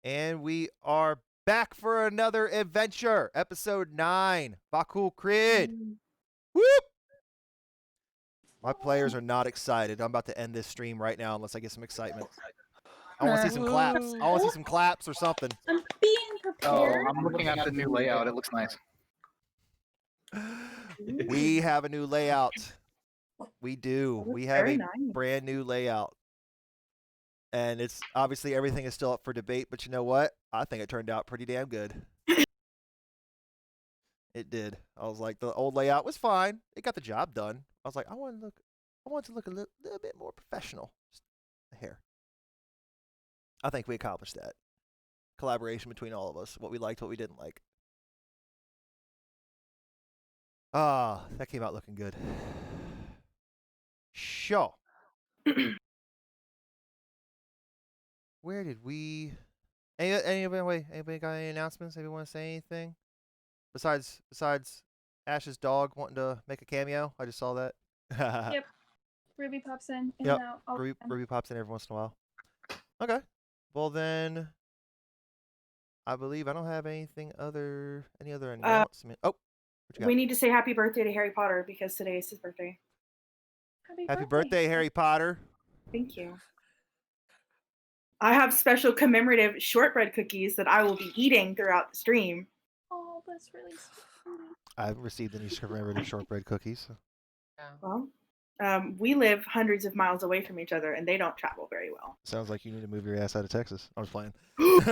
And we are back for another adventure. Episode 9. Vokul Kriid. Whoop! My players are not excited. I'm about to end this stream right now unless I get some excitement. I want to see some claps. I want to see some claps or something. I'm being prepared. I'm looking at the new layout. It looks nice. We have a new layout. We do. We have a nice. brand new layout. And it's obviously everything is still up for debate, but you know what? I think it turned out pretty damn good. It did. I was like, the old layout was fine. It got the job done. I was like, I want to look a little bit more professional. Just the hair. I think we accomplished that. Collaboration between all of us. What we liked, what we didn't like. Ah, that came out looking good. Sure. Where did we? Anybody got any announcements? Anybody want to say anything? Besides Ash's dog wanting to make a cameo, I just saw that. Yep. Ruby pops in. Yep. Ruby pops in every once in a while. Okay. Well then, I believe I don't have any other announcement. Oh, what you got? We need to say happy birthday to Harry Potter because today is his birthday. Happy birthday, Harry Potter. Thank you. I have special commemorative shortbread cookies that I will be eating throughout the stream. Oh, that's really sweet. I haven't received any commemorative shortbread cookies. So. Well, we live hundreds of miles away from each other, and they don't travel very well. Sounds like you need to move your ass out of Texas. I was playing. If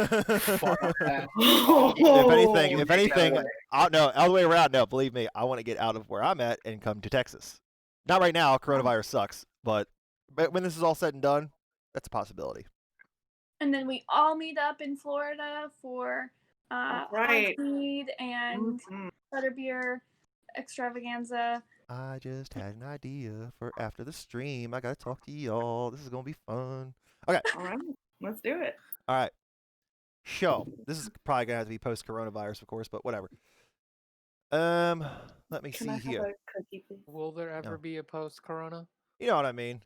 anything, all the way around. No, believe me, I want to get out of where I'm at and come to Texas. Not right now. Coronavirus sucks, but when this is all said and done, that's a possibility. And then we all meet up in Florida for Kriid and Butterbeer extravaganza. I just had an idea for after the stream. I gotta talk to y'all. This is gonna be fun. Okay. All right, let's do it. All right. Show. This is probably gonna have to be post-coronavirus, of course, but whatever. Let me see here. Have a cookie, please? Will there ever be a post-corona? You know what I mean?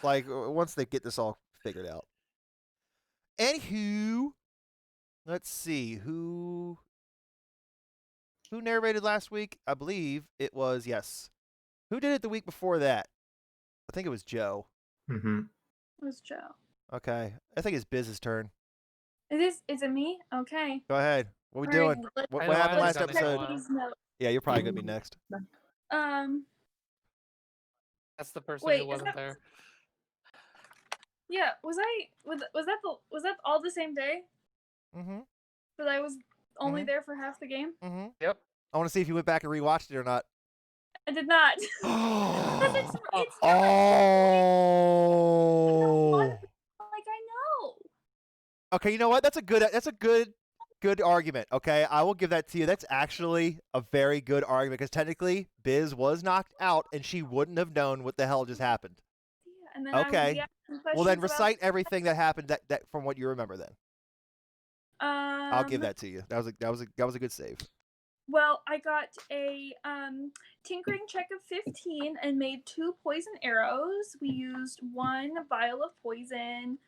Like once they get this all figured out. Anywho, let's see who narrated last week. I believe it was Who did it the week before that? I think it was Joe. Mm-hmm. It was Joe. Okay, I think it's Biz's turn. Is it me? Okay. Go ahead. What we All doing? right, What happened last let's episode? check these notes. Yeah, you're probably gonna be next. That's the person Wait, who wasn't there. Yeah, was that all the same day? Mm-hmm. But I was only there for half the game? Mm-hmm. Yep. I want to see if you went back and rewatched it or not. I did not. Oh. Like I know. Okay, you know what? That's a good argument. Okay, I will give that to you. That's actually a very good argument because technically Biz was knocked out and she wouldn't have known what the hell just happened. Yeah, and then Okay. Well, then recite everything that happened that from what you remember. Then I'll give that to you. That was a good save. Well, I got a tinkering check of 15 and made 2 poison arrows. We used 1 vial of poison.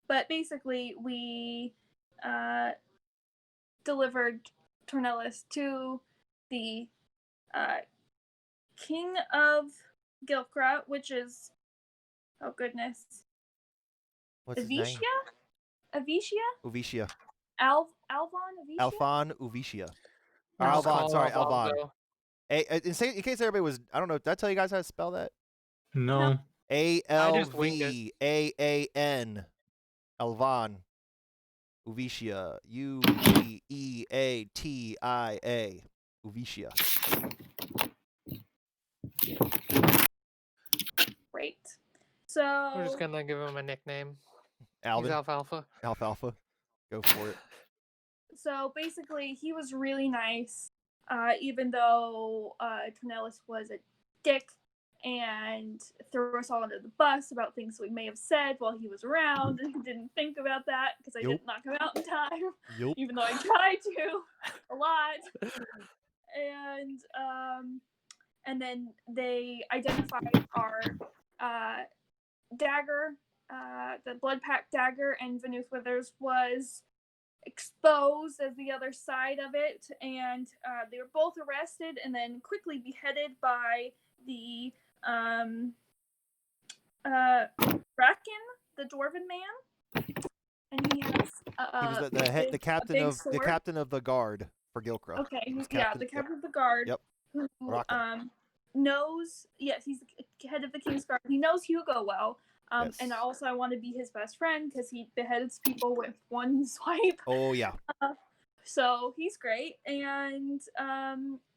But basically, we delivered Tornellus to the King of Gilkra, which is, oh goodness, What's his name? Avicia? Uvicia. Alvon Avicia? Alphon Uvicia. Or Let's Alvon, call sorry, Alvon, Alvon. though. Hey, in case everybody was, I don't know, did I tell you guys how to spell that? No. Alvaan. Alvon. Uvicia. Uveatia. Uvicia. Great. So We're just gonna give him a nickname. Alvin. He's Alfalfa. Alfalfa. Go for it. So basically, he was really nice, even though Tornellus was a dick and threw us all under the bus about things we may have said while he was around, and he didn't think about that because I didn't knock him out in time, even though I tried to a lot. And then they identified our dagger the Blood Pact dagger, and Vanuth Withers was exposed as the other side of it, and they were both arrested and then quickly beheaded by the Bracken, the Dwarven man, and he has He was the captain of the guard for Gilcra. Okay, The captain of the guard. Yep. Who Bracken. knows? Yes, he's the head of the King's Guard. He knows Hugo well. Yes. And also I want to be his best friend because he beheads people with one swipe. Oh yeah. So he's great, and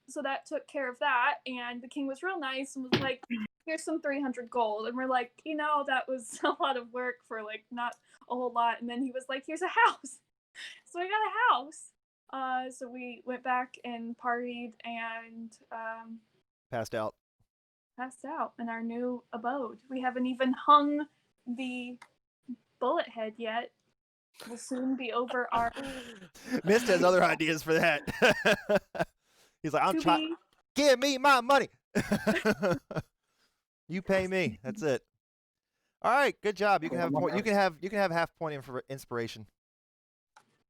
so that took care of that. And the king was real nice and was like, "Here's some 300 gold," and we're like, that was a lot of work for like not a whole lot. And then he was like, "Here's a house," so I got a house. So we went back and partied and Passed out in our new abode. We haven't even hung the bullet head yet. We'll soon be over our. Mist has other ideas for that. He's like, I'm trying. Give me my money. You pay me. That's it. All right, good job. You can have you can have half point for inspiration.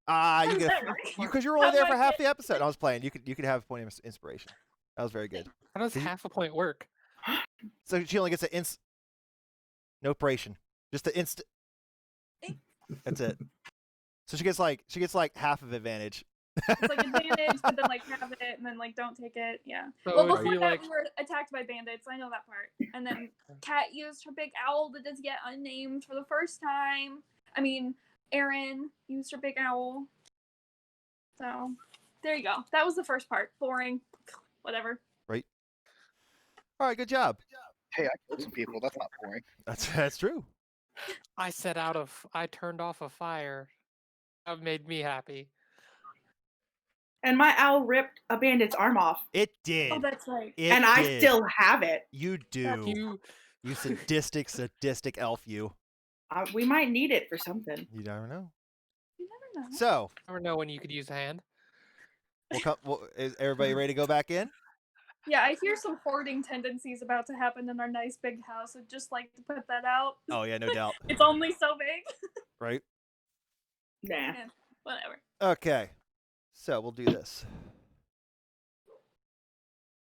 You get because you were only there for half the episode. I was playing. You could have a point of inspiration. That was very good. How does half a point work? So she only gets an no operation, just the instant. That's it. So she gets like half of advantage. It's like advantage, but then like have it, and then like don't take it. Yeah. So Well, it'd before be that, like- we were attacked by bandits. I know that part. And then Kat used her big owl that is yet unnamed for the first time. I mean, Erin used her big owl. So there you go. That was the first part. Boring. Whatever. Right. All right. Good job. Hey, I killed some people. That's not boring. That's true. I turned off a fire. That made me happy. And my owl ripped a bandit's arm off. It did. Oh, that's right. And I still have it. You do. You sadistic elf. You. We might need it for something. You never know. You never know. So. Never know when you could use a hand. Is everybody ready to go back in? Yeah, I hear some hoarding tendencies about to happen in our nice big house. I'd just like to put that out. Oh yeah, no doubt. It's only so big. Right. Nah. Yeah, whatever. Okay. So we'll do this.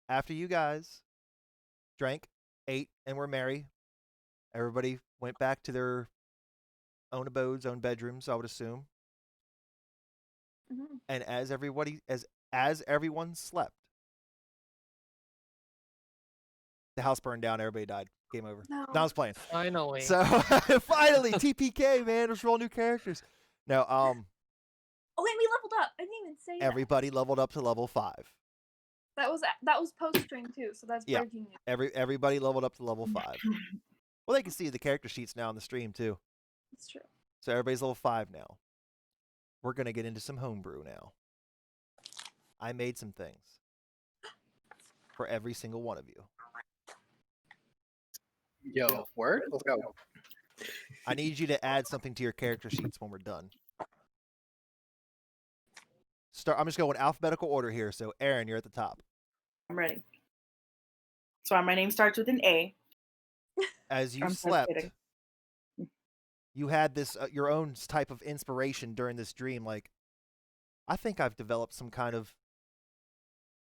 After you guys drank, ate, and were merry, everybody went back to their own abodes, own bedrooms, I would assume. Mm-hmm. And as everyone slept, the house burned down. Everybody died. Game over. No. I was playing. Finally. So finally, TPK, man. We're all new characters. No, Oh wait, we leveled up. I didn't even say everybody leveled up to level 5. that. That was post stream too, so that's Yeah. breaking news. Everybody leveled up to level 5. Well, they can see the character sheets now on the stream too. It's true. So everybody's level 5 now. We're gonna get into some homebrew now. I made some things for every single one of you. Yo, word? Let's go. I need you to add something to your character sheets when we're done. I'm just going alphabetical order here. So Aaron, you're at the top. I'm ready. So my name starts with an A. As you I'm so slept, kidding. you had this your own type of inspiration during this dream. Like, I think I've developed some kind of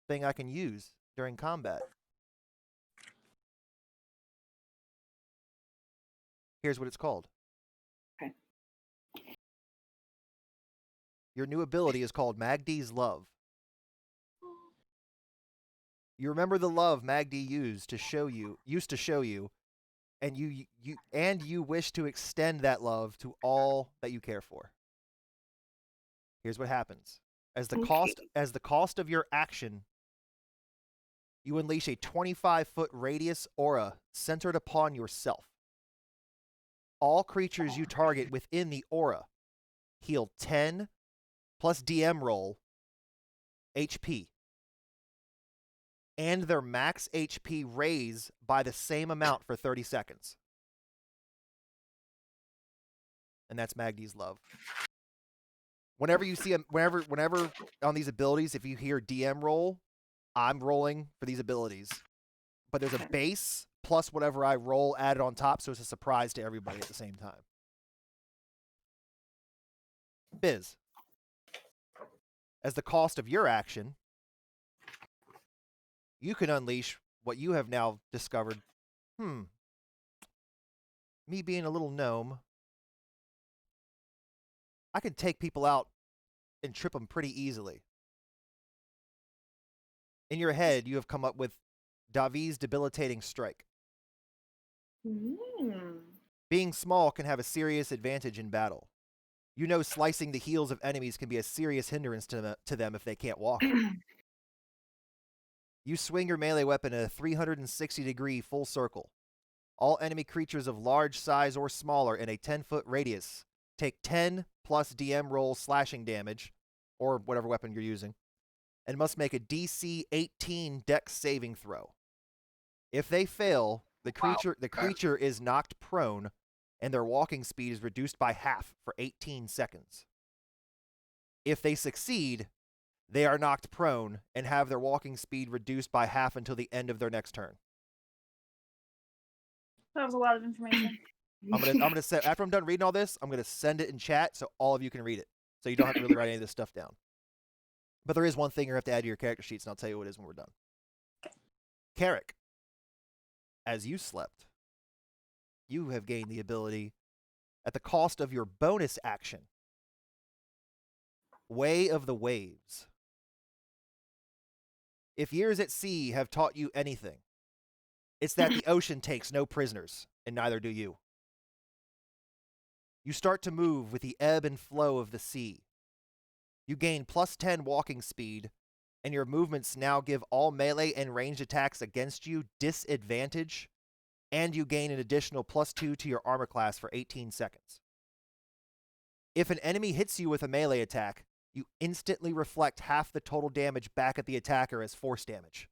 thing I can use during combat. Here's what it's called. Okay. Your new ability is called Magdi's Love. You remember the love Magdi used to show you, and you wish to extend that love to all that you care for. Here's what happens. As the cost of your action, you unleash a 25-foot radius aura centered upon yourself. All creatures you target within the aura heal 10 plus DM roll HP. And their max HP raise by the same amount for 30 seconds. And that's Magdi's Love. Whenever you see whenever on these abilities, if you hear DM roll, I'm rolling for these abilities. But there's a base plus whatever I roll added on top, so it's a surprise to everybody at the same time. Biz. As the cost of your action, you can unleash what you have now discovered. Me being a little gnome, I can take people out and trip them pretty easily. In your head, you have come up with Davi's debilitating strike. Being small can have a serious advantage in battle. You know slicing the heels of enemies can be a serious hindrance to them if they can't walk. You swing your melee weapon in a 360-degree full circle. All enemy creatures of large size or smaller in a 10-foot radius take 10 plus DM roll slashing damage, or whatever weapon you're using, and must make a DC 18 Dex saving throw. If they fail, the creature is knocked prone, and their walking speed is reduced by half for 18 seconds. If they succeed, they are knocked prone and have their walking speed reduced by half until the end of their next turn. That was a lot of information. I'm gonna say, after I'm done reading all this, I'm gonna send it in chat so all of you can read it. So you don't have to really write any of this stuff down. But there is one thing you have to add to your character sheets, and I'll tell you what it is when we're done. Carrick, as you slept, you have gained the ability, at the cost of your bonus action, Way of the Waves. If years at sea have taught you anything, it's that the ocean takes no prisoners, and neither do you. You start to move with the ebb and flow of the sea. You gain plus 10 walking speed, and your movements now give all melee and ranged attacks against you disadvantage, and you gain an additional plus 2 to your armor class for 18 seconds. If an enemy hits you with a melee attack, you instantly reflect half the total damage back at the attacker as force damage.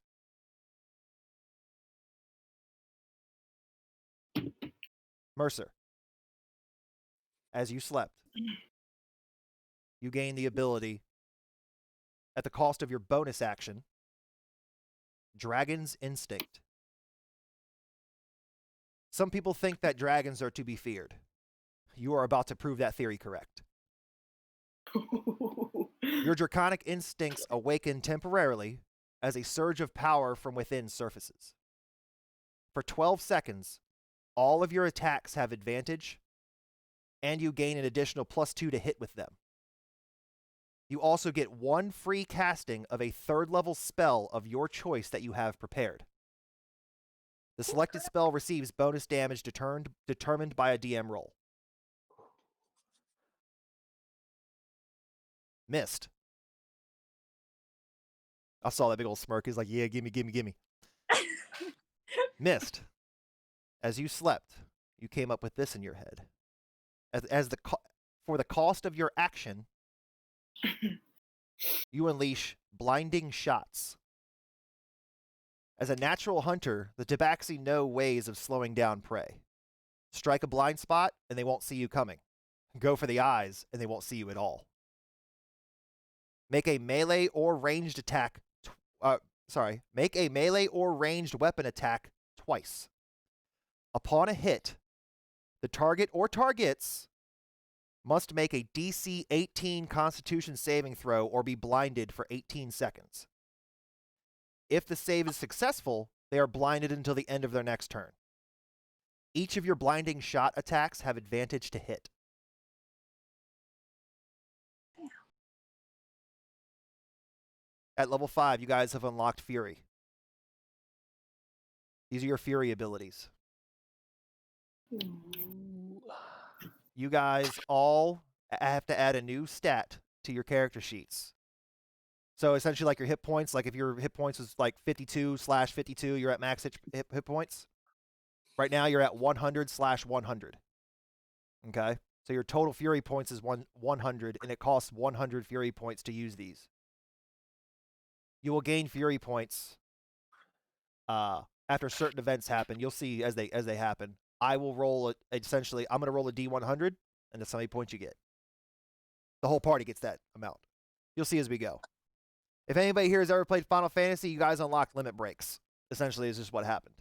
Mercer, as you slept, you gain the ability, at the cost of your bonus action, Dragon's Instinct. Some people think that dragons are to be feared. You are about to prove that theory correct. Your draconic instincts awaken temporarily as a surge of power from within surfaces. For 12 seconds, all of your attacks have advantage, and you gain an additional plus 2 to hit with them. You also get one free casting of a 3rd level spell of your choice that you have prepared. The selected spell receives bonus damage determined by a DM roll. Missed. I saw that big old smirk. He's like, yeah, gimme. Missed. As you slept, you came up with this in your head. For the cost of your action, you unleash blinding shots. As a natural hunter, the Tabaxi know ways of slowing down prey. Strike a blind spot, and they won't see you coming. Go for the eyes, and they won't see you at all. Make a melee or ranged weapon attack twice. Upon a hit, the target or targets must make a DC 18 Constitution saving throw or be blinded for 18 seconds. If the save is successful, they are blinded until the end of their next turn. Each of your blinding shot attacks have advantage to hit. At level 5, you guys have unlocked Fury. These are your Fury abilities. You guys all have to add a new stat to your character sheets. So essentially like your hit points, like if your hit points was like 52/52, you're at max hit points. Right now you're at 100/100. Okay? So your total Fury points is 100, and it costs 100 Fury points to use these. You will gain Fury points after certain events happen. You'll see as they happen. I will roll essentially, I'm going to roll a D100, and that's how many points you get. The whole party gets that amount. You'll see as we go. If anybody here has ever played Final Fantasy, you guys unlock limit breaks. Essentially, is just what happened.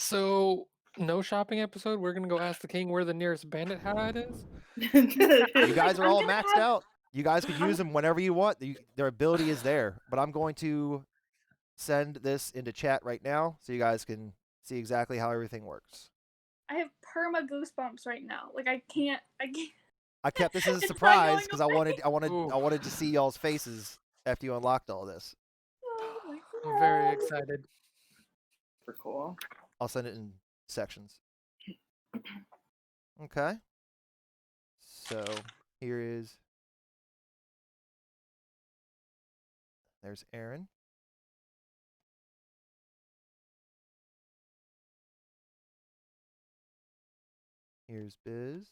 So, no shopping episode. We're gonna go ask the king where the nearest bandit hide is. You guys are I'm all gonna maxed have- out. You guys could I'm- use them whenever you want. Their ability is there. But I'm going to send this into chat right now so you guys can see exactly how everything works. I have perma goosebumps right now. Like I can't. I kept this as a It's not surprise going because I away. wanted to see y'all's faces after you unlocked all this. Oh my I'm very God. excited. Super cool. I'll send it in sections. Okay. So there's Aaron. Here's Biz.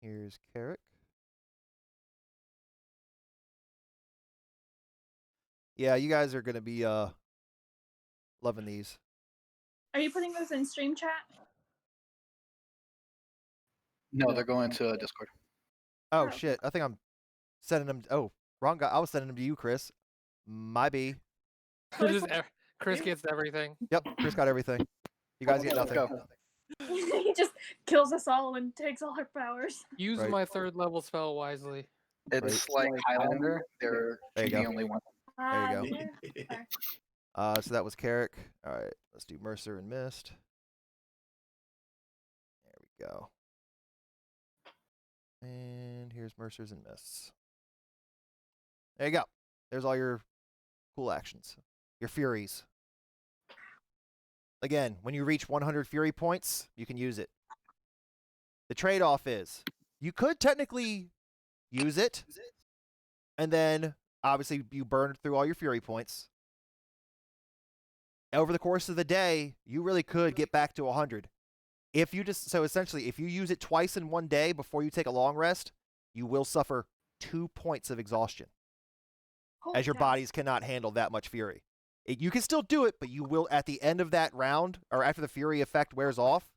Here's Carrick. Yeah, you guys are gonna be loving these. Are you putting this in stream chat? No, they're going to Discord. Oh Oh. shit! I think I'm sending them. Oh, wrong guy. I was sending them to you, Chris. My B. Chris gets everything. Yep, Chris got everything. You guys get Okay, let's nothing. go. He just kills us all and takes all our powers. Use Right. my 3rd level spell wisely. It's like Highlander. They're There you the go. only one. There you go. Okay. So that was Carrick. All right, let's do Mercer and Mist. There we go. And here's Mercer's and Mists. There you go. There's all your cool actions. Your Furies. Again, when you reach 100 Fury points, you can use it. The trade-off is you could technically use it, and then obviously you burn through all your Fury points. Over the course of the day, you really could get back to 100. So essentially, if you use it twice in one day before you take a long rest, you will suffer 2 points of exhaustion, Holy as your cow. bodies cannot handle that much Fury. You can still do it, but you will, at the end of that round, or after the Fury effect wears off,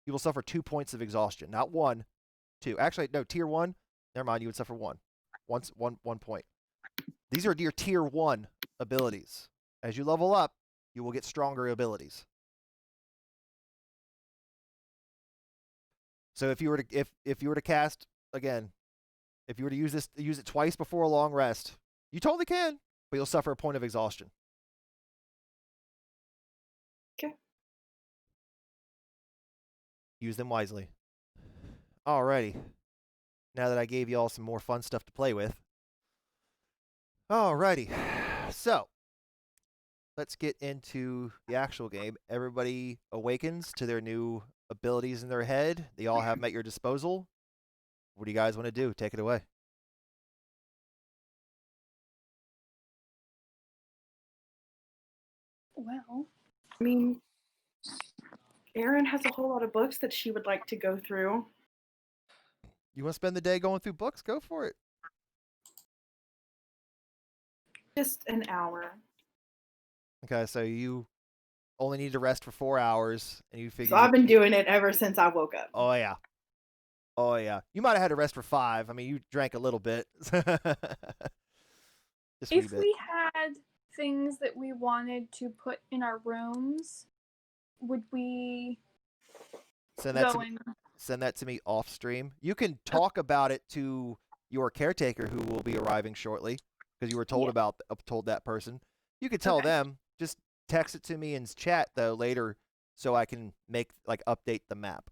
you will suffer 2 points of exhaustion. Not 1, 2. Actually, no, tier 1, never mind, you would suffer 1. One point. These are your tier 1 abilities. As you level up, you will get stronger abilities. So if you were to cast again, if you were to use it twice before a long rest, you totally can, but you'll suffer a point of exhaustion. Okay. Use them wisely. Alrighty. Now that I gave you all some more fun stuff to play with. Alrighty. So let's get into the actual game. Everybody awakens to their new abilities in their head. They all have them at your disposal. What do you guys want to do? Take it away. Well, I mean, Erin has a whole lot of books that she would like to go through. You want to spend the day going through books? Go for it. Just an hour. Okay, so you only need to rest for 4 hours, and you figure. So I've been doing it ever since I woke up. Oh yeah. Oh yeah. You might have had to rest for 5. I mean, you drank a little bit. Just a wee if bit. we had things that we wanted to put in our rooms, would we Send that go to me. in? Send that to me off stream. You can talk about it to your caretaker who will be arriving shortly because you were told Yeah. told that person. You could tell Okay. them. Just text it to me in chat though later so I can update the map.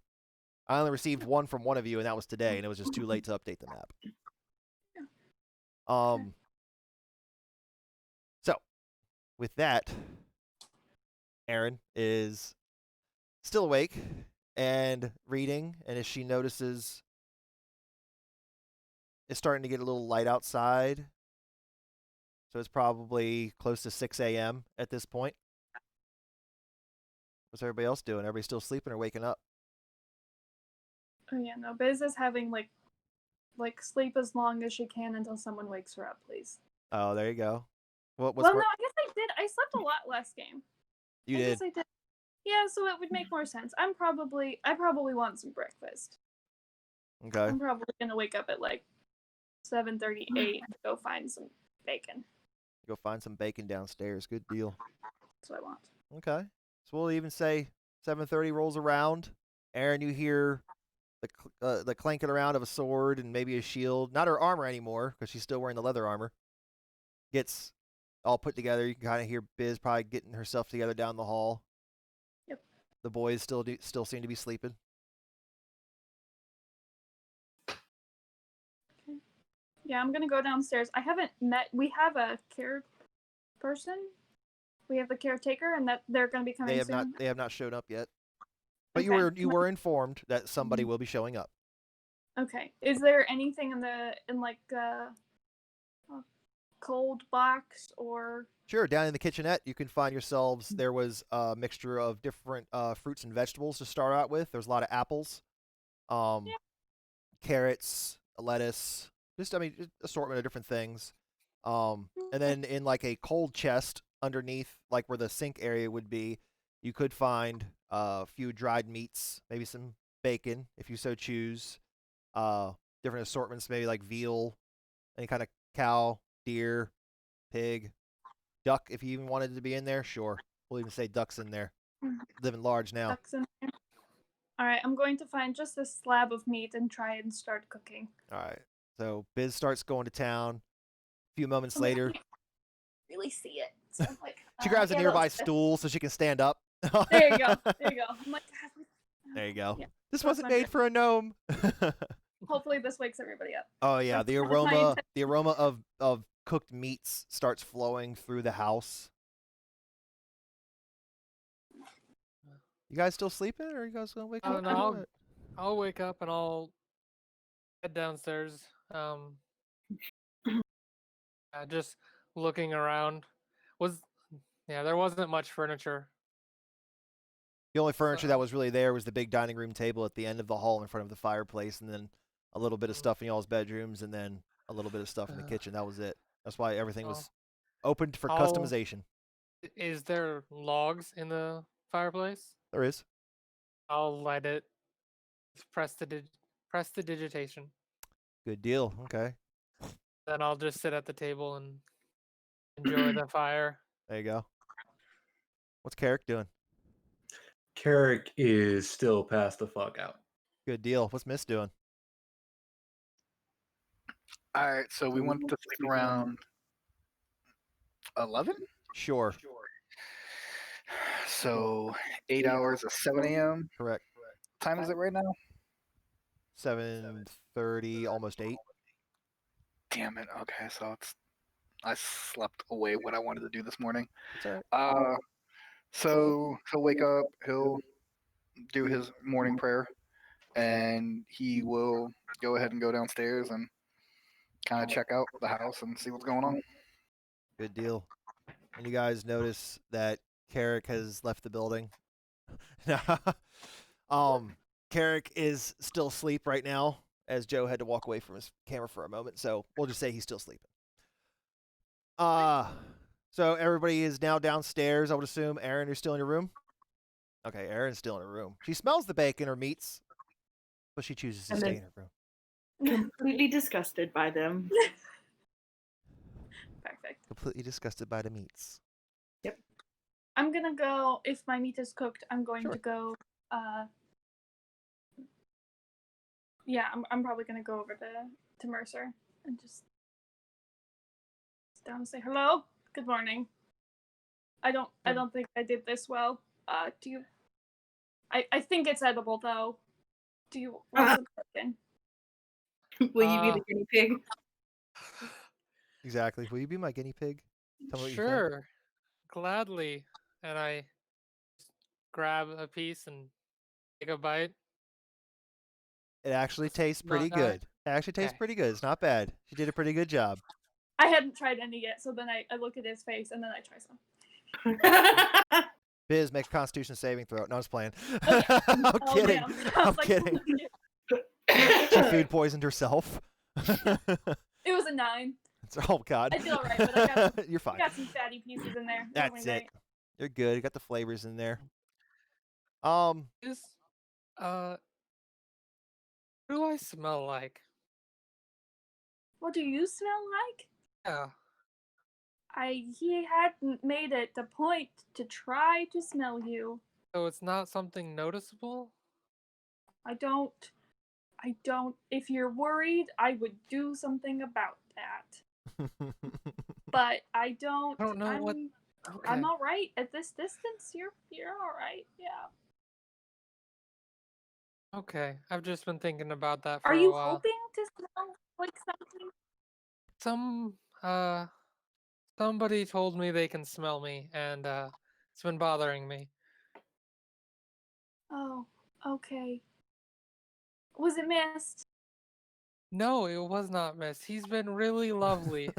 I only received one from one of you and that was today and it was just too late to update the map. So with that, Erin is still awake and reading, and as she notices it's starting to get a little light outside, so it's probably close to 6 a.m. at this point. What's everybody else doing? Everybody still sleeping or waking up? Oh yeah, no. Biz is having like sleep as long as she can until someone wakes her up, please. Oh, there you go. Well, no, I guess I did. I slept a lot last game. You I did. guess I did. Yeah, so it would make more sense. I probably want some breakfast. Okay. I'm probably gonna wake up at like 7:38 to go find some bacon. Go find some bacon downstairs. Good deal. That's what I want. Okay. So we'll even say 7:30 rolls around. Aaron, you hear the clanking around of a sword and maybe a shield. Not her armor anymore because she's still wearing the leather armor. Gets all put together. You can kind of hear Biz probably getting herself together down the hall. Yep. The boys still seem to be sleeping. Okay. Yeah, I'm gonna go downstairs. I haven't met. We have a care person. We have the caretaker, and that they're gonna be coming They have soon. not showed up yet. But Okay. you were informed that somebody will be showing up. Okay. Is there anything in like a cold box or? Sure, down in the kitchenette, you can find yourselves. There was a mixture of different fruits and vegetables to start out with. There's a lot of apples, carrots, lettuce, just assortment of different things. And then in like a cold chest underneath, like where the sink area would be, you could find a few dried meats, maybe some bacon if you so choose. Different assortments, maybe like veal, any kind of cow, deer, pig, duck, if you even wanted it to be in there, sure. We'll even say duck's in there. Living large now. Ducks in there. All right, I'm going to find just a slab of meat and try and start cooking. All right. So Biz starts going to town. A few moments I later, can't really see it. So I'm like, she grabs a yeah, nearby that's good. stool so she can stand up. There you go. There you go. I'm like, God, There you go. Yeah, This that's wasn't not made good. for a gnome. Hopefully this wakes everybody up. Oh yeah, That's my the aroma of cooked meats starts flowing through the house. You guys still sleeping, or are you guys gonna wake Oh up? no, or what? I'll wake up and I'll head downstairs. Just looking around. There wasn't much furniture. The only furniture that So- was really there was the big dining room table at the end of the hall in front of the fireplace, and then a little bit of stuff in y'all's bedrooms, and then a little bit of stuff in the kitchen. That was it. That's why everything was opened for I'll- customization. Is there logs in the fireplace? There is. I'll light it. Press the digitation. Good deal. Okay. Then I'll just sit at the table and enjoy the fire. There you go. What's Carrick doing? Carrick is still passed the fuck out. Good deal. What's Miss doing? All right, so we went to sleep around 11. Sure. So 8 hours of 7 a.m. Correct. Time is it right now? 7:30, almost 8. Damn it. Okay, so I slept away what I wanted to do this morning. That's all right. So he'll wake up, he'll do his morning prayer, and he will go ahead and go downstairs and kind of check out the house and see what's going on. Good deal. And you guys notice that Carrick has left the building. Carrick is still asleep right now, as Joe had to walk away from his camera for a moment, so we'll just say he's still sleeping. So everybody is now downstairs, I would assume. Aaron, you're still in your room? Okay, Aaron's still in her room. She smells the bacon or meats, but she chooses to stay in her room. Completely disgusted by them. Perfect. Completely disgusted by the meats. I'm gonna go. If my meat is cooked, I'm going Sure. to go. Yeah, I'm probably gonna go over to Mercer and just sit down and say hello. Good morning. I don't think I did this well. Do you? I think it's edible though. Do you want some bacon? Will you be the guinea pig? Exactly. Will you be my guinea pig? Tell me what you think. Sure, gladly. And I grab a piece and take a bite. It actually tastes not pretty die? good. It actually tastes Okay. pretty good. It's not bad. She did a pretty good job. I hadn't tried any yet, so then I look at his face and then I try some. Biz, make a Constitution saving throw. No, I was playing. Oh, yeah. I'm Oh, kidding. man. I was I'm like, kidding. She food poisoned herself. It was a 9. Oh God. I did all right, but I got You're I fine. got some fatty pieces in there. That's Really it. nice. You're good. You got the flavors in there. Is what do I smell like? What do you smell like? Yeah. he hadn't made it a point to try to smell you. So it's not something noticeable? I don't. If you're worried, I would do something about that. But I don't. I don't know what. Okay. I'm all right at this distance. You're all right. Yeah. Okay. I've just been thinking about that for Are a you while. hoping to smell like something? Somebody told me they can smell me, and it's been bothering me. Oh, okay. Was it Mist? No, it was not Miss. He's been really lovely.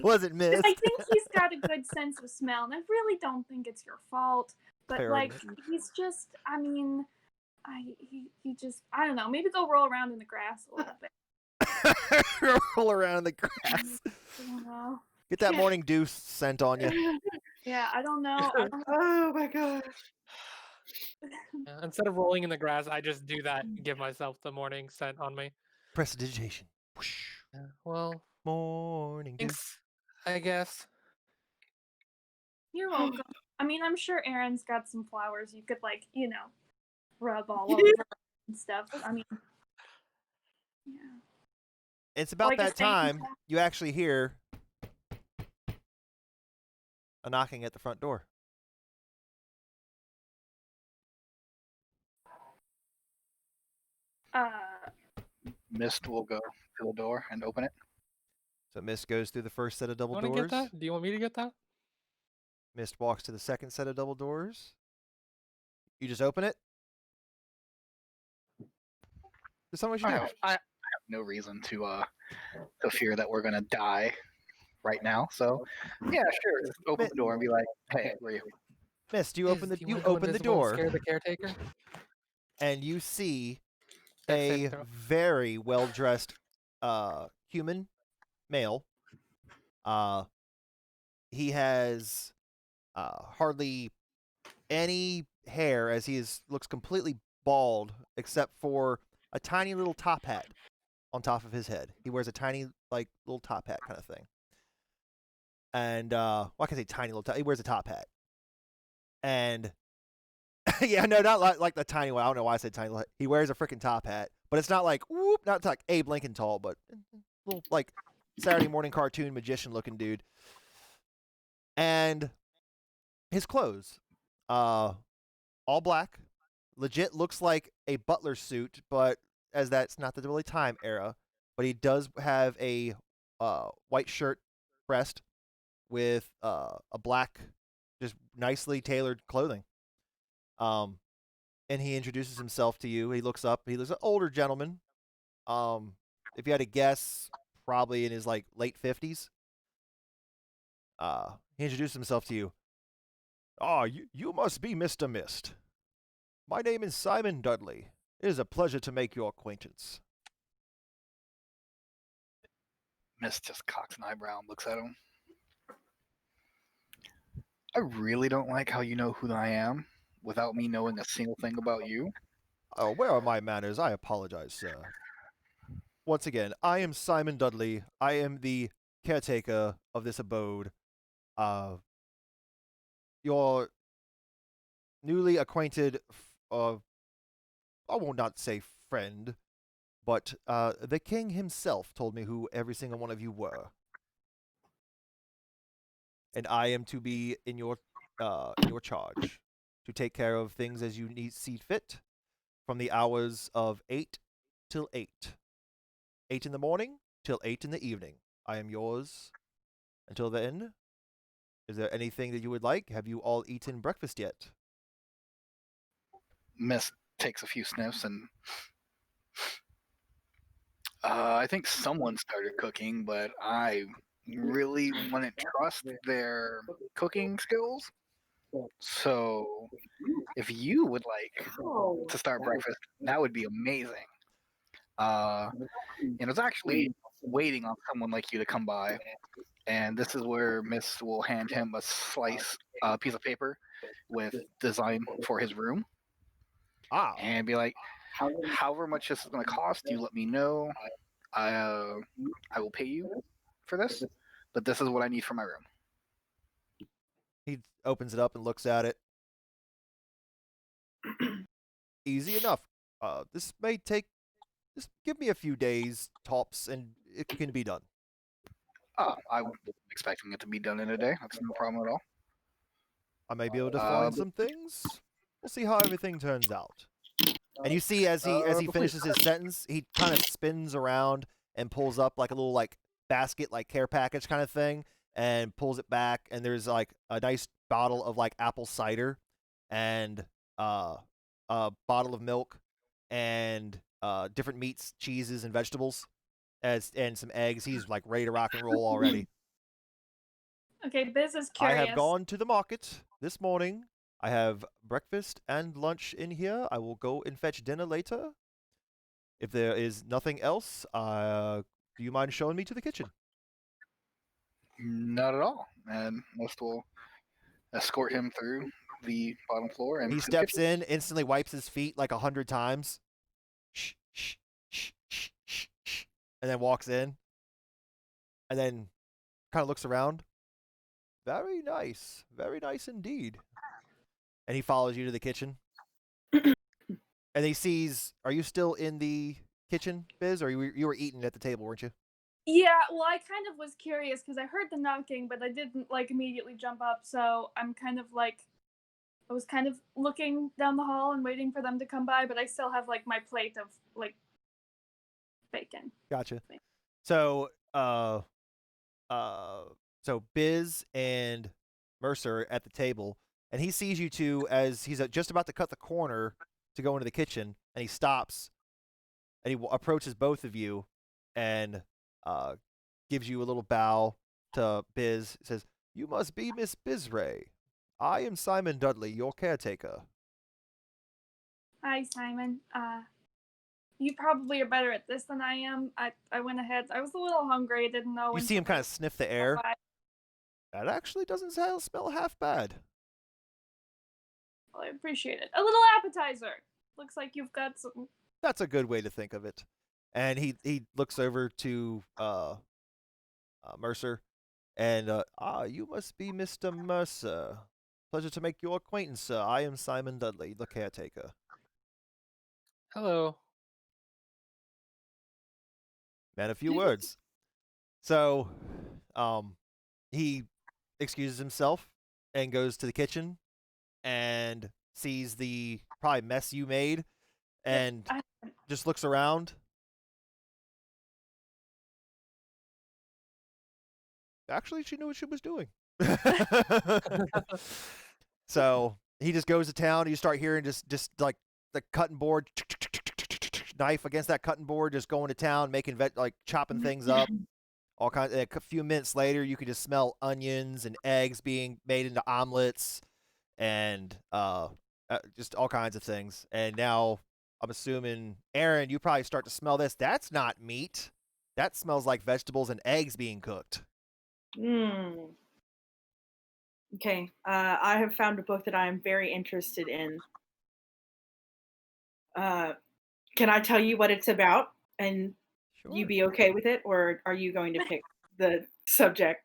Wasn't Mist. I think he's got a good sense of smell, and I really don't think it's your fault. But Fair like, enough. he's just. I mean, he just. I don't know. Maybe go roll around in the grass a little bit. Roll around in the grass. I don't know. Get that morning dew scent on you. Yeah, I don't know. Oh my god. Yeah, instead of rolling in the grass, I just do that and give myself the morning scent on me. Prestidigitation. Whoosh. Yeah, well, Morning dew. thanks, I guess. You're welcome. I mean, I'm sure Aaron's got some flowers you could, like, rub all over and stuff. I mean, yeah. It's about Like a that thank you time tap? you actually hear a knocking at the front door. Mist will go to the door and open it. So Mist goes through the first set of double Want to doors. get that? Do you want me to get that? Mist walks to the second set of double doors. You just open it? There's so much you I do. have no reason to fear that we're gonna die right now. So yeah, sure. Just open the door and be like, "Hey, where are you?" Mist, you Is- open the do you wanna go open the invisible and door Scare the caretaker. and you see That a saving throw. very well dressed human male. He has hardly any hair, as he looks completely bald except for a tiny little top hat on top of his head. He wears a tiny little top hat kind of thing. And well, I can say tiny little top. He wears a top hat. And yeah, no, not like the tiny one. I don't know why I said tiny. He wears a freaking top hat, but it's not like whoop, not like Abe Lincoln tall, but little like Saturday morning cartoon magician looking dude. And his clothes, all black, legit looks like a butler suit, but as that's not the really time era. But he does have a white shirt breast with a black, just nicely tailored clothing. And he introduces himself to you. He looks up. He looks an older gentleman. If you had to guess, probably in his late 50s. He introduced himself to you. Ah, you must be Mr. Mist. My name is Simon Dudley. It is a pleasure to make your acquaintance. Mist just cocks an eyebrow and looks at him. I really don't like how you know who I am without me knowing a single thing about you. Oh, where are my manners? I apologize, sir. Once again, I am Simon Dudley. I am the caretaker of this abode. Your newly acquainted, I will not say friend, but the king himself told me who every single one of you were. And I am to be in your charge, to take care of things as you see fit, from the hours of 8 till 8. 8 in the morning till 8 in the evening. I am yours. Until then, is there anything that you would like? Have you all eaten breakfast yet? Mist takes a few sniffs and I think someone started cooking, but I really wouldn't trust their cooking skills. So if you would like to start breakfast, that would be amazing. And it's actually waiting on someone like you to come by. And this is where Miss will hand him a piece of paper with design for his room. And be like, however much this is going to cost, you let me know. I will pay you for this. but this is what I need for my room. He opens it up and looks at it. Easy enough. This may take. Just give me a few days tops, and it can be done. I wasn't expecting it to be done in a day. That's no problem at all. I may be able to find some things. We'll see how everything turns out. And you see as he but please. finishes his sentence, he kind of spins around and pulls up like a little like basket, like care package kind of thing, and pulls it back. And there's like a nice bottle of like apple cider, and a bottle of milk, and different meats, cheeses, and vegetables, and some eggs. He's like ready to rock and roll already. Okay, Biz is I curious. have gone to the market this morning. I have breakfast and lunch in here. I will go and fetch dinner later. If there is nothing else, do you mind showing me to the kitchen? Not at all. And most will escort him through the bottom floor. And He to the steps kitchen. in, instantly wipes his feet like 100 times, shh, shh, shh, shh, shh, shh, and then walks in, and then kind of looks around. Very nice indeed. And he follows you to the kitchen. And he sees, are you still in the kitchen, Biz? Or you were eating at the table, weren't you? Yeah, well, I kind of was curious because I heard the knocking, but I didn't like immediately jump up. So I'm kind of like, I was kind of looking down the hall and waiting for them to come by, but I still have like my plate of like bacon. Gotcha. So, so Biz and Mercer are at the table, and he sees you two as he's just about to cut the corner to go into the kitchen, and he stops, and he approaches both of you, and gives you a little bow to Biz. Says, "You must be Miss Bizray. I am Simon Dudley, your caretaker." Hi, Simon. You probably are better at this than I am. I went ahead. I was a little hungry. I didn't know. You see him kind of sniff the air. why. That actually doesn't smell half bad. Well, I appreciate it. A little appetizer. Looks like you've got some. That's a good way to think of it. And he looks over to Mercer, and you must be Mr. Mercer. Pleasure to make your acquaintance, sir. I am Simon Dudley, the caretaker. Hello. Man, a few words. So, he excuses himself and goes to the kitchen and sees the probably mess you made, and just looks around. Actually, she knew what she was doing. So he just goes to town. You start hearing just like the cutting board, knife against that cutting board, just going to town, making like chopping things up. All kinds. A few minutes later, you could just smell onions and eggs being made into omelets, and just all kinds of things. And now I'm assuming, Aaron, you probably start to smell this. That's not meat. That smells like vegetables and eggs being cooked. Okay, I have found a book that I am very interested in. Can I tell you what it's about, and Sure. you be okay with it, or are you going to pick the subject?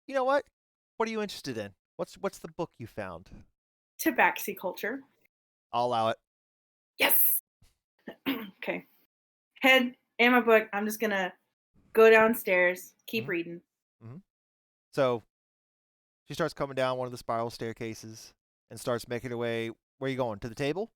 You know what? What are you interested in? What's the book you found? Tabaxi culture. I'll allow it. Yes. Okay. Head and my book. I'm just gonna go downstairs, keep reading. So she starts coming down one of the spiral staircases and starts making her way. Where are you going? To the table?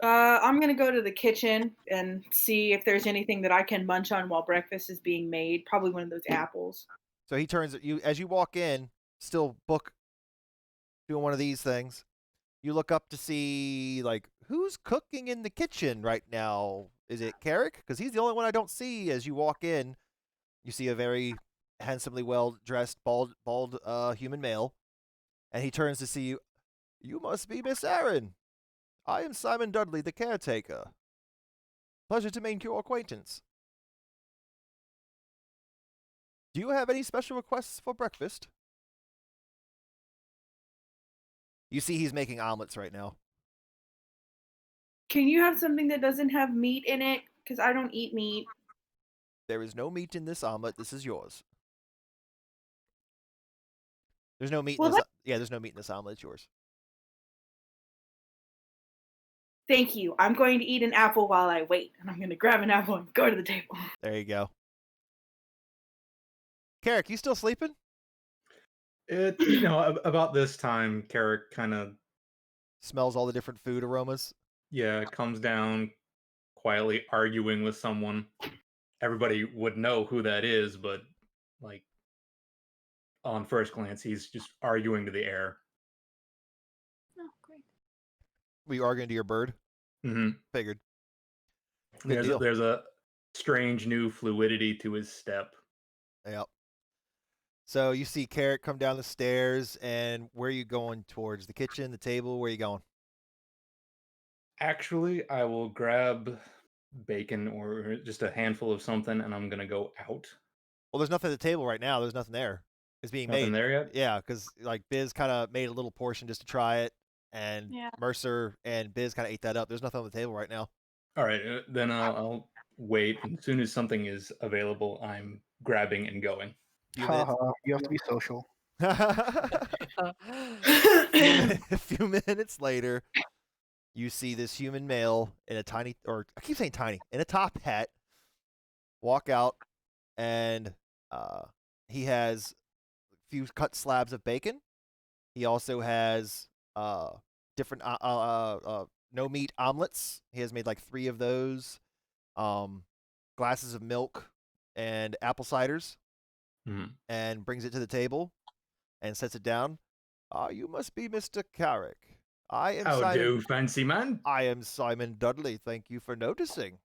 I'm gonna go to the kitchen and see if there's anything that I can munch on while breakfast is being made. Probably one of those apples. So he turns at you as you walk in, still book doing one of these things. You look up to see, like, who's cooking in the kitchen right now? Is it Carrick? Because he's the only one I don't see as you walk in. You see a very handsomely well-dressed, bald human male. And he turns to see you. You must be Miss Aaron. I am Simon Dudley, the caretaker. Pleasure to make your acquaintance. Do you have any special requests for breakfast? You see he's making omelets right now. Can you have something that doesn't have meat in it? Because I don't eat meat. There is no meat in this omelet. This is yours. There's no meat in this. Yeah, there's no meat in this omelet. It's yours. Thank you. I'm going to eat an apple while I wait, and I'm going to grab an apple and go to the table. There you go. Carrick, you still sleeping? About this time, Carrick kind of Smells all the different food aromas. comes down quietly arguing with someone. Everybody would know who that is, but like on first glance, he's just arguing to the air. Oh, great. Were you arguing to your bird? Mm-hmm. Figured. Good deal. There's a strange new fluidity to his step. Yep. So you see Carrick come down the stairs, and where are you going towards? The kitchen, the table? Where are you going? Actually, I will grab bacon or just a handful of something, and I'm gonna go out. Well, there's nothing at the table right now. There's nothing there. It's being Nothing made. there yet? Yeah, because like Biz kind of made a little portion just to try it, and Yeah. Mercer and Biz kind of ate that up. There's nothing on the table right now. All right, then I'll wait. And as soon as something is available, I'm grabbing and going. Haha, you have to be social. A few minutes later, you see this human male in a tiny, or I keep saying tiny, in a top hat, walk out, and he has a few cut slabs of bacon. He also has different no meat omelets. He has made like 3 of those. Glasses of milk and apple ciders. And brings it to the table and sets it down. You must be Mr. Carrick. I am How Simon. do, fancy man? I am Simon Dudley. Thank you for noticing.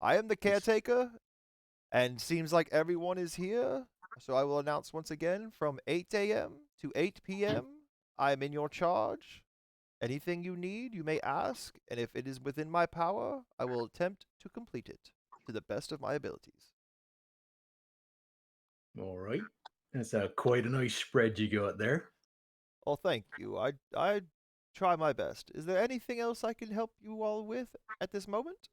I am the caretaker, and seems like everyone is here. So I will announce once again from 8 a.m. to 8 p.m. I am in your charge. Anything you need, you may ask, and if it is within my power, I will attempt to complete it to the best of my abilities. All right. That's quite a nice spread you got there. Oh, thank you. I try my best. Is there anything else I can help you all with at this moment?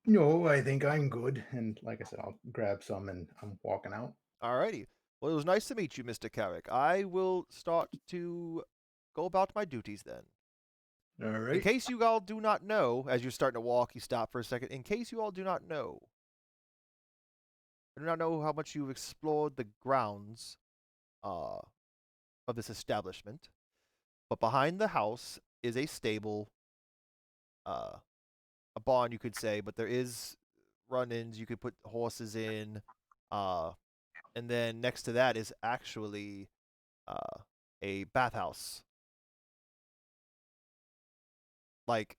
No, I think I'm good. And like I said, I'll grab some and I'm walking out. Alrighty. Well, it was nice to meet you, Mr. Carrick. I will start to go about my duties then. All right. In case you all do not know, as you're starting to walk, you stop for a second. In case you all do not know, I do not know how much you've explored the grounds of this establishment, but behind the house is a stable, a barn, you could say, but there is run-ins. You could put horses in, and then next to that is actually a bathhouse, like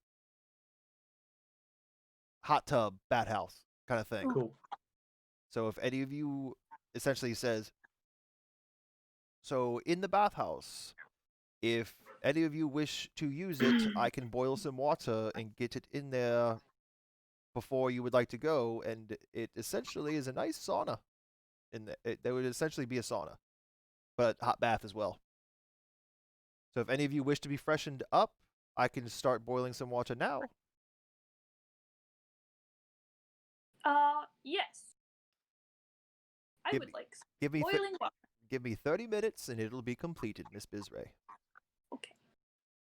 hot tub bathhouse kind of thing. Cool. So if any of you essentially says, so in the bathhouse, if any of you wish to use it, I can boil some water and get it in there before you would like to go, and it essentially is a nice sauna. There would essentially be a sauna, but hot bath as well. So if any of you wish to be freshened up, I can start boiling some water now. Yes. I Give would me- like Give me boiling water. give me 30 minutes and it'll be completed, Miss Bizray. Okay.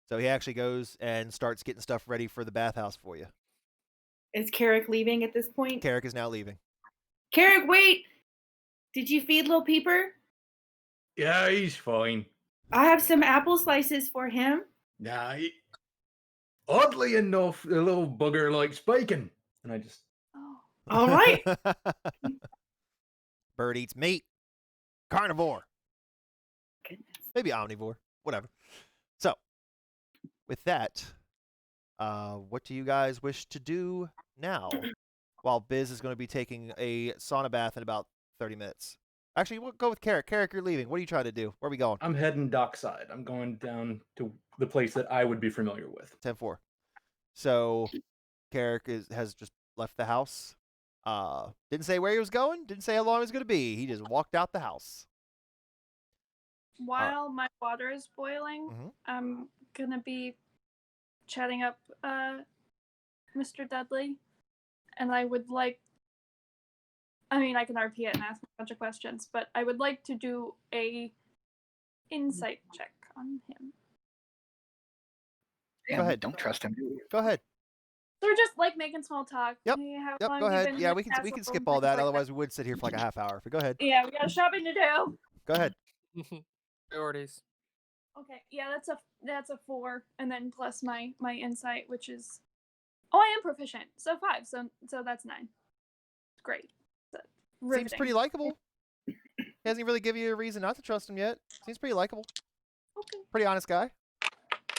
So he actually goes and starts getting stuff ready for the bathhouse for you. Is Carrick leaving at this point? Carrick is now leaving. Carrick, wait! Did you feed little Peeper? Yeah, he's fine. I have some apple slices for him. Nah, oddly enough, the little bugger likes bacon. And I just... Oh. All right. Bird eats meat. Carnivore. Goodness. Maybe omnivore. Whatever. So, with that, what do you guys wish to do now? While Biz is going to be taking a sauna bath in about 30 minutes. Actually, we'll go with Carrick. Carrick, you're leaving. What are you trying to do? Where are we going? I'm heading dockside. I'm going down to the place that I would be familiar with. 10-4. So, Carrick has just left the house. Didn't say where he was going. Didn't say how long he was going to be. He just walked out the house. While my water is boiling, Mhm. I'm gonna be chatting up Mr. Dudley, and I would like. I mean, I can RP it and ask a bunch of questions, but I would like to do a insight check on him. Damn, Go we ahead. don't trust him, do we? Go ahead. So we're just like making small talk. Yep. Hey, how Yep. long Go have you ahead. been in Yeah, the we can castle skip and all things that. like Otherwise, we would sit here for like a half hour. But go ahead. Yeah, we got shopping to do. Go ahead. Priorities. Okay, yeah, that's a 4, and then plus my insight, which is I am proficient, so 5, so that's 9. Great. So, Seems riveting. pretty likable. He hasn't really given you a reason not to trust him yet. Seems pretty likable. Okay. Pretty honest guy.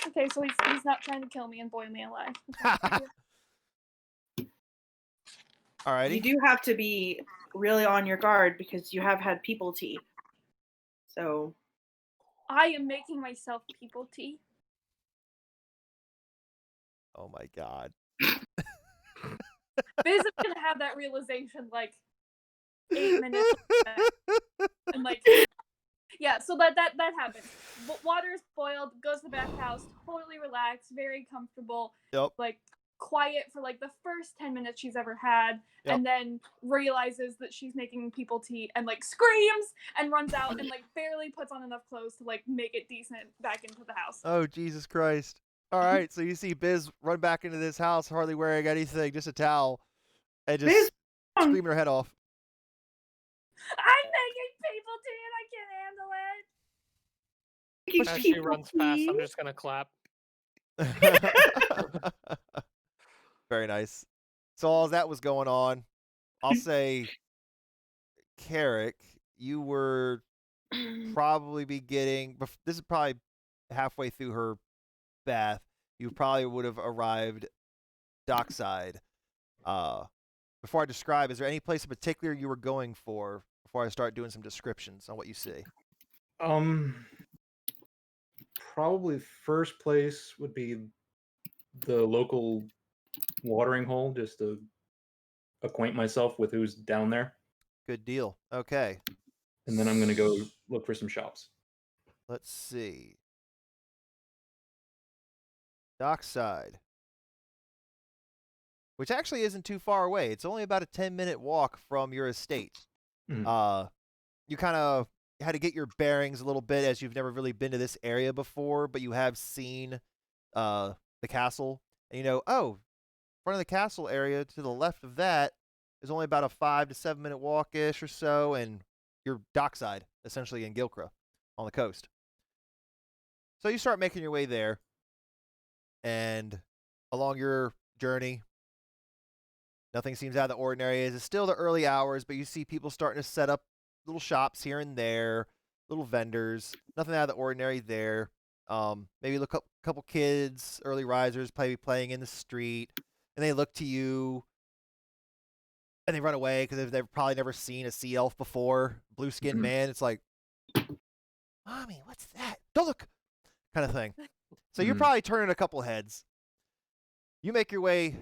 Okay, so he's not trying to kill me and boil me alive. Okay. Alrighty. You do have to be really on your guard because you have had people tea. So I am making myself people tea. Oh my god. Biz is gonna have that realization like 8 minutes and like yeah, so that happens. Water is boiled, goes to the bathhouse, totally relaxed, very comfortable, Yep. like quiet for like the first 10 minutes she's ever had, Yep. and then realizes that she's making people tea and like screams and runs out and like barely puts on enough clothes to like make it decent back into the house. Oh, Jesus Christ. All right, so you see Biz run back into this house, hardly wearing anything, just a towel, and just Biz, screaming her head off. I'm making people tea and I can't handle it. As she runs past, I'm just gonna clap. Very nice. So all that was going on. I'll say, Carrick, you were probably be getting. This is probably halfway through her bath. You probably would have arrived dockside. Before I describe, is there any place in particular you were going for before I start doing some descriptions on what you see? Probably first place would be the local watering hole, just to acquaint myself with who's down there. Good deal. Okay. And then I'm going to go look for some shops. Let's see. Dockside. Which actually isn't too far away. It's only about a 10-minute walk from your estate. Mhm. You kind of had to get your bearings a little bit as you've never really been to this area before, but you have seen the castle. And you know, oh, front of the castle area to the left of that is only about a 5 to 7 minute walk-ish or so, and you're dockside, essentially in Gilcra on the coast. So you start making your way there, and along your journey, nothing seems out of the ordinary. It's still the early hours, but you see people starting to set up little shops here and there, little vendors. Nothing out of the ordinary there. Maybe look up a couple kids, early risers, playing in the street, and they look to you, and they run away because they've probably never seen a sea elf before. Blue-skinned man. It's like, Mommy, what's that? Don't look, kind of thing. So you're probably turning a couple heads. You make your way a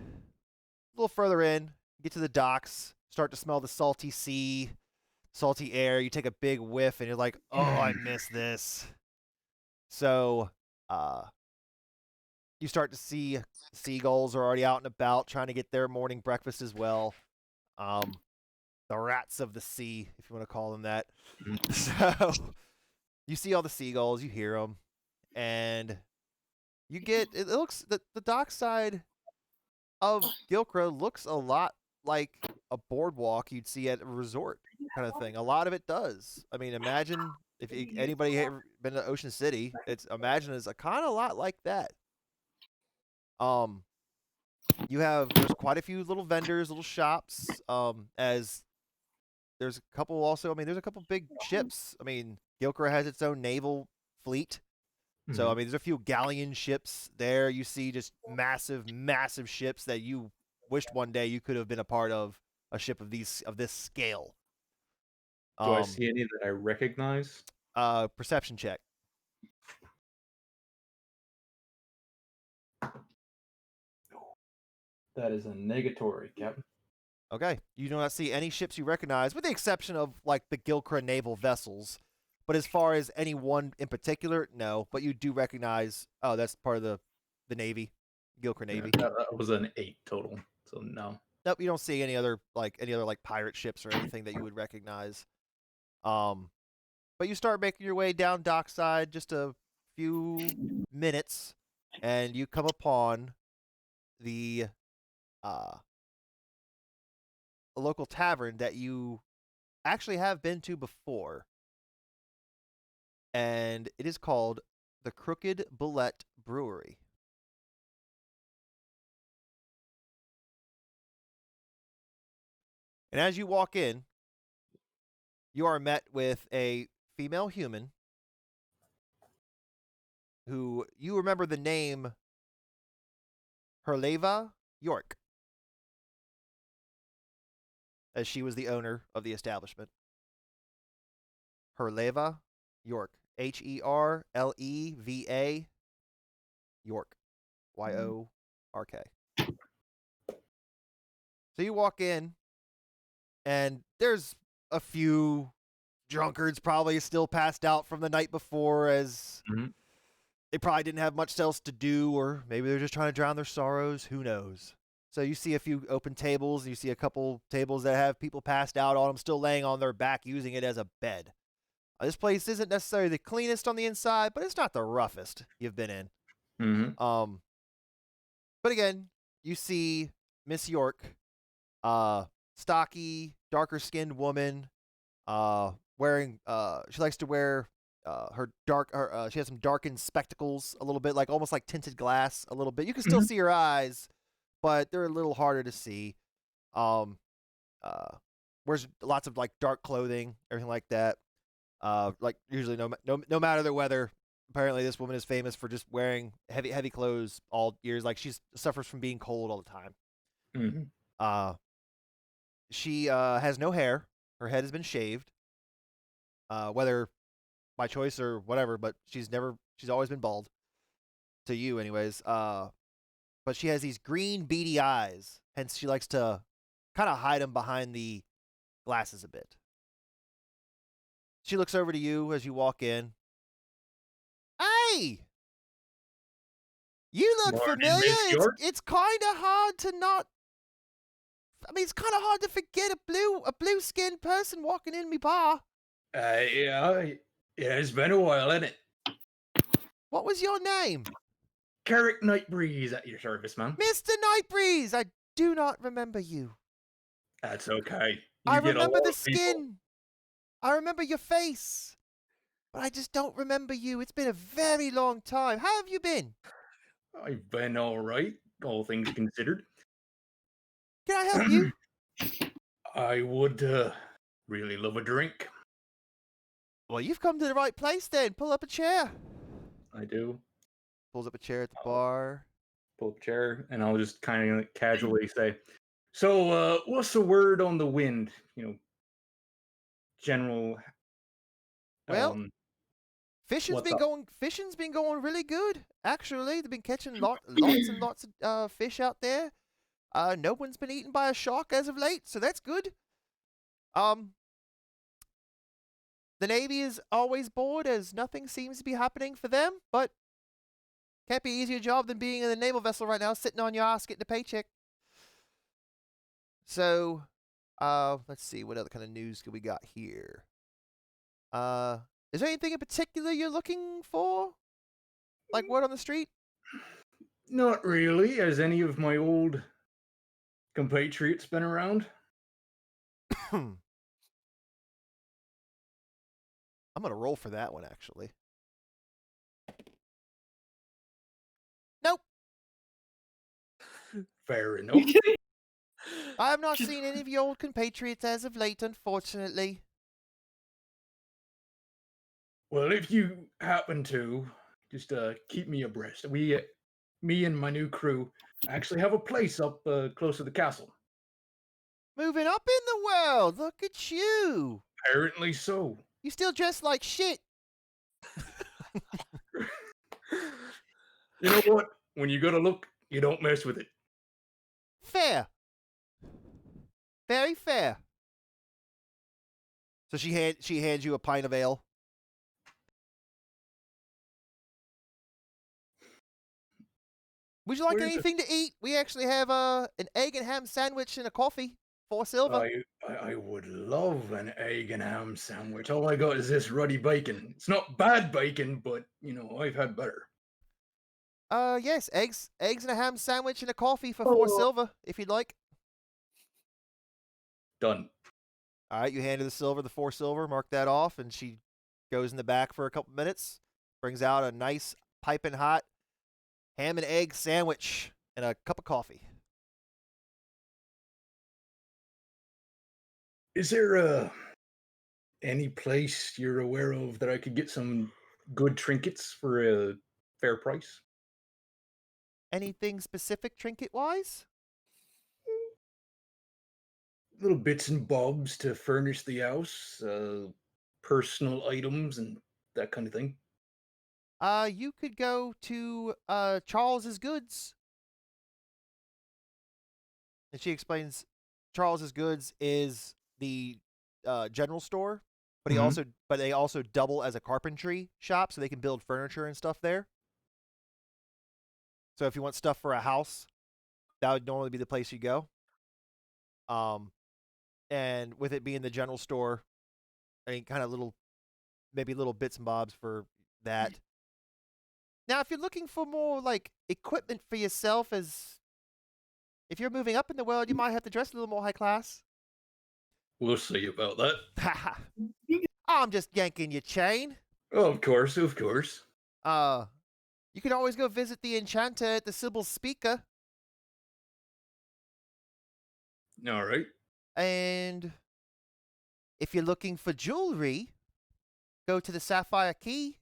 little further in, get to the docks, start to smell the salty sea, salty air. You take a big whiff, and you're like, oh, I miss this. So you start to see seagulls are already out and about trying to get their morning breakfast as well. The rats of the sea, if you want to call them that. So you see all the seagulls, you hear them, and you get, it looks, the dockside of Gilcra looks a lot like a boardwalk you'd see at a resort kind of thing. A lot of it does. I mean, imagine if anybody ever been to Ocean City, imagine it's a kind of lot like that. There's quite a few little vendors, little shops, as there's a couple also, there's a couple big ships. Gilcra has its own naval fleet. So, there's a few galleon ships there. You see just massive, massive ships that you wished one day you could have been a part of a ship of this scale. Do I see any that I recognize? Perception check. That is a negatory, Captain. Okay. You do not see any ships you recognize, with the exception of, like, the Gilcra naval vessels. But as far as any one in particular, no. But you do recognize, oh, that's part of the Navy. Gilchr Navy. That was an 8 total, so no. Nope, you don't see any other pirate ships or anything that you would recognize. But you start making your way down dockside just a few minutes, and you come upon the a local tavern that you actually have been to before, and it is called the Crooked Bullet Brewery. And as you walk in, you are met with a female human who you remember the name Herleva York, as she was the owner of the establishment. Herleva York. Herleva York. York. So you walk in, and there's a few drunkards probably still passed out from the night before, as they probably didn't have much else to do, or maybe they're just trying to drown their sorrows. Who knows? So you see a few open tables, and you see a couple tables that have people passed out on them, still laying on their back, using it as a bed. This place isn't necessarily the cleanest on the inside, but it's not the roughest you've been in. Mm-hmm. But again, you see Miss York, stocky, darker skinned woman, wearing she likes to wear she has some darkened spectacles a little bit, like almost like tinted glass a little bit. You can still see her eyes, but they're a little harder to see. Wears lots of like dark clothing, everything like that. Like usually no matter the weather, apparently this woman is famous for just wearing heavy clothes all years. Like she suffers from being cold all the time. She has no hair. Her head has been shaved. Whether by choice or whatever, but she's always been bald. To you anyways. But she has these green beady eyes, hence she likes to kind of hide them behind the glasses a bit. She looks over to you as you walk in. Hey! You look Morning, familiar. Miss York. It's kind of hard to not. I mean, it's kind of hard to forget a blue skinned person walking in me bar. Yeah, it's been a while, hasn't it? What was your name? Carrick Nightbreeze at your service, man. Mr. Nightbreeze. I do not remember you. That's okay. I get a remember lot the of people. skin. I remember your face. But I just don't remember you. It's been a very long time. How have you been? I've been all right, all things considered. Can I help you? I would really love a drink. Well, you've come to the right place then. Pull up a chair. I do. Pulls up a chair at the bar. Pull up a chair, and I'll just kind of casually say, "So, what's the word on the wind? General." Well, fishing's what's been going really good. Actually, they've been catching lots and lots of fish out there. No one's been eaten by a shark as of late, so that's good. The Navy is always bored as nothing seems to be happening for them, but can't be an easier job than being in a naval vessel right now, sitting on your ass getting a paycheck. So, let's see, what other kind of news we got here? Is there anything in particular you're looking for? Like word on the street? Not really. Has any of my old compatriots been around? I'm gonna roll for that one, actually. Nope. Fair enough. I have not seen any of your old compatriots as of late, unfortunately. Well, if you happen to, just keep me abreast. Me and my new crew actually have a place up close to the castle. Moving up in the world, look at you. Apparently so. You still dress like shit. You know what? When you gotta look, you don't mess with it. Fair. Very fair. So she hands you a pint of ale. Would you like Where's the- anything to eat? We actually have an egg and ham sandwich and a coffee for silver. I would love an egg and ham sandwich. All I got is this ruddy bacon. It's not bad bacon, but I've had better. Yes, eggs and a ham sandwich and a coffee for Oh. 4 silver, if you'd like. Done. All right, you hand her the silver, the 4 silver, mark that off, and she goes in the back for a couple minutes, brings out a nice piping hot ham and egg sandwich and a cup of coffee. Is there any place you're aware of that I could get some good trinkets for a fair price? Anything specific trinket-wise? Little bits and bobs to furnish the house, personal items and that kind of thing. You could go to Charles's Goods. And she explains Charles's Goods is the general store, but Mhm. they also double as a carpentry shop, so they can build furniture and stuff there. So if you want stuff for a house, that would normally be the place you go. And with it being the general store, I mean, kind of maybe little bits and bobs for that. Now, if you're looking for more like equipment for yourself, if you're moving up in the world, you might have to dress a little more high class. We'll see about that. Haha. I'm just yanking your chain. Oh, of course, of course. You can always go visit the enchanter at the Sibyl's Speaker. All right. And if you're looking for jewelry, go to the Sapphire Key.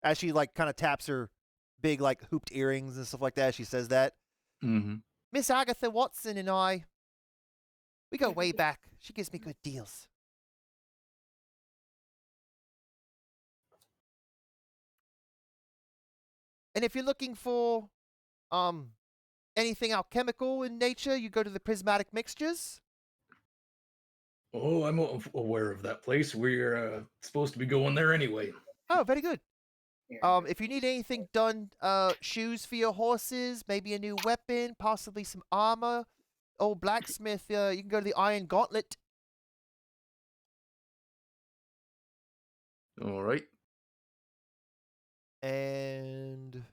As she kind of taps her big hooped earrings and stuff like that, she says that. Mm-hmm. Miss Agatha Watson and I, we go way back. She gives me good deals. And if you're looking for anything alchemical in nature, you go to the Prismatic Mixtures. Oh, I'm aware of that place. We're supposed to be going there anyway. Oh, very good. If you need anything done, shoes for your horses, maybe a new weapon, possibly some armor, old blacksmith, you can go to the Iron Gauntlet. All right. And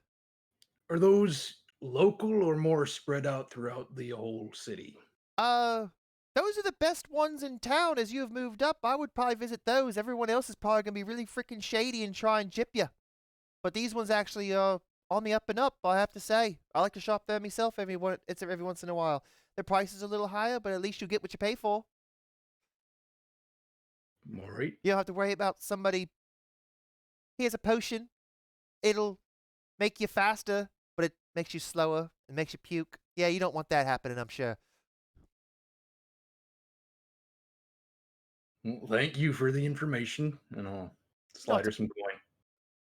Are those local or more spread out throughout the whole city? those are the best ones in town. As you have moved up, I would probably visit those. Everyone else is probably gonna be really freaking shady and try and jip you. But these ones actually on the up and up, I have to say. I like to shop there myself every once in a while. Their prices are a little higher, but at least you get what you pay for. All right. You don't have to worry about somebody. Here's a potion. It'll make you faster, but it makes you slower. It makes you puke. Yeah, you don't want that happening, I'm sure. Well, thank you for the information, and I'll slide her some coin.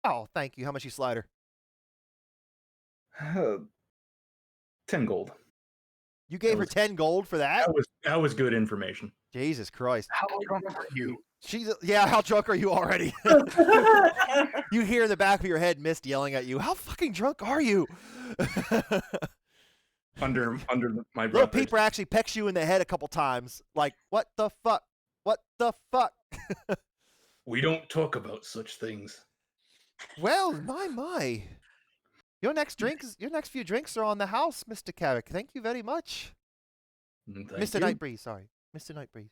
Oh, thank you. How much you slide her? 10 gold. You gave her was- 10 gold for that? That was good information. Jesus Christ. How drunk are you? How drunk are you already? You hear in the back of your head Mist yelling at you. How fucking drunk are you? Under my Little breath. Peeper actually pecks you in the head a couple times. Like, what the fuck? What the fuck? We don't talk about such things. Well, my. Your next few drinks are on the house, Mr. Carrick. Thank you very much. Thank Mr. you. Nightbreeze, sorry. Mr. Nightbreeze.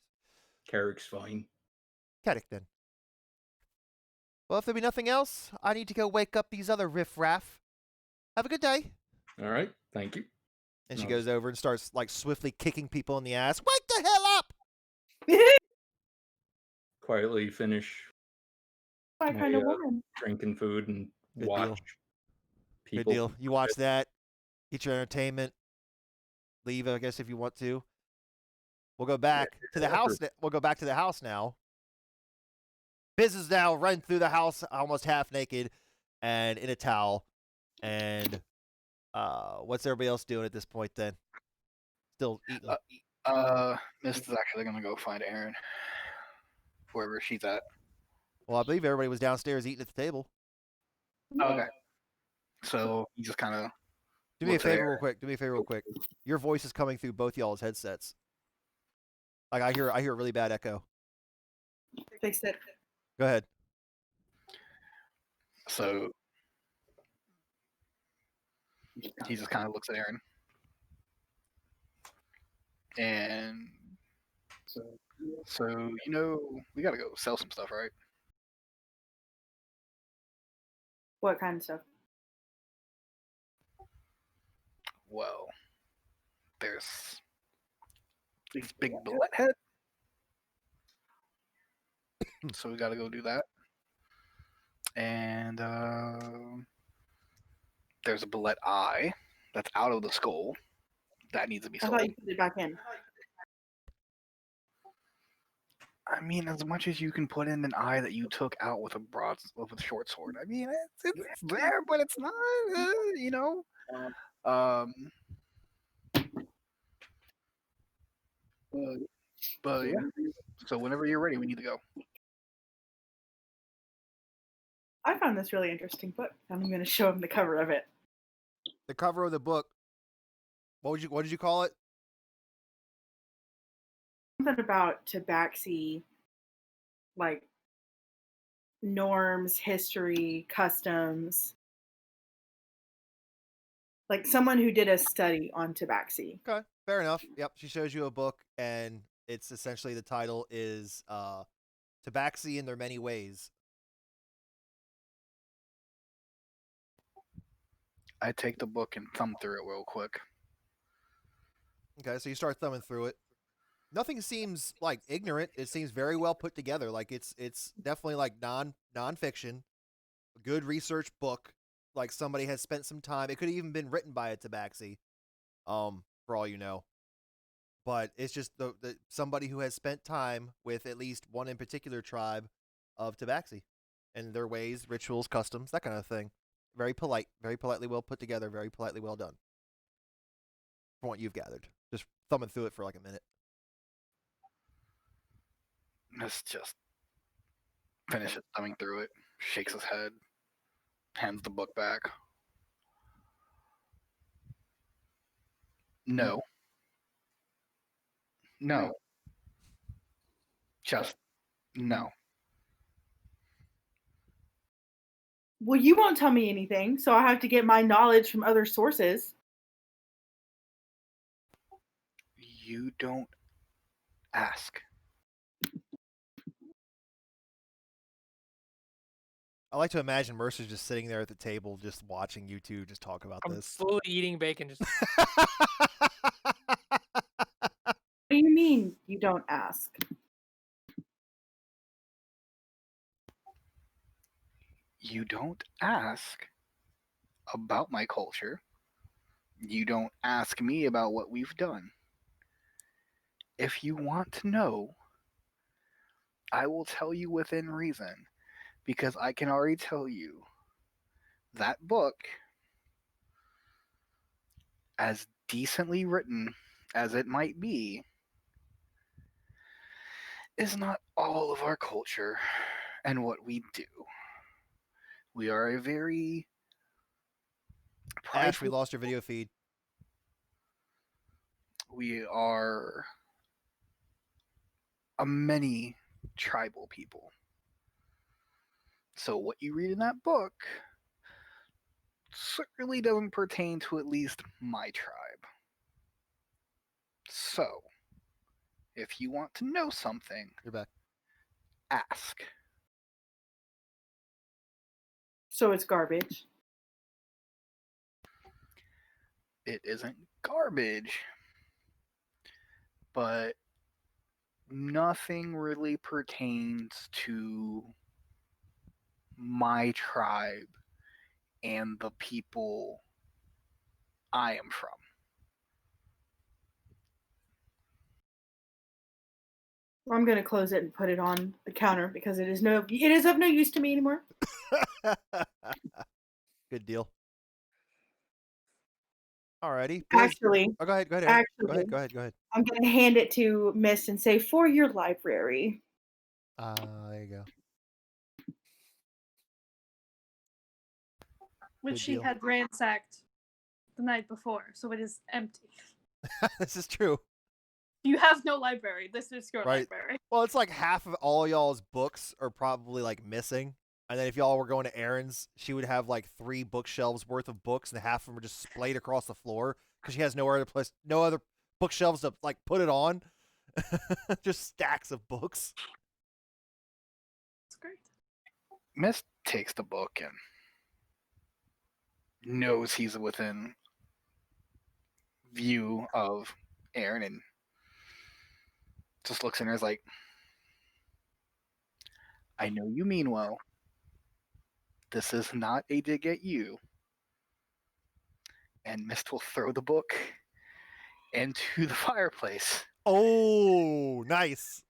Carrick's fine. Carrick, then. Well, if there be nothing else, I need to go wake up these other riff-raff. Have a good day. All right. Thank you. And she No. goes over and starts, swiftly kicking people in the ass. Wake the hell up! Quietly finish My kind of woman. drinking food and Good watch deal. people. Good deal. You watch that, get your entertainment, leave, I guess, if you want to. We'll go back to the house. We'll go back to the house now. Biz is now running through the house almost half naked and in a towel. And what's everybody else doing at this point then? Still eating. Mist is actually gonna go find Erin, wherever she's at. Well, I believe everybody was downstairs eating at the table. Okay. So he just kind of Do me a looks at favor Aaron. real quick. Do me a favor real quick. Your voice is coming through both y'all's headsets. Like I hear a really bad echo. Fix it. Go ahead. So he just kind of looks at Aaron. And so, you know, we got to go sell some stuff, right? What kind of stuff? Well, there's these big bullet head. So we got to go do that. And there's a bullet eye that's out of the skull that needs to be I sold. thought you put it back in. I mean, as much as you can put in an eye that you took out with a short sword. I mean, it's there, but it's not. You know. But yeah. So whenever you're ready, we need to go. I found this really interesting book. I'm going to show him the cover of it. The cover of the book. What did you call it? Something about tabaxi, like norms, history, customs. Like someone who did a study on tabaxi. Okay, fair enough. Yep, she shows you a book, and it's essentially the title is Tabaxi in Their Many Ways. I take the book and thumb through it real quick. Okay, so you start thumbing through it. Nothing seems like ignorant. It seems very well put together. Like it's definitely like nonfiction, a good research book. Like somebody has spent some time. It could have even been written by a tabaxi, for all you know. But it's just the somebody who has spent time with at least one in particular tribe of tabaxi and their ways, rituals, customs, that kind of thing. Very polite, very politely well put together, very politely well done. From what you've gathered, just thumbing through it for like a minute. Let's just finish it, thumbing through it, shakes his head, hands the book back. No. No. Just no. Well, you won't tell me anything, so I have to get my knowledge from other sources. You don't ask. I like to imagine Mercer's just sitting there at the table, just watching you two just talk about I'm this. fully eating bacon. Just What do you mean you don't ask? You don't ask about my culture. You don't ask me about what we've done. If you want to know, I will tell you within reason, because I can already tell you that book, as decently written as it might be, is not all of our culture and what we do. We are a very Ash, we prideful. lost your video feed. We are a many tribal people. So what you read in that book certainly doesn't pertain to at least my tribe. So, if you want to know something, You're back. ask. So it's garbage. It isn't garbage, but nothing really pertains to my tribe and the people I am from. I'm going to close it and put it on the counter because it is of no use to me anymore. Good deal. Alrighty. Actually, Oh, go ahead. Go ahead. actually, Go ahead. I'm going to hand it to Miss and say, for your library. There you go. which Good she deal. had ransacked the night before, so it is empty. This is true. You have no library. This is your Right. library. Well, it's like half of all y'all's books are probably like missing. And then if y'all were going to errands, she would have like 3 bookshelves worth of books, and half of them are just splayed across the floor because she has no other bookshelves to like put it on. Just stacks of books. It's great. Miss takes the book and knows he's within view of Aaron and just looks in her and is like, I know you mean well. This is not a dig at you. And Mist will throw the book into the fireplace Oh, nice.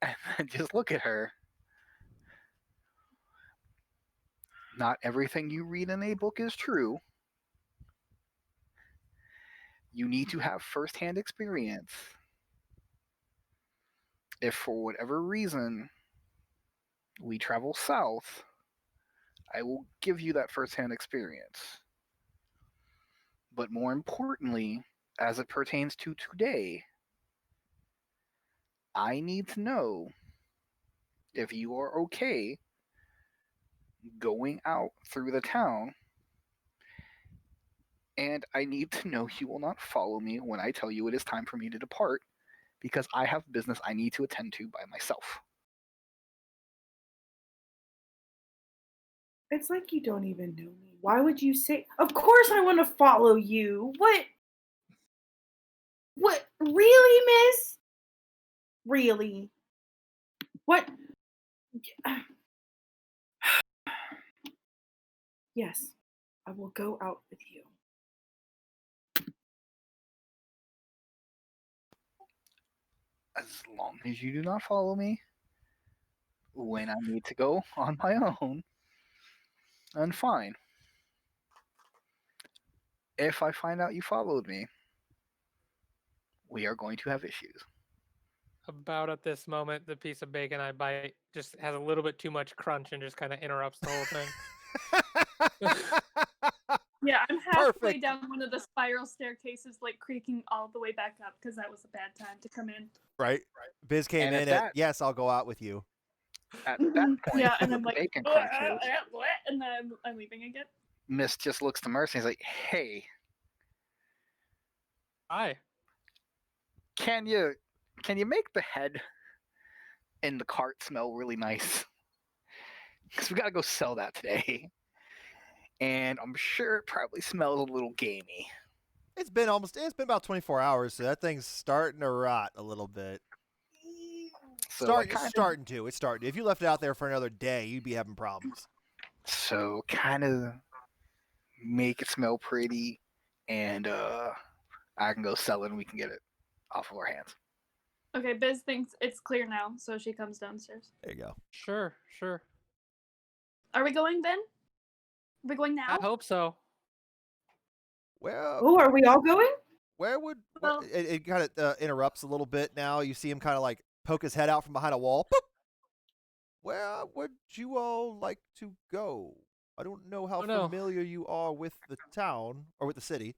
and then just look at her. Not everything you read in a book is true. You need to have firsthand experience. If for whatever reason we travel south, I will give you that firsthand experience. But more importantly, as it pertains to today, I need to know if you are okay going out through the town, and I need to know you will not follow me when I tell you it is time for me to depart, because I have business I need to attend to by myself. It's like you don't even know me. Why would you say, of course I want to follow you? What? Really, miss? Really? What? Yes, I will go out with you. As long as you do not follow me when I need to go on my own, then fine. If I find out you followed me, we are going to have issues. About at this moment, the piece of bacon I bite just has a little bit too much crunch and just kind of interrupts the whole thing. Yeah, I'm halfway Perfect. down one of the spiral staircases, like creaking all the way back up because that was a bad time to come in. Right. Biz came And in at at, that- yes, I'll go out with you. At that point, Yeah, and I'm the like, bacon "What?" crunches. And then I'm leaving again. Miss just looks to Mercy and is like, hey, Hi. can you make the head in the cart smell really nice? Because we gotta go sell that today. And I'm sure it probably smells a little gamey. It's been about 24 hours, so that thing's starting to rot a little bit. So It's starting to. If you left it out there for another day, you'd be having problems. So kind of make it smell pretty, and I can go sell it and we can get it off of our hands. Okay, Biz thinks it's clear now, so she comes downstairs. There you go. Sure. Are we going then? Are we going I now? hope so. Well, Oh, are we all going? Well- it kind of interrupts a little bit now. You see him kind of like poke his head out from behind a wall. Boop! Where would you all like to go? I don't know how Oh, no. familiar you are with the town or with the city.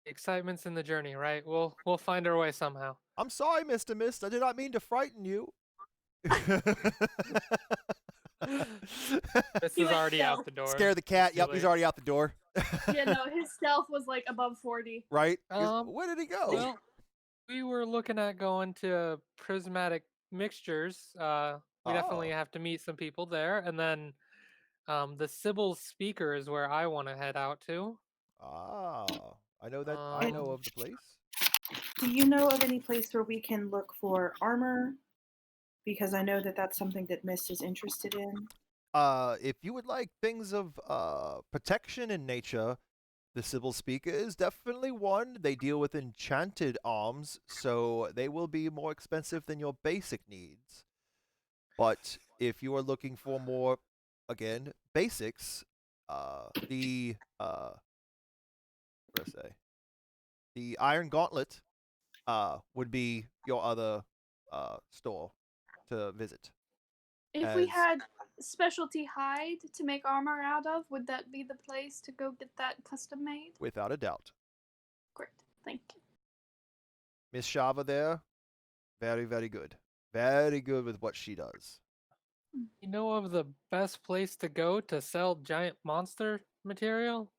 Excitement's in the journey, right? We'll find our way somehow. I'm sorry, Mr. Mist. I did not mean to frighten you. This He is went already out stealth. the door. Scare the cat. Too Yep, he's late. already out the door. Yeah, no, his stealth was like above 40. Right? Um, Where did he go? Well, we were looking at going to prismatic mixtures. We definitely Oh. have to meet some people there, and then the Sybil's speaker is where I want to head out to. Ah, I know that. I Um, know of the place. Do you know of any place where we can look for armor? Because I know that that's something that Mist is interested in. If you would like things of protection in nature, the Sybil Speaker is definitely one. They deal with enchanted arms, so they will be more expensive than your basic needs. But if you are looking for more, again, basics, the what did I say? The Iron Gauntlet would be your other store to visit. If we As- had specialty hide to make armor out of, would that be the place to go get that custom made? Without a doubt. Great, thank you. Miss Shava there, very, very good. Very good with what she does. You know of the best place to go to sell giant monster material?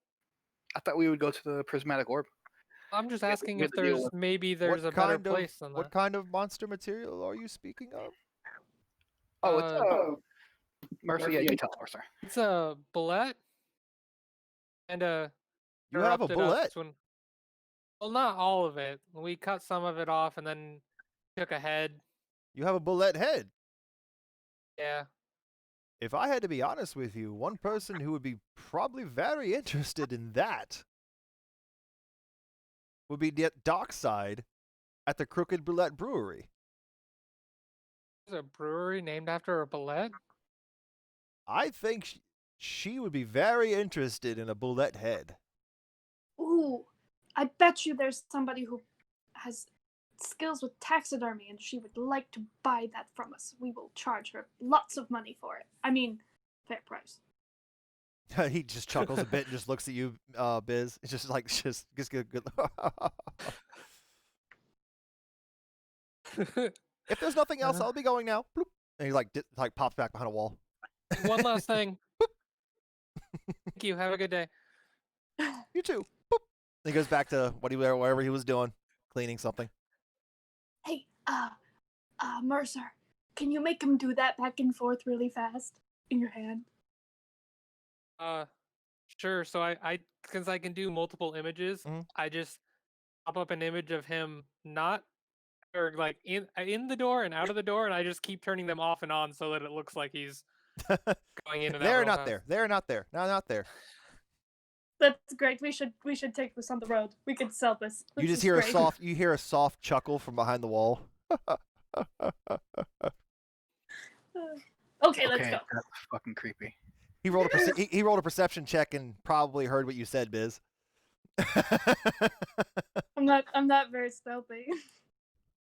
I thought we would go to the prismatic orb. I'm just We had- asking we if had to deal there's with- maybe there's a better place than What that. kind of monster material are you speaking of? Oh, it's Uh, Mercy. Yeah, you tell Mercer. It's a bullet and You have a erupted bullet. us when. Well, not all of it. We cut some of it off and then took a head. You have a bullet head. Yeah. If I had to be honest with you, one person who would be probably very interested in that would be Dockside at the Crooked Bullet Brewery. There's a brewery named after a bullet. I think she would be very interested in a bullet head. Ooh, I bet you there's somebody who has skills with taxidermy and she would like to buy that from us. We will charge her lots of money for it. I mean, fair price. He just chuckles a bit and just looks at you, Biz. It's just like, just good. If there's nothing else, I'll be going now. Bloop. And he like pops back behind a wall. One last thing. Thank you. Have a good day. You too. Boop. And he goes back to whatever he was doing, cleaning something. Hey, Mercer, can you make him do that back and forth really fast in your hand? Sure. So I since I can do multiple images, Mhm. I just pop up an image of him not or like in the door and out of the door, and I just keep turning them off and on so that it looks like he's going in and out. They're real not fast. there. They're not there. No, not there. That's great. We should take this on the road. We could sell this. You This just is hear great. you hear a soft chuckle from behind the wall. Okay, let's go. That's fucking creepy. He rolled he rolled a perception check and probably heard what you said, Biz. I'm not very stealthy.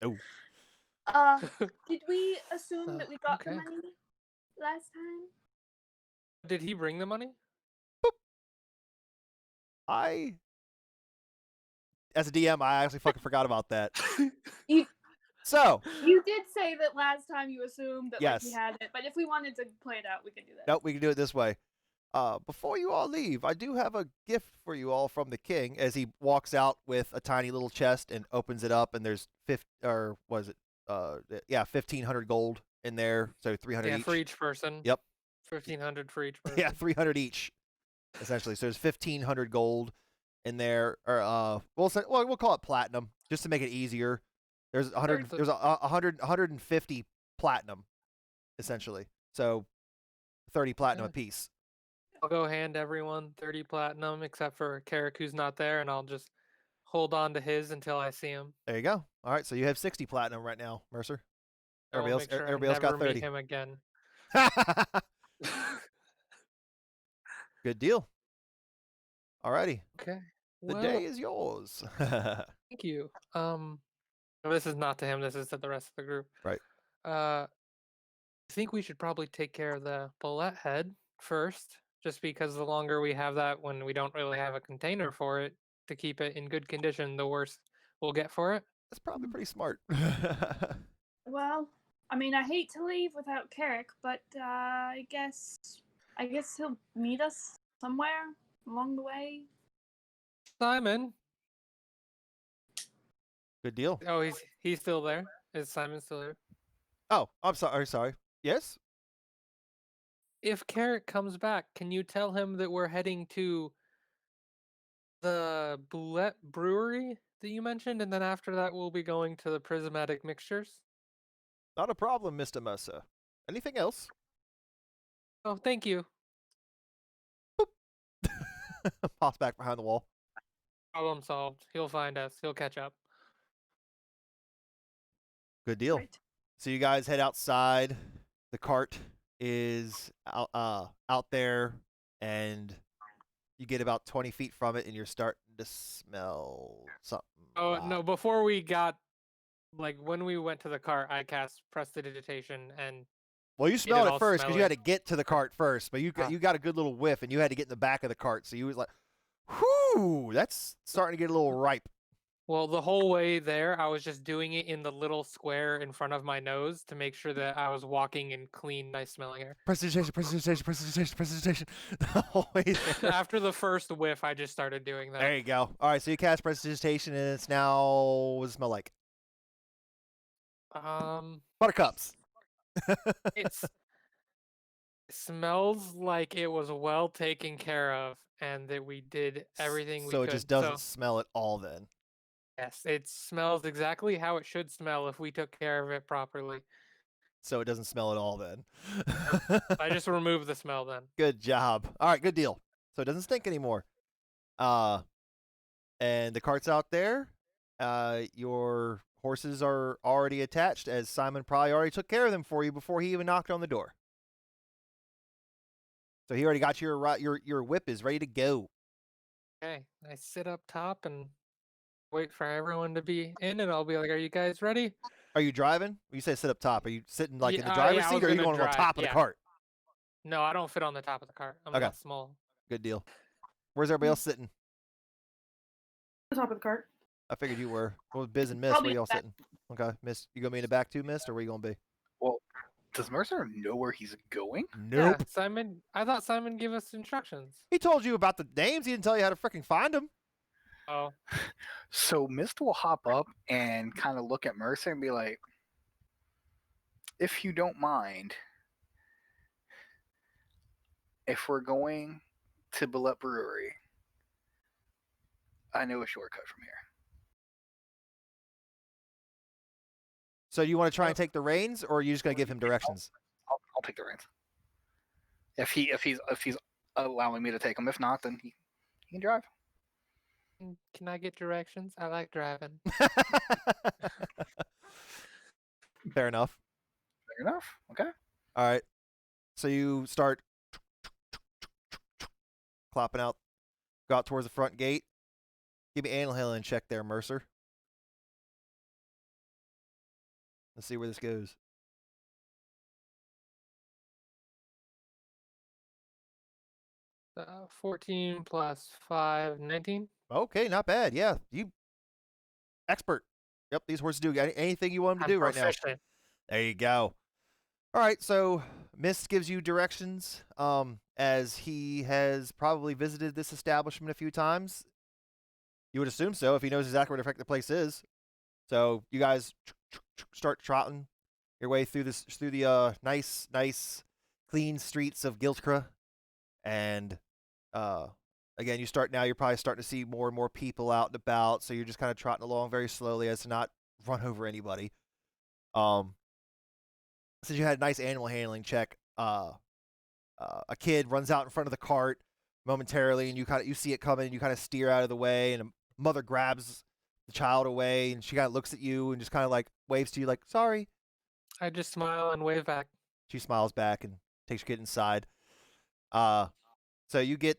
Oh. Did we assume that we got the Okay. money last time? Did he bring the money? As a DM, I actually fucking forgot about that. You- So, You did say that last time you assumed that like, he Yes. had it, but if we wanted to play it out, we could do that. nope, we can do it this way. Before you all leave, I do have a gift for you all from the king. As he walks out with a tiny little chest and opens it up, and there's 1,500 gold in there, so 300 Yeah, each. for each person. Yep. 1,500 for each person. Yeah, 300 each, essentially. So there's 1,500 gold in there, or we'll call it platinum just to make it easier. There's 100. Sure. There's 150 platinum, essentially. So 30 platinum Yeah. apiece. I'll go hand everyone 30 platinum except for Carrick, who's not there, and I'll just hold on to his until I see him. There you go. All right, so you have 60 platinum right now, Mercer. I will Everybody make sure I else got never meet 30. him again. Good deal. Alrighty, Okay. the Well, day is yours. thank you. This is not to him. This is to the rest of the group. Right. I think we should probably take care of the bullet head first, just because the longer we have that when we don't really have a container for it to keep it in good condition, the worse we'll get for it. That's probably pretty smart. Well, I mean, I hate to leave without Carrick, but I guess he'll meet us somewhere along the way. Simon. Good deal. Oh, he's still there. Is Simon still there? Oh, I'm sorry. Yes? If Carrick comes back, can you tell him that we're heading to the Bullet Brewery that you mentioned, and then after that we'll be going to the Prismatic Mixtures? Not a problem, Mr. Mercer. Anything else? Oh, thank you. Pops back behind the wall. Problem solved. He'll find us. He'll catch up. Good deal. Right. So you guys head outside. The cart is out there, and you get about 20 feet from it, and you're starting to smell something. Oh, no, before we got, like, when we went to the cart, I cast Prestidigitation, and Well, you it smelled it all first because you had smelly. to get to the cart first, but you got a good little whiff, and you had to get in the back of the cart. So you was like, "Whoo, that's starting to get a little ripe." Well, the whole way there, I was just doing it in the little square in front of my nose to make sure that I was walking in clean, nice smelling air. Prestidigitation, prestidigitation, prestidigitation, prestidigitation. The whole way there. After the first whiff, I just started doing that. There you go. All right, so you cast prestidigitation, and it's now what does it smell like? Buttercups. It smells like it was well taken care of, and that we did everything we So could. it just doesn't smell at all then. Yes, it smells exactly how it should smell if we took care of it properly. So it doesn't smell at all then. I just removed the smell then. Good job. All right, good deal. So it doesn't stink anymore. And the cart's out there. Your horses are already attached, as Simon probably already took care of them for you before he even knocked on the door. So he already got your whip is ready to go. Okay, I sit up top and wait for everyone to be in, and I'll be like, "Are you guys ready?" Are you driving? You say sit up top. Are you sitting like in the Yeah, driver's yeah, I seat, was or are you gonna going on drive, top of the yeah. cart? No, I don't fit on the top of the cart. I'm Okay. not small. Good deal. Where's everybody else sitting? The top of the cart. I figured you were. What was Biz and Miss? I'll Where be y'all back. sitting? Okay, Miss, you gonna be in the back too, Miss, or where you gonna be? Well, does Mercer know where he's going? Nope. Yeah, Simon. I thought Simon gave us instructions. He told you about the names. He didn't tell you how to freaking find them. Oh, So Mist will hop up and kind of look at Mercer and be like, if you don't mind, if we're going to Bullet Brewery, I know a shortcut from here. So you want to try and take the reins, or are you just gonna give him directions? I'll take the reins. If he's allowing me to take them. If not, then he can drive. can I get directions? I like driving. Fair enough. Fair enough. Okay. All right. So you start clopping out, go out towards the front gate. Give me an animal handling check there, Mercer. Let's see where this goes. Uh, 14 plus 5, 19. Okay, not bad. Yeah, you expert. Yep, these horses do anything you want them to do right now. Proficient. There you go. All right, so Mist gives you directions. As he has probably visited this establishment a few times. You would assume so if he knows exactly where the place is. So you guys start trotting your way through the nice, clean streets of Giltkra, and again, you're probably starting to see more and more people out and about. So you're just kind of trotting along very slowly as to not run over anybody. Since you had a nice animal handling check, a kid runs out in front of the cart momentarily, and you see it coming, and you kind of steer out of the way, and a mother grabs the child away, and she kind of looks at you and just kind of like waves to you like, sorry. I just smile and wave back. She smiles back and takes your kid inside. So you get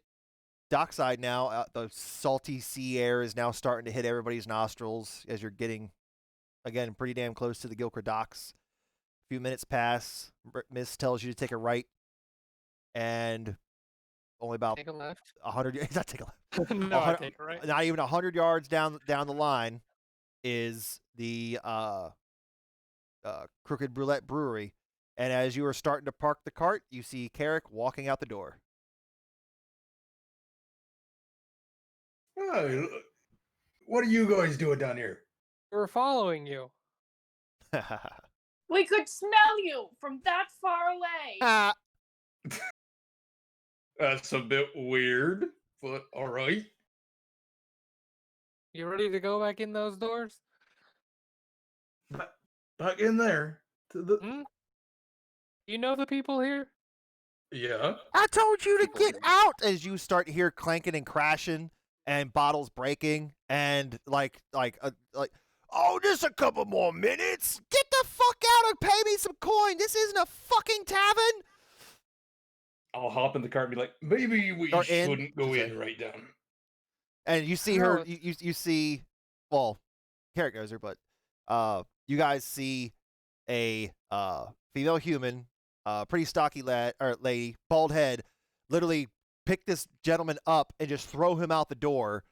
dockside now. The salty sea air is now starting to hit everybody's nostrils as you're getting, again, pretty damn close to the Giltkra docks. A few minutes pass. Miss tells you to take a right, and only about Take a left. 100. Not take a left. No, I take it right. Not even 100 yards down the line is the Crooked Roulette Brewery, and as you are starting to park the cart, you see Carrick walking out the door. Oh, what are you guys doing down here? We're following you. We could smell you from that far away. That's a bit weird, but all right. You ready to go back in those doors? Back in there. To the... Hmm? You know the people here? Yeah. I told you to get out! As you start to hear clanking and crashing and bottles breaking and like, oh, just a couple more minutes. Get the fuck out and pay me some coin. This isn't a fucking tavern. I'll hop in the car and be like, maybe we Or in. shouldn't go in right down. And you see her, you see, well, Carrot goes her, but you guys see a female human pretty stocky lady, bald head, literally pick this gentleman up and just throw him out the door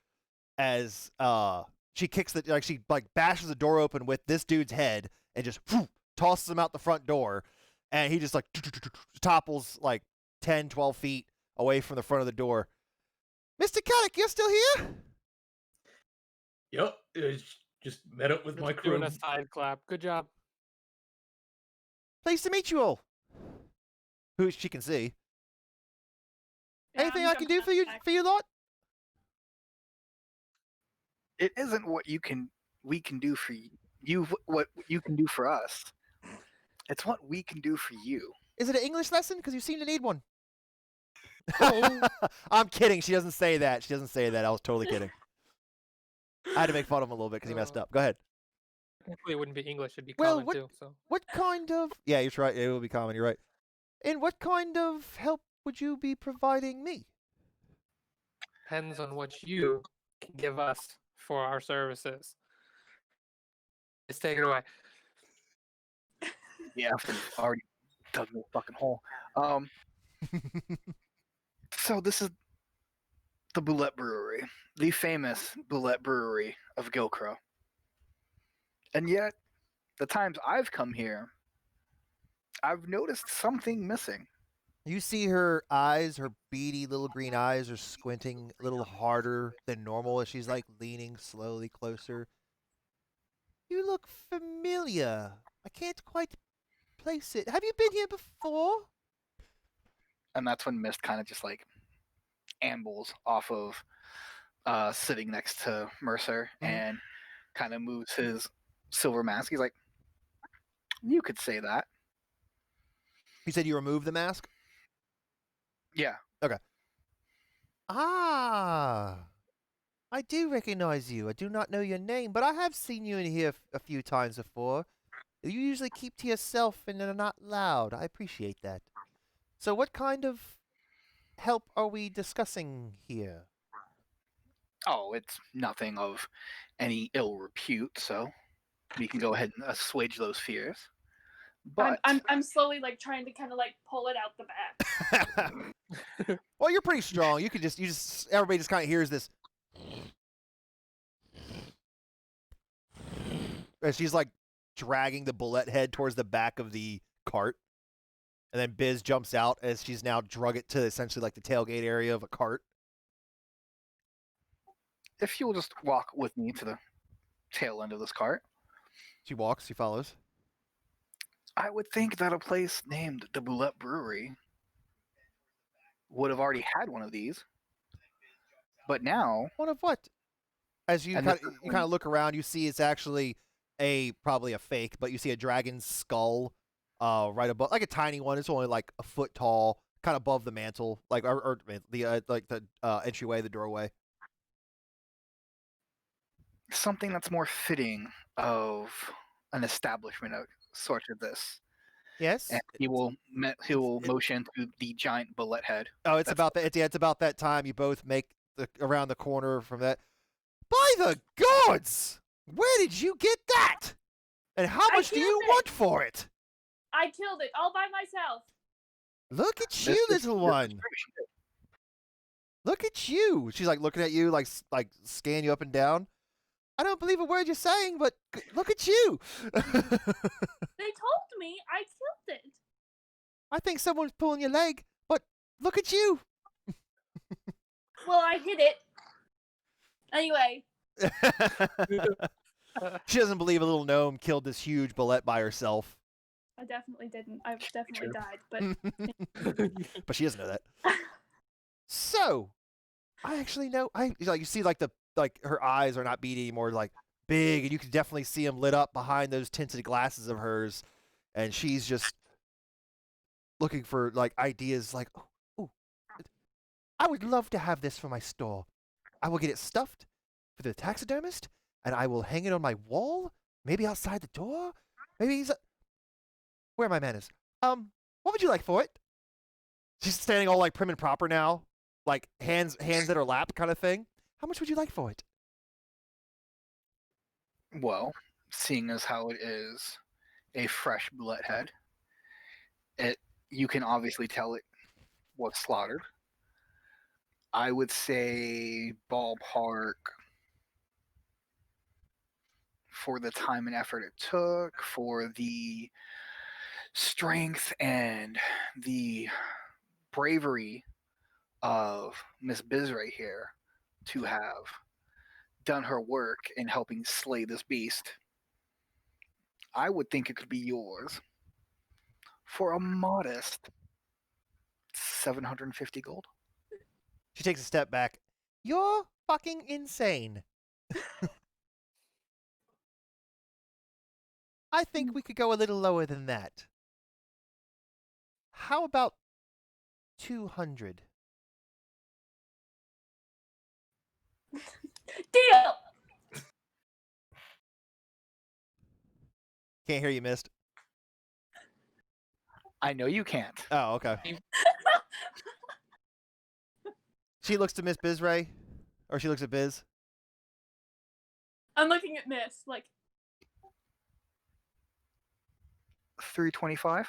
as she kicks she bashes the door open with this dude's head and just tosses him out the front door, and he just like topples like 10, 12 feet away from the front of the door. Mr. Caddick, you're still here? Yep. Just met up with my Just crew. doing a side clap. Good job. Pleased to meet you all. Who she can see. Yeah, Anything I'm I can do jumping for you lot? It isn't what we can do for you. What you can do for us. It's what we can do for you. Is it an English lesson? Because you seem to need one. Oh. I'm kidding. She doesn't say that. She doesn't say that. I was totally kidding. I had to make fun of him a little bit because he messed up. Go ahead. Technically, it wouldn't be English. It'd be Well, common too. So What kind of... Yeah, you're right. It will be common. You're right. And what kind of help would you be providing me? depends on what you can give us for our services. Let's take it away. Yeah, I've already dug me a fucking hole. So this is the Boulette Brewery, the famous Boulette Brewery of Gilcrow. And yet, the times I've come here, I've noticed something missing. You see her eyes, her beady little green eyes are squinting a little harder than normal as she's like leaning slowly closer. You look familiar. I can't quite place it. Have you been here before? And that's when Mist kind of just like ambles off of sitting next to Mercer and kind of moves his silver mask. He's like, you could say that. You said you removed the mask? Yeah. Ah, I do recognize you. I do not know your name, but I have seen you in here a few times before. You usually keep to yourself and are not loud. I appreciate that. So what kind of help are we discussing here? Oh, it's nothing of any ill repute, so we can go ahead and assuage those fears. But I'm slowly like trying to kind of like pull it out the back. Well, you're pretty strong. You just everybody just kind of hears this. And she's like dragging the bullet head towards the back of the cart. And then Biz jumps out as she's now drug it to essentially like the tailgate area of a cart. if you'll just walk with me to the tail end of this cart, She walks, she follows. I would think that a place named the Boulette Brewery would have already had one of these. But now, One of what? As you And kind this is you kind of look around, you see it's actually probably a fake, but you see a dragon's skull right above, like a tiny one. It's only like a foot tall, kind of above the mantle, like or the entryway, the doorway. something that's more fitting of an establishment of sort of this. Yes. And he will motion to the giant bullet head. Oh, it's That's- about that. It's about that time you both make around the corner from that. By the gods! Where did you get that? And how I much do you killed it. want for it? I killed it all by myself. Look at this you, is- little this is one. very shit. Look at you. She's like looking at you, like scan you up and down. I don't believe a word you're saying, but look at you. They told me I killed it. I think someone's pulling your leg, but look at you. Well, I hit it. Anyway, She doesn't believe a little gnome killed this huge bullet by herself. I definitely didn't. I've definitely True. died, but But she doesn't know that. So, I actually know. You see her eyes are not beady anymore, like big, and you can definitely see them lit up behind those tinted glasses of hers, and she's just looking for like ideas. Like, oh, I would love to have this for my store. I will get it stuffed for the taxidermist, and I will hang it on my wall, maybe outside the door. Maybe where are my manners? What would you like for it? She's standing all like prim and proper now, like hands at her lap kind of thing. How much would you like for it? Well, seeing as how it is a fresh bullet head, you can obviously tell it was slaughtered. I would say ballpark for the time and effort it took, for the strength and the bravery of Miss Bizray here to have done her work in helping slay this beast. I would think it could be yours for a modest 750 gold. She takes a step back. You're fucking insane. I think we could go a little lower than that. How about 200? Deal. Can't hear you, Mist. I know you can't. Oh, okay. She looks to Miss Bizray, or she looks at Biz. I'm looking at Miss, like, 325.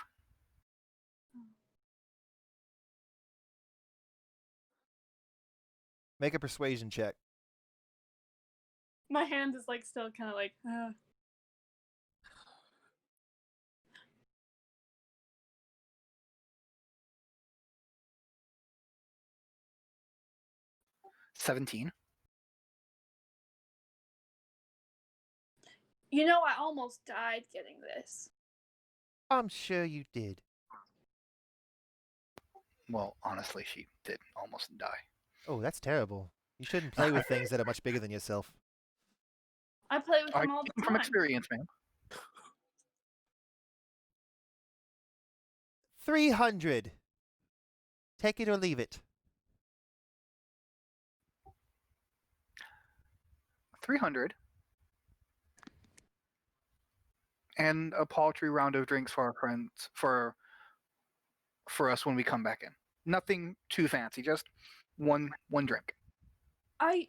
Make a persuasion check. my hand is like still kind of like. 17. You know, I almost died getting this. I'm sure you did. Well, honestly, she did almost die. Oh, that's terrible. You shouldn't play with things that are much bigger than yourself. I play with I them all speak the from time. experience, man. 300. Take it or leave it. 300. And a paltry round of drinks for our friends, for us when we come back in. Nothing too fancy, just one drink. I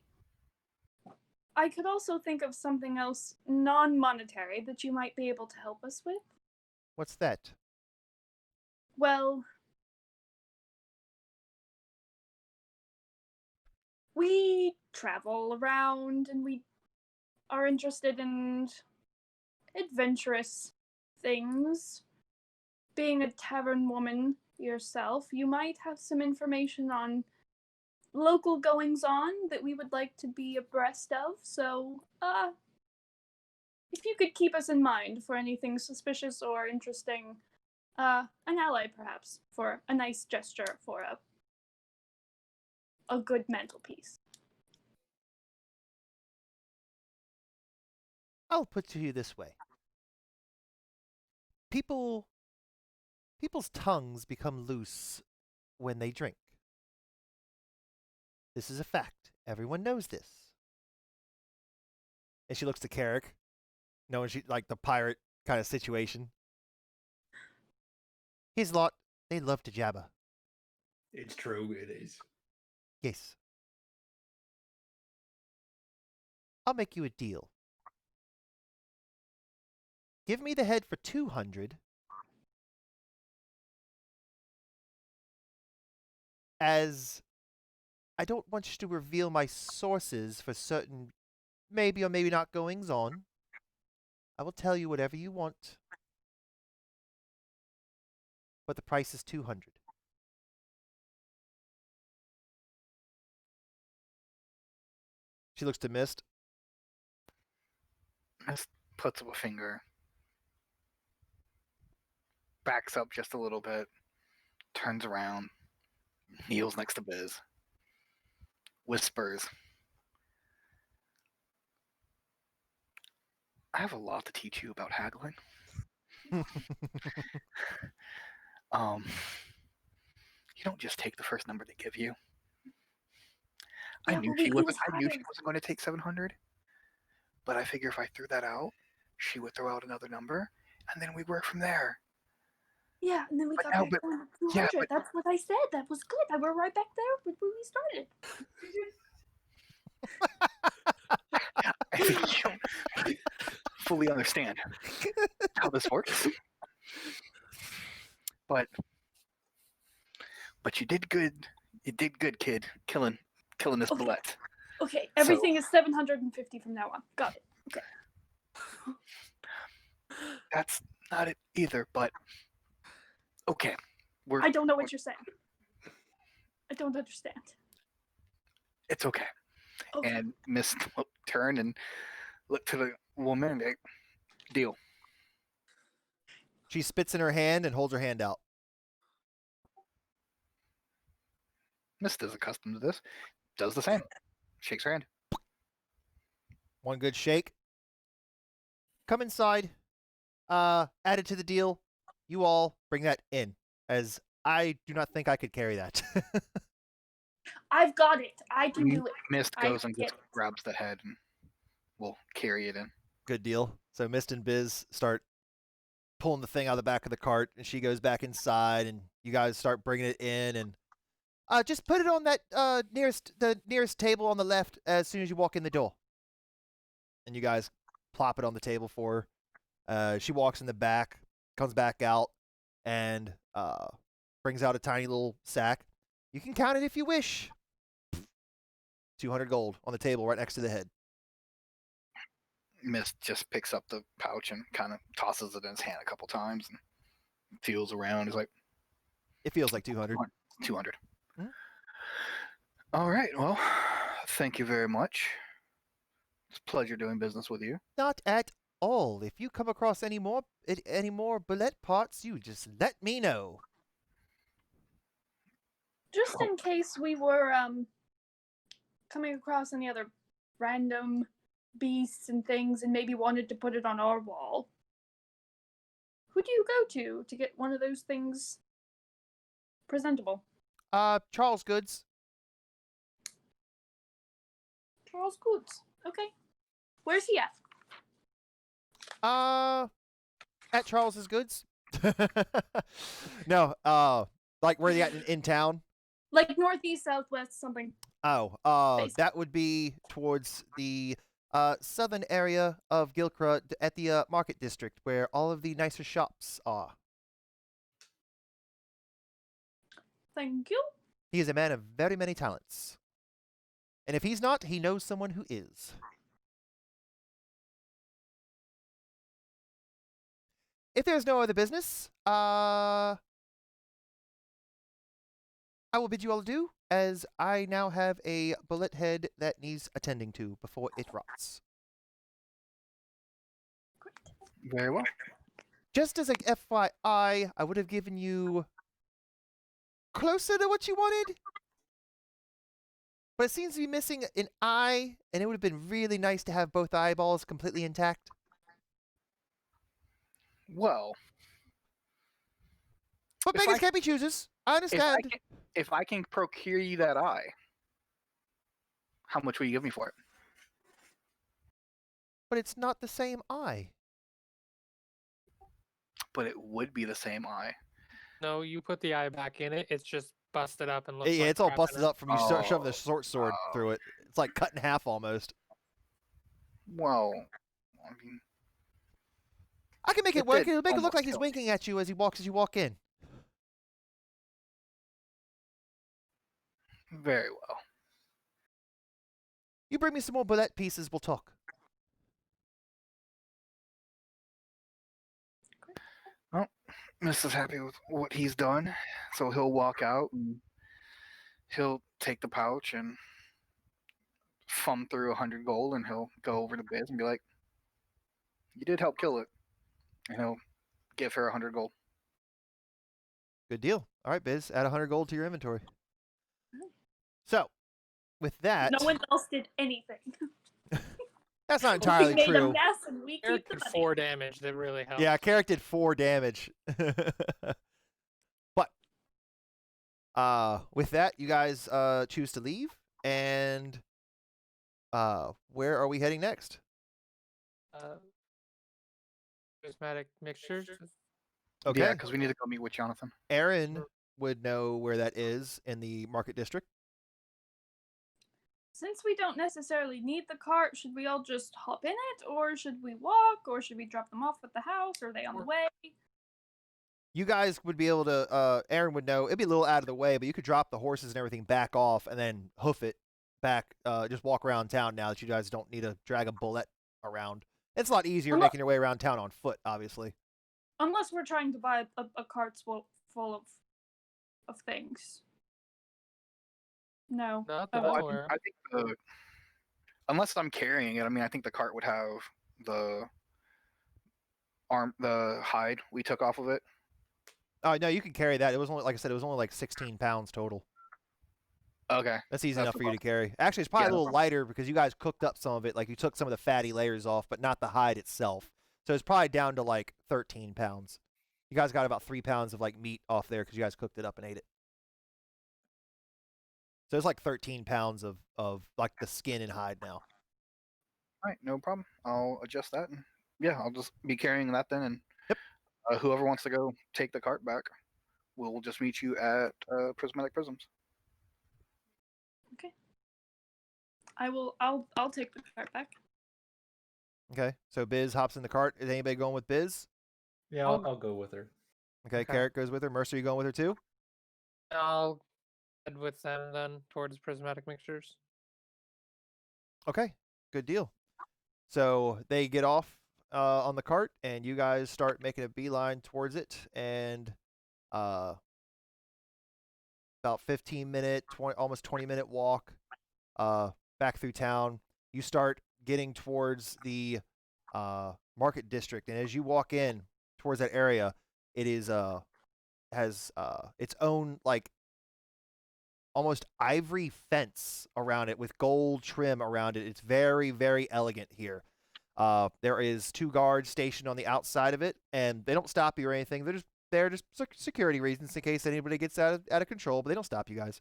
could also think of something else non-monetary that you might be able to help us with. What's that? Well, we travel around and we are interested in adventurous things. Being a tavern woman yourself, you might have some information on local goings-on that we would like to be abreast of. So, if you could keep us in mind for anything suspicious or interesting, an ally perhaps, for a nice gesture for a good mantelpiece. I'll put it to you this way. People's tongues become loose when they drink. This is a fact. Everyone knows this. And she looks to Carrick, knowing she like the pirate kind of situation. His lot, they love to jabber. It's true, it is. Yes. I'll make you a deal. Give me the head for 200. As I don't want you to reveal my sources for certain maybe or maybe not goings on. I will tell you whatever you want. But the price is 200. She looks to Mist. Mist puts up a finger, backs up just a little bit, turns around, kneels next to Biz, whispers, I have a lot to teach you about haggling. You don't just take the first number they give you. I Yeah, knew but we she can wasn't. I knew she hire. wasn't going to take 700, but I figure if I threw that out, she would throw out another number, and then we'd work from there. Yeah, and then we But got now- back down to 200. yeah, but- That's what I said. That was good. We're right back there with where we started. I think you don't fully understand how this works. But But you did good. You did good, kid. Killing this Okay. bullet. Okay, everything is 750 from now on. Got it. Okay. That's not it either, but okay. I don't know what you're saying. I don't understand. It's okay. Okay. And Miss will turn and look to the woman and be like, deal. She spits in her hand and holds her hand out. Miss is accustomed to this. Does the same. Shakes her hand. One good shake. Come inside. Add it to the deal. You all bring that in, as I do not think I could carry that. I've got it. I can do it. Mist I goes and get just it. grabs the head and will carry it in. Good deal. So Mist and Biz start pulling the thing out of the back of the cart, and she goes back inside, and you guys start bringing it in, and just put it on that the nearest table on the left as soon as you walk in the door. And you guys plop it on the table for her. She walks in the back, comes back out, and brings out a tiny little sack. You can count it if you wish. 200 gold on the table right next to the head. Mist just picks up the pouch and kind of tosses it in his hand a couple times and feels around. He's like, It feels like 200. 200. Mhm. All right. Well, thank you very much. It's a pleasure doing business with you. Not at all. If you come across any more bullet parts, you just let me know. Just in case we were coming across any other random beasts and things and maybe wanted to put it on our wall, who do you go to get one of those things presentable? Charles Goods. Charles Goods. Okay. Where's he at? At Charles's Goods. No, like where they at in town. Like northeast, southwest, something. Oh, Basically. that would be towards the southern area of Gilcra at the market district where all of the nicer shops are. Thank you. He is a man of very many talents. And if he's not, he knows someone who is. If there's no other business, I will bid you all adieu, as I now have a bullet head that needs attending to before it rots. Very well. Just as a FYI, I would have given you closer to what you wanted, but it seems to be missing an eye, and it would have been really nice to have both eyeballs completely intact. Well, But If beggars I- can't be choosers. I understand. if I can procure you that eye, how much will you give me for it? But it's not the same eye. But it would be the same eye. No, you put the eye back in it. It's just busted up and looks Yeah, like it's all crap in busted it. up from you shoving the short sword Oh. through it. It's like cut in half almost. Well, I mean, I can make it It work. did It'll make it look almost like he's kill me. winking at you as you walk in. very well. You bring me some more bullet pieces, we'll talk. Miss is happy with what he's done, so he'll walk out and he'll take the pouch and thumb through 100 gold, and he'll go over to Biz and be like, "You did help kill it," and he'll give her 100 gold. Good deal. All right, Biz, add 100 gold to your inventory. So, with that, No one else did anything. that's not We entirely made a true. mess and we Eric keep the did money. 4 damage. That really helped. Yeah, Carrick did 4 damage. But with that, you guys choose to leave, and where are we heading next? Prismatic mixtures. Okay. Yeah, because we need to go meet with Jonathan. Aaron would know where that is in the market district. Since we don't necessarily need the cart, should we all just hop in it, or should we walk, or should we drop them off at the house? Or are they on the way? you guys would be able to. Aaron would know it'd be a little out of the way, but you could drop the horses and everything back off, and then hoof it back. Just walk around town now that you guys don't need to drag a bullet around. It's a lot easier making your way around town on foot, obviously. Unless we're trying to buy a cart full of things. No. Not that Oh, I'm I aware of. think unless I'm carrying it, I mean, I think the cart would have the hide we took off of it. Oh no, you can carry that. It was only, like I said, it was only like 16 pounds total. Okay. That's easy That's enough no for you to carry. Actually, it's probably Yeah, a no little problem. lighter because you guys cooked up some of it. Like you took some of the fatty layers off, but not the hide itself. So it's probably down to like 13 pounds. You guys got about 3 pounds of like meat off there because you guys cooked it up and ate it. So it's like 13 pounds of like the skin and hide now. All right, no problem. I'll adjust that, and yeah, I'll just be carrying that then. And Yep. Whoever wants to go take the cart back, we'll just meet you at Prismatic Prisms. Okay. I'll take the cart back. Okay. So Biz hops in the cart. Is anybody going with Biz? Yeah, I'll go with her. Okay. Okay. Carrot goes with her. Mercer, you going with her too? I'll head with them then towards prismatic mixtures. Okay. Good deal. So they get off on the cart, and you guys start making a beeline towards it, and about 15-minute, almost 20-minute walk back through town. You start getting towards the market district, and as you walk in towards that area, it is has its own like almost ivory fence around it with gold trim around it. It's very, very elegant here. There is 2 guards stationed on the outside of it, and they don't stop you or anything. They're just there just security reasons in case anybody gets out of control, but they don't stop you guys.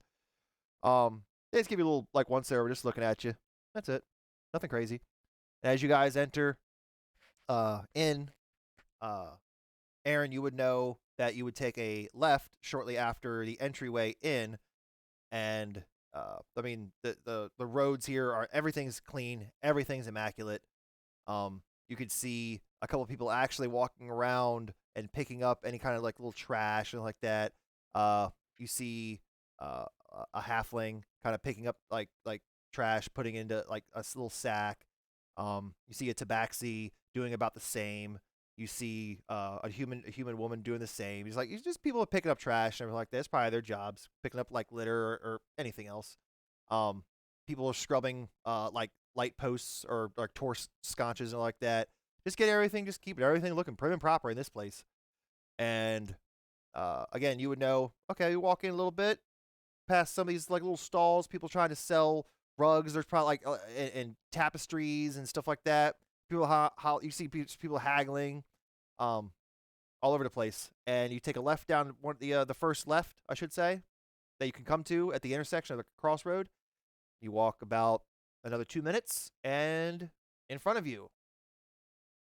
They just give you a little like once over, just looking at you. That's it. Nothing crazy. And as you guys enter in, Aaron, you would know that you would take a left shortly after the entryway in, and I mean the roads here are everything's clean, everything's immaculate. You could see a couple of people actually walking around and picking up any kind of like little trash and like that. You see a halfling kind of picking up like trash, putting into like a little sack. You see a tabaxi doing about the same. You see a human woman doing the same. He's like, it's just people picking up trash and everything like that. It's probably their jobs, picking up like litter or anything else. People are scrubbing like light posts or like torch sconces and like that. Just keep everything looking prim and proper in this place. And again, you would know, okay, you walk in a little bit past some of these like little stalls, people trying to sell rugs. There's probably like and tapestries and stuff like that. People how you see people haggling all over the place. And you take a left down the first left, I should say, that you can come to at the intersection of the crossroad. You walk about another 2 minutes, and in front of you,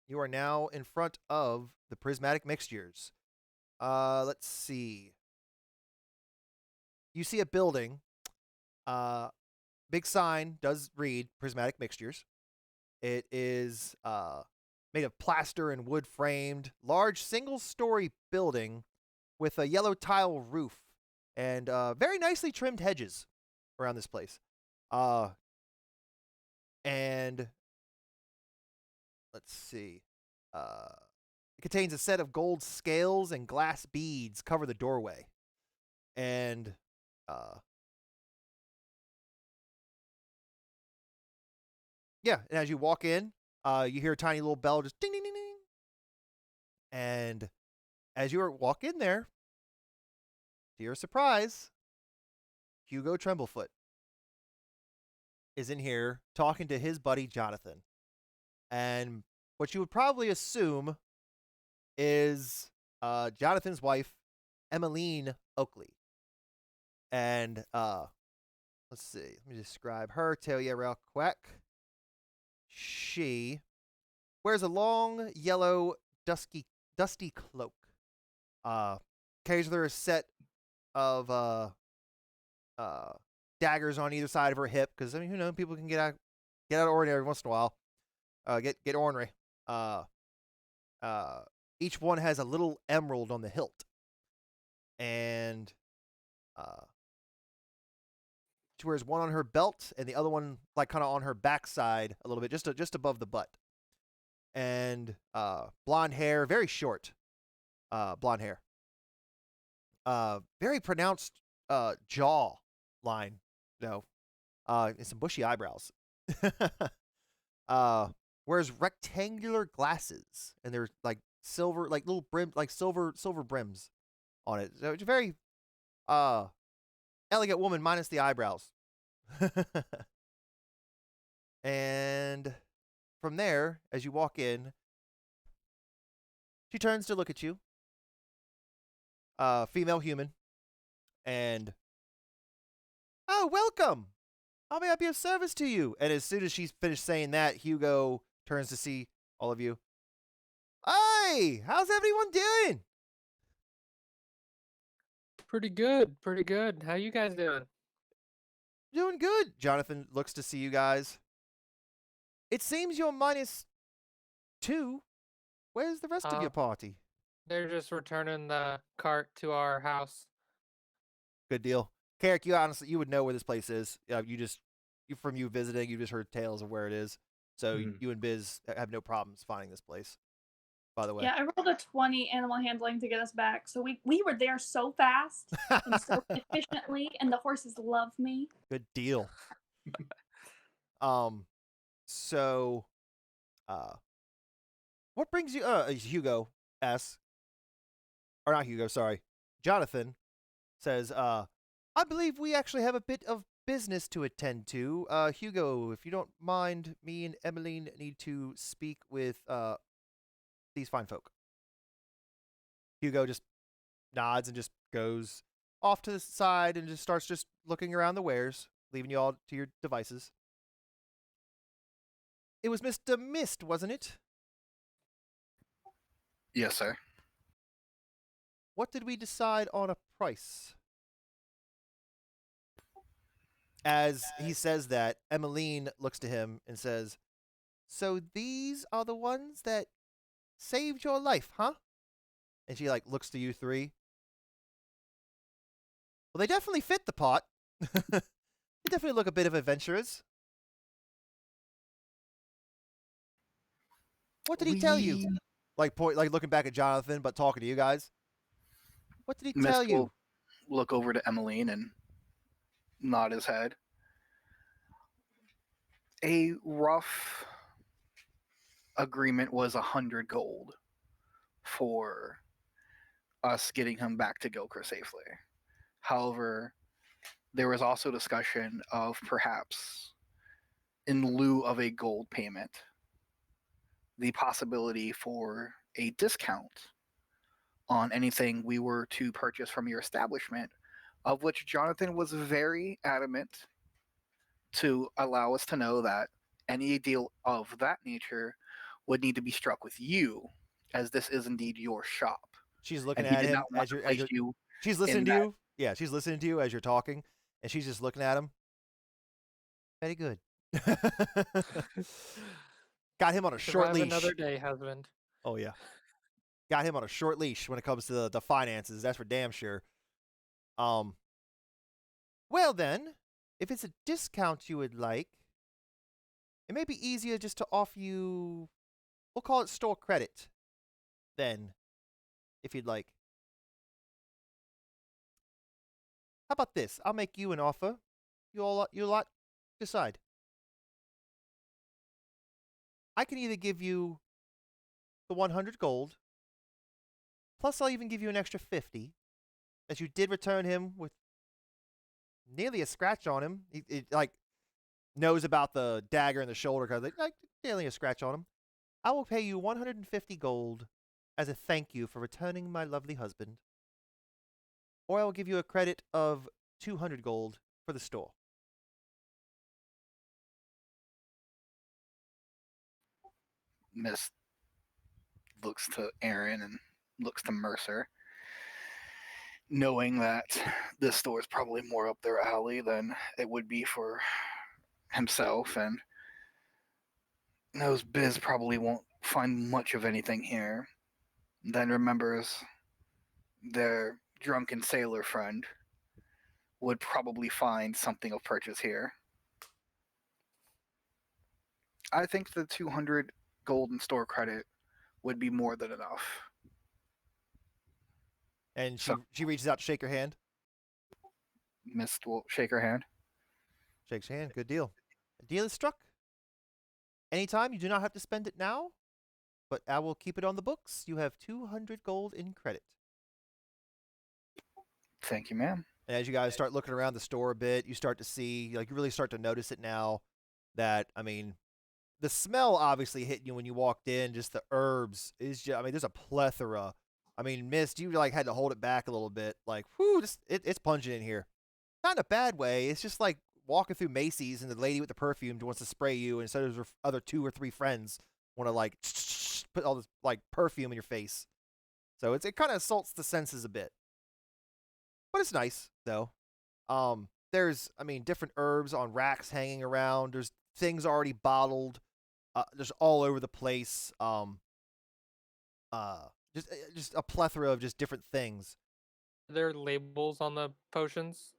you are now in front of the prismatic mixtures. Let's see. You see a building. Big sign does read prismatic mixtures. It is made of plaster and wood framed, large single-story building with a yellow tile roof and very nicely trimmed hedges around this place. And let's see. It contains a set of gold scales and glass beads cover the doorway. And yeah, and as you walk in, you hear a tiny little bell just ding ding ding ding. And as you walk in there, to your surprise, Hugo Tremblefoot is in here talking to his buddy Jonathan. And what you would probably assume is Jonathan's wife, Emmeline Oakley. And let's see, let me describe her, tell you real quick. She wears a long, yellow, dusty cloak. Carries with her a set of daggers on either side of her hip, because I mean, people can get out of ordinary every once in a while. Get ornery. Each one has a little emerald on the hilt, and she wears one on her belt and the other one like kind of on her backside a little bit, just above the butt. And blonde hair, very short blonde hair. Very pronounced jaw line, though, and some bushy eyebrows. Wears rectangular glasses, and they're like silver, like little brim, like silver brims on it. So it's a very elegant woman minus the eyebrows. And from there, as you walk in, she turns to look at you. Female human. And, oh, welcome. How may I be of service to you? And as soon as she's finished saying that, Hugo turns to see all of you. Hey, how's everyone doing? Pretty good, pretty good. How you guys doing? Doing good. Jonathan looks to see you guys. It seems you're -2. Where's the rest of your party? They're just returning the cart to our house. Good deal. Carrick, you would know where this place is. From you visiting, you just heard tales of where it is. So you and Biz have no problems finding this place. By the way. Yeah, I rolled a 20 animal handling to get us back. So we were there so fast and so efficiently, and the horses love me. Good deal. So, what brings you? Hugo asks, or not Hugo, sorry, Jonathan says, I believe we actually have a bit of business to attend to. Hugo, if you don't mind, me and Emmeline need to speak with these fine folk. Hugo just nods and just goes off to the side and just starts just looking around the wares, leaving you all to your devices. It was Mr. Mist, wasn't it? Yes, sir. What did we decide on a price? As he says that, Emmeline looks to him and says, so these are the ones that saved your life, huh? And she looks to you three. Well, they definitely fit the pot. They definitely look a bit of adventurers. What did he tell you? Looking back at Jonathan, but talking to you guys. What did he tell you? Will look over to Emmeline and nod his head. A rough agreement was 100 gold for us getting him back to Gokra safely. However, there was also discussion of perhaps, in lieu of a gold payment, the possibility for a discount on anything we were to purchase from your establishment, of which Jonathan was very adamant to allow us to know that any deal of that nature would need to be struck with you, as this is indeed your shop. She's looking And he at did him not want as to you're. place you She's listening in to that. you. Yeah, she's listening to you as you're talking, and she's just looking at him. Very good. Got him on a short Survive leash. another day, husband. Oh yeah. Got him on a short leash when it comes to the finances. That's for damn sure. Well then, if it's a discount you would like, it may be easier just to offer you, we'll call it store credit, then, if you'd like. How about this? I'll make you an offer. You lot decide. I can either give you the 100 gold, plus I'll even give you an extra 50, as you did return him with nearly a scratch on him. He knows about the dagger in the shoulder, because nearly a scratch on him. I will pay you 150 gold as a thank you for returning my lovely husband. Or I will give you a credit of 200 gold for the store. Miss looks to Aaron and looks to Mercer, knowing that this store is probably more up their alley than it would be for himself, and knows Biz probably won't find much of anything here. Then remembers their drunken sailor friend would probably find something of purchase here. I think the 200 gold and store credit would be more than enough. And So- she reaches out to shake her hand. Mist will shake her hand. Shakes your hand. Good deal. A deal is struck. Anytime, you do not have to spend it now, but I will keep it on the books. You have 200 gold in credit. Thank you, ma'am. And as you guys start looking around the store a bit, you start to see, like, you really start to notice it now that, I mean, the smell obviously hit you when you walked in. Just the herbs is just, I mean, there's a plethora. I mean, Mist, you like had to hold it back a little bit. Like, whew, it's pungent in here. Not in a bad way. It's just like walking through Macy's and the lady with the perfume wants to spray you, and so does her other 2 or 3 friends want to like put all this like perfume in your face. So it kind of assaults the senses a bit, but it's nice though. There's, I mean, different herbs on racks hanging around. There's things already bottled. Just all over the place. Just a plethora of just different things. Are there labels on the potions?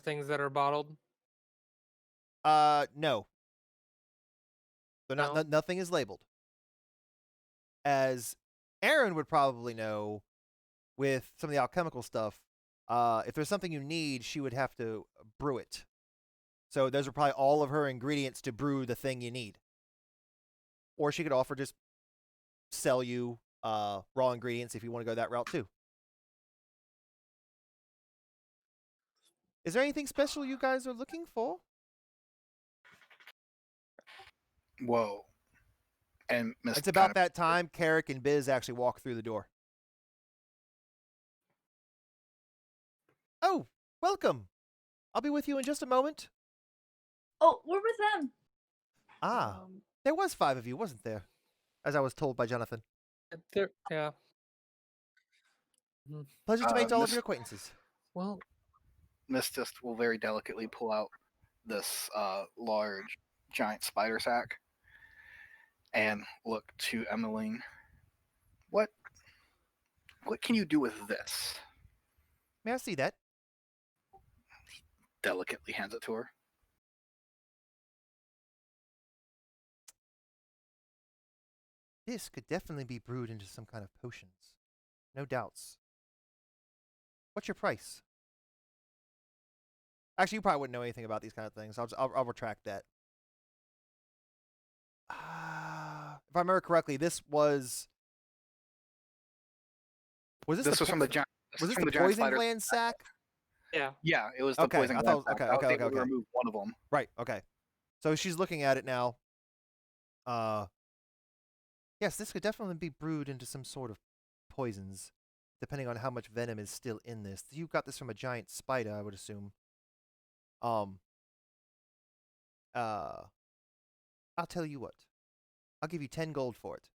Things that are bottled? No. They're not. No? Nothing is labeled. As Aaron would probably know, with some of the alchemical stuff, if there's something you need, she would have to brew it. So those are probably all of her ingredients to brew the thing you need. Or she could offer just sell you raw ingredients if you want to go that route too. Is there anything special you guys are looking for? Whoa. And Mist It's about that time Carrick and Biz actually walk through the door. Oh, welcome. I'll be with you in just a moment. Oh, we're with them. Ah, there was 5 of you, wasn't there? As I was told by Jonathan. Yeah. Pleasure to meet all of Miss- your acquaintances. Well, Mist just will very delicately pull out this large, giant spider sack and look to Emmeline. What can you do with this? May I see that? Delicately hands it to her. This could definitely be brewed into some kind of potions. No doubts. What's your price? Actually, you probably wouldn't know anything about these kind of things. I'll retract that. If I remember correctly, this was this This the was from the giant. was this from the giant poison spider. gland sack? yeah. Yeah, it was the Okay, poison I gland thought- sack. okay, I was okay, able okay. to remove one of them. Right. Okay. So she's looking at it now. Yes, this could definitely be brewed into some sort of poisons, depending on how much venom is still in this. You got this from a giant spider, I would assume. I'll tell you what. I'll give you 10 gold for it.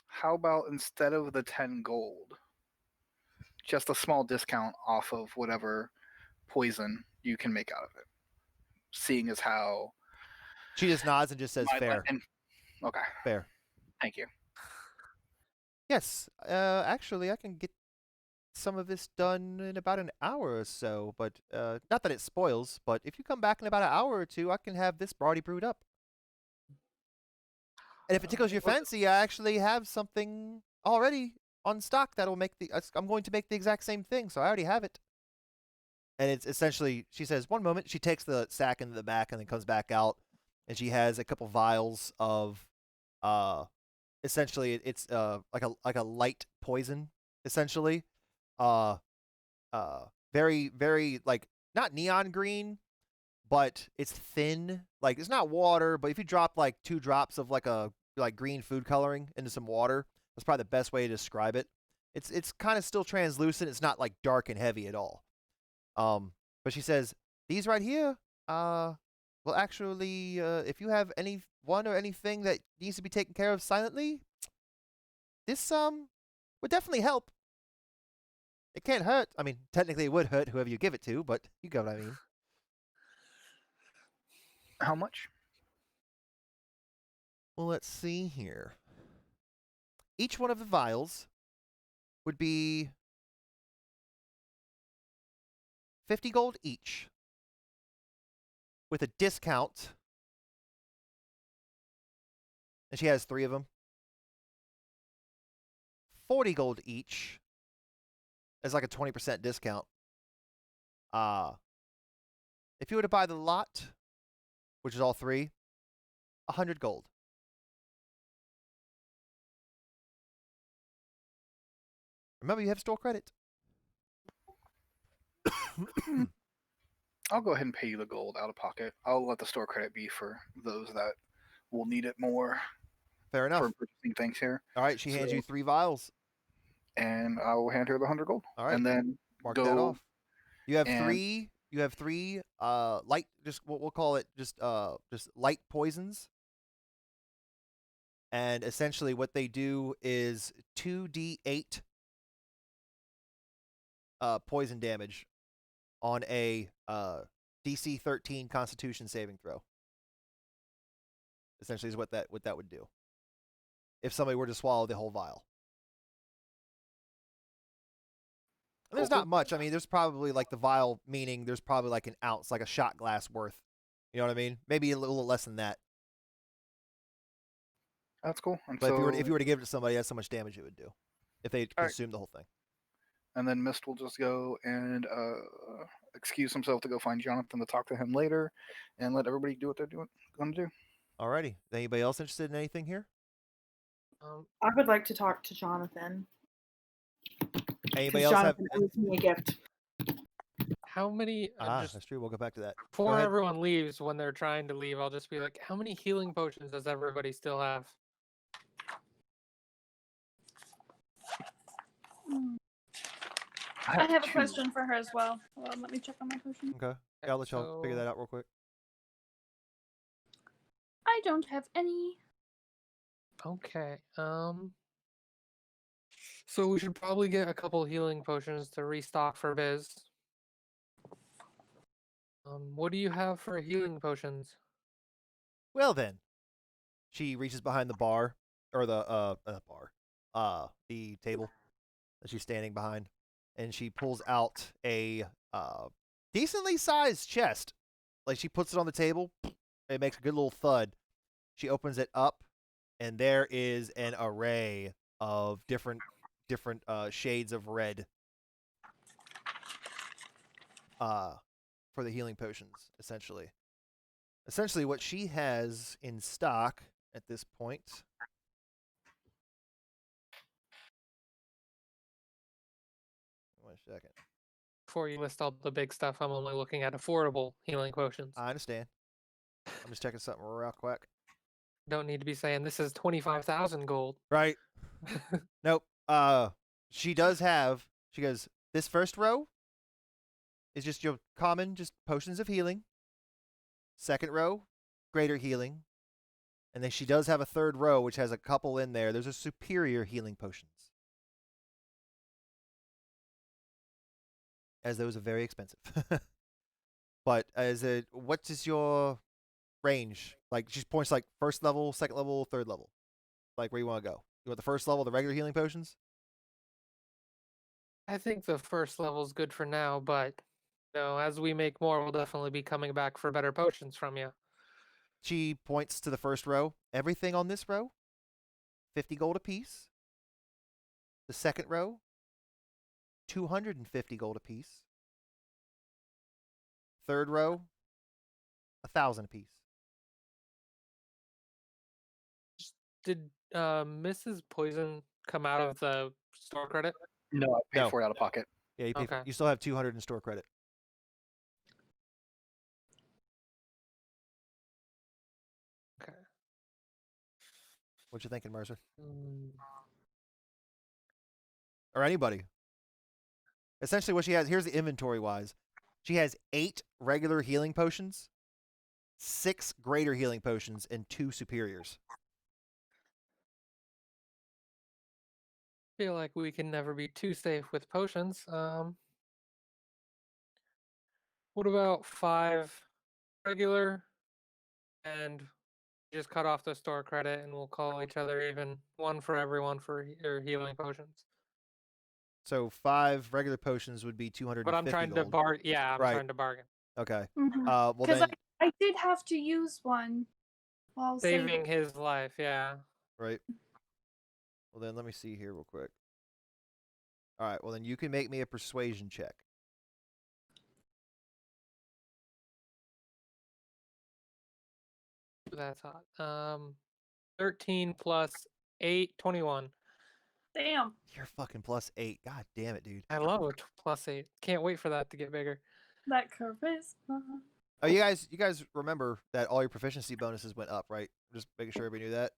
How about instead of the 10 gold, just a small discount off of whatever poison you can make out of it? Seeing as how She just nods and just says my fair. Okay, Fair. thank you. Yes, actually, I can get some of this done in about an hour or so, but not that it spoils, but if you come back in about an hour or 2, I can have this already brewed up. And if it tickles your fancy, I actually have something already on stock that'll make I'm going to make the exact same thing, so I already have it. And it's essentially, she says, 1 moment, she takes the sack into the back and then comes back out, and she has a couple vials of, essentially, it's like a light poison, essentially. Very, very, like, not neon green, but it's thin. Like, it's not water, but if you drop like 2 drops of like green food coloring into some water, that's probably the best way to describe it. It's kind of still translucent. It's not like dark and heavy at all. But she says, these right here, well, actually, if you have anyone or anything that needs to be taken care of silently, this would definitely help. It can't hurt. I mean, technically it would hurt whoever you give it to, but you get what I mean. How much? Well, let's see here. Each one of the vials would be 50 gold each, with a discount. And she has 3 of them. 40 gold each as like a 20% discount. If you were to buy the lot, which is all 3, 100 gold. Remember, you have store credit. I'll go ahead and pay you the gold out of pocket. I'll let the store credit be for those that will need it more Fair enough. for purchasing things here. All right, she hands So- you 3 vials. And I will hand her the 100 gold. All right, And then mark go that off. You have and- 3. You have 3 light. Just what we'll call it. Just light poisons. And essentially, what they do is 2d8 poison damage on a DC 13 Constitution saving throw. Essentially, is what that would do. If somebody were to swallow the whole vial. And there's not much. I mean, there's probably like the vial, meaning there's probably like an ounce, like a shot glass worth. You know what I mean? Maybe a little less than that. That's cool. And But so, if you were to give it to somebody, that's how much damage it would do if they All right. consumed the whole thing. and then Mist will just go and excuse himself to go find Jonathan to talk to him later, and let everybody do what they're going to do. Alrighty. Anybody else interested in anything here? I would like to talk to Jonathan. Anybody Because else have? Jonathan owes me a gift. How many? Just That's true. We'll go back to that. before ahead. everyone leaves, when they're trying to leave, I'll just be like, "How many healing potions does everybody still have?" I have a 2. question for her as well. Hold on, let me check on my potion. Okay. Yeah, I'll let y'all figure So- that out real quick. I don't have any. Okay. So we should probably get a couple healing potions to restock for Biz. What do you have for healing potions? Well then, she reaches behind the bar or the table that she's standing behind, and she pulls out a decently sized chest. Like she puts it on the table, it makes a good little thud. She opens it up, and there is an array of different shades of red for the healing potions, essentially. Essentially, what she has in stock at this point. One second. Before you list all the big stuff, I'm only looking at affordable healing potions. I understand. I'm just checking something real quick. Don't need to be saying this is 25,000 gold. Right. Nope. She does have. She goes. This first row is just your common, just potions of healing. Second row, greater healing. And then she does have a third row, which has a couple in there. Those are superior healing potions. As those are very expensive. But what is your range? Like, she points like first level, second level, third level. Like, where you want to go? You want the first level, the regular healing potions? I think the first level is good for now, but as we make more, we'll definitely be coming back for better potions from you. She points to the first row. Everything on this row, 50 gold apiece. The second row, 250 gold apiece. Third row, 1,000 apiece. Did Mrs. Poison come out of the store credit? No, I paid No. for it out of pocket. Yeah, you pay Okay. you still have 200 in store credit. Okay. What you thinking, Mercer? Mm, Or anybody? Essentially, what she has here's the inventory wise. She has 8 regular healing potions, 6 greater healing potions, and 2 superiors. feel like we can never be too safe with potions. What about 5 regular and just cut off the store credit, and we'll call each other even. One for everyone for your healing potions. So 5 regular potions would be 250 But I'm trying to gold. Yeah, I'm Right. trying to bargain. Okay. Mhm. Well Because then, I did have to use one while Saving his life, yeah. right. Well then, let me see here real quick. All right. Well then, you can make me a persuasion check. That's hot. 13 plus 8, 21. Damn. You're fucking +8. God damn it, dude. I love a plus 8. Can't wait for that to get bigger. That charisma. Oh, you guys remember that all your proficiency bonuses went up, right? Just making sure everybody knew that.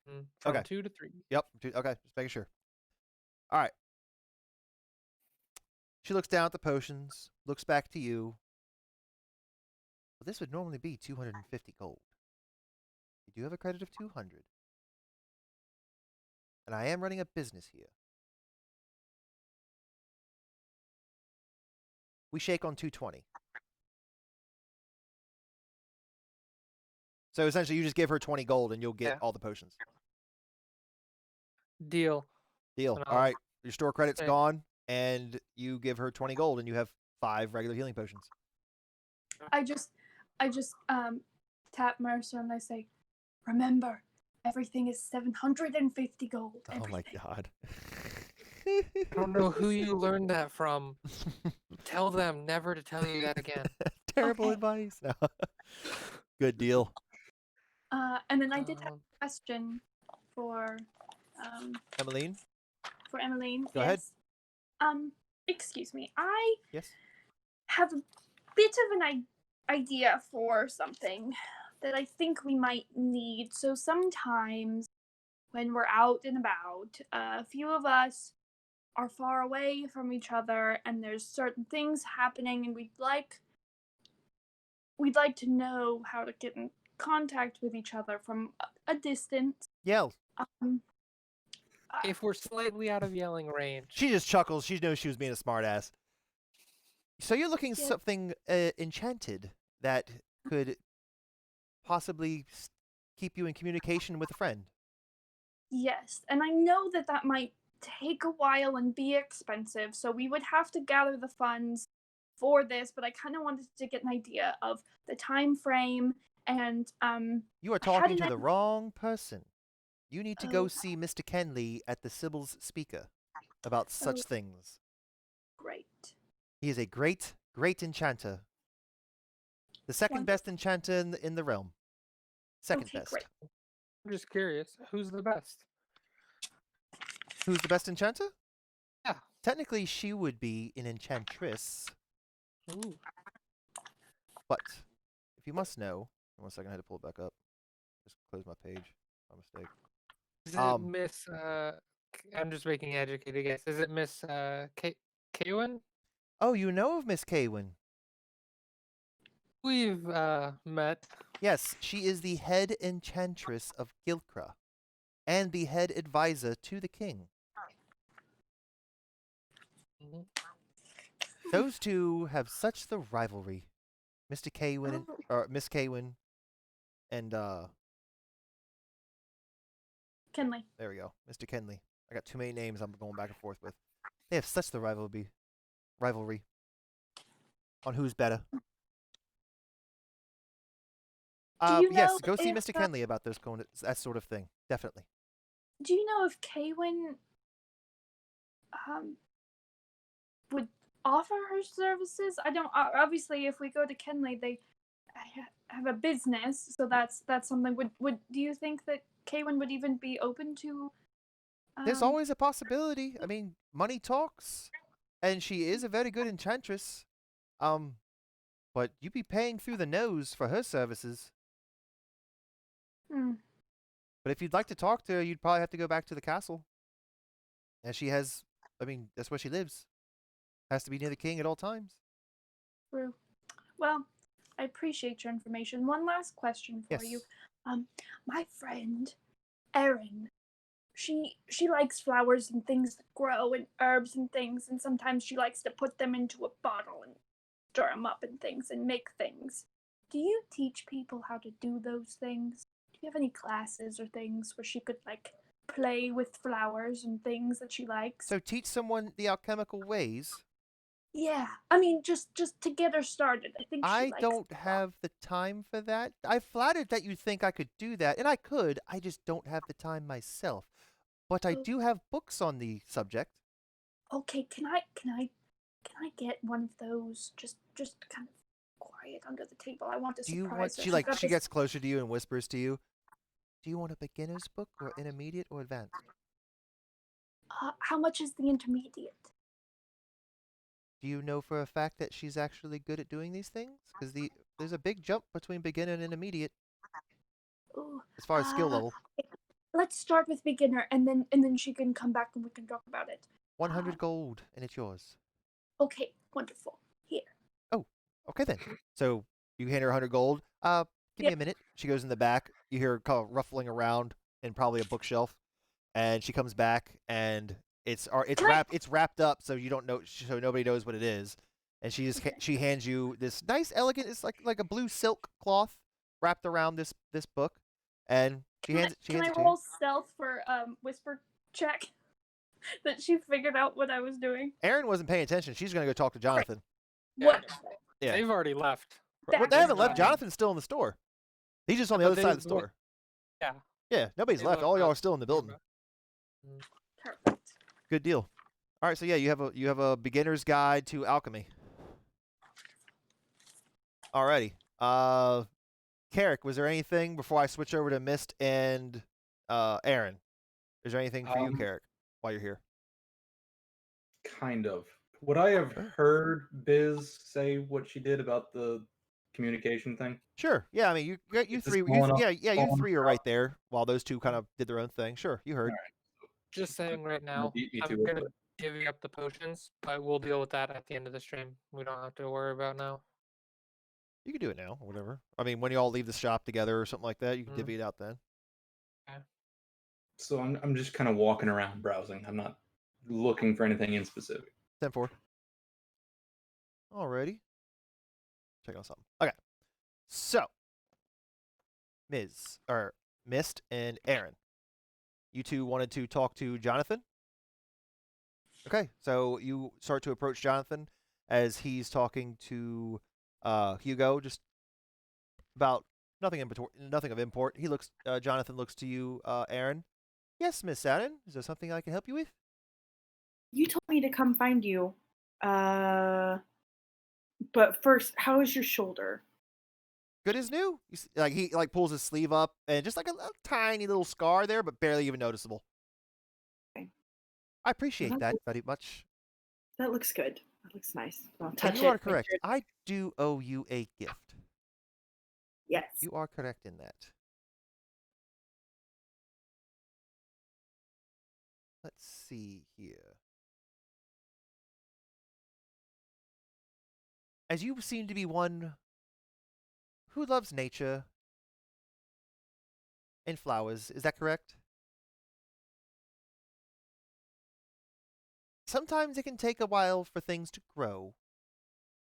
From Okay. 2 to 3. Yep. Okay. Just making sure. All right. She looks down at the potions, looks back to you. Well, this would normally be 250 gold. You do have a credit of 200. And I am running a business here. We shake on 220. So essentially, you just give her 20 gold and you'll get all the potions. Deal. Deal. And All right. Your store credit's Okay. gone, and you give her 20 gold, and you have 5 regular healing potions. I just tap Mercer and I say, remember, everything is 750 gold. Oh my Everything. god. I don't know who you learned that from. Tell them never to tell you that again. Terrible Okay. advice. No. Good deal. And then I did have a question for Emmeline? Emmeline. Go ahead. Excuse me. I Yes. have a bit of an idea for something that I think we might need. So sometimes when we're out and about, a few of us are far away from each other and there's certain things happening and we'd like to know how to get in contact with each other from a distance. Yell. If we're slightly out of yelling range. She just chuckles. She knows she was being a smartass. So you're looking Yeah. something enchanted that could possibly keep you in communication with a friend. Yes, and I know that might take a while and be expensive, so we would have to gather the funds for this, but I kind of wanted to get an idea of the time frame and You are talking to the wrong person. You need to go see Mr. Kenley at the Sibyl's Speaker about such things. Great. He is a great, great enchanter. The second best enchanter in the realm. Second best. Great. I'm just curious, who's the best? Who's the best enchanter? Yeah. Technically, she would be an enchantress. Ooh. But if you must know, 1 second, I had to pull it back up. Just close my page. My mistake. Is it Miss? I'm just making an educated guess. Is it Miss Kaywin? Oh, you know of Miss Kaywin? We've met. Yes, she is the head enchantress of Gilkra, and the head advisor to the king. Mm-hmm. Those two have such the rivalry. Mr. Kaywin, or Miss Kaywin, and Kenley. there we go, Mr. Kenley. I got too many names I'm going back and forth with. They have such the rivalry on who's better. Yes, go see Mr. Kenley about that sort of thing. Definitely. Do you know if Kaywin would offer her services? I don't. Obviously, if we go to Kenley, they have a business, so that's something. Would do you think that Kaywin would even be open to? There's always a possibility. I mean, money talks, and she is a very good enchantress. But you'd be paying through the nose for her services. But if you'd like to talk to her, you'd probably have to go back to the castle. And she has, I mean, that's where she lives. Has to be near the king at all times. True. Well, I appreciate your information. One last question for you. My friend, Erin, she likes flowers and things that grow and herbs and things, and sometimes she likes to put them into a bottle and stir them up and things and make things. do you teach people how to do those things? Do you have any classes or things where she could like play with flowers and things that she likes? So teach someone the alchemical ways. Yeah, I mean, just to get her started. I think she I likes don't it a lot. have the time for that. I flattered that you think I could do that, and I could. I just don't have the time myself. But I Oh. do have books on the subject. Okay, can I get one of those? Just kind of quiet under the table. I want to Do you surprise want? her. She She's got she this- gets closer to you and whispers to you. Do you want a beginner's book or intermediate or advanced? How much is the intermediate? Do you know for a fact that she's actually good at doing these things? Because there's a big jump between beginner and intermediate Ooh, as far as skill uh, level. let's start with beginner, and then she can come back and we can talk about it. 100 gold, and it's yours. Okay, wonderful. Here. Oh, okay then. So you hand her 100 gold. Give me a minute. She goes in the back. You hear her kind of ruffling around in probably a bookshelf, and she comes back, and it's wrapped up, so you don't know, so nobody knows what it is. And she just she hands you this nice, elegant. It's like a blue silk cloth wrapped around this book, and she hands it to Can I you. roll stealth for whisper check? That she figured out what I was doing. Erin wasn't paying attention. She's gonna go talk to Jonathan. Yeah. Wonderful. Yeah. They've already left. Well, they haven't left. Jonathan. Jonathan's still in the store. He's just on the But other side of the they- store. Yeah. Yeah, nobody's They left. left All y'all out. are still in the building. Perfect. Good deal. All right, so yeah, you have a beginner's guide to alchemy. Alrighty. Carrick, was there anything before I switch over to Mist and Aaron? Is there anything for you, Carrick, while you're here? Kind of. Would I have heard Biz say what she did about the communication thing? Sure. Yeah, I mean, you Is this three. small enough- You small three are enough? right there while those two kind of did their own thing. Sure, you heard. Just saying right now, beat me I'm to it, gonna but- divvy up the potions, but we'll deal with that at the end of the stream. We don't have to worry about now. You can do it now or whatever. I mean, when you all leave the shop together or something like that, you can Mm. divvy it out then. So I'm just kind of walking around browsing. I'm not looking for anything in specific. 10-4. Alrighty. Check out something. Okay. So, Mist and Aaron. You two wanted to talk to Jonathan? Okay, so you start to approach Jonathan as he's talking to Hugo, just about nothing of import. Jonathan looks to you, Aaron. Yes, Miss Sadden. Is there something I can help you with? You told me to come find you. But first, how is your shoulder? Good as new. He pulls his sleeve up and just like a tiny little scar there, but barely even noticeable. Okay. I appreciate that That's- very much. That looks good. That looks nice. I'll And touch you are it, make correct. sure- I do owe you a gift. Yes. You are correct in that. Let's see here. As you seem to be one who loves nature and flowers, is that correct? Sometimes it can take a while for things to grow.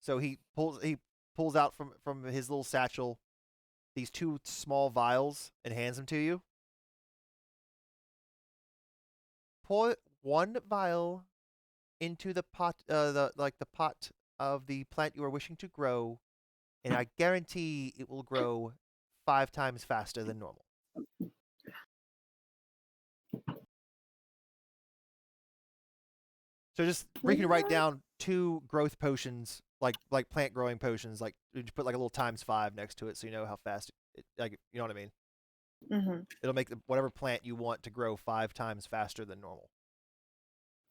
So he pulls out from his little satchel these two small vials and hands them to you. Pour one vial into the pot, the pot of the plant you are wishing to grow, and I guarantee it will grow 5 times faster than normal. So we can write down 2 growth potions, like plant growing potions, like you put like a little ×5 next to it, so you know how fast you know what I mean. Mm-hmm. It'll make whatever plant you want to grow 5 times faster than normal.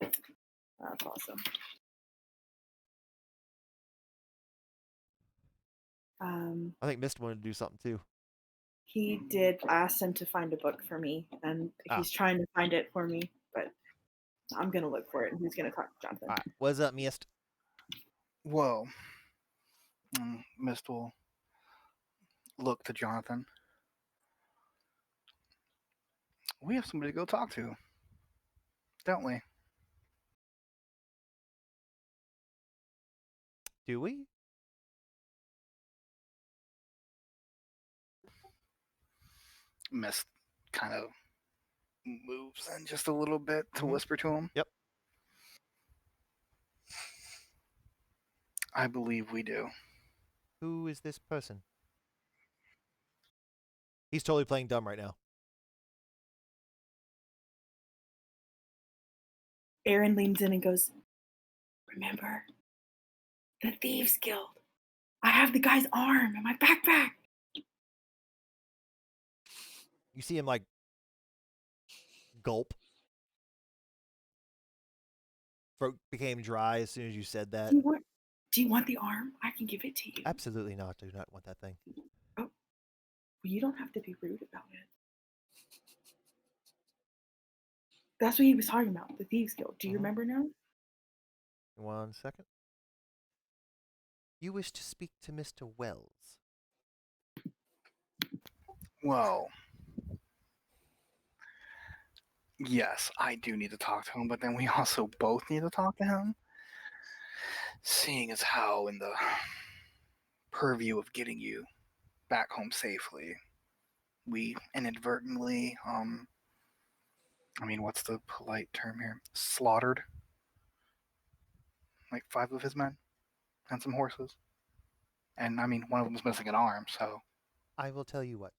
That's awesome. I think Mist wanted to do something too. He did. I asked him to find a book for me, and he's trying to find it for me, but I'm gonna look for it, and he's gonna talk to Jonathan. All right, what's up, Mist? Well, Mist will look to Jonathan. We have somebody to go talk to, don't we? Do we? Mist kind of moves in just a little bit to Mhm. whisper to him. Yep. I believe we do. Who is this person? He's totally playing dumb right now. Aaron leans in and goes, "Remember, the Thieves Guild. I have the guy's arm in my backpack." You see him like gulp. Throat became dry as soon as you said that. Do you want the arm? I can give it to you. Absolutely not. Do not want that thing. Oh, well, you don't have to be rude about it. That's what he was talking about, the Thieves Guild. Do you remember now? 1 second. You wish to speak to Mr. Wells. Well, yes, I do need to talk to him, but then we also both need to talk to him. Seeing as how in the purview of getting you back home safely, we inadvertently, what's the polite term here? Slaughtered like 5 of his men and some horses. And one of them's missing an arm, so. I will tell you what.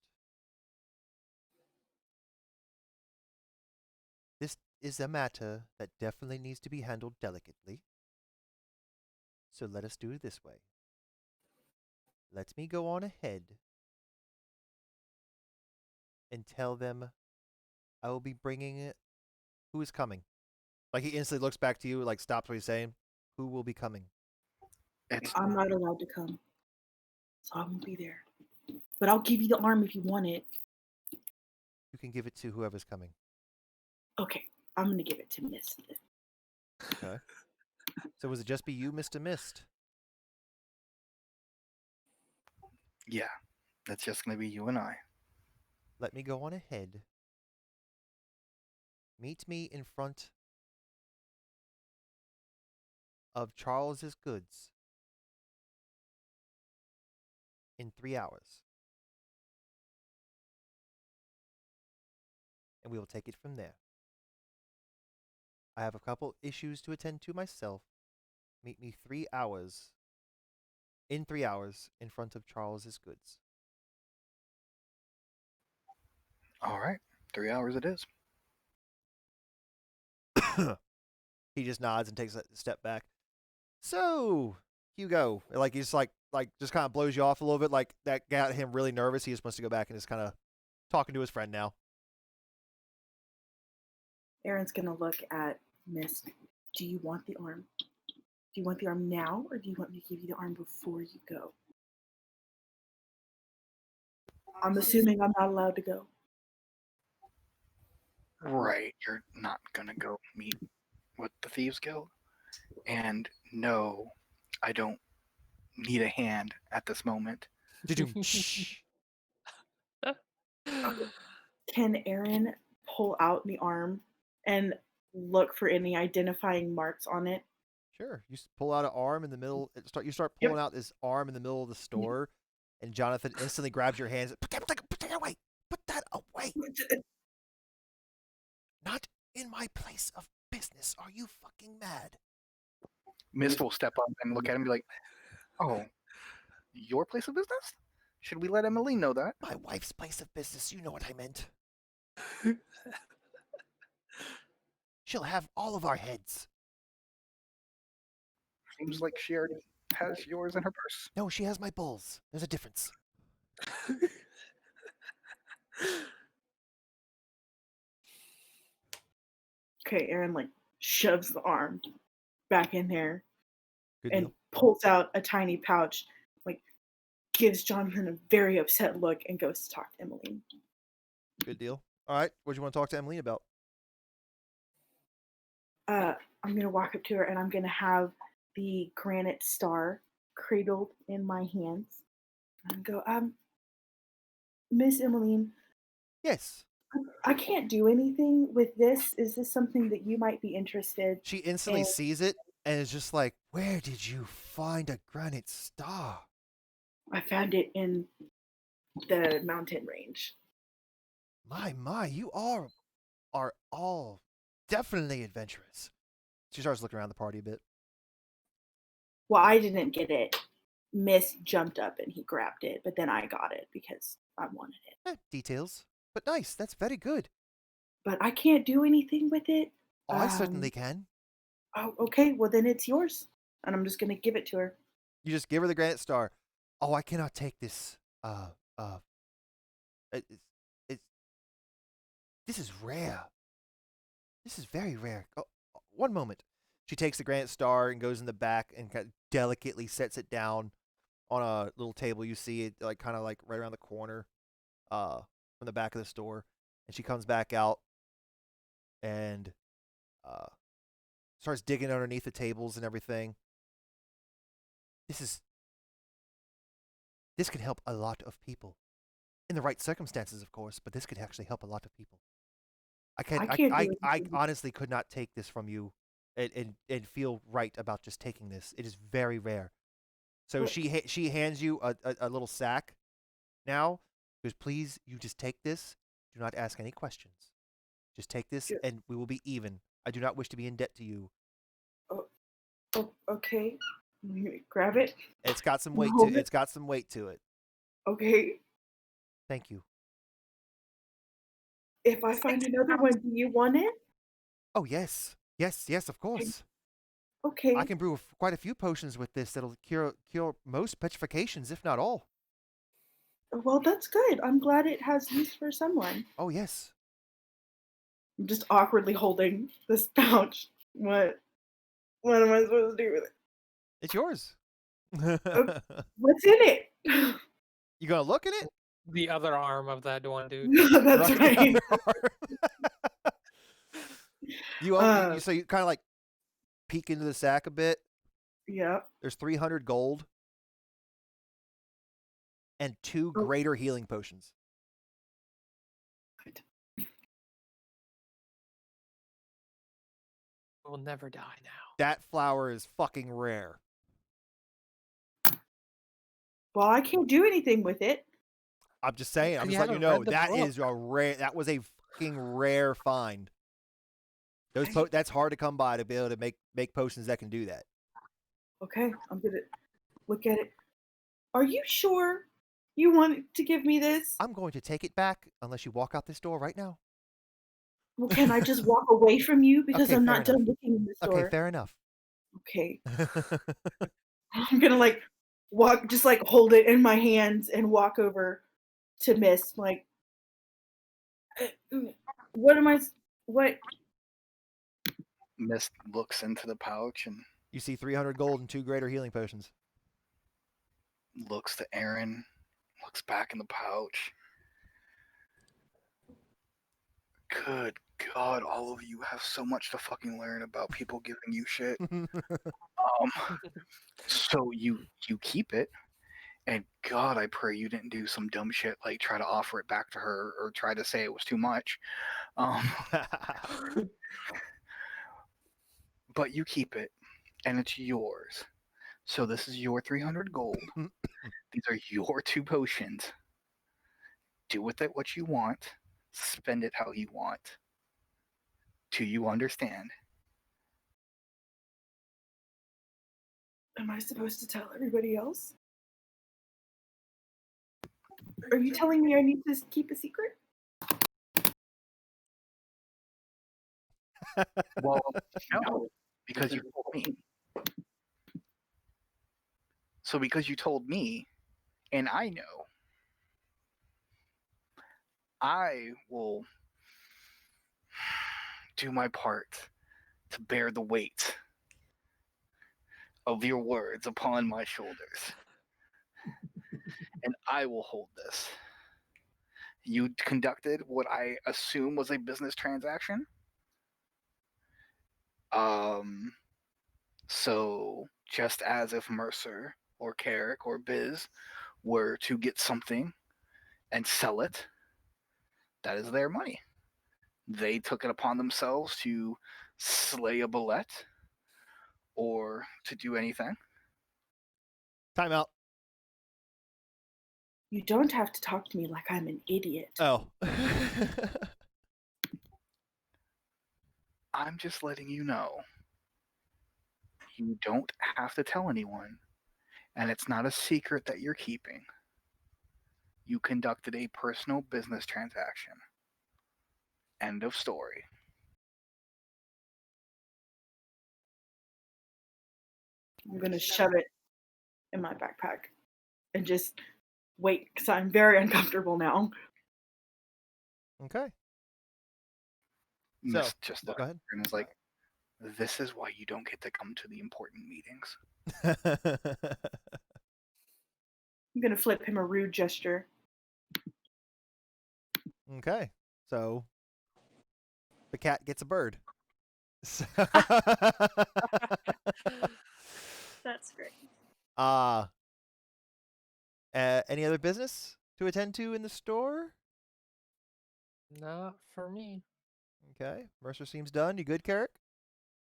This is a matter that definitely needs to be handled delicately. So let us do it this way. Let me go on ahead and tell them I will be bringing it. Who is coming? Like he instantly looks back to you, like stops what he's saying. Who will be coming? I'm not allowed to come, so I won't be there. But I'll give you the arm if you want it. You can give it to whoever's coming. Okay, I'm gonna give it to Mist. Okay. So was it just be you, Mr. Mist? Yeah, that's just going to be you and I. Let me go on ahead. Meet me in front of Charles's goods in 3 hours. And we will take it from there. I have a couple issues to attend to myself. Meet me 3 hours. In 3 hours in front of Charles's goods. All right, 3 hours it is. He just nods and takes a step back. So, Hugo, like he's like just kind of blows you off a little bit. Like that got him really nervous. He just wants to go back and just kind of talking to his friend now. Aaron's gonna look at Mist. Do you want the arm? Do you want the arm now, or do you want me to give you the arm before you go? I'm assuming I'm not allowed to go. Right, you're not going to go meet with the Thieves Guild. And no, I don't need a hand at this moment. Can Aaron pull out the arm and look for any identifying marks on it? Sure. You pull out an arm in the middle. You start pulling out this arm in the middle of the store, and Jonathan instantly grabs your hands. Put that away. Put that away. Not in my place of business. Are you fucking mad? Mist will step up and look at him and be like, "Oh, your place of business? Should we let Emily know that?" My wife's place of business. You know what I meant. She'll have all of our heads. Seems like she already has yours in her purse. No, she has my bulls. There's a difference. Okay, Aaron shoves the arm back in there. Good and deal. Pulls out a tiny pouch, gives Jonathan a very upset look, and goes to talk to Emily. Good deal. All right, what do you want to talk to Emily about? I'm gonna walk up to her and I'm gonna have the granite star cradled in my hands and go, Miss Emmeline. Yes. I can't do anything with this. Is this something that you might be interested? She instantly sees it and is just like, "Where did you find a granite star?" I found it in the mountain range. My, you are all definitely adventurous. She starts looking around the party a bit. Well, I didn't get it. Miss jumped up and he grabbed it, but then I got it because I wanted it. Details, but nice. That's very good. But I can't do anything with it. Oh, I certainly can. Oh, okay. Well, then it's yours, and I'm just gonna give it to her. You just give her the granite star. Oh, I cannot take this. It's this is rare. This is very rare. Oh, one moment. She takes the granite star and goes in the back and kind of delicately sets it down on a little table. You see it like kind of like right around the corner, from the back of the store. And she comes back out and starts digging underneath the tables and everything. This could help a lot of people. In the right circumstances, of course, but this could actually help a lot of people. I honestly could not take this from you and feel right about just taking this. It is very rare. So she hands you a little sack now. Goes, please, you just take this. Do not ask any questions. Just take this, and we will be even. I do not wish to be in debt to you. Oh, okay. Grab it. It's got some weight Hold to it. It's got some weight to it. Okay. Thank you. If I find another one, do you want it? Oh yes, of course. Okay. I can brew quite a few potions with this that'll cure most petrifications, if not all. Well, that's good. I'm glad it has use for someone. Oh yes. I'm just awkwardly holding this pouch. What am I supposed to do with it? It's yours. What's in it? You gonna look at it? The other arm of that one dude. That's right. So you kind of like peek into the sack a bit. Yeah. There's 300 gold and 2 greater healing potions. We'll never die now. That flower is fucking rare. Well, I can't do anything with it. I'm just saying. I'm You just letting you haven't know read the that book. is a rare. That was a fucking rare find. That's hard to come by to be able to make potions that can do that. Okay, I'm gonna look at it. Are you sure you want to give me this? I'm going to take it back unless you walk out this door right now. Well, can I just walk away from you because Okay, I'm fair not done enough. looking in the store? Okay, fair enough. Okay. I'm gonna like walk, just like hold it in my hands and walk over to Miss. Like, what am I? What? Mist looks into the pouch and You see 300 gold and 2 greater healing potions. looks to Aaron, looks back in the pouch. Good God, all of you have so much to fucking learn about people giving you shit. So you keep it, and God, I pray you didn't do some dumb shit like try to offer it back to her or try to say it was too much. But you keep it, and it's yours. So this is your 300 gold. These are your 2 potions. Do with it what you want. Spend it how you want. Do you understand? Am I supposed to tell everybody else? Are you telling me I need to keep a secret? Well, no, because you told me. So because you told me, and I know, I will do my part to bear the weight of your words upon my shoulders. And I will hold this. You conducted what I assume was a business transaction. So just as if Mercer or Carrick or Biz were to get something and sell it, that is their money. They took it upon themselves to slay a bullet or to do anything. Time out. You don't have to talk to me like I'm an idiot. Oh. I'm just letting you know. You don't have to tell anyone, and it's not a secret that you're keeping. You conducted a personal business transaction. End of story. I'm going to shove it in my backpack and just wait because I'm very uncomfortable now. Okay. Miss So, just go ahead. and is like, this is why you don't get to come to the important meetings. I'm going to flip him a rude gesture. Okay. So the cat gets a bird. That's great. Any other business to attend to in the store? Not for me. Okay. Mercer seems done. You good, Carrick?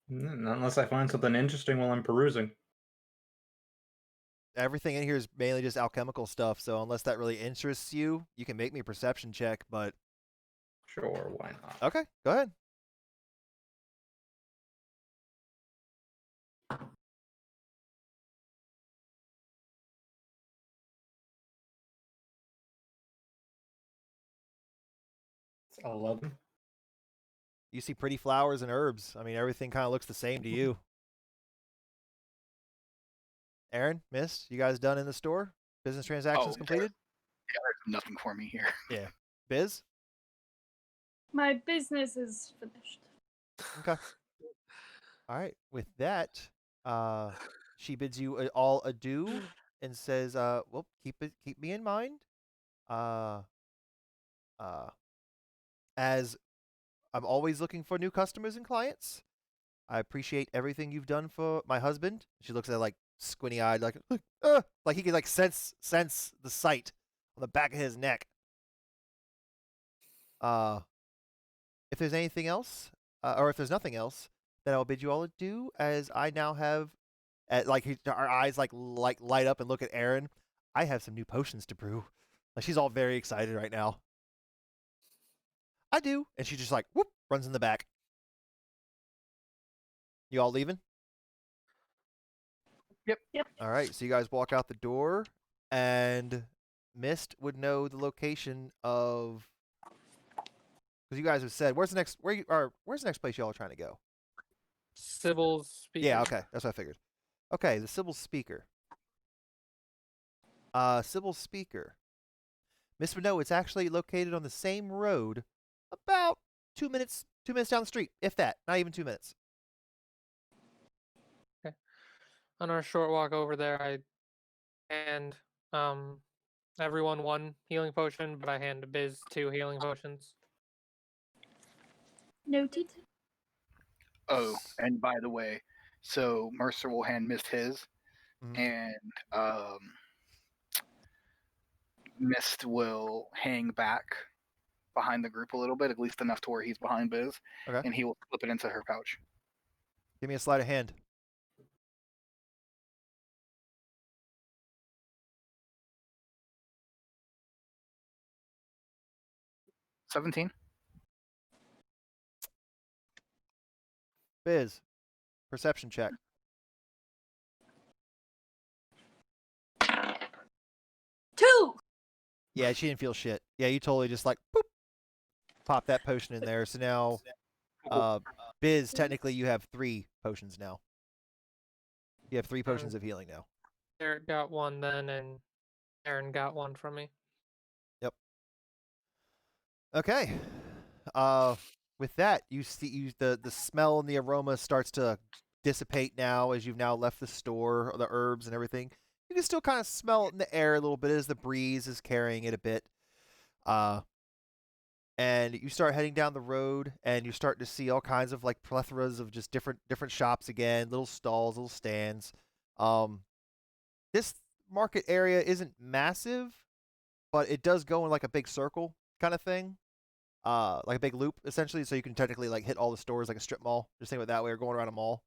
Not unless I find something interesting while I'm perusing. Everything in here is mainly just alchemical stuff, so unless that really interests you, you can make me a perception check, but... Sure, why not? Okay, go ahead. It's 11. You see pretty flowers and herbs. I mean, everything kind of looks the same to you. Aaron, Miss, you guys done in the store? Business transactions completed? Yeah, there's nothing for me here. Yeah. Biz? My business is finished. Okay. All right. With that, she bids you all adieu and says, "Well, keep me in mind. Uh, as I'm always looking for new customers and clients. I appreciate everything you've done for my husband." She looks at it, like squinty eyed, like he can like sense the sight on the back of his neck. If there's anything else, or if there's nothing else, then I'll bid you all adieu. As I now have, our eyes like light up and look at Aaron. I have some new potions to brew. Like she's all very excited right now. I do, and she just like whoop runs in the back. You all leaving? Yep. All right, so you guys walk out the door, and Mist would know the location of, because you guys have said, where's the next place y'all are trying to go? Sybil's speaker. Yeah, okay, that's what I figured. Okay, the Sybil's speaker. Sybil's speaker. Mist would know it's actually located on the same road, about 2 minutes down the street, if that, not even 2 minutes. Okay. On our short walk over there, I hand everyone 1 healing potion, but I hand Biz 2 healing potions. Noted. Oh, and by the way, so Mercer will hand Mist his, and Mist will hang back behind the group a little bit, at least enough to where he's behind Biz, Okay. and he will slip it into her pouch. Give me a sleight of hand. $17. Biz, perception check. 2. Yeah, she didn't feel shit. Yeah, you totally just like boop, pop that potion in there. So now, Biz, technically you have 3 potions now. You have 3 potions of healing now. Eric got 1 then, and Aaron got 1 from me. Yep. Okay. With that, you see the smell and the aroma starts to dissipate now as you've now left the store, the herbs and everything. You can still kind of smell it in the air a little bit as the breeze is carrying it a bit. And you start heading down the road, and you start to see all kinds of like plethoras of just different shops again, little stalls, little stands. This market area isn't massive, but it does go in like a big circle kind of thing, like a big loop essentially. So you can technically like hit all the stores like a strip mall. Just think of it that way, or going around a mall.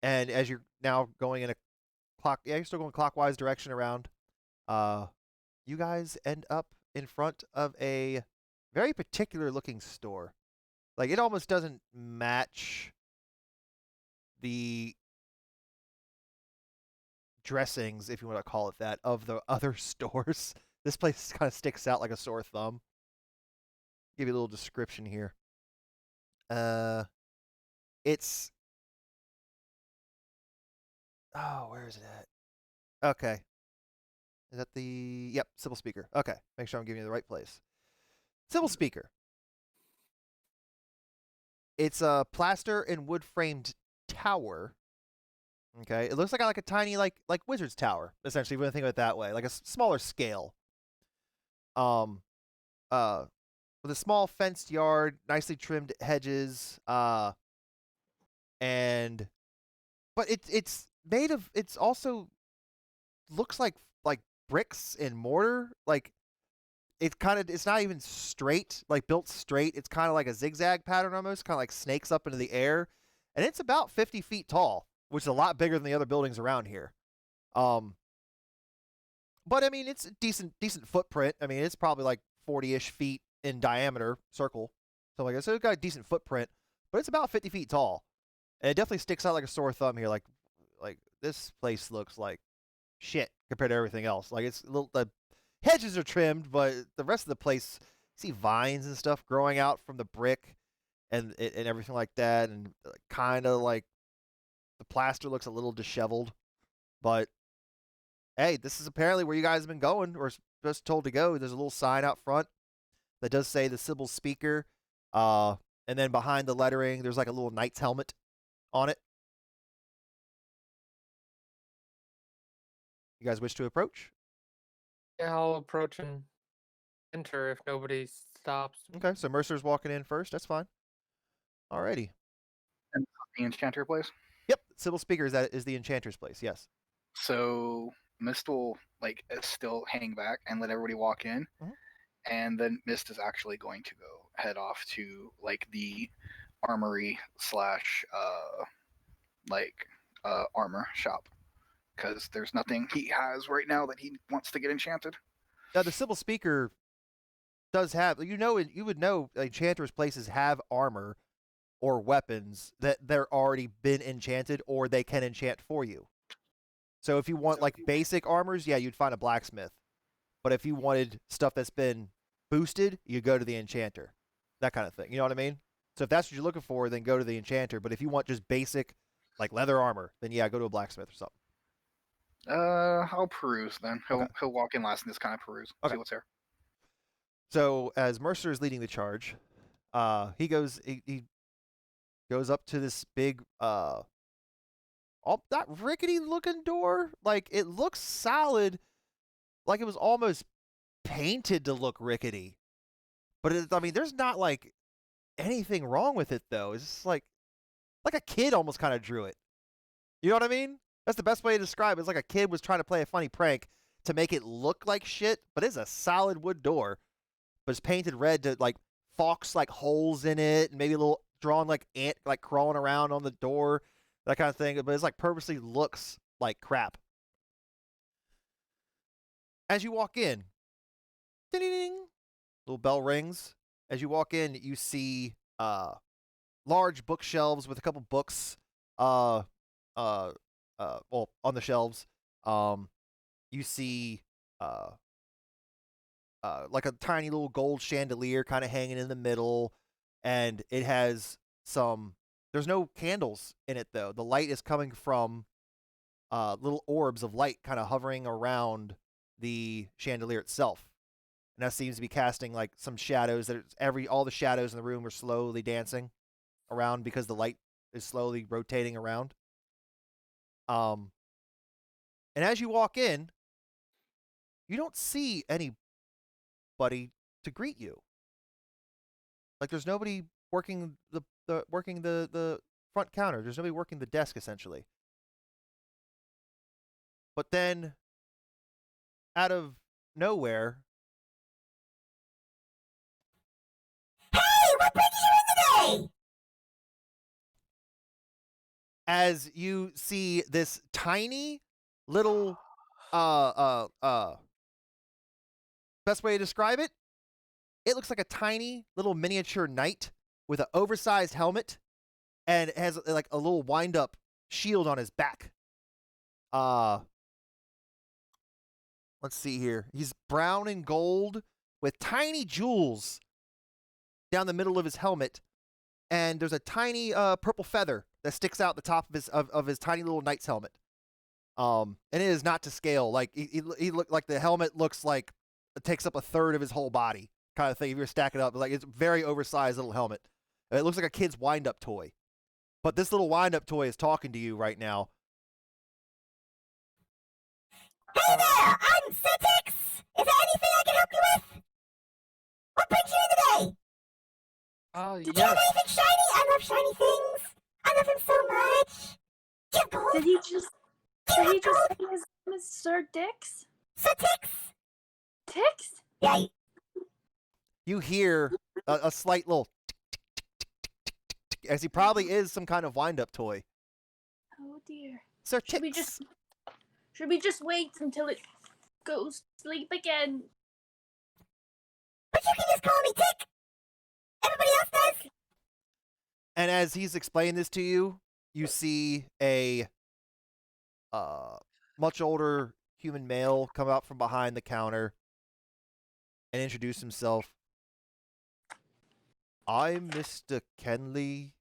And as you're now going in you're still going clockwise direction around. You guys end up in front of a very particular looking store. Like, it almost doesn't match the dressings, if you want to call it that, of the other stores. This place kind of sticks out like a sore thumb. Give you a little description here. It's... Oh, where is it at? Okay. Is that the... Yep, Sybil Speaker. Okay, make sure I'm giving you the right place. Sybil Speaker. It's a plaster and wood-framed tower. Okay, it looks like a tiny like Wizard's Tower, essentially, when you think of it that way, like a smaller scale. With a small fenced yard, nicely trimmed hedges, but it's made of, it's also looks like bricks and mortar. Like, it's not even straight, like built straight. It's kind of like a zigzag pattern almost, kind of like snakes up into the air, and it's about 50 feet tall, which is a lot bigger than the other buildings around here. But I mean, it's a decent footprint. I mean, it's probably like 40-ish feet in diameter, circle, something like that. So it's got a decent footprint, but it's about 50 feet tall, and it definitely sticks out like a sore thumb here. Like this place looks like shit compared to everything else. Like, it's a little, the hedges are trimmed, but the rest of the place, you see vines and stuff growing out from the brick and everything like that, and kind of like the plaster looks a little disheveled. But hey, this is apparently where you guys have been going, or just told to go. There's a little sign out front that does say the Sybil Speaker, and then behind the lettering, there's like a little knight's helmet on it. You guys wish to approach? Yeah, I'll approach and enter if nobody stops. Okay, so Mercer's walking in first. That's fine. Alrighty. And the enchanter place. Yep, Sybil Speaker is the enchanter's place. Yes. So Mist will is still hang back and let everybody walk in, and then Mist is actually going to go head off to the armory slash armor shop, because there's nothing he has right now that he wants to get enchanted. Now the Sybil Speaker does have, you would know enchanters' places have armor or weapons that they're already been enchanted, or they can enchant for you. So if you want basic armors, yeah, you'd find a blacksmith. But if you wanted stuff that's been boosted, you go to the enchanter. That kind of thing. You know what I mean? So if that's what you're looking for, then go to the enchanter. But if you want just basic leather armor, then yeah, go to a blacksmith or something. I'll peruse then. He'll walk in last and just kind of peruse, see what's there. So as Mercer is leading the charge, he goes up to this big that rickety looking door. Like, it looks solid, like it was almost painted to look rickety. But I mean, there's not anything wrong with it though. It's just like a kid almost kind of drew it. You know what I mean? That's the best way to describe it. It's like a kid was trying to play a funny prank to make it look like shit, but it's a solid wood door. But it's painted red to fox holes in it, and maybe a little drawn ant crawling around on the door, that kind of thing. But it's purposely looks like crap. As you walk in, ding ding ding, little bell rings. As you walk in, you see large bookshelves with a couple books well on the shelves. You see a tiny little gold chandelier kind of hanging in the middle, and it has there's no candles in it though. The light is coming from little orbs of light kind of hovering around the chandelier itself. And that seems to be casting some shadows. All the shadows in the room are slowly dancing around because the light is slowly rotating around. And as you walk in, you don't see anybody to greet you. There's nobody working the front counter. There's nobody working the desk essentially. But then, out of nowhere, hey, what brings you in today? As you see this tiny little best way to describe it, it looks like a tiny little miniature knight with an oversized helmet, and it has like a little wind-up shield on his back. Let's see here. He's brown and gold with tiny jewels down the middle of his helmet, and there's a tiny purple feather that sticks out the top of his tiny little knight's helmet. And it is not to scale. Like he look like the helmet looks like it takes up a third of his whole body, kind of thing. If you're stacking it up, like it's a very oversized little helmet. It looks like a kid's wind-up toy. But this little wind-up toy is talking to you right now. Hey there, I'm Sitix! Is there anything I can help you with? What brings you in today? Did you have Yes. anything shiny? I love shiny things. I love him so much. Do you have gold? Did he just Do you say have gold? his name is Sir Dix? Sitix? Tix? Yeah, You hear a slight little as he probably is some kind of wind-up toy. Oh dear. Sir Should we Tix. just wait until it goes to sleep again? but you can just call me Tick. Everybody else does. And as he's explaining this to you, you see a much older human male come out from behind the counter and introduce himself. I'm Mr. Kenley.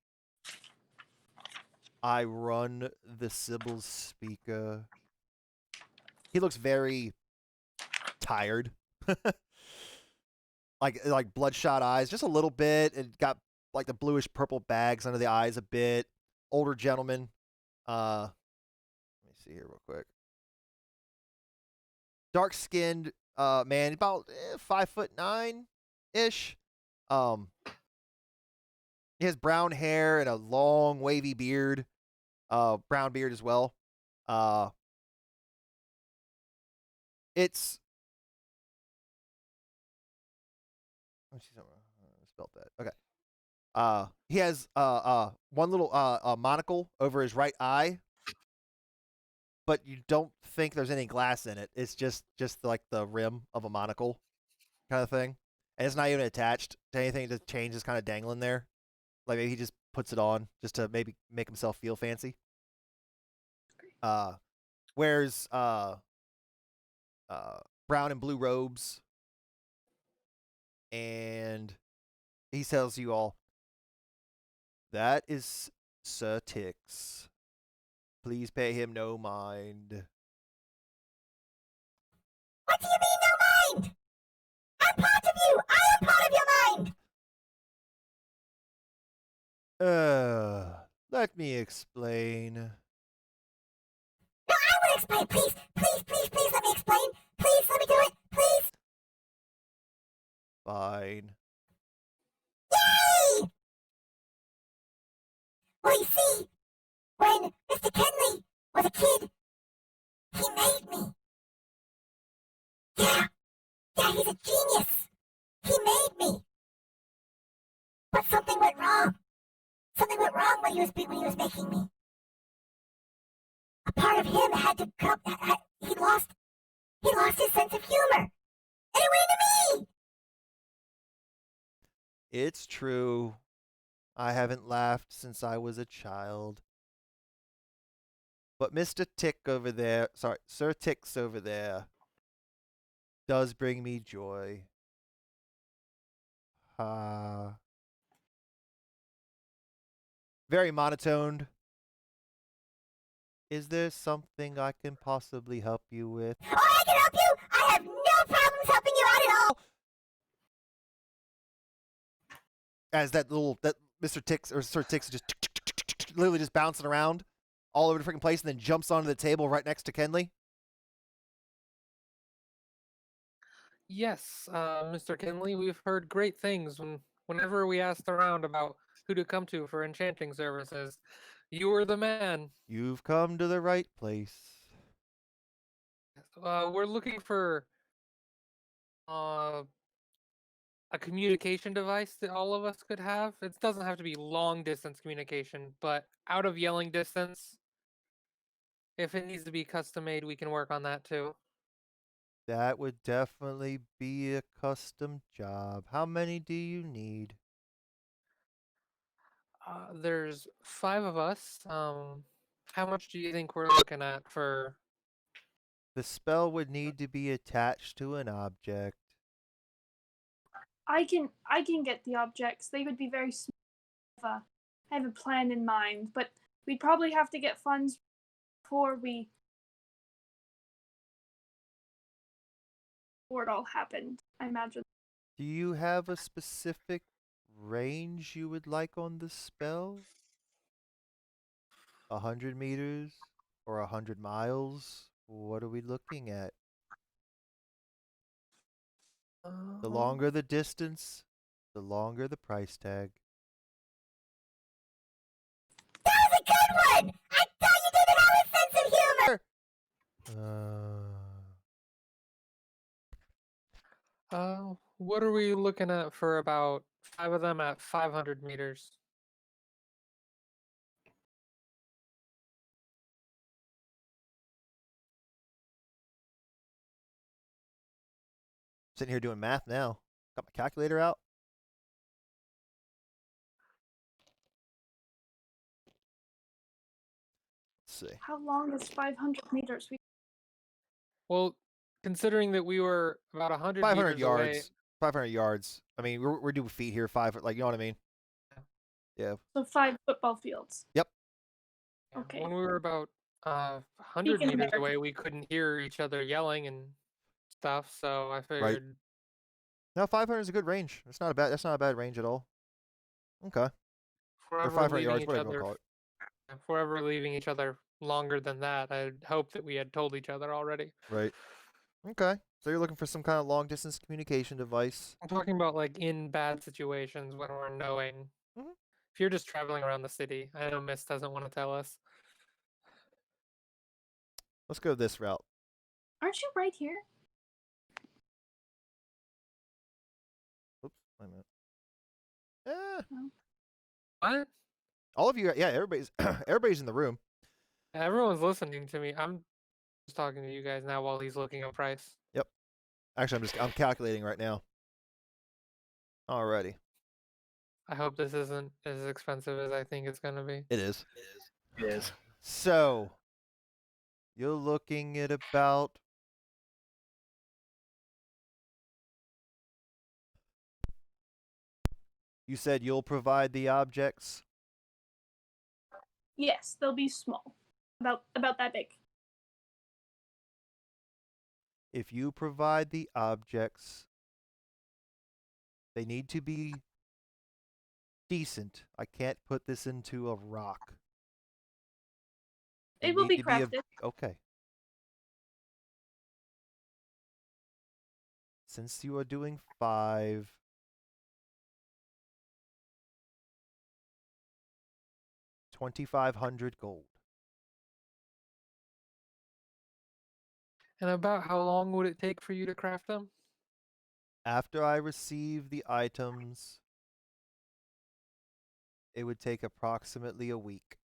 I run the Sybil's Speaker. He looks very tired. like bloodshot eyes, just a little bit, and got like the bluish purple bags under the eyes a bit. Older gentleman. Let me see here real quick. Dark skinned man, about 5'9" ish. He has brown hair and a long wavy beard. Brown beard as well. It's let me see something. I spelled that. Okay. He has one little monocle over his right eye, but you don't think there's any glass in it. It's just like the rim of a monocle kind of thing, and it's not even attached to anything. It just changes, kind of dangling there. Like maybe he just puts it on just to maybe make himself feel fancy. Wears brown and blue robes, and he tells you all, that is Sir Tix. Please pay him no mind. What do you mean, no mind? I'm part of you. I am part of your mind. Let me explain. No, I will explain. Please, please, please, please let me explain. Please, let me do it. Please. Fine. Yay! Well, you see, when Mr. Kenley was a kid, he made me. Yeah, he's a genius. He made me. But something went wrong. Something went wrong when he was making me. A part of him had to come. He lost his sense of humor, and it went into me. It's true. I haven't laughed since I was a child. But Mr. Tick over there, sorry, Sir Tix over there, does bring me joy. Very monotoned. Is there something I can possibly help you with? Oh, I can help you. I have no problems helping you out at all. As that Mr. Tix or Sir Tix is just literally just bouncing around all over the freaking place and then jumps onto the table right next to Kenley. Yes, Mr. Kinley, we've heard great things whenever we asked around about who to come to for enchanting services. You were the man. You've come to the right place. We're looking for a communication device that all of us could have. It doesn't have to be long distance communication, but out of yelling distance. If it needs to be custom made, we can work on that too. That would definitely be a custom job. How many do you need? There's 5 of us. How much do you think we're looking at for? The spell would need to be attached to an object. I can get the objects. They would be very small. I have a plan in mind, but we'd probably have to get funds before it all happened. I imagine. Do you have a specific range you would like on the spell? 100 meters or 100 miles? What are we looking at? The longer the distance, the longer the price tag. That was a good one! I thought you didn't have a sense of humor! What are we looking at for about 5 of them at 500 meters? Sitting here doing math now. Got my calculator out. Let's see. How long is 500 meters? Well, considering that we were about 100 500 meters yards. away, 500 yards. I mean, we're doing feet here. 5, like, you know what I mean? Yeah. So 5 football fields. yeah, Okay. when we were about 100 Speak in meters American. away, we couldn't hear each other yelling and stuff. So I figured, No, 500 is a good range. That's not a bad range at all. Okay. if Or we're ever 500 leaving yards, each whatever you other, want to call it. if we're ever leaving each other longer than that, I'd hope that we had told each other already. Right. Okay. So you're looking for some kind of long distance communication device. I'm talking about like in bad situations when we're knowing. Mhm. If you're just traveling around the city, I know Miss doesn't want to tell us. Let's go this route. Aren't you right here? Oops, wait a minute. Eh, What? all of you, yeah, everybody's everybody's in the room. Everyone's listening to me. I'm just talking to you guys now while he's looking up price. Actually, I'm calculating right now. Alrighty. I hope this isn't as expensive as I think it's gonna be. It is. It is. So you're looking at about you said you'll provide the objects. Yes, they'll be small. About that big. If you provide the objects, they need to be decent. I can't put this into a rock. They It will need be to of- crafted. okay. Since you are doing 5, 2,500 gold. And about how long would it take for you to craft them? After I receive the items, it would take approximately a week.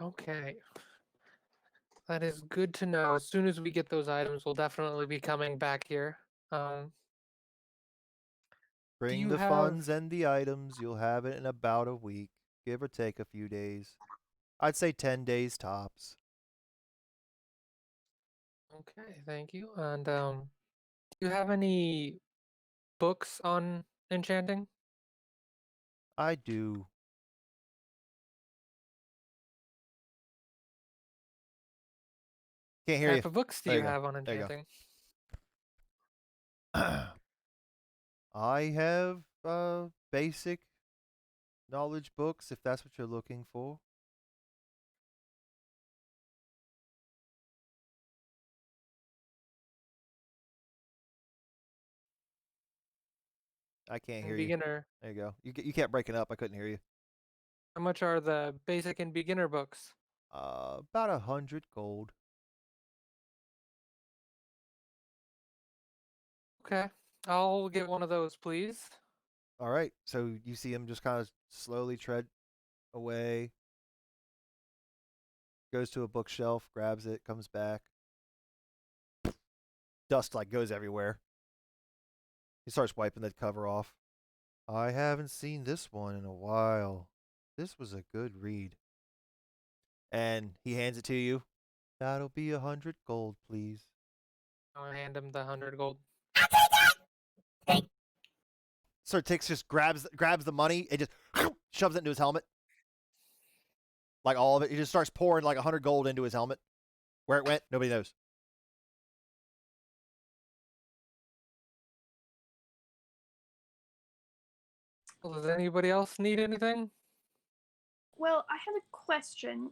Okay. That is good to know. As soon as we get those items, we'll definitely be coming back here. Bring you the have- funds and the items. You'll have it in about a week, give or take a few days. I'd say 10 days tops. Okay, thank you. And do you have any books on enchanting? I do. Can't hear What you. type of books do There you you go. have on There you go. enchanting? I have basic knowledge books if that's what you're looking for. I can't And hear you. beginner. There you go. You kept breaking up. I couldn't hear you. How much are the basic and beginner books? About 100 gold. Okay, I'll get one of those, please. All right. So you see him just kind of slowly tread away. goes to a bookshelf, grabs it, comes back. Dust like goes everywhere. He starts wiping the cover off. I haven't seen this one in a while. This was a good read. And he hands it to you. That'll be 100 gold, please. I'll hand him the 100 gold. Sir Tix just grabs the money and just shoves it into his helmet. Like all of it. He just starts pouring like 100 gold into his helmet. Where it went, nobody knows. Well, does anybody else need anything? Well, I have a question.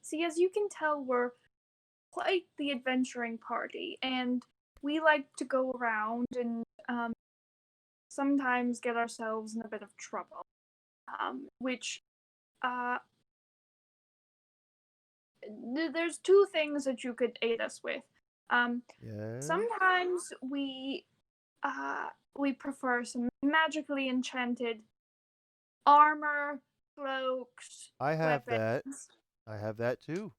See, as you can tell, we're quite the adventuring party, and we like to go around and sometimes get ourselves in a bit of trouble. Which there's two things that you could aid us with. Yeah. Sometimes we prefer some magically enchanted armor, cloaks, I have weapons. that. I have that too.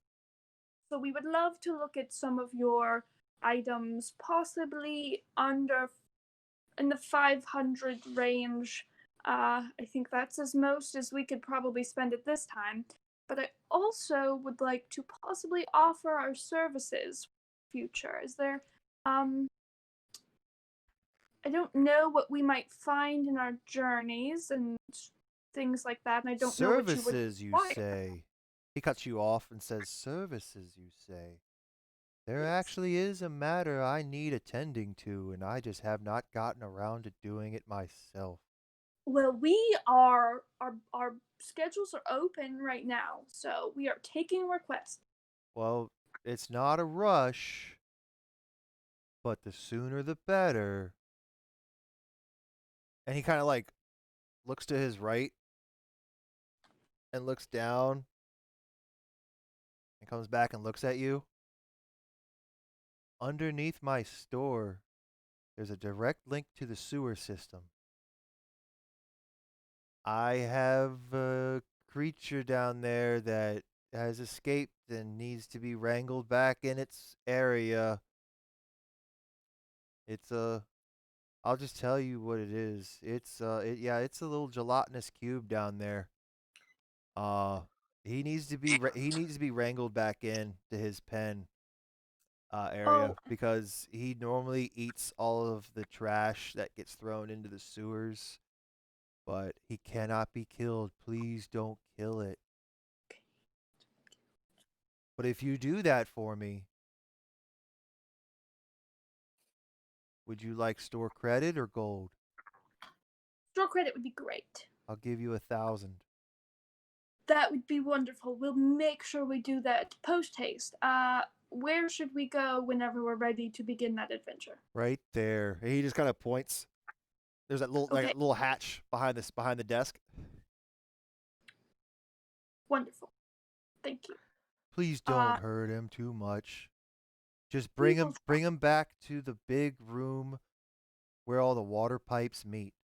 So we would love to look at some of your items, possibly in the 500 range. I think that's as most as we could probably spend at this time. But I also would like to possibly offer our services future. Is there I don't know what we might find in our journeys and things like that, and I don't know what you would Services, you require. say. He cuts you off and says, services, you say. There Yes. actually is a matter I need attending to, and I just have not gotten around to doing it myself. Well, we are our schedules are open right now, so we are taking requests. Well, it's not a rush, but the sooner the better. And he kind of like looks to his right and looks down and comes back and looks at you. Underneath my store, there's a direct link to the sewer system. I have a creature down there that has escaped and needs to be wrangled back in its area. It's I'll just tell you what it is. It's it's a little gelatinous cube down there. He needs to be he needs to be wrangled back in to his pen area Oh, because he normally eats all of the trash that gets thrown into the sewers, but he cannot be killed. Please don't kill it. But if you do that for me, would you like store credit or gold? store credit would be great. I'll give you 1,000. That would be wonderful. We'll make sure we do that post haste. Where should we go whenever we're ready to begin that adventure? Right there. And he just kind of points. There's that little like Okay. a little hatch behind the desk. Wonderful. Thank you. Please don't hurt him too much. Just We bring will him back to the big room where all the water pipes meet.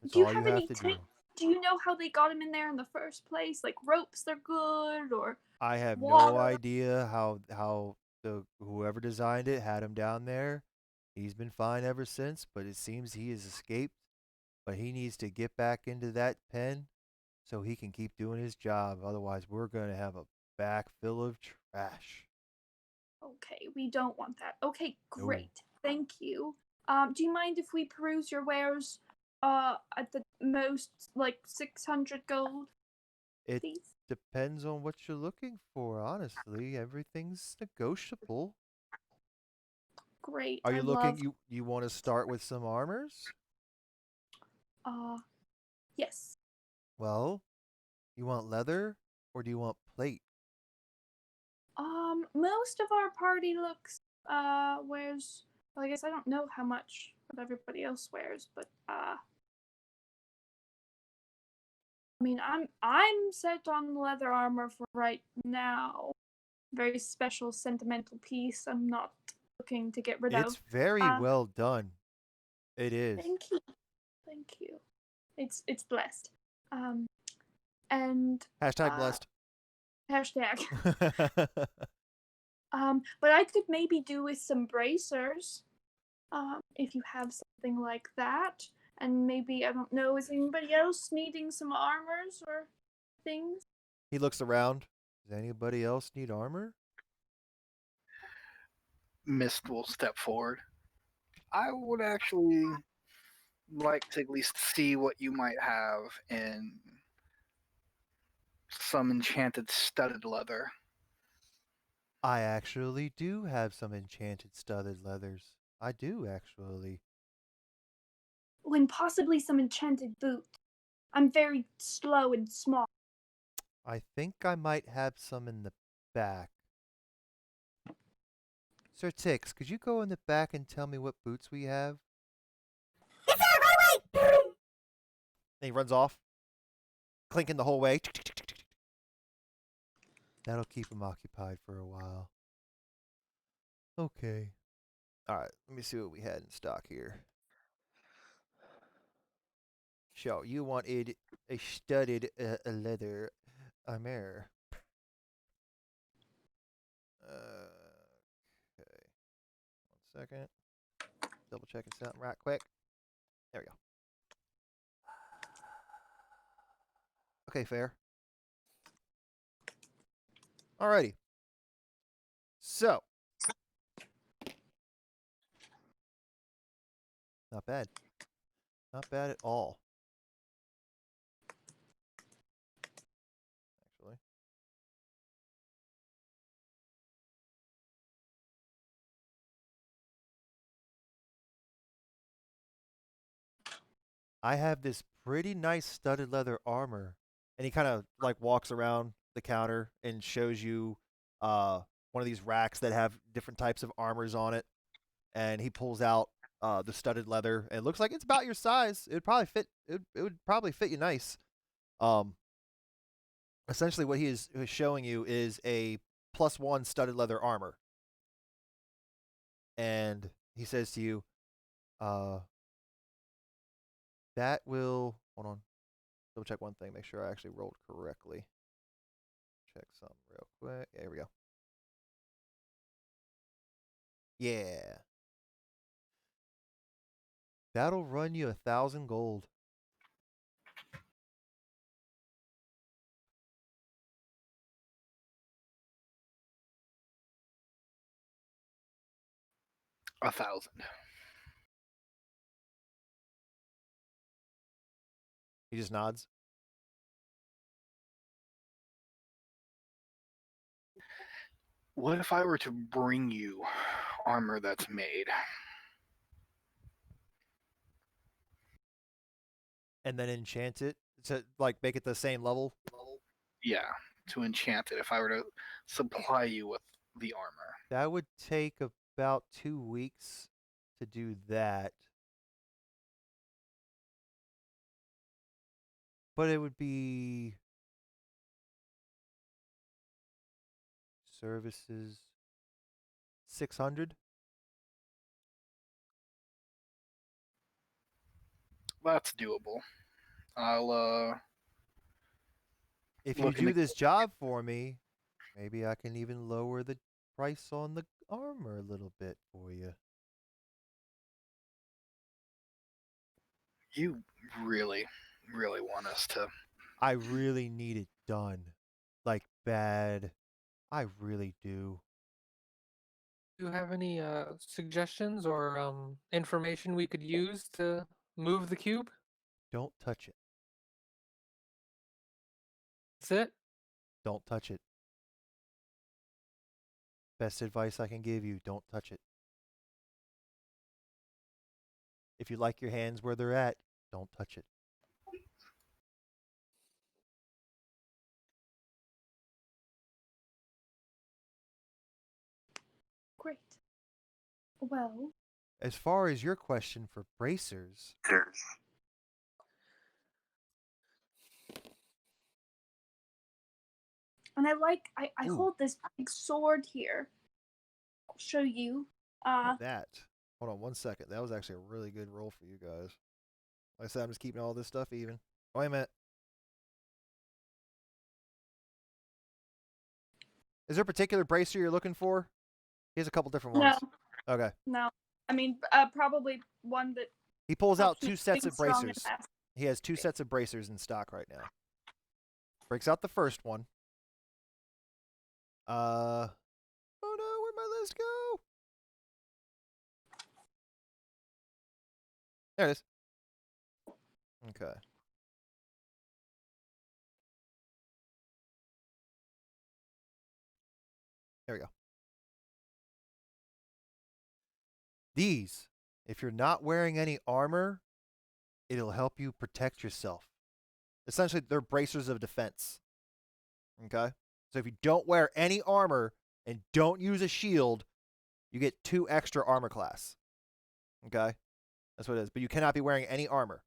That's Do you all have you any have to do. Do you know how they got him in there in the first place? Like ropes, they're good, or I have water? no idea how the whoever designed it had him down there. He's been fine ever since, but it seems he has escaped. But he needs to get back into that pen so he can keep doing his job. Otherwise, we're going to have a back full of trash. Okay, we don't want that. Okay, No. great. Thank you. Do you mind if we peruse your wares at the most like 600 gold, It please? depends on what you're looking for, honestly. Everything's negotiable. Great. Are I you love looking you want to start with some armors? yes. Well, you want leather or do you want plate? Most of our party looks wears, well, I guess I don't know how much what everybody else wears, but I mean, I'm set on leather armor for right now. Very special sentimental piece. I'm not looking to get rid It's of. very well done. It is. Thank you. Thank you. It's blessed. And Hashtag blessed. Hashtag. But I could maybe do with some bracers. If you have something like that. And maybe, I don't know, is anybody else needing some armors or things? He looks around. Does anybody else need armor? Mist will step forward. I would actually like to at least see what you might have in some enchanted studded leather. I actually do have some enchanted studded leathers. I do, actually. Oh, and possibly some enchanted boots. I'm very slow and small. I think I might have some in the back. Sir Tix, could you go in the back and tell me what boots we have? Yes, sir, right away! And he runs off, clinking the whole way. That'll keep him occupied for a while. Okay. Alright, let me see what we had in stock here. So, you wanted a studded leather armor. Okay. 1 second. Double checking something right quick. There we go. Okay, fair. Alrighty. So. Not bad. Not bad at all. Actually. I have this pretty nice studded leather armor. And he kind of like walks around the counter and shows you one of these racks that have different types of armors on it. And he pulls out the studded leather, and it looks like it's about your size. It would probably fit. It would probably fit you nice. Essentially, what he is showing you is a +1 studded leather armor, and he says to you, "That will hold on. Double check one thing. Make sure I actually rolled correctly. Check something real quick. There we go. Yeah." That'll run you 1,000 gold. $1,000. He just nods. What if I were to bring you armor that's made? And then enchant it to like make it the same level. Yeah, to enchant it. If I were to supply you with the armor. That would take about 2 weeks to do that. But it would be services 600. That's doable. I'll If you look do into this job for me, maybe I can even lower the price on the armor a little bit for you. you really, really want us to. I really need it done. Like bad. I really do. Do you have any suggestions or information we could use to move the cube? Don't touch it. That's it? Don't touch it. Best advice I can give you, don't touch it. If you like your hands where they're at, don't touch it. Great. Well, As far as your question for bracers, and I Ooh. hold this big sword here. I'll show you. that. Hold on 1 second. That was actually a really good roll for you guys. Like I said, I'm just keeping all this stuff even. Wait a minute. Is there a particular bracer you're looking for? He has a couple different No, ones. Okay. no. I mean, probably one that He pulls out helps me 2 sets being of strong and bracers. fast. He has 2 sets of bracers in stock right now. Breaks out the first one. Oh no, where'd my list go? There it is. Okay. There we go. These, if you're not wearing any armor, it'll help you protect yourself. Essentially, they're bracers of defense. Okay? So if you don't wear any armor and don't use a shield, you get 2 extra armor class. Okay? That's what it is. But you cannot be wearing any armor.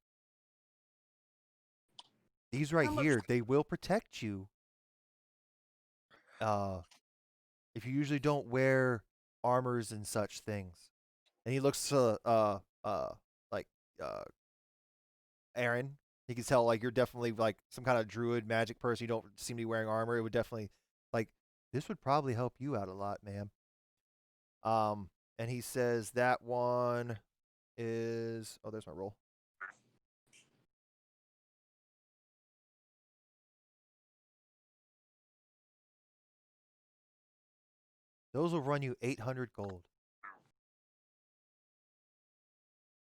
These right How much- here, they will protect you. If you usually don't wear armors and such things. And he looks like Aaron. He can tell like you're definitely like some kind of druid magic person. You don't seem to be wearing armor. It would definitely like this would probably help you out a lot, ma'am. And he says that one is there's my roll. Those will run you 800 gold.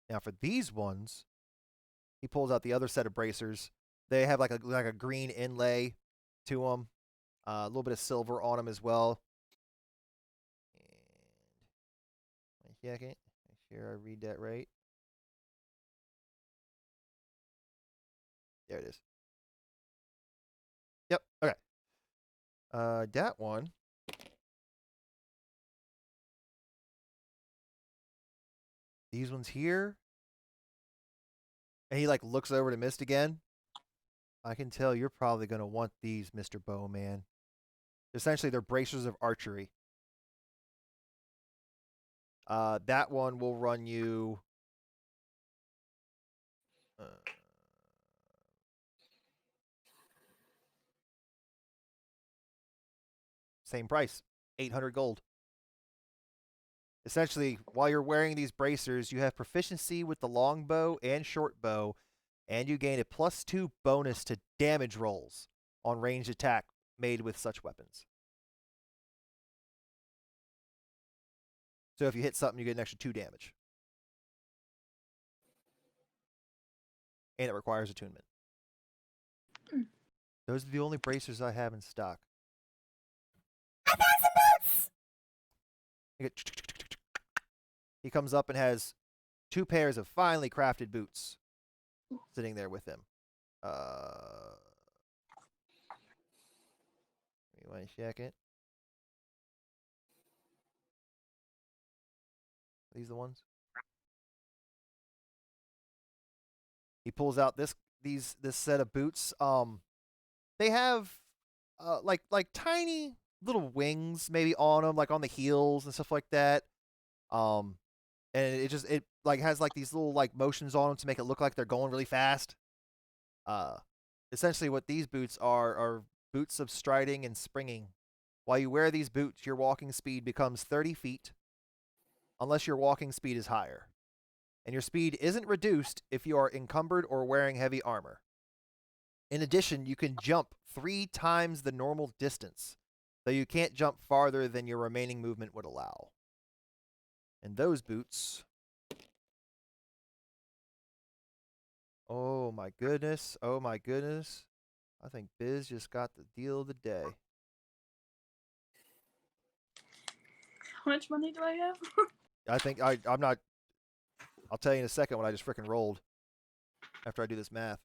Now for these ones, he pulls out the other set of bracers. They have like a green inlay to them, a little bit of silver on them as well. And one second, make sure I read that right. There it is. Yep. Okay. That one. These ones here. And he like looks over to Mist again. I can tell you're probably going to want these, Mr. Bowman. Essentially, they're bracers of archery. That one will run you... same price, 800 gold. Essentially, while you're wearing these bracers, you have proficiency with the longbow and short bow, and you gain a +2 bonus to damage rolls on ranged attack made with such weapons. So if you hit something, you get an extra 2 damage. And it requires attunement. Those are the only bracers I have in stock. I found some boots! He comes up and has 2 pairs of finely crafted boots sitting there with him. Give me 1 second. These the ones? He pulls out this set of boots. They have like tiny little wings maybe on them, like on the heels and stuff like that. And it like has like these little like motions on them to make it look like they're going really fast. Essentially what these boots are boots of striding and springing. While you wear these boots, your walking speed becomes 30 feet unless your walking speed is higher. And your speed isn't reduced if you are encumbered or wearing heavy armor. In addition, you can jump 3 times the normal distance, though you can't jump farther than your remaining movement would allow. And those boots... oh my goodness, oh my goodness. I think Biz just got the deal of the day. How much money do I have? I think I'm not... I'll tell you in a second what I just frickin' rolled after I do this math.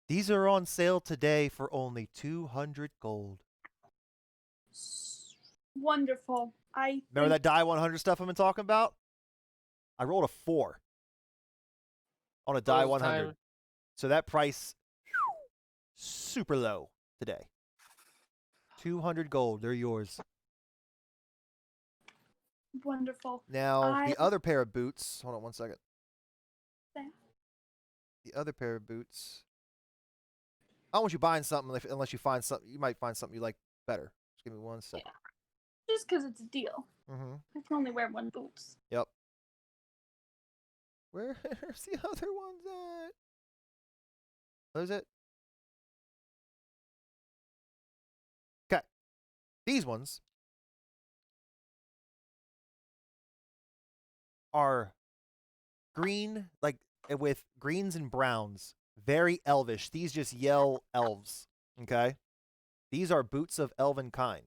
These are on sale today for only 200 gold. Wonderful. Remember that die 100 stuff I've been talking about? I rolled a 4 on a die 100. So that price, super low today. 200 gold. They're yours. Wonderful. Now, the other pair of boots. Hold on 1 second. Okay. The other pair of boots. I don't want you buying something unless you find something. You might find something you like better. Just give me 1 second. Just because it's a deal. Mm-hmm. I can only wear one boots. Yep. Where's the other ones at? What is it? Okay. These ones are green, like with greens and browns. Very elvish. These just yell elves. Okay? These are boots of elven kind.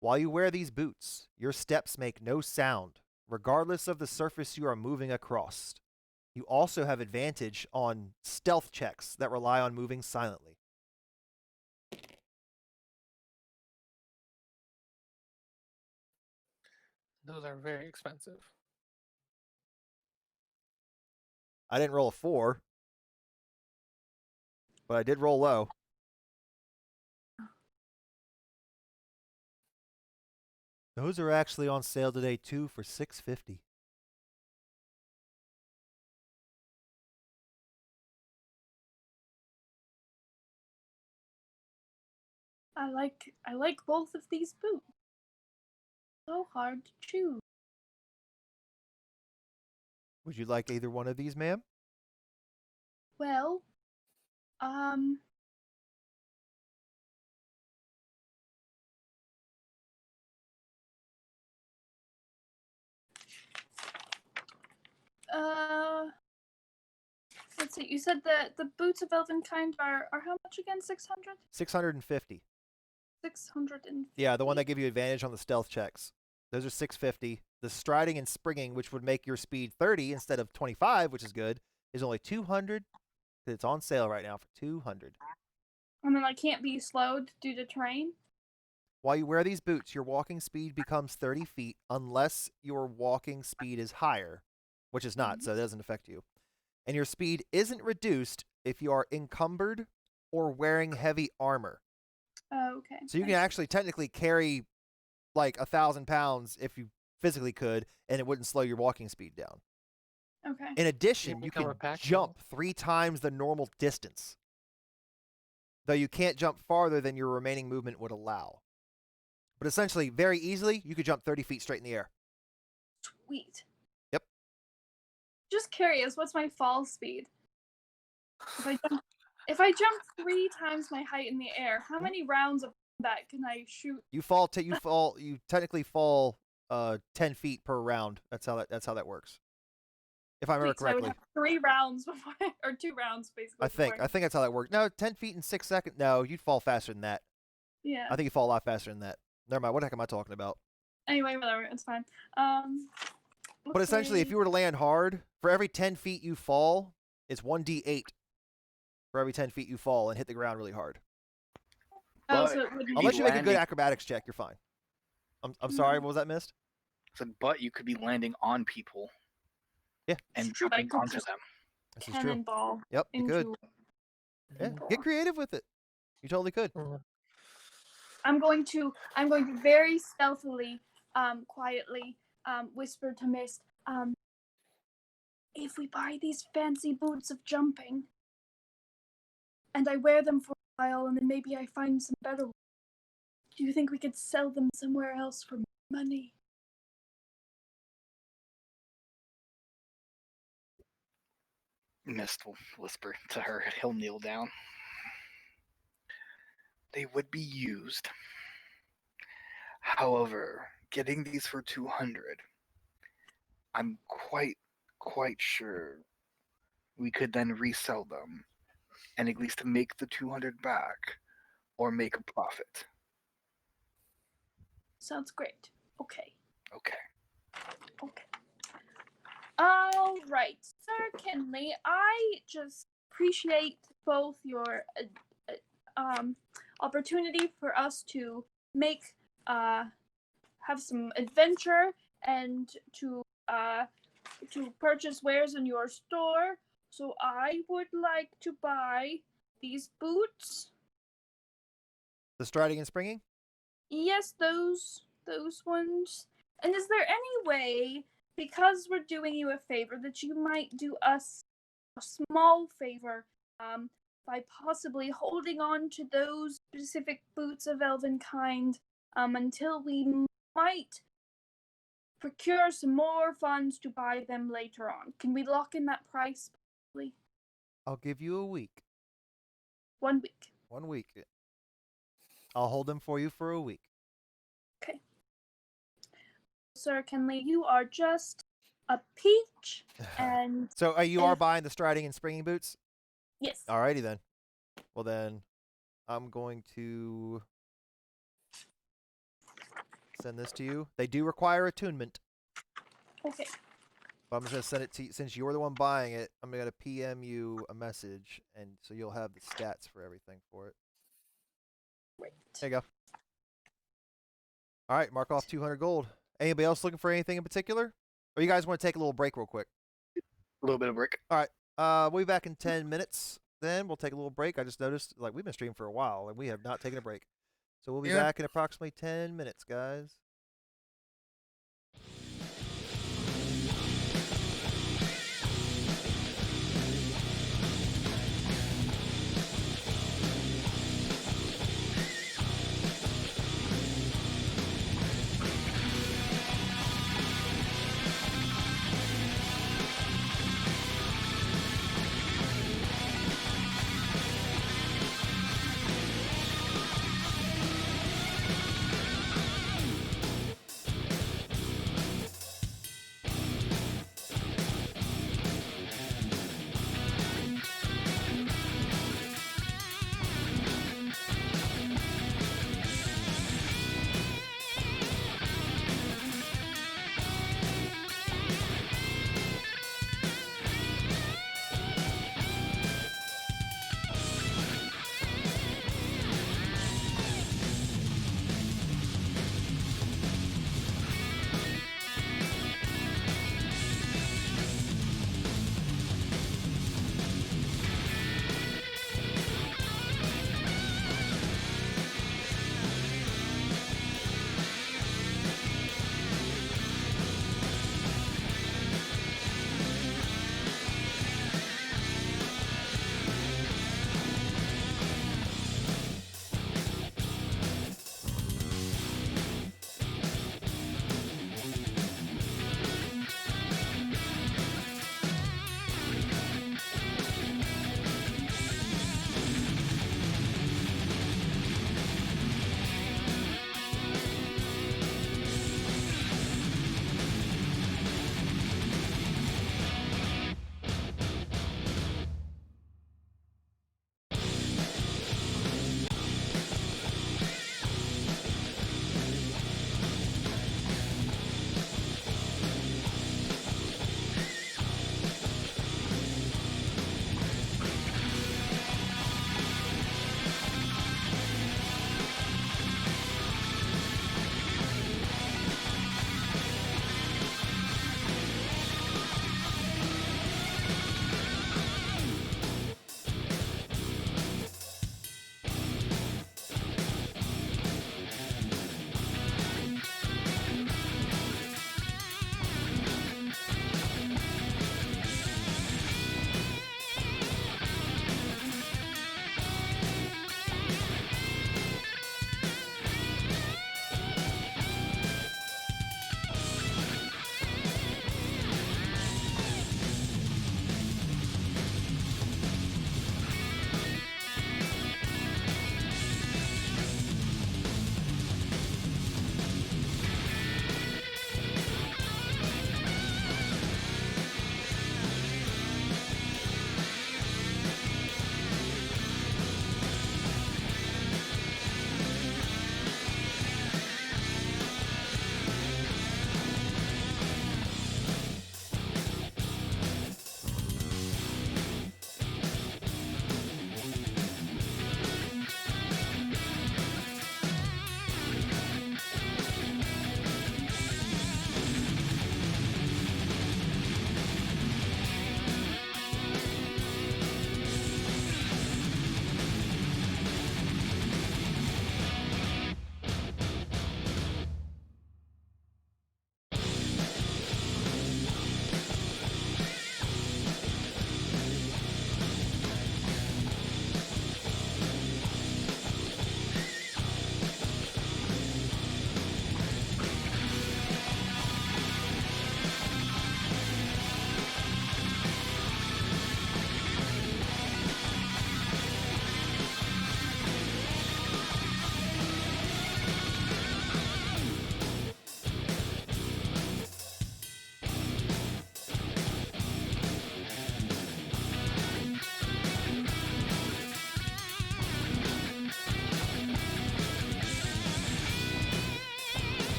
While you wear these boots, your steps make no sound, regardless of the surface you are moving across. You also have advantage on stealth checks that rely on moving silently. Those are very expensive. I didn't roll a 4, but I did roll low. Those are actually on sale today too for $6.50. I like both of these boots. So hard to choose. Would you like either one of these, ma'am? Well, let's see. You said that the boots of Elvenkind are how much again? 600? 650. 650. Yeah, the one that give you advantage on the stealth checks. Those are 650. The striding and springing, which would make your speed 30 instead of 25, which is good, is only 200. It's on sale right now for 200. And then I can't be slowed due to terrain. While you wear these boots, your walking speed becomes 30 feet unless your walking speed is higher, which is not, so it doesn't affect you. And your speed isn't reduced if you are encumbered or wearing heavy armor. Okay. So you can actually technically carry like 1,000 pounds if you physically could, and it wouldn't slow your walking speed down. Okay. In addition, you become can a pack jump mule. 3 times the normal distance, though you can't jump farther than your remaining movement would allow. But essentially, very easily, you could jump 30 feet straight in the air. Sweet. Yep. Just curious, what's my fall speed? If I jump 3 times my height in the air, how many rounds of that can I shoot? You technically fall 10 feet per round. That's how that works. If I remember Sweet, so I would correctly. have 3 rounds before, or 2 rounds basically. I think that's how that works. No, 10 feet in 6 seconds. No, you'd fall faster than that. Yeah. I think you fall a lot faster than that. Never mind. What the heck am I talking about? Anyway, whatever. It's fine. But essentially, if you were to land hard, for every 10 feet you fall, it's 1d8 for every 10 feet you fall and hit the ground really hard. Oh, But so it wouldn't Unless be you make a good landing- acrobatics check, you're fine. I'm sorry. What was that, missed? But you could be landing on people. Yeah. And True, I jumping could onto just them. This is true. cannonball Yep, you could. into. Yeah, get creative with it. You totally could. I'm going to very stealthily, quietly, whisper to Mist, if we buy these fancy boots of jumping, and I wear them for a while, and then maybe I find some better ones, do you think we could sell them somewhere else for money? Mist will whisper to her, and he'll kneel down. They would be used. However, getting these for 200, I'm quite sure we could then resell them and at least make the 200 back or make a profit. Sounds great. Okay. Okay. All right, Sir Kinley, I just appreciate both your opportunity for us to make have some adventure and to purchase wares in your store. So I would like to buy these boots. The striding and springing? Yes, those ones. And is there any way, because we're doing you a favor, that you might do us a small favor by possibly holding on to those specific boots of elven kind until we might procure some more funds to buy them later on. Can we lock in that price, please? I'll give you a week. 1 week. 1 week. I'll hold them for you for a week. Okay. Sir Kenley, you are just a peach, and So you are buying the striding and springing boots? yes. Alrighty then. Well then, I'm going to send this to you. They do require attunement. Okay. But I'm just going to send it to you. Since you're the one buying it, I'm going to PM you a message, and so you'll have the stats for everything for it. Great. There you go. Alright, mark off 200 gold. Anybody else looking for anything in particular? Or you guys want to take a little break real quick? A little bit of break. We'll be back in 10 minutes. Then we'll take a little break. I just noticed, like, we've been streaming for a while, and we have not taken a break. So we'll be back in approximately 10 minutes, guys.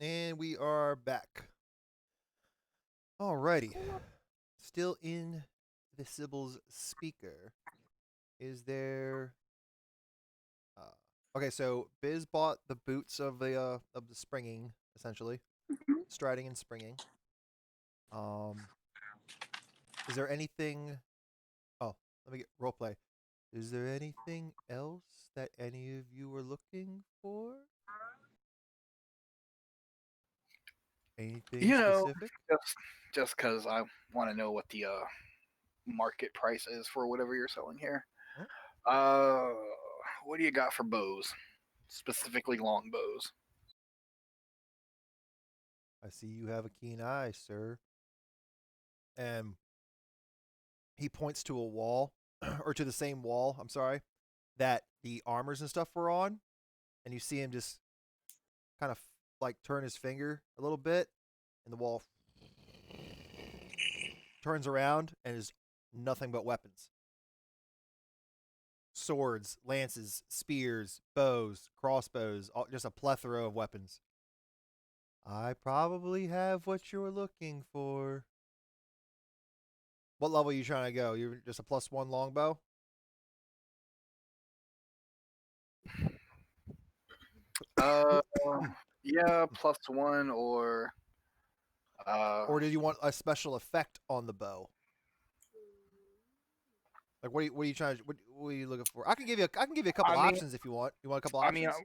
And we are back. Alrighty. Still in the Sibyl's speaker. Is there... okay, so Biz bought the boots of the springing, essentially. Striding and springing. Is there anything... Oh, let me get roleplay. Is there anything else that any of you were looking for? Anything You know, specific? just because I want to know what the market price is for whatever you're selling here. Huh? What do you got for bows? Specifically long bows. I see you have a keen eye, sir. And he points to a wall, or to the same wall, I'm sorry, that the armors and stuff were on. And you see him just kind of like turn his finger a little bit, and the wall turns around and is nothing but weapons. Swords, lances, spears, bows, crossbows, just a plethora of weapons. I probably have what you're looking for. What level are you trying to go? You're just a +1 longbow? Yeah, +1 Or did you want a special effect on the bow? Like, what are you trying to? What are you looking for? I can give you a couple options if you want. You want a couple options?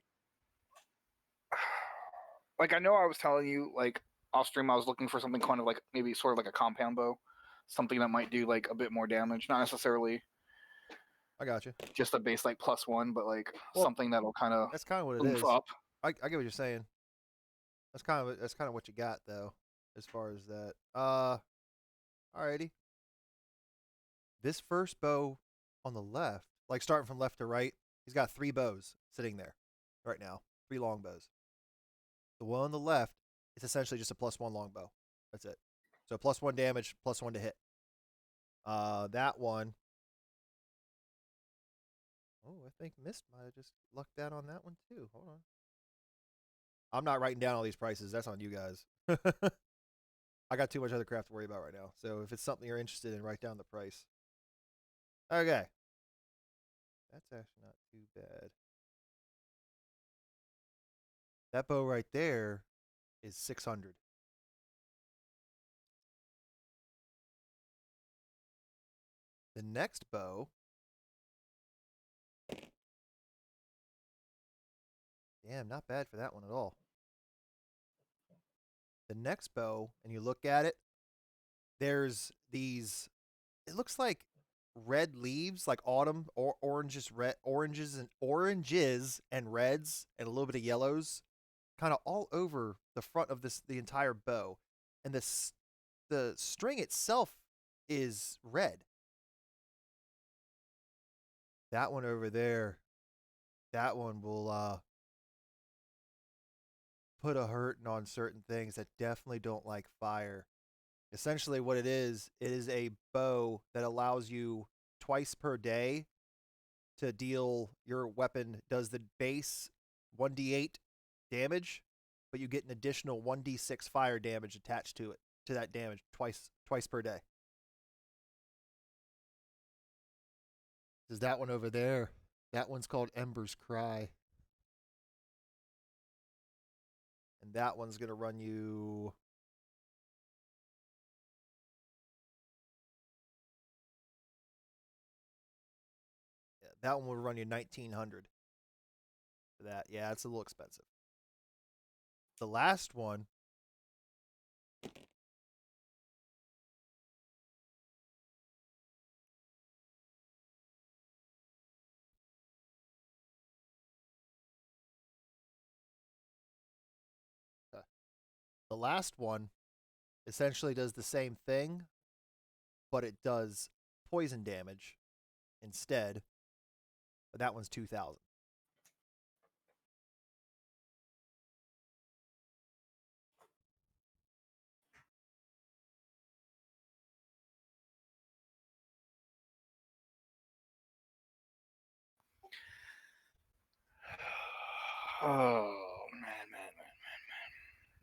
Like I know I was telling you like off stream I was looking for something kind of like maybe sort of like a compound bow, something that might do like a bit more damage, not necessarily I got you. just a base like +1, but like Well, something that'll kind of That's kind of what it oomph is. up. I get what you're saying. That's kind of what you got though, as far as that. Alrighty. This first bow on the left, like starting from left to right, he's got 3 bows sitting there right now. 3 long bows. The one on the left is essentially just a +1 longbow. That's it. So +1 damage, +1 to hit. That one. Oh, I think Mist might have just lucked out on that one too. Hold on. I'm not writing down all these prices. That's on you guys. I got too much other crap to worry about right now. So if it's something you're interested in, write down the price. Okay. That's actually not too bad. That bow right there is 600. The next bow. Damn, not bad for that one at all. The next bow, and you look at it, there's these, it looks like red leaves, like autumn or oranges and reds and a little bit of yellows, kind of all over the front of the entire bow, and the string itself is red. That one over there, that one will put a hurting on certain things that definitely don't like fire. Essentially, what it is a bow that allows you twice per day to deal. Your weapon does the base 1d8 damage, but you get an additional 1d6 fire damage attached to it, to that damage twice per day. There's that one over there. That one's called Ember's Cry. And that one's going to run you... Yeah, that one will run you 1900 for that. Yeah, it's a little expensive. The last one... The last one essentially does the same thing, but it does poison damage instead. But that one's 2000. Oh man.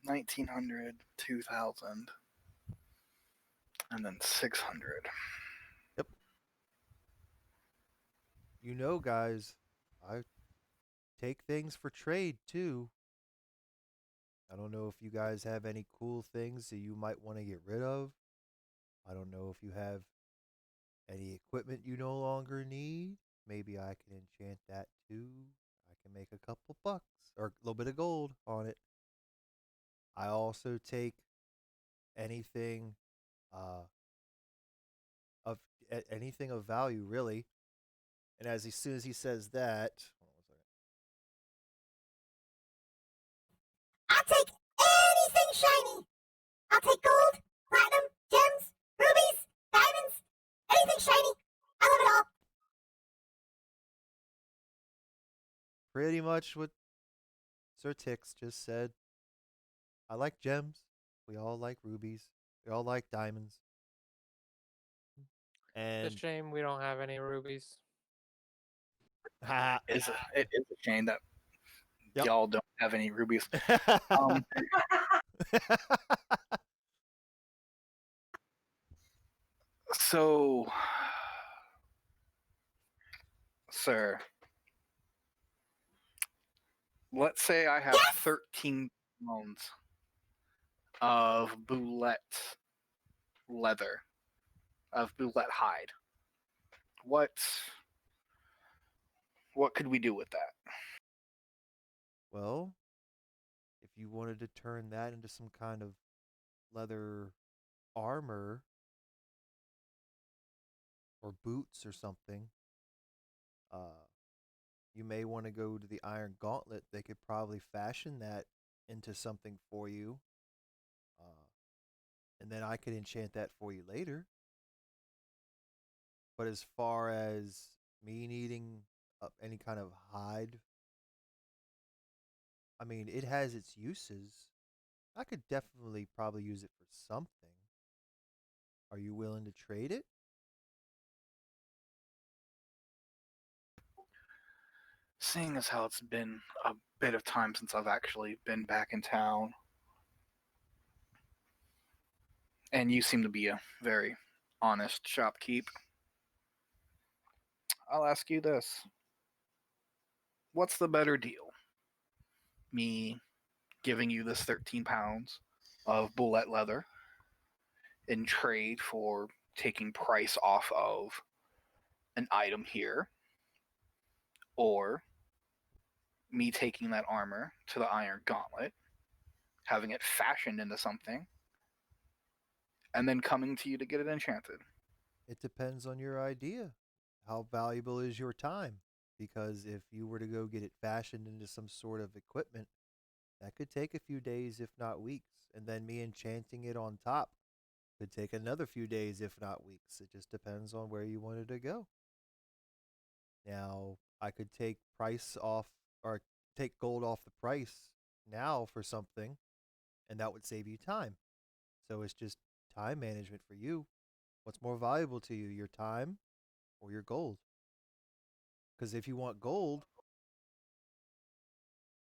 1900, 2000, and then 600. You know, guys, I take things for trade too. I don't know if you guys have any cool things that you might want to get rid of. I don't know if you have any equipment you no longer need. Maybe I can enchant that too. I can make a couple bucks or a little bit of gold on it. I also take anything uh of anything of value really. And as soon as he says that, hold on one second. I'll take anything shiny. I'll take gold, platinum, gems, rubies, diamonds, anything shiny. I love it all. Pretty much what Sir Tix just said. I like gems. We all like rubies. We all like diamonds. It's a And shame we don't have any rubies. It is a shame that Yep. y'all don't have any rubies. So, sir, let's say I have 13 pounds of boulette leather, of boulette hide. What could we do with that? well, if you wanted to turn that into some kind of leather armor or boots or something, you may want to go to the Iron Gauntlet. They could probably fashion that into something for you. And then I could enchant that for you later. But as far as me needing any kind of hide, I mean, it has its uses. I could definitely probably use it for something. Are you willing to trade it? Seeing as how it's been a bit of time since I've actually been back in town, and you seem to be a very honest shopkeep, I'll ask you this. What's the better deal? Me giving you this 13 pounds of bullet leather in trade for taking price off of an item here, or me taking that armor to the Iron Gauntlet, having it fashioned into something, and then coming to you to get it enchanted. It depends on your idea. How valuable is your time? Because if you were to go get it fashioned into some sort of equipment, that could take a few days, if not weeks. And then me enchanting it on top could take another few days, if not weeks. It just depends on where you wanted to go. Now, I could take price off or take gold off the price now for something, and that would save you time. So it's just time management for you. What's more valuable to you, your time or your gold? Because if you want gold,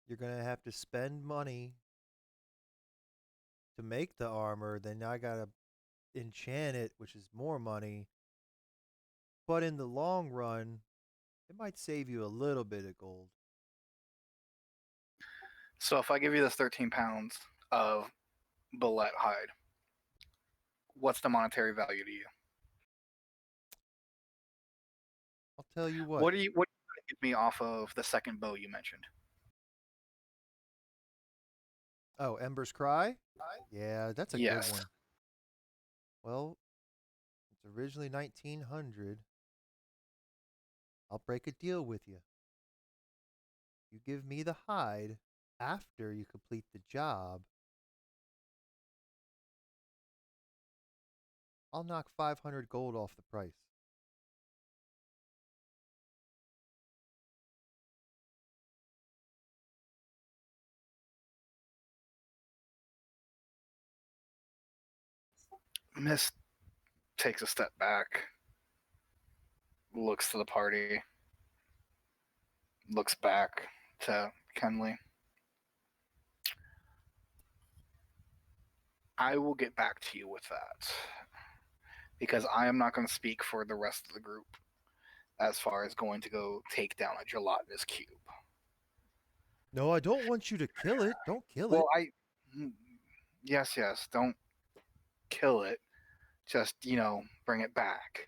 you're going to have to spend money to make the armor. Then I got to enchant it, which is more money. But in the long run, it might save you a little bit of gold. So if I give you this 13 pounds of bullet hide, what's the monetary value to you? I'll tell you what. What are you going to give me off of the second bow you mentioned? Oh, Ember's Cry? Yeah, that's a Yes. good one. Well, it's originally 1900. I'll break a deal with you. You give me the hide after you complete the job. I'll knock 500 gold off the price. Miss takes a step back, looks to the party, looks back to Kenley. I will get back to you with that because I am not going to speak for the rest of the group as far as going to go take down a gelatinous cube. No, I don't want you to kill it. Don't kill Well, it. yes, don't kill it. Just, bring it back.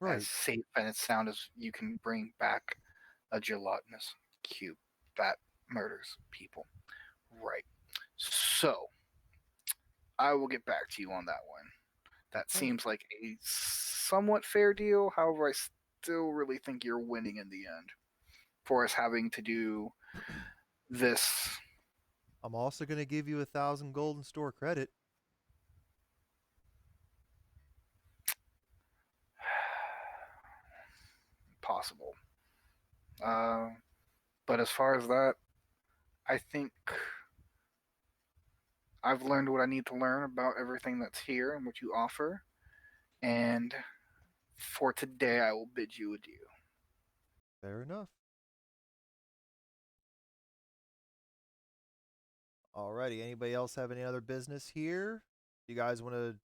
Right. As safe and as sound as you can bring back a gelatinous cube that murders people. Right. So, I will get back to you on that one. That seems like a somewhat fair deal. However, I still really think you're winning in the end for us having to do this. I'm also going to give you 1,000 gold in store credit. Possible. But as far as that, I think I've learned what I need to learn about everything that's here and what you offer. And for today, I will bid you adieu. Fair enough. Alrighty. Anybody else have any other business here? Do you guys want to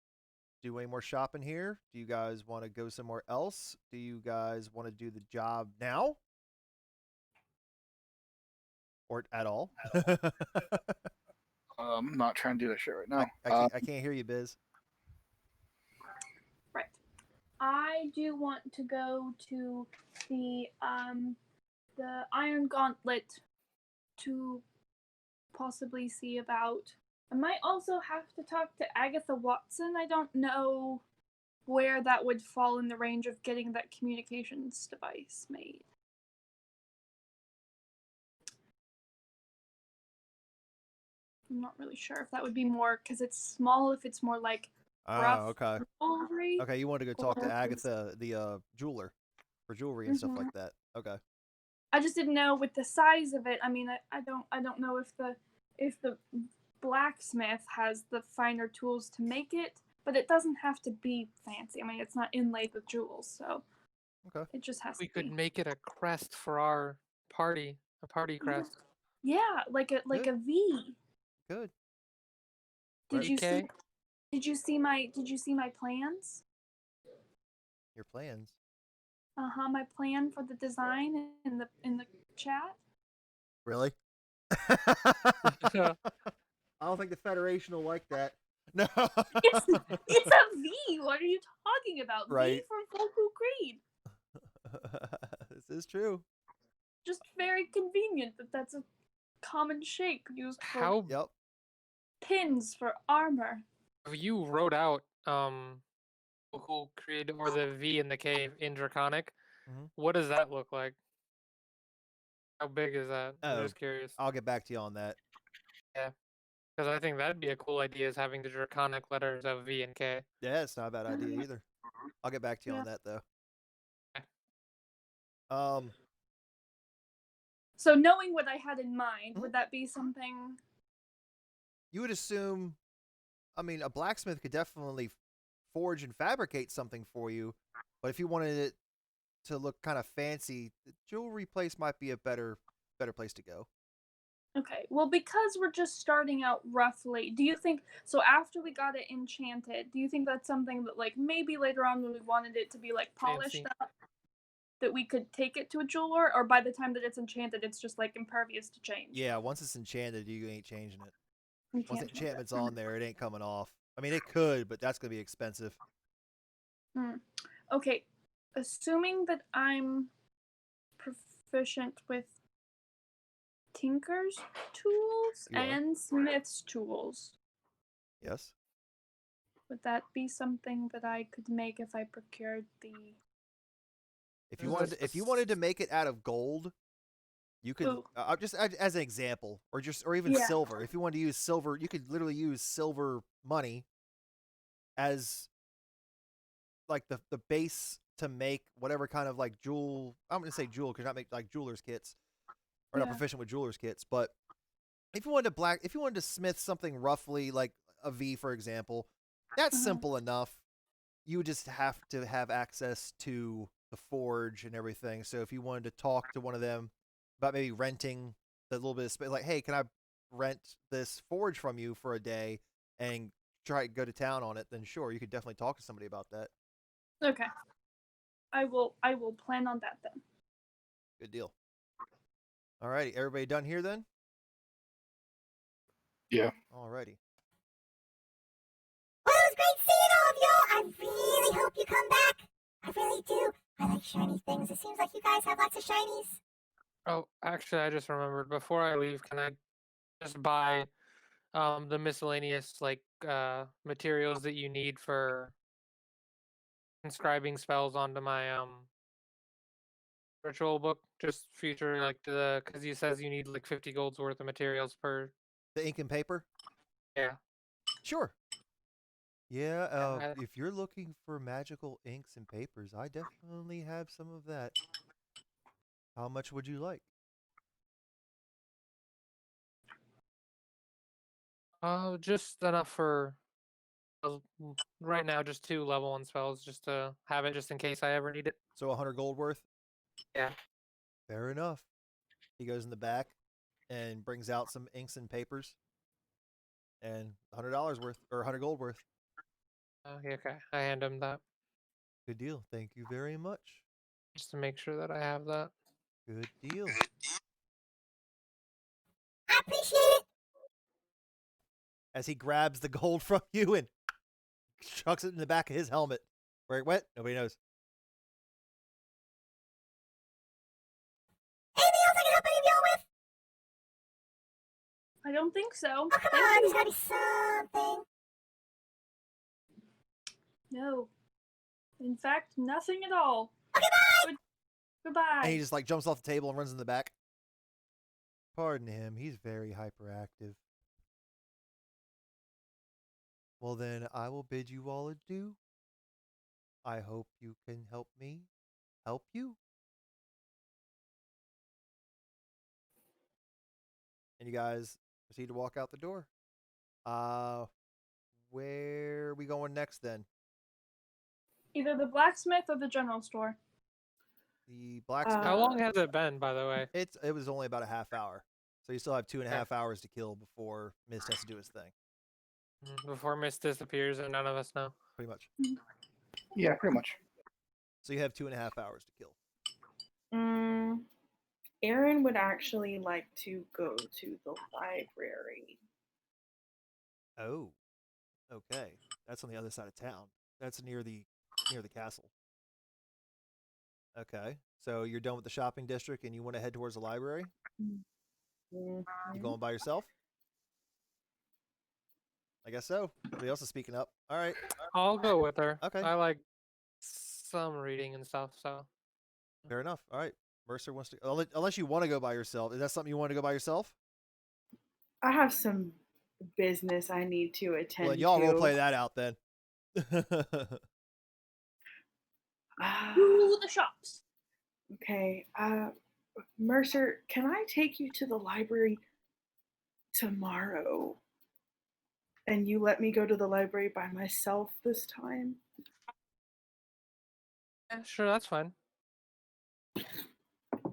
do any more shopping here? Do you guys want to go somewhere else? Do you guys want to do the job now? Or at all? I'm not trying to do that shit right now. I can't hear you, Biz. Right. I do want to go to the Iron Gauntlet to possibly see about. I might also have to talk to Agatha Watson. I don't know where that would fall in the range of getting that communications device made. I'm not really sure if that would be more because it's small. If it's more like rough okay. jewelry. Okay, you want to go talk to or- Agatha, the jeweler, for jewelry and stuff like that. Okay. I just didn't know with the size of it. I mean, I don't know if the blacksmith has the finer tools to make it, but it doesn't have to be fancy. I mean, it's not inlaid with jewels, so Okay. it just has We to be. could make it a crest for our party, a party crest. Yeah, like a V. Good. Did you see? VK? Did you see my plans? Your plans. My plan for the design in the chat. Really? I don't think the Federation will like that. No. It's a V. What are you talking about? Right. V from Vokul Kriid. This is true. Just very convenient that that's a common shape used for How Yep. pins for armor. if you wrote out Vokul Kriid or the V in the cave in Draconic, Mhm. what does that look like? How big is that? I'm Oh. just curious. I'll get back to you on that. Because I think that'd be a cool idea is having the Draconic letters of V and K. Yeah, it's not a bad idea either. I'll get back to you on that though. So knowing what I had in mind, would that be something? You would assume, I mean, a blacksmith could definitely forge and fabricate something for you, but if you wanted it to look kind of fancy, the jewelry place might be a better place to go. Okay, well, because we're just starting out roughly, do you think, so after we got it enchanted, do you think that's something that, like, maybe later on when we wanted it to be, like, polished Fancy. up, that we could take it to a jeweler, or by the time that it's enchanted, it's just, like, impervious to change? Yeah, once it's enchanted, you ain't changing it. We Once the can't change it. enchantment's on there, it ain't coming off. I mean, it could, but that's going to be expensive. Okay, assuming that I'm proficient with tinker's tools You are. and smith's tools, Yes. would that be something that I could make if I procured the... If you wanted to make it out of gold, you could just as an example, or even Yeah. silver. If you wanted to use silver, you could literally use silver money as like the base to make whatever kind of like jewel. I'm going to say jewel because not make like jewelers kits, or not Yeah. proficient with jewelers kits. But if you wanted to smith something roughly like a V, for example, that's simple enough. You would just have to have access to the forge and everything. So if you wanted to talk to one of them about maybe renting the little bit of space, like, hey, can I rent this forge from you for a day and try to go to town on it, then sure, you could definitely talk to somebody about that. Okay. I will plan on that then. Good deal. Alrighty, everybody done here then? Yeah. Alrighty. Well, it was great seeing all of y'all. I really hope you come back. I really do. I like shiny things. It seems like you guys have lots of shinies. Oh, actually, I just remembered. Before I leave, can I just buy the miscellaneous materials that you need for inscribing spells onto my ritual book? Just future because he says you need like 50 gold's worth of materials per. The ink and paper? Yeah. Sure. Yeah, I- if you're looking for magical inks and papers, I definitely have some of that. How much would you like? Just enough for right now. Just 2 level 1 spells, just to have it, just in case I ever need it. So 100 gold worth? Yeah. Fair enough. He goes in the back and brings out some inks and papers and $100 worth, or 100 gold worth. Yeah, okay. I hand him that Good deal. Thank you very much. just to make sure that I have that. Good deal. I appreciate it. As he grabs the gold from you and chucks it in the back of his helmet. Where it went, nobody knows. Anything else I can help any of y'all with? I don't think so. Oh, come Thank on. you. There's gotta be something. No. In fact, nothing at all. Okay, bye. Goodbye. And he just like jumps off the table and runs in the back. Pardon him, he's very hyperactive. Well then, I will bid you all adieu. I hope you can help me help you. And you guys proceed to walk out the door. Where are we going next then? Either the blacksmith or the general store. The blacksmith. How long has it been, by the way? It was only about a half hour. So you still have 2.5 hours to kill before Mist has to do his thing. Before Mist disappears and none of us know. Pretty much. Yeah, pretty much. So you have 2.5 hours to kill. Aaron would actually like to go to the library. Oh. Okay. That's on the other side of town. That's near the castle. Okay. So you're done with the shopping district and you want to head towards the library? You going by yourself? I guess so. Nobody else is speaking up. All right. I'll go with her. Okay. I like some reading and stuff, so. Fair enough. All right. Mercer wants to, unless you want to go by yourself. Is that something you want to go by yourself? I have some business I need to attend Well, y'all to. role play that out then. To the shops. Okay. Mercer, can I take you to the library tomorrow? And you let me go to the library by myself this time? Yeah, sure, that's fine.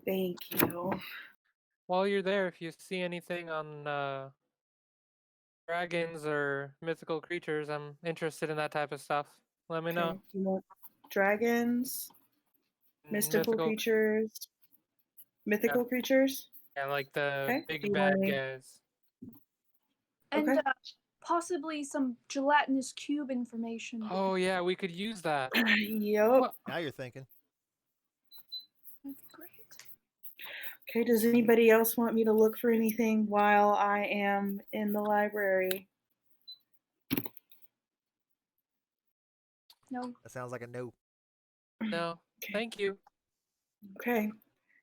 Thank you. While you're there, if you see anything on dragons or mythical creatures, I'm interested in that type of stuff. Let me know. Okay. You want dragons, mystical creatures, mythical creatures? Yeah, like the Okay. big You bad want me- guys. And Okay. possibly some gelatinous cube information. Oh yeah, we could use that. Yep. What? Now you're thinking. That'd be great. Okay, does anybody else want me to look for anything while I am in the library? No. That sounds like a no. No, Okay. thank you. Okay.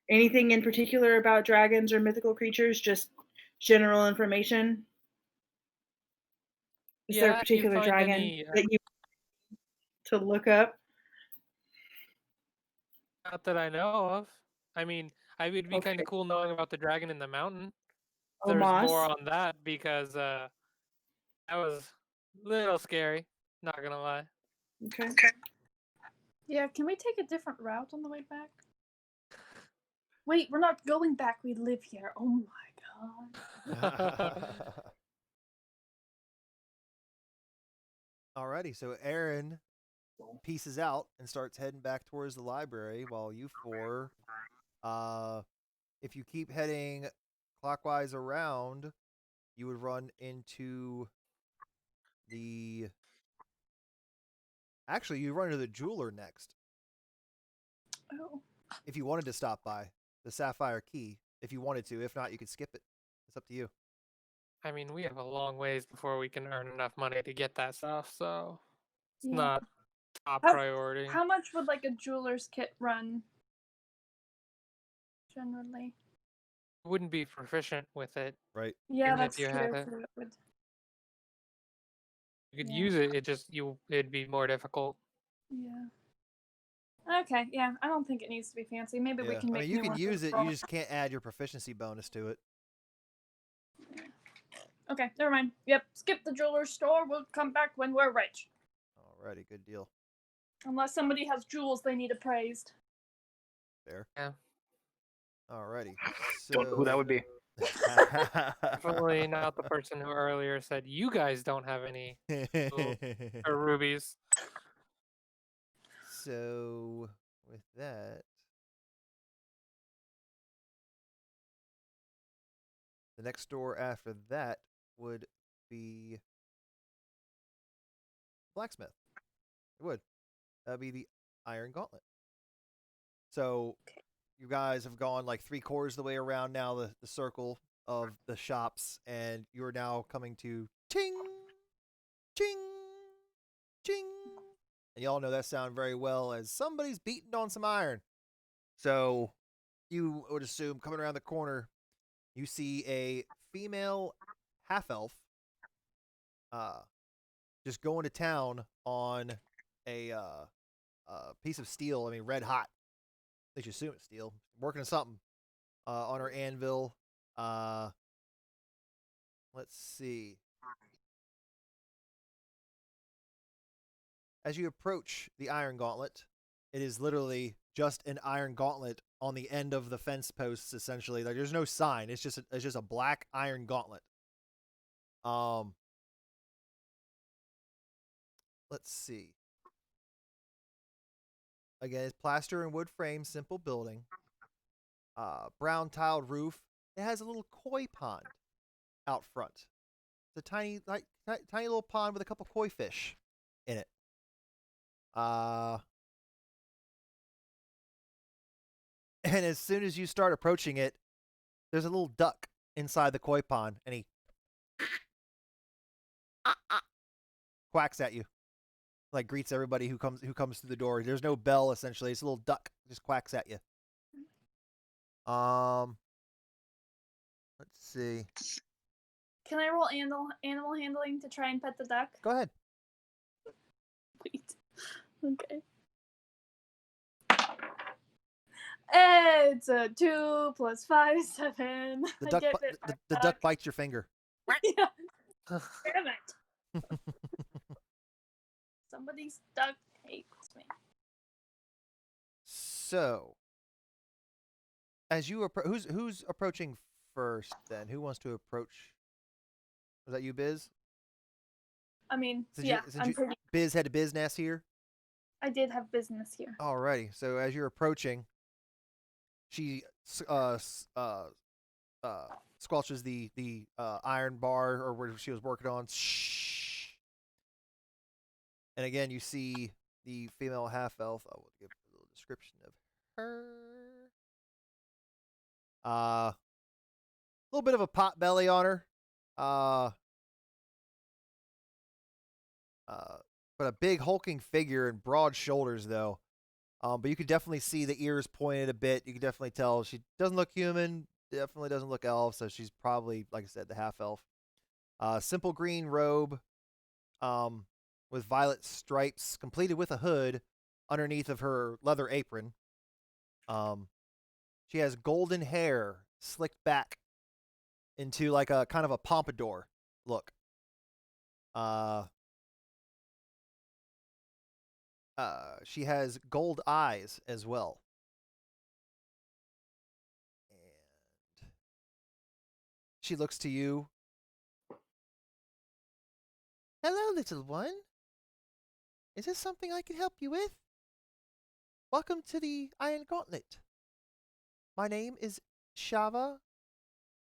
Anything in particular about dragons or mythical creatures? Just general information? Is there Yeah, a if you particular find dragon any, that you to look up? Not that I know of. I mean, I would be kind Okay. of cool knowing about the dragon in the mountain. Oh, There's Moss? more on that because that was a little scary. Not gonna lie. Okay. Yeah, can we take a different route on the way back? Wait, we're not going back. We live here. Oh my god. Alrighty, so Aaron pieces out and starts heading back towards the library, while you four, if you keep heading clockwise around, you would run into the. Actually, you run into the jeweler next. Oh. If you wanted to stop by the Sapphire Key, if you wanted to. If not, you could skip it. It's up to you. I mean, we have a long ways before we can earn enough money to get that stuff, so it's Yeah. not top How- priority. How much would like a jeweler's kit run? Generally. Wouldn't be proficient with it. Right. Yeah, Even if that's you true. had it. so it would- You could Yeah. use it. It'd be more difficult. Yeah. Okay, yeah. I don't think it needs to be fancy. Maybe we Yeah. can I make mean, you new can ones use as it. well. You just can't add your proficiency bonus to it. Okay, never mind. Yep, skip the jeweler's store. We'll come back when we're rich. Alrighty, good deal. Unless somebody has jewels they need appraised. Fair. Yeah. Alrighty. Don't know who that would be. Definitely not the person who earlier said you guys don't have any or rubies. So with that, the next door after that would be blacksmith. It would. That'd be the Iron Gauntlet. So you guys have gone like 3/4 of the way around now the circle of the shops, and you're now coming to ching, ching, ching. And y'all know that sound very well as somebody's beating on some iron. So you would assume coming around the corner, you see a female half elf just going to town on a piece of steel. I mean, red hot. At least you assume it's steel. Working on something on her anvil. Let's see. As you approach the Iron Gauntlet, it is literally just an iron gauntlet on the end of the fence posts. Essentially, like there's no sign. It's just a black iron gauntlet. Let's see. Again, it's plaster and wood frame, simple building. Brown tiled roof. It has a little koi pond out front. It's a tiny little pond with a couple koi fish in it. And as soon as you start approaching it, there's a little duck inside the koi pond, and he quacks at you, like greets everybody who comes through the door. There's no bell, essentially. It's a little duck, just quacks at you. Let's see. Can I roll animal handling to try and pet the duck? Go ahead. Wait. Okay. It's a 2 + 5 is 7. The I duck, get bit by the a duck bites your finger. Yeah. Damn it. Somebody's duck hates me. So, as you who's approaching first? Then who wants to approach? Was that you, Biz? I mean, Since yeah, you, Biz had a business here. I did have business here. Alrighty. So as you're approaching, she squelches the iron bar or where she was working on. Shh. And again, you see the female half elf. I will give a little description of her. A little bit of a pot belly on her. But a big hulking figure and broad shoulders though. But you could definitely see the ears pointed a bit. You can definitely tell she doesn't look human. Definitely doesn't look elf. So she's probably, like I said, the half elf. Simple green robe, with violet stripes, completed with a hood underneath of her leather apron. She has golden hair slicked back into like a kind of a pompadour look. She has gold eyes as well. And she looks to you. Hello, little one. Is this something I can help you with? Welcome to the Iron Gauntlet. My name is Shava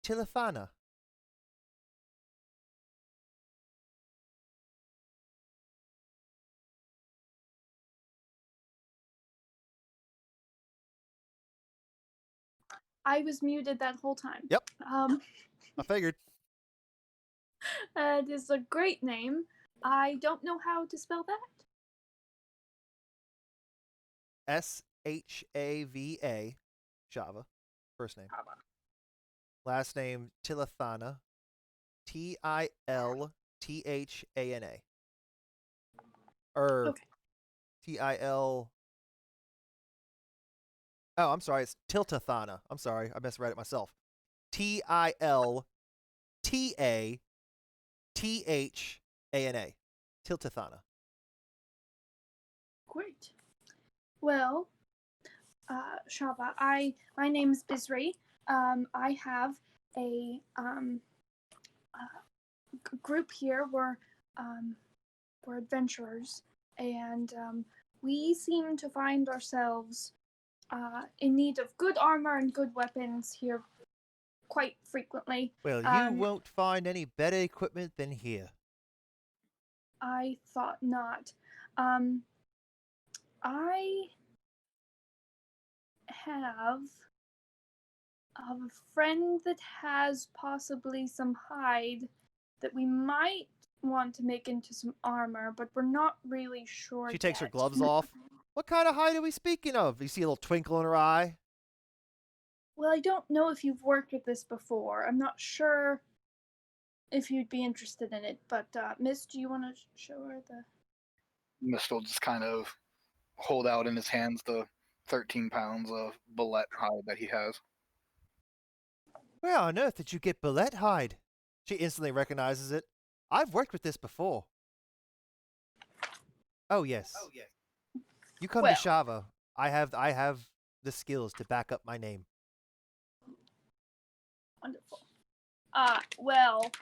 Tilafana. I was muted that whole time. Yep. Um, I figured. it is a great name. I don't know how to spell that. Shava. Shava. First name. Last name Tilafana. Tilthana. Okay. Til. Oh, I'm sorry. It's Tiltathana. I'm sorry. I misread it myself. Tiltathana. Tiltathana. Great. Well, Shava, my name's Bisri. I have a group here. We're adventurers, and we seem to find ourselves in need of good armor and good weapons here quite frequently. Well, you won't find any better equipment than here. I thought not. I have a friend that has possibly some hide that we might want to make into some armor, but we're not really sure. She takes her yet. gloves off. What kind of hide are we speaking of? You see a little twinkle in her eye. Well, I don't know if you've worked with this before. I'm not sure if you'd be interested in it, but Miss, do you want to show her the... Mist will just kind of hold out in his hands the 13 pounds of bullet hide that he has. Where on earth did you get bullet hide? She instantly recognizes it. I've worked with this before. Oh yes. You come Well. to Shava. I have the skills to back up my name. Wonderful. Well,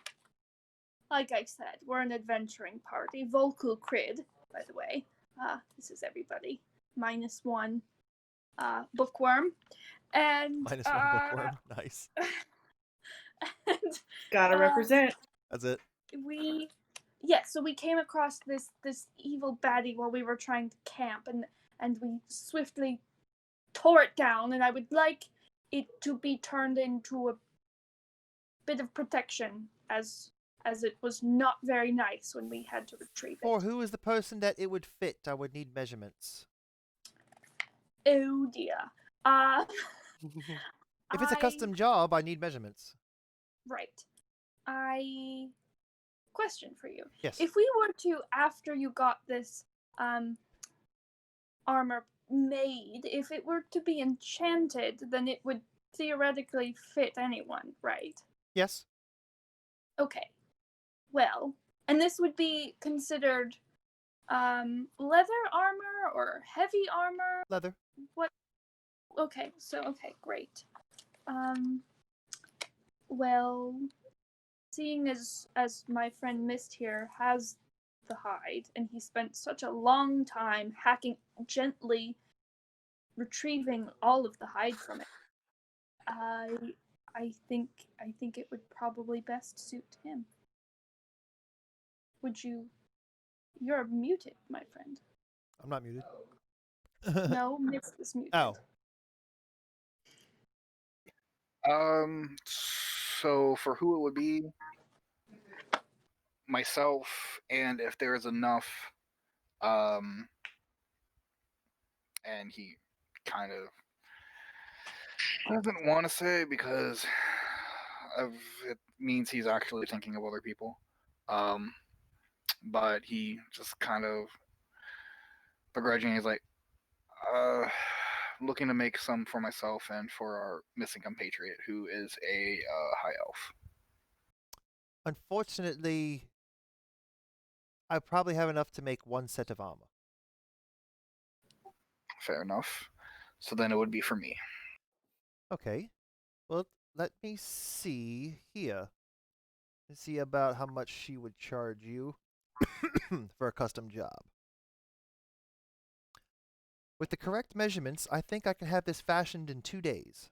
like I said, we're an adventuring party. Vokul Kriid, by the way. This is everybody. -1 bookworm. And -1 bookworm. Nice. and Gotta represent. That's it. So we came across this evil baddie while we were trying to camp, and we swiftly tore it down, and I would like it to be turned into a bit of protection, as it was not very nice when we had to retrieve it. For who is the person that it would fit? I would need measurements. Oh dear. If it's a custom job, I need measurements. Right. Question for you. Yes. If we were to, after you got this armor made, if it were to be enchanted, then it would theoretically fit anyone, right? Yes. Okay. Well, and this would be considered leather armor or heavy armor? Leather. What? Okay, great. Well, seeing as my friend Mist here has the hide, and he spent such a long time gently retrieving all of the hide from it, I think it would probably best suit him. Would you? You're muted, my friend. I'm not muted. No, Mist is muted. Oh. So for who it would be, myself, and if there's enough, and he kind of doesn't want to say because it means he's actually thinking of other people. But he just kind of begrudgingly is like, looking to make some for myself and for our missing compatriot, who is a high elf. Unfortunately, I probably have enough to make one set of armor. Fair enough. So then it would be for me. Okay. Well, let me see here. Let's see about how much she would charge you for a custom job. With the correct measurements, I think I can have this fashioned in 2 days.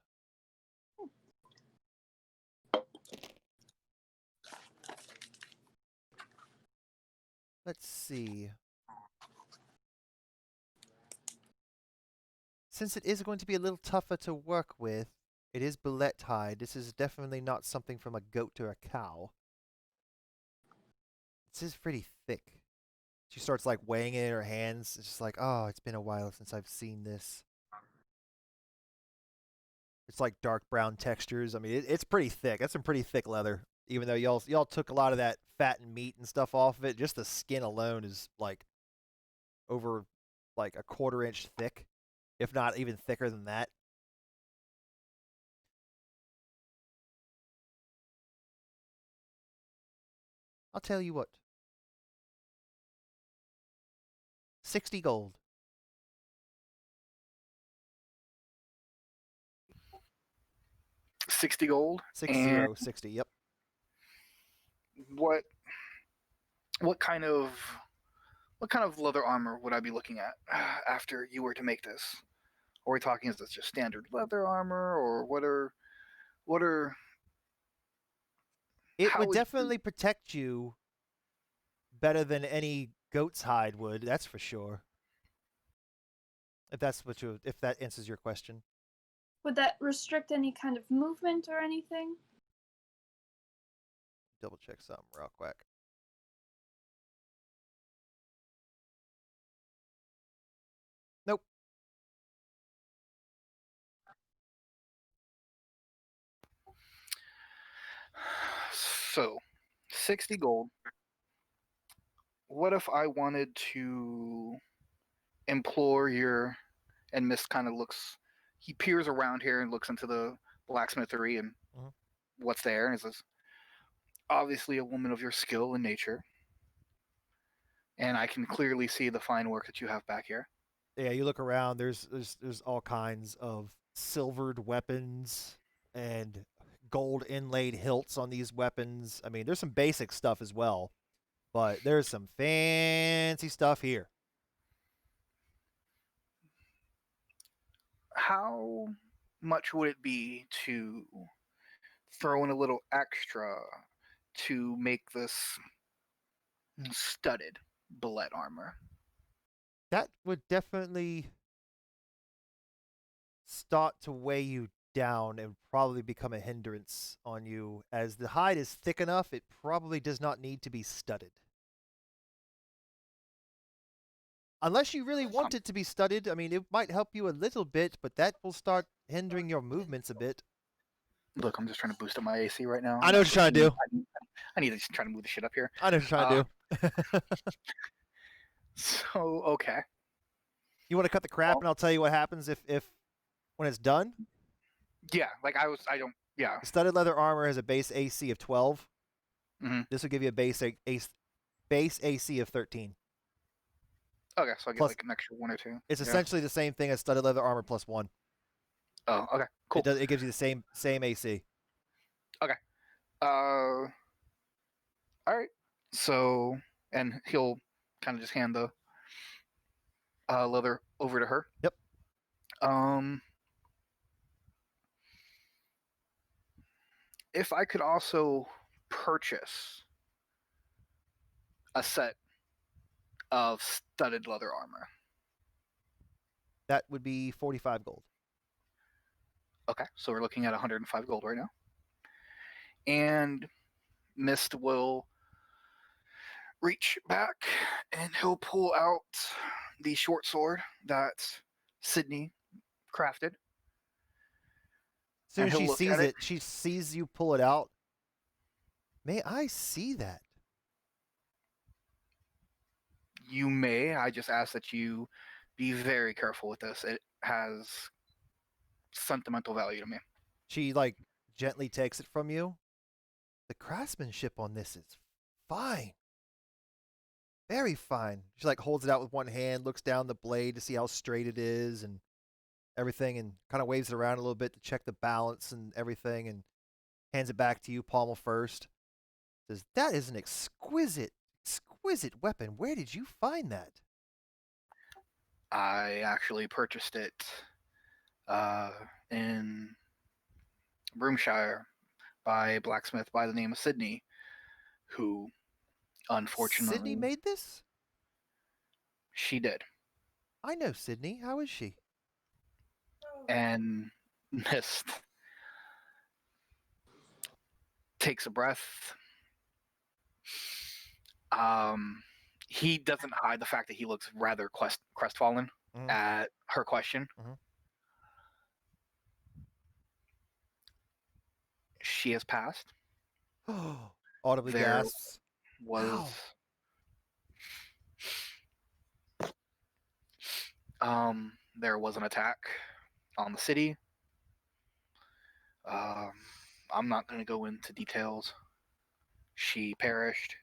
Let's see. Since it is going to be a little tougher to work with, it is bullet hide. This is definitely not something from a goat or a cow. This is pretty thick. She starts like weighing it in her hands. It's just like, oh, it's been a while since I've seen this. It's like dark brown textures. I mean, it's pretty thick. That's some pretty thick leather. Even though y'all took a lot of that fat and meat and stuff off of it, just the skin alone is like over like a 1/4 inch thick, if not even thicker than that. I'll tell you what. 60 gold. 60 gold. 60. Yep. What kind of leather armor would I be looking at after you were to make this? Are we talking, is this just standard leather armor, or what are It how would would you- definitely protect you better than any goat's hide would, that's for sure. If that answers your question. Would that restrict any kind of movement or anything? Double check something real quick. Nope. So 60 gold. What if I wanted to implore your, and Mist kind of looks, he peers around here and looks into the blacksmithery and Mhm. what's there, and he says, obviously a woman of your skill and nature, and I can clearly see the fine work that you have back here. Yeah, you look around, there's all kinds of silvered weapons and gold inlaid hilts on these weapons. I mean, there's some basic stuff as well, but there's some fancy stuff here. How much would it be to throw in a little extra to make this studded bullet armor? That would definitely start to weigh you down and probably become a hindrance on you, as the hide is thick enough, it probably does not need to be studded. Unless you really want it to be studded, I mean, it might help you a little bit, but that will start hindering your movements a bit. Look, I'm just trying to boost up my AC right now. I know what you're trying to do. I need to just try to move the shit up here. I know what you're trying to do. So, okay. You want to cut the crap, Well- and I'll tell you what happens if when it's done. Yeah, like yeah. Studded leather armor has a base AC of 12. Mhm. This will give you a base AC of 13. Okay, so I get Plus- like an extra 1 or 2. It's Yeah. essentially the same thing as studded leather armor plus 1. Oh, okay, cool. It gives you the same AC. All right. So, and he'll kind of just hand the leather over to her. Yep. If I could also purchase a set of studded leather armor. That would be 45 gold. Okay, so we're looking at 105 gold right now. And Mist will reach back and he'll pull out the short sword that Sydney crafted. As soon And as he'll she look sees at it. it, she sees you pull it out. May I see that? You may. I just ask that you be very careful with this. It has sentimental value to me. She like gently takes it from you. The craftsmanship on this is fine. Very fine. She like holds it out with one hand, looks down the blade to see how straight it is and everything, and kind of waves it around a little bit to check the balance and everything, and hands it back to you, pommel first. Says, that is an exquisite weapon. Where did you find that? I actually purchased it in Broomshire by a blacksmith by the name of Sydney, who unfortunately Sydney made this? she did. I know Sydney. How is she? And Mist takes a breath. He doesn't hide the fact that he looks rather crestfallen Mhm. at her question. Mhm. She has passed. Audibly There gasps. was there was an attack on the city. I'm not going to go into details. She perished,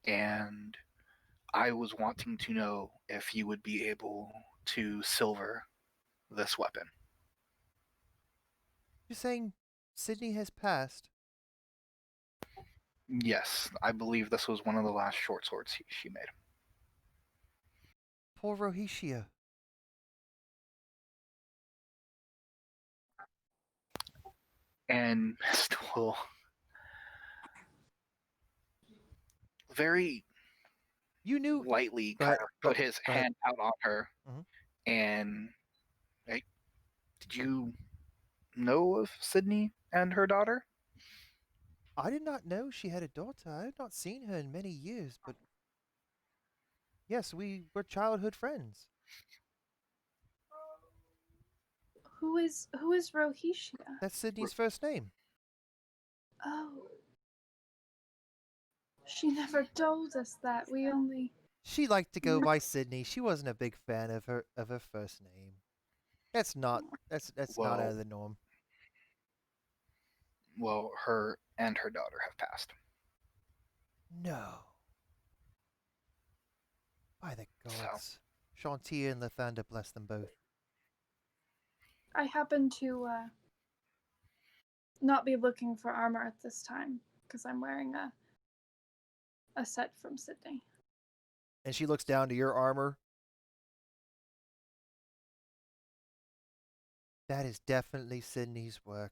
and I was wanting to know if you would be able to silver this weapon. You're saying Sydney has passed? Yes, I believe this was one of the last short swords she made. Poor Rohitia. And Mist will very You knew. lightly Go kind ahead. of Go, put his go ahead. hand out on her. Mhm. And hey, did you know of Sydney and her daughter? I did not know she had a daughter. I had not seen her in many years, but yes, we were childhood friends. Who is Rohitia? That's Sydney's first name. Oh. She never told us that. We only. She liked to go by Sydney. She wasn't a big fan of her first name. That's not not out of Well, the norm. her and her daughter have passed. No. By the So gods. Shantia and Lathander bless them both. I happen to not be looking for armor at this time because I'm wearing a set from Sydney. And she looks down to your armor. That is definitely Sydney's work.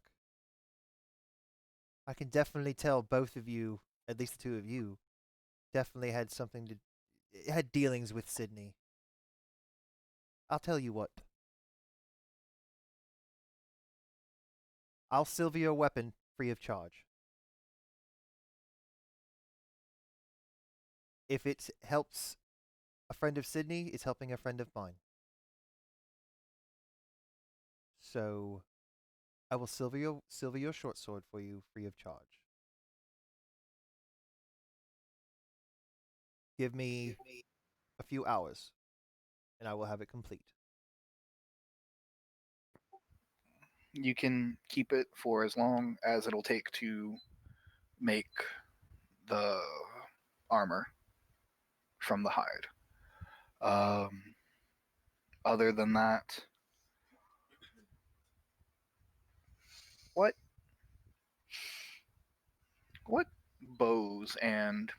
I can definitely tell both of you, at least the two of you, definitely had something to had dealings with Sydney. I'll tell you what. I'll silver your weapon free of charge. If it helps a friend of Sydney, it's helping a friend of mine. So I will silver your short sword for you free of charge. Give me a few hours, and I will have it complete. you can keep it for as long as it'll take to make the armor from the hide. Um, Other than that, what what bows and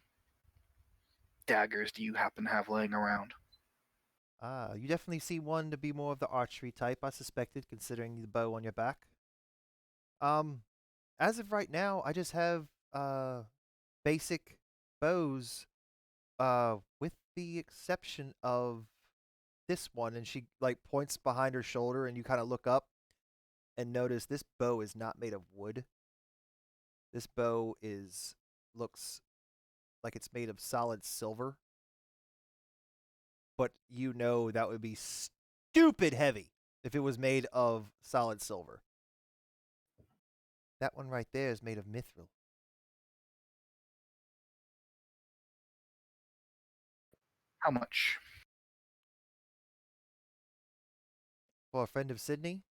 daggers do you happen to have laying around? You definitely see one to be more of the archery type, I suspected, considering the bow on your back. Um, as of right now, I just have basic bows, with the exception of this one, and she like points behind her shoulder, and you kind of look up and notice this bow is not made of wood. This bow looks like it's made of solid silver, but you know that would be stupid heavy if it was made of solid silver. That one right there is made of mithril. How much? For a friend of Sydney,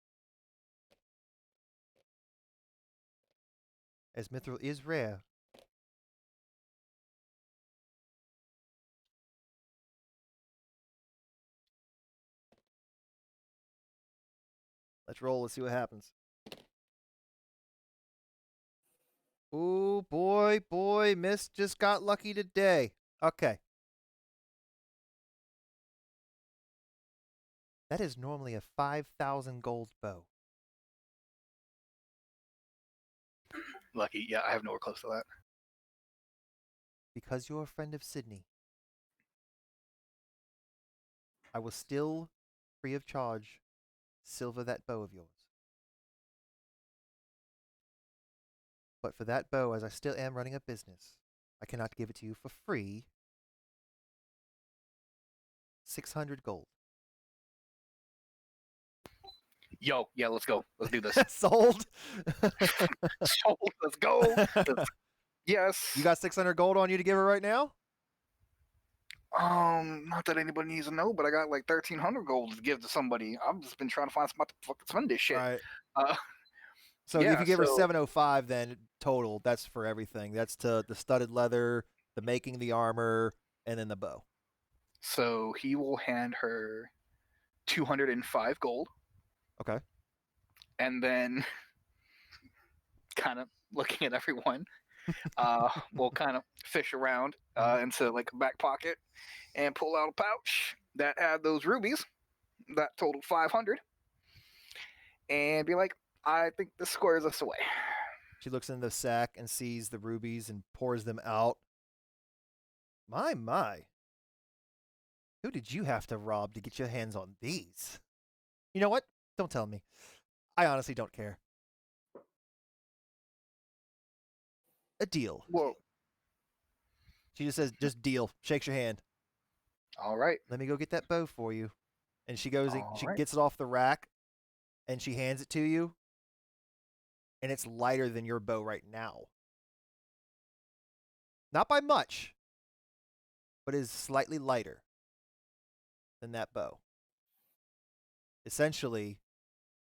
as mithril is rare. Let's roll. Let's see what happens. Ooh, boy, Miss just got lucky today. Okay. That is normally a 5,000 gold bow. Lucky. Yeah, I have nowhere close to that. Because you're a friend of Sydney, I will still, free of charge, silver that bow of yours. But for that bow, as I still am running a business, I cannot give it to you for free. 600 gold. Yo, yeah, let's go. Let's do this. Sold. Sold. Let's go. Yes. You got 600 gold on you to give her right now? Not that anybody needs to know, but I got like 1,300 gold to give to somebody. I've just been trying to find spot to fucking spend this shit. Right. Uh, So if yeah, you give her so- 705, then total, that's for everything. That's to the studded leather, the making the armor, and then the bow. So he will hand her 205 gold, Okay. and then kind of looking at everyone, we'll kind of fish around into like a back pocket and pull out a pouch that had those rubies that totaled 500, and be like, I think this squares us away. She looks in the sack and sees the rubies and pours them out. My. Who did you have to rob to get your hands on these? You know what? Don't tell me. I honestly don't care. A deal. Whoa. She just says, just deal. Shakes your hand. All right. Let me go get that bow for you. And she goes, All she right. gets it off the rack, and she hands it to you. And it's lighter than your bow right now. Not by much, but is slightly lighter than that bow. Essentially,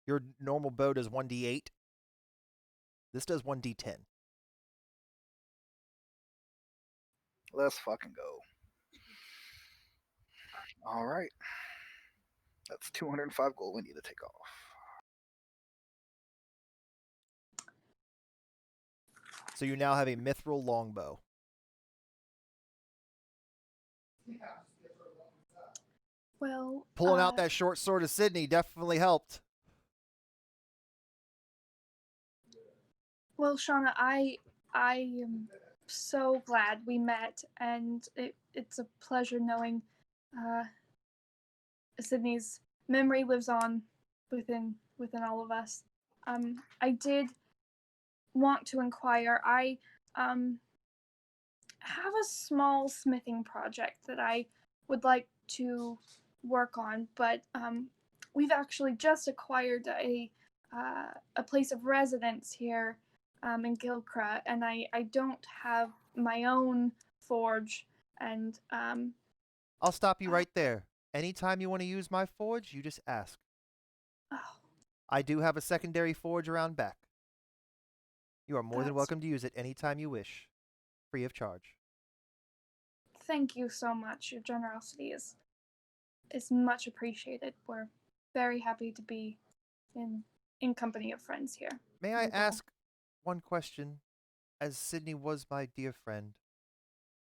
your normal bow does 1d8. This does 1d10. Let's fucking go. All right. That's 205 gold we need to take off. So you now have a mithril longbow. Well, Pulling out that short sword of Sydney definitely helped. Well, Shauna, I am so glad we met, and it's a pleasure knowing Sydney's memory lives on within all of us. I did want to inquire. I have a small smithing project that I would like to work on, but we've actually just acquired a place of residence here in Gilcra, and I don't have my own forge, and I'll stop you right there. Anytime you want to use my forge, you just ask. oh, I do have a secondary forge around back. You are more than That's- welcome to use it anytime you wish, free of charge. thank you so much. Your generosity is much appreciated. We're very happy to be in company of friends here. May I We'll go. ask one question? As Sydney was my dear friend,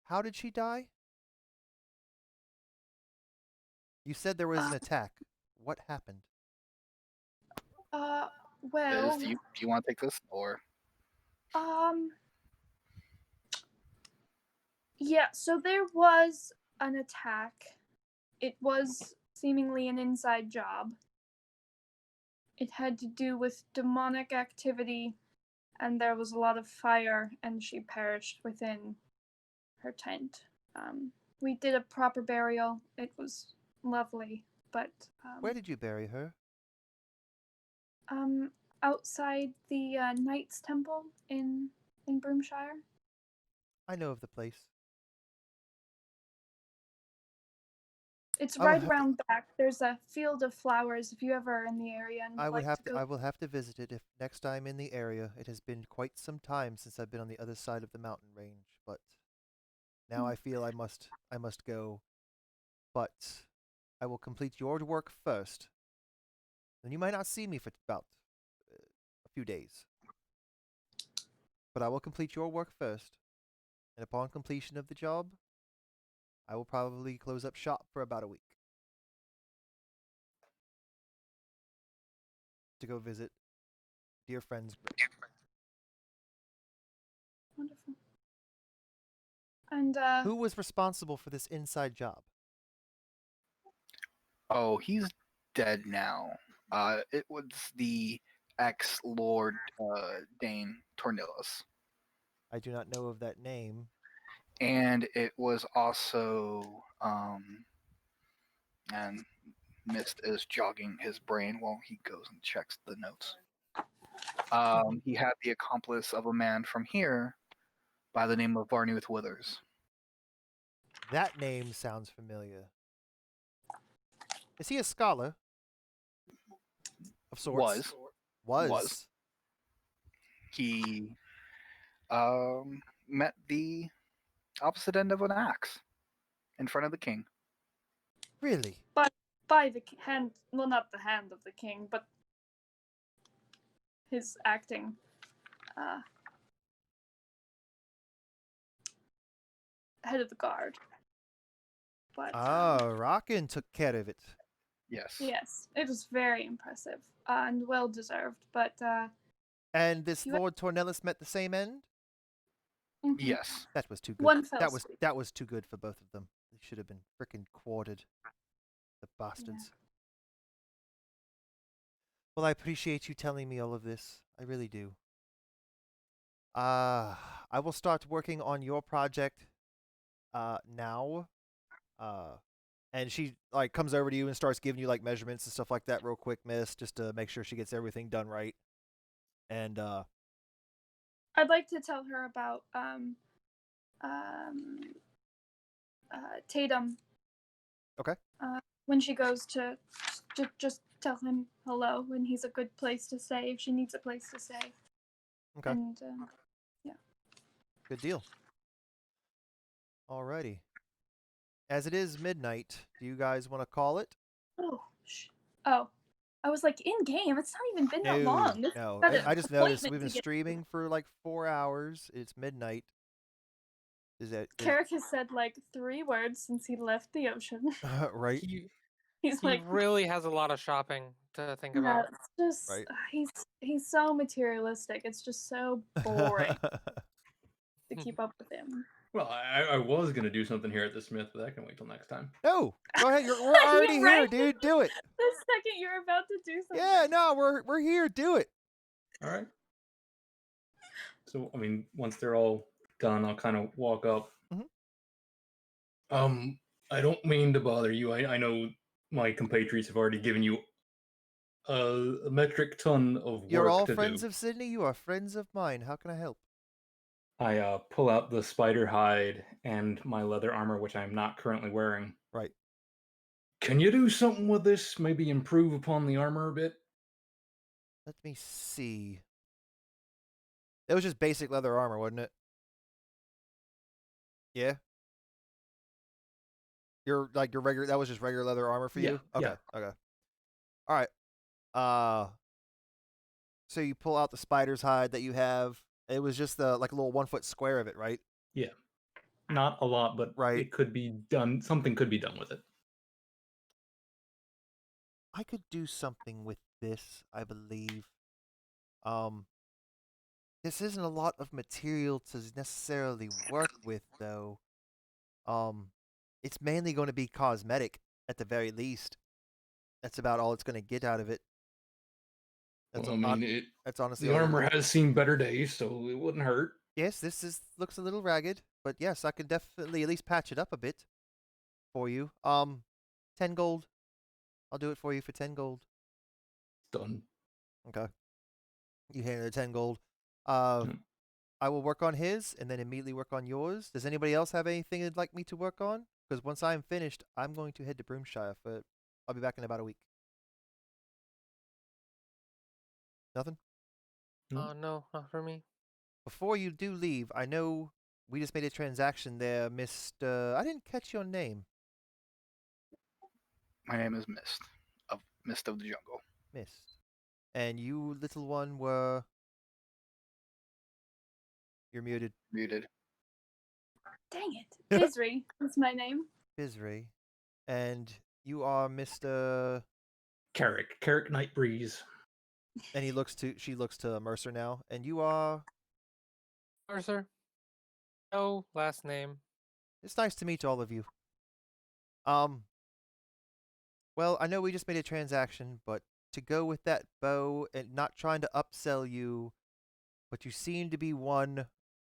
how did she die? You said there was an attack. What happened? Well, Do you want to take this, or yeah, so there was an attack. It was seemingly an inside job. It had to do with demonic activity, and there was a lot of fire, and she perished within her tent. We did a proper burial. It was lovely, but Where did you bury her? outside the Knights Temple in Broomshire. I know of the place. It's I will right have to- around back. There's a field of flowers if you ever are in the area and I would would like have to to. go. I will have to visit it if next time in the area. It has been quite some time since I've been on the other side of the mountain range, but now I feel I must go. But I will complete your work first. Then you might not see me for about a few days. But I will complete your work first, and upon completion of the job, I will probably close up shop for about a week. to go visit dear friends. Wonderful. And Who was responsible for this inside job? Oh, he's dead now. It was the ex-Lord Dane Tornillus. I do not know of that name. And it was also and Mist is jogging his brain while he goes and checks the notes. He had the accomplice of a man from here by the name of Varnooth Withers. That name sounds familiar. Is he a scholar of sorts? Was. He met the opposite end of an axe in front of the king. Really? by the hand, well, not the hand of the king, but his acting. Head of the guard. But Rockin took care of it. Yes. yes, it was very impressive and well deserved. But And this Lord Tornellus met the same end? Yes. That was too good. One fell that was swoop. that was too good for both of them. They should have been frickin' quartered. The bastards. Well, I appreciate you telling me all of this. I really do. I will start working on your project now. And she like comes over to you and starts giving you like measurements and stuff like that real quick, miss, just to make sure she gets everything done right. And I'd like to tell her about Tatum. Okay. When she goes to just tell him hello, and he's a good place to stay if she needs a place to stay. Okay. And yeah. Good deal. Alrighty. As it is midnight, do you guys want to call it? Oh, I was like, in game. It's not even been that long. No, got an I just noticed appointment we've been to get to. streaming for like 4 hours. It's midnight. Carrick has said like 3 words since he left the ocean. Right? He's He like, really has a lot of shopping to think yeah, about. it's just Right. he's so materialistic. It's just so boring to keep up with him. Well, I was gonna do something here at the Smith, but that can wait till next time. No, go ahead. We're already You're right. here, dude. Do it. The second you're about to do something. Yeah, no, we're here. Do it. All right. So, I mean, once they're all done, I'll kind of walk up. Mhm. I don't mean to bother you. I know my compatriots have already given you a metric ton of work You're all to friends do. of Sydney. You are friends of mine. How can I help? I pull out the spider hide and my leather armor, which I'm not currently wearing. Right. Can you do something with this? Maybe improve upon the armor a bit? Let me see. It was just basic leather armor, wasn't it? Yeah. Your regular. That was just regular leather armor for you. Yeah, Okay. yeah. Okay. All right. So you pull out the spider's hide that you have. It was just the like a little 1 foot square of it, right? Yeah. Not a lot, but Right. it could be done. Something could be done with it. I could do something with this, I believe. This isn't a lot of material to necessarily work with, though. It's mainly going to be cosmetic at the very least. That's about all it's going to get out of it. That's Well, I mean, that's honestly the all armor has seen better days, so it wouldn't hurt. Yes, looks a little ragged, but yes, I can definitely at least patch it up a bit for you. 10 gold. I'll do it for you for 10 gold. Done. Okay. You hand her 10 gold. Hmm. I will work on his and then immediately work on yours. Does anybody else have anything they'd like me to work on? Because once I'm finished, I'm going to head to Broomshire for. I'll be back in about a week. Nothing? No, not for me. Before you do leave, I know we just made a transaction there, Mr. I didn't catch your name. My name is Mist of the Jungle. Mist. And you, little one, were. You're muted. Muted. Dang it. Bizri is my name. Bizri. And you are Mr. Carrick Nightbreeze. And she looks to Mercer now, and you are. Mercer? No last name. It's nice to meet all of you. Well, I know we just made a transaction, but to go with that bow and not trying to upsell you, but you seem to be one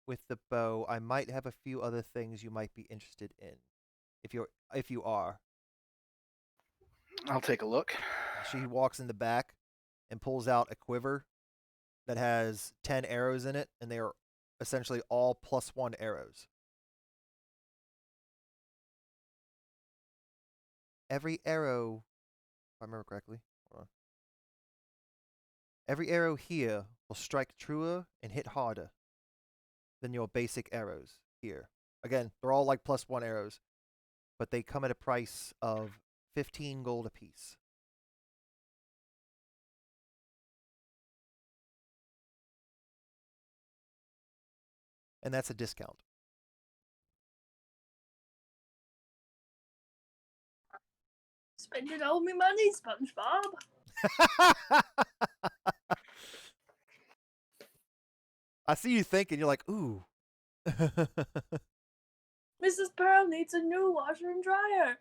with the bow, I might have a few other things you might be interested in. If you are. I'll take a look. She walks in the back and pulls out a quiver that has 10 arrows in it, and they are essentially all +1 arrows. Every arrow, if I remember correctly, hold on. Every arrow here will strike truer and hit harder than your basic arrows here. Again, they're all like +1 arrows, but they come at a price of 15 gold apiece. And that's a discount. Spending all my money, SpongeBob. I see you thinking, you're like, ooh. Mrs. Pearl needs a new washer and dryer.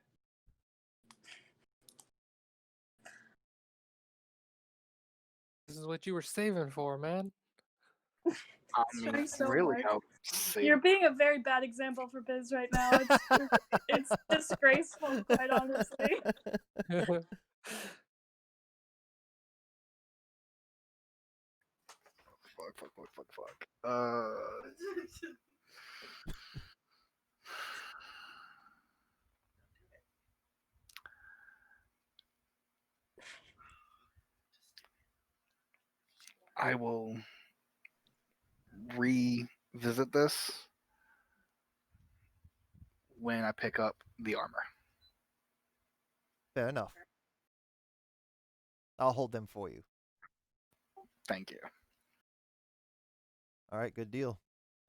This is what you were saving for, man. I Trying mean, so really, hard. how You're being a very bad example for Biz right now. It's disgraceful, quite honestly. fuck. I will revisit this when I pick up the armor. Fair enough. I'll hold them for you. Thank you. All right, good deal.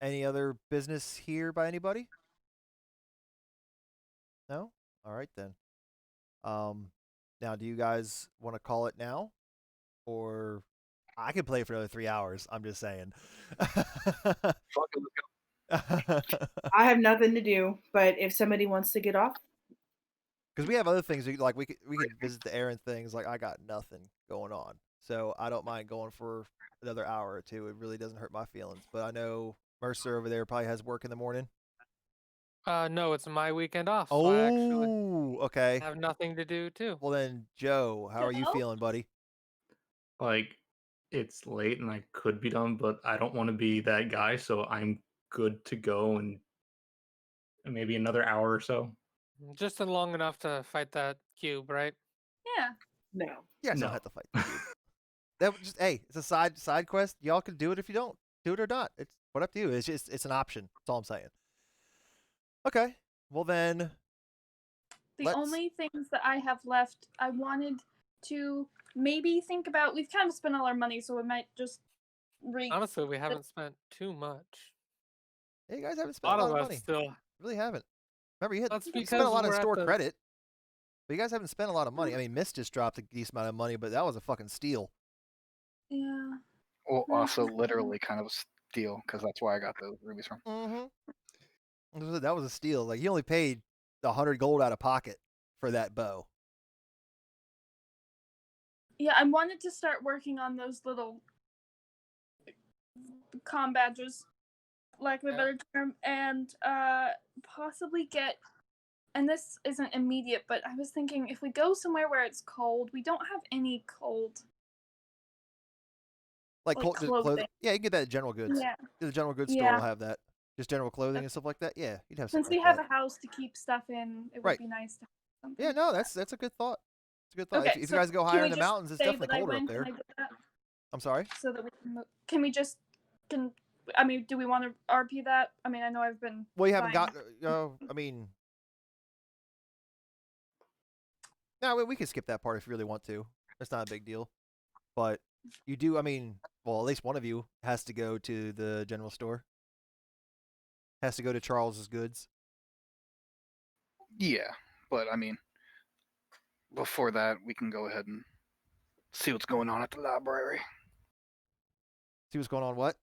Any other business here by anybody? No? All right then. Now do you guys want to call it now? Or I could play for another 3 hours, I'm just saying. Fuck it, let's go. I have nothing to do, but if somebody wants to get off, Because we have other things like we could visit the errand things. Like I got nothing going on, so I don't mind going for another hour or two. It really doesn't hurt my feelings. But I know Mercer over there probably has work in the morning. No, it's my weekend off, so I actually Oh, okay. have nothing to do too. Well then, Joe, how are you Joe? feeling, buddy? Like, it's late and I could be done, but I don't want to be that guy, so I'm good to go in maybe another hour or so. Just long enough to fight that cube, right? Yeah. no. You guys don't No. have to fight. The dude. That was just it's a side quest. Y'all can do it if you don't do it or not. It's what up to you. It's an option. That's all I'm saying. Okay. Well then, The only things that I have left, I wanted to maybe think about. We've kind of spent all our money, so we might just Honestly, we haven't spent too much. yeah, you guys haven't A spent lot a lot of of us money. still. You really haven't. Remember, you That's spent a because lot on we're at store the- credit, but you guys haven't spent a lot of money. I mean, Mist just dropped a decent amount of money, but that was a fucking steal. Yeah. Well, also literally kind of steal because that's why I got the rubies from. Mm-hmm. That was a steal. Like, you only paid 100 gold out of pocket for that bow. Yeah, I wanted to start working on those little comm badges, lack of a better term, and possibly get. And this isn't immediate, but I was thinking if we go somewhere where it's cold, we don't have any cold. Like clothing. clothing. Yeah, you can get that at General Goods. Yeah. The General Goods store Yeah. will have that. Just general clothing and stuff like that. Yeah, you'd have Since something we like have that. a house to keep stuff in, it would Right. be nice to have something. Yeah, no, that's a good thought. It's a good thought. Okay, If so you guys go can higher we in the just mountains, it's say definitely that I colder up went there. and I did that I'm sorry? so that we can. Can we just? I mean, do we want to RP that? I mean, I know I've been. Well, you haven't buying- got. I mean, no, we can skip that part if you really want to. It's not a big deal. But you do. I mean, well, at least one of you has to go to the general store. Has to go to Charles's Goods. Yeah, but I mean, before that, we can go ahead and See what's going on at the library. See what's going on. What?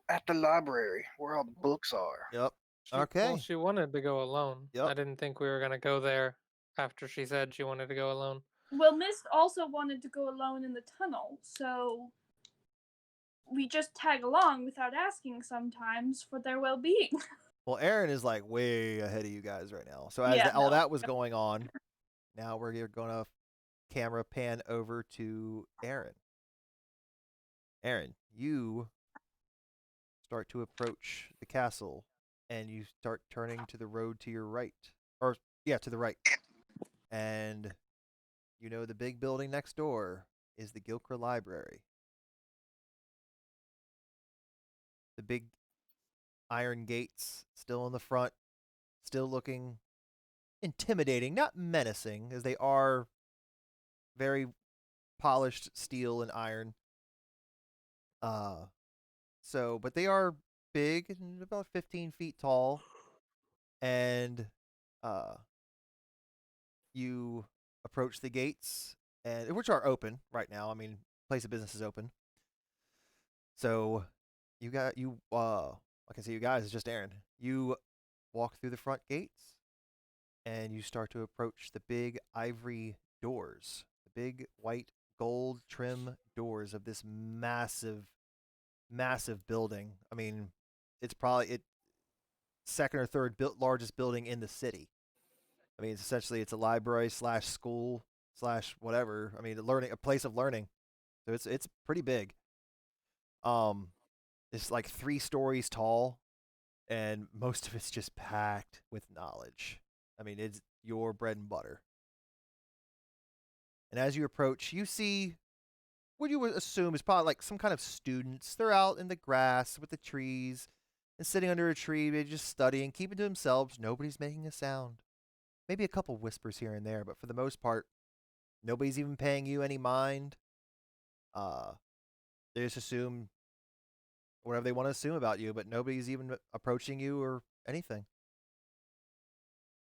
At the library, where all the books are. Yep. Well, Okay. she wanted to go alone. Yep. I didn't think we were gonna go there after she said she wanted to go alone. Well, Mist also wanted to go alone in the tunnel, so we just tag along without asking sometimes for their well-being. Well, Aaron is like way ahead of you guys right now. So as Yeah, all no. that was going on, now we're going to camera pan over to Aaron. Aaron, you start to approach the castle, and you start turning to the road to your right. Or, yeah, to the right. And you know the big building next door is the Gilcra Library. The big iron gates still in the front, still looking intimidating, not menacing, as they are very polished steel and iron. But they are big and about 15 feet tall, and you approach the gates, and which are open right now. I mean, place of business is open. So like I say, you guys, it's just Aaron. You walk through the front gates, and you start to approach the big ivory doors, the big white gold trim doors of this massive building. I mean, it's probably second or third largest building in the city. I mean, it's a library / school / whatever. I mean, a place of learning. So it's pretty big. It's like 3 stories tall, and most of it's just packed with knowledge. I mean, it's your bread and butter. And as you approach, you see what you would assume is probably like some kind of students. They're out in the grass with the trees and sitting under a tree, maybe just studying, keeping to themselves. Nobody's making a sound. Maybe a couple whispers here and there, but for the most part, nobody's even paying you any mind. They just assume whatever they want to assume about you, but nobody's even approaching you or anything.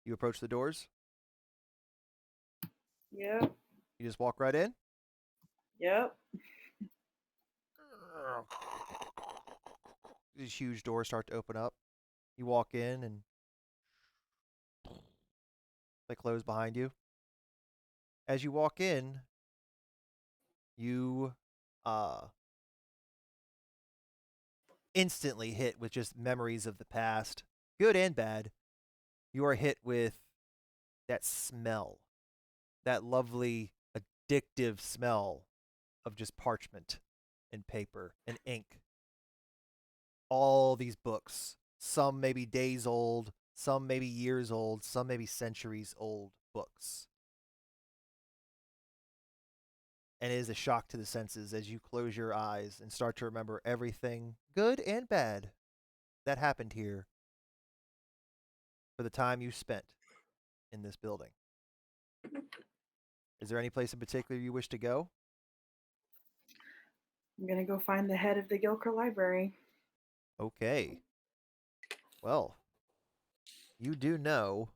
You approach the doors. Yep. You just walk right in. Yep. These huge doors start to open up. You walk in, and they close behind you. As you walk in, you instantly hit with just memories of the past, good and bad. You are hit with that smell, that lovely, addictive smell of just parchment and paper and ink. All these books, some maybe days old, some maybe years old, some maybe centuries old books. And it is a shock to the senses as you close your eyes and start to remember everything, good and bad, that happened here for the time you spent in this building. Is there any place in particular you wish to go? I'm gonna go find the head of the Gilcra Library. Okay. Well, you do know.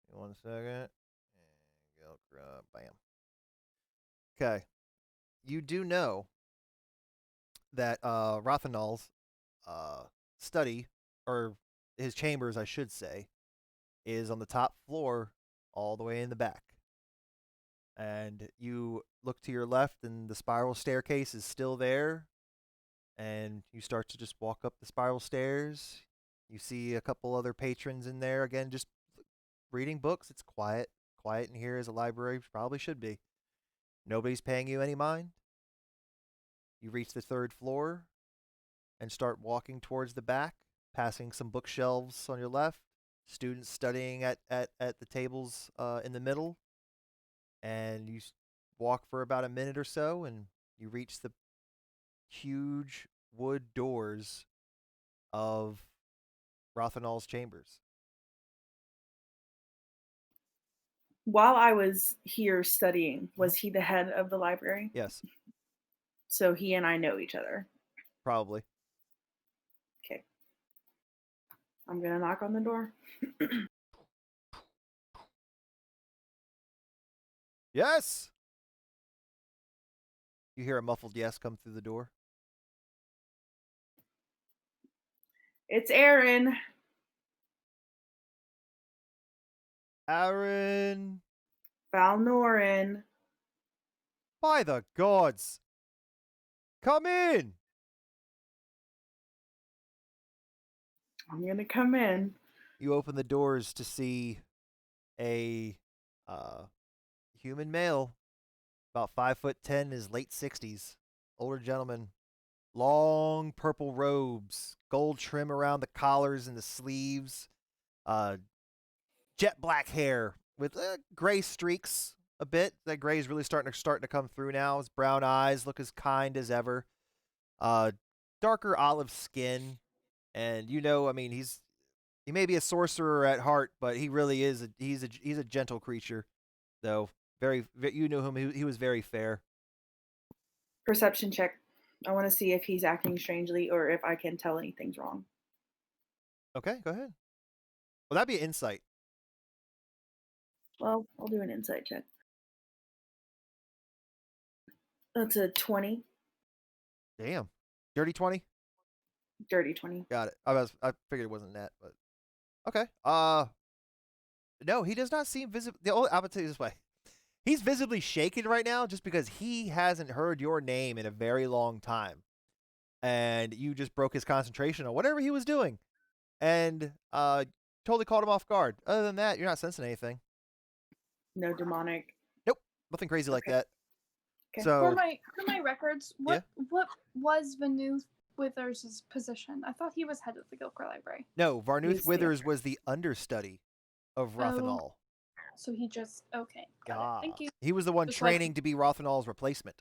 Give me 1 second. And Gilcra, bam. Okay. You do know that Rothanal's study, or his chambers, I should say, is on the top floor all the way in the back. And you look to your left, and the spiral staircase is still there. And you start to just walk up the spiral stairs. You see a couple other patrons in there, again, just reading books. It's quiet. Quiet in here as a library probably should be. Nobody's paying you any mind. You reach the 3rd floor and start walking towards the back, passing some bookshelves on your left, students studying at the tables in the middle, and you walk for about a minute or so, and you reach the huge wood doors of Rothanal's chambers. While I was here studying, was he the head of the library? Yes, So he and I know each other. probably. Okay. I'm gonna knock on the door. Yes. You hear a muffled yes come through the door. It's Aaron. Aaron, Valnorin. by the gods, come in. I'm gonna come in. You open the doors to see a human male, about 5'10", in his late 60s, older gentleman, long purple robes, gold trim around the collars and the sleeves, jet black hair with gray streaks a bit. That gray is really starting to come through now. His brown eyes look as kind as ever. Darker olive skin, and I mean, he may be a sorcerer at heart, but he really is he's a gentle creature, though. You knew him. He was very fair. Perception check. I want to see if he's acting strangely or if I can tell anything's wrong. Okay, go ahead. Well, that'd be an insight. Well, I'll do an insight check. That's a 20. Damn. Dirty 20? Dirty 20. Got it. I figured it wasn't that, but okay. No, he does not seem visible. I'm gonna tell you this way. He's visibly shaken right now just because he hasn't heard your name in a very long time. And you just broke his concentration on whatever he was doing. And totally caught him off guard. Other than that, you're not sensing anything. No demonic. Nope. Nothing crazy like that. Okay. So For my records, what was Vanuth Withers' position? I thought he was head of the Gilcra Library. no, Varnuth He's the Withers was the understudy of Rothanol. So he just got it. Thank you. He was the one Just like- training to be Rothanol's replacement.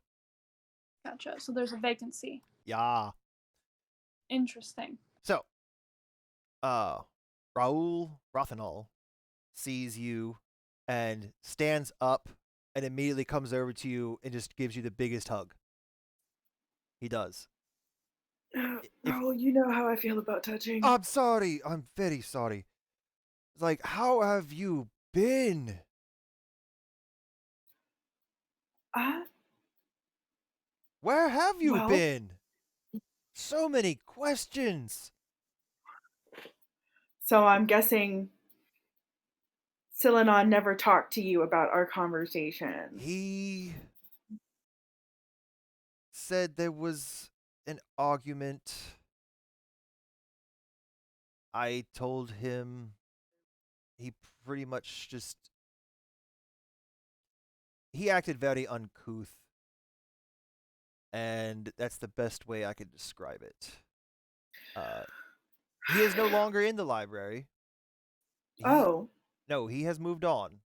Gotcha. So there's a vacancy. Yeah. Interesting. So, Raoul Rothanol sees you and stands up and immediately comes over to you and just gives you the biggest hug. He does. Oh, you know how I feel about touching. I'm sorry. I'm very sorry. It's like, how have you been? Where have you Well- been? So many questions. So I'm guessing Silenon never talked to you about our conversation. He said there was an argument. I told him he pretty much he acted very uncouth. And that's the best way I could describe it. He is no longer in the library. Oh. No, he has moved on.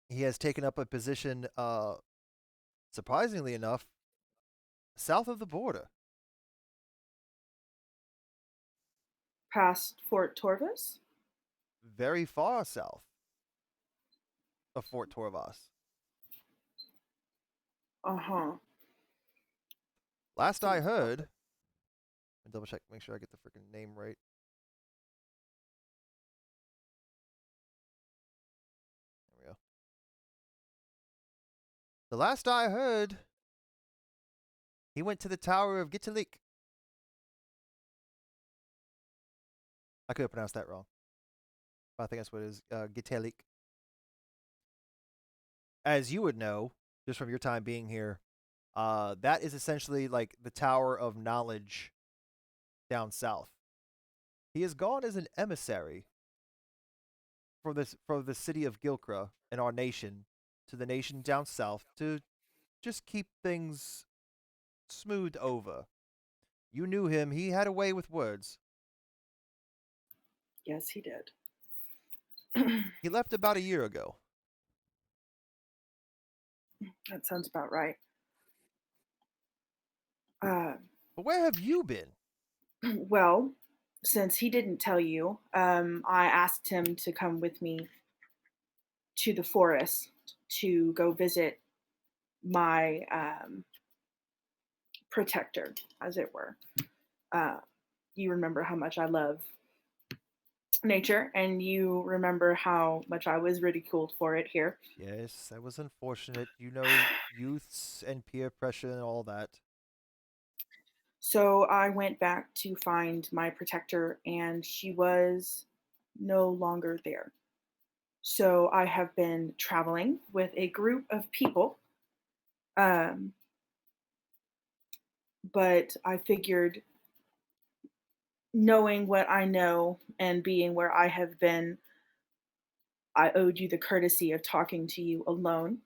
He has taken up a position, surprisingly enough, south of the border. Past Fort Torvus? Very far south of Fort Torvas. Uh-huh. Last I heard, let me double check, make sure I get the freaking name right. There we go. The last I heard, he went to the Tower of Gitalik. I could have pronounced that wrong. But I think that's what it is, Gitalik. As you would know, just from your time being here, that is essentially like the Tower of Knowledge down south. He has gone as an emissary for the city of Gilcra and our nation to the nation down south to just keep things smoothed over. You knew him. He had a way with words. Yes, he did. He left about a year ago. That sounds about right. But where have you been? Well, since he didn't tell you, I asked him to come with me to the forest to go visit my protector, as it were. You remember how much I love nature, and you remember how much I was ridiculed for it here. Yes, that was unfortunate. You know, youths and peer pressure and all that. So I went back to find my protector, and she was no longer there. So I have been traveling with a group of people. Um, but I figured, knowing what I know and being where I have been, I owed you the courtesy of talking to you alone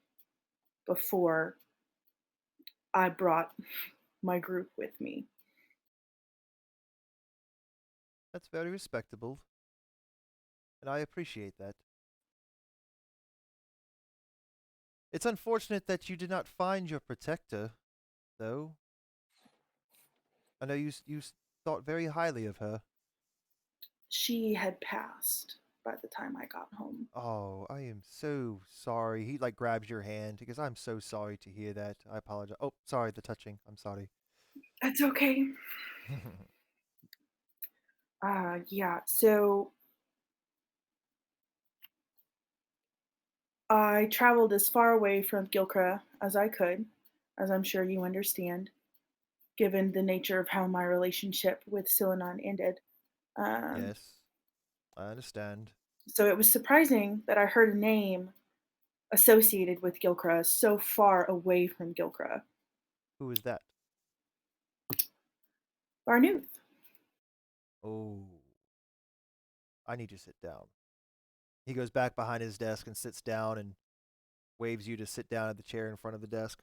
before I brought my group with me. That's very respectable. And I appreciate that. It's unfortunate that you did not find your protector, though. I know you thought very highly of her. She had passed by the time I got home. Oh, I am so sorry. He like grabs your hand because I'm so sorry to hear that. I apologize. Oh, sorry, the touching. I'm sorry. That's okay. Yeah, so I traveled as far away from Gilcra as I could, as I'm sure you understand, given the nature of how my relationship with Silanon ended. Yes, I understand. So it was surprising that I heard a name associated with Gilcra so far away from Gilcra. Who is that? Barnuth. Oh, I need to sit down. He goes back behind his desk and sits down and waves you to sit down at the chair in front of the desk.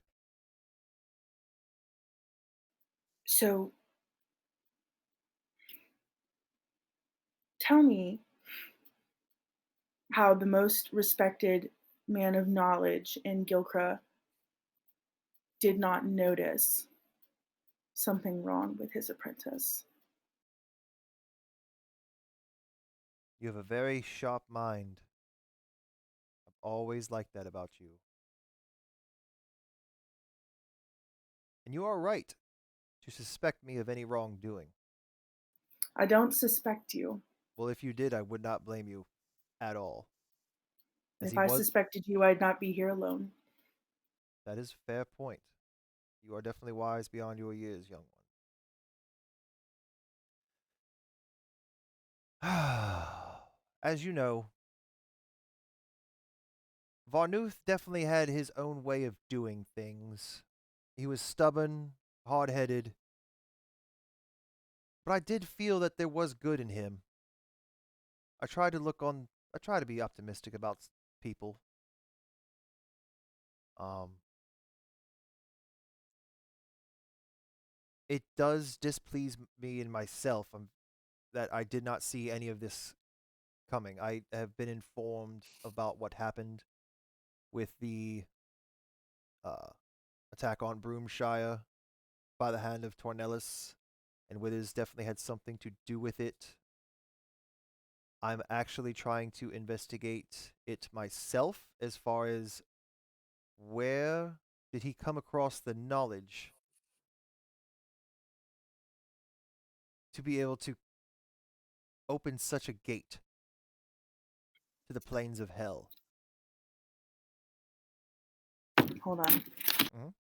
So tell me how the most respected man of knowledge in Gilcra did not notice something wrong with his apprentice. You have a very sharp mind. I've always liked that about you. And you are right to suspect me of any wrongdoing. I don't suspect you. Well, if you did, I would not blame you at all. As If he I was, suspected you, I'd not be here alone. that is a fair point. You are definitely wise beyond your years, young one. As you know, Varnuth definitely had his own way of doing things. He was stubborn, hard-headed, but I did feel that there was good in him. I try to be optimistic about people. Um, it does displease me in myself that I did not see any of this coming. I have been informed about what happened with the uh, attack on Broomshire by the hand of Tornellus, and Withers definitely had something to do with it. I'm actually trying to investigate it myself as far as where did he come across the knowledge to be able to open such a gate to the plains of hell. Hold on. Mhm.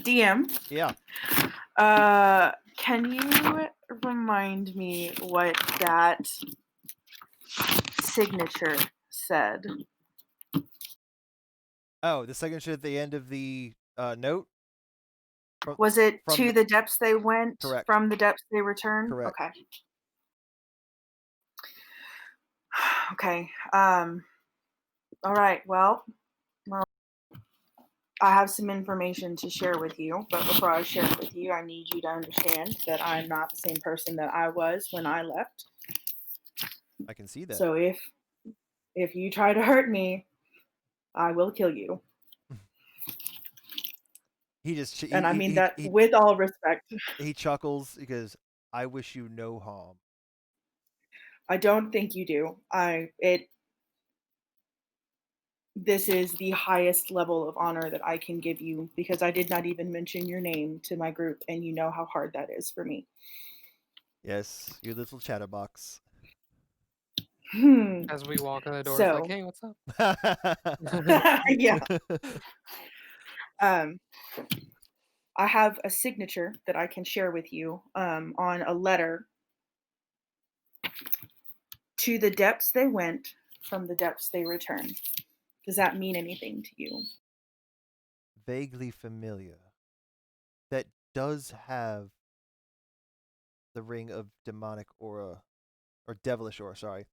DM, Yeah. can you remind me what that signature said? Oh, the signature at the end of the note? Was it from to the depths they went, Correct. from the depths they returned? Correct. Okay. Okay. All right. Well, I have some information to share with you, but before I share it with you, I need you to understand that I'm not the same person that I was when I left. I can see that. So if you try to hurt me, I will kill you. He just And I mean that with all respect. He chuckles because I wish you no harm. I don't think you do. This is the highest level of honor that I can give you because I did not even mention your name to my group, and you know how hard that is for me. Yes, you little chatterbox. As we walk in the door, it's like, So- hey, what's up? Yeah. I have a signature that I can share with you on a letter. To the depths they went, from the depths they returned. Does that mean anything to you? Vaguely familiar. That does have the ring of demonic aura, or devilish aura, sorry.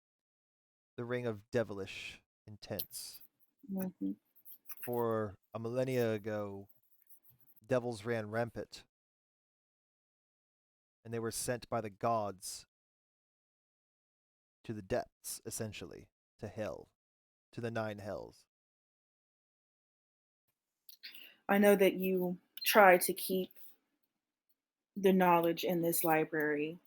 The ring of devilish intents. Mm-hmm. For a millennia ago, devils ran rampant. And they were sent by the gods to the depths, essentially, to hell, to the 9 hells. I know that you try to keep the knowledge in this library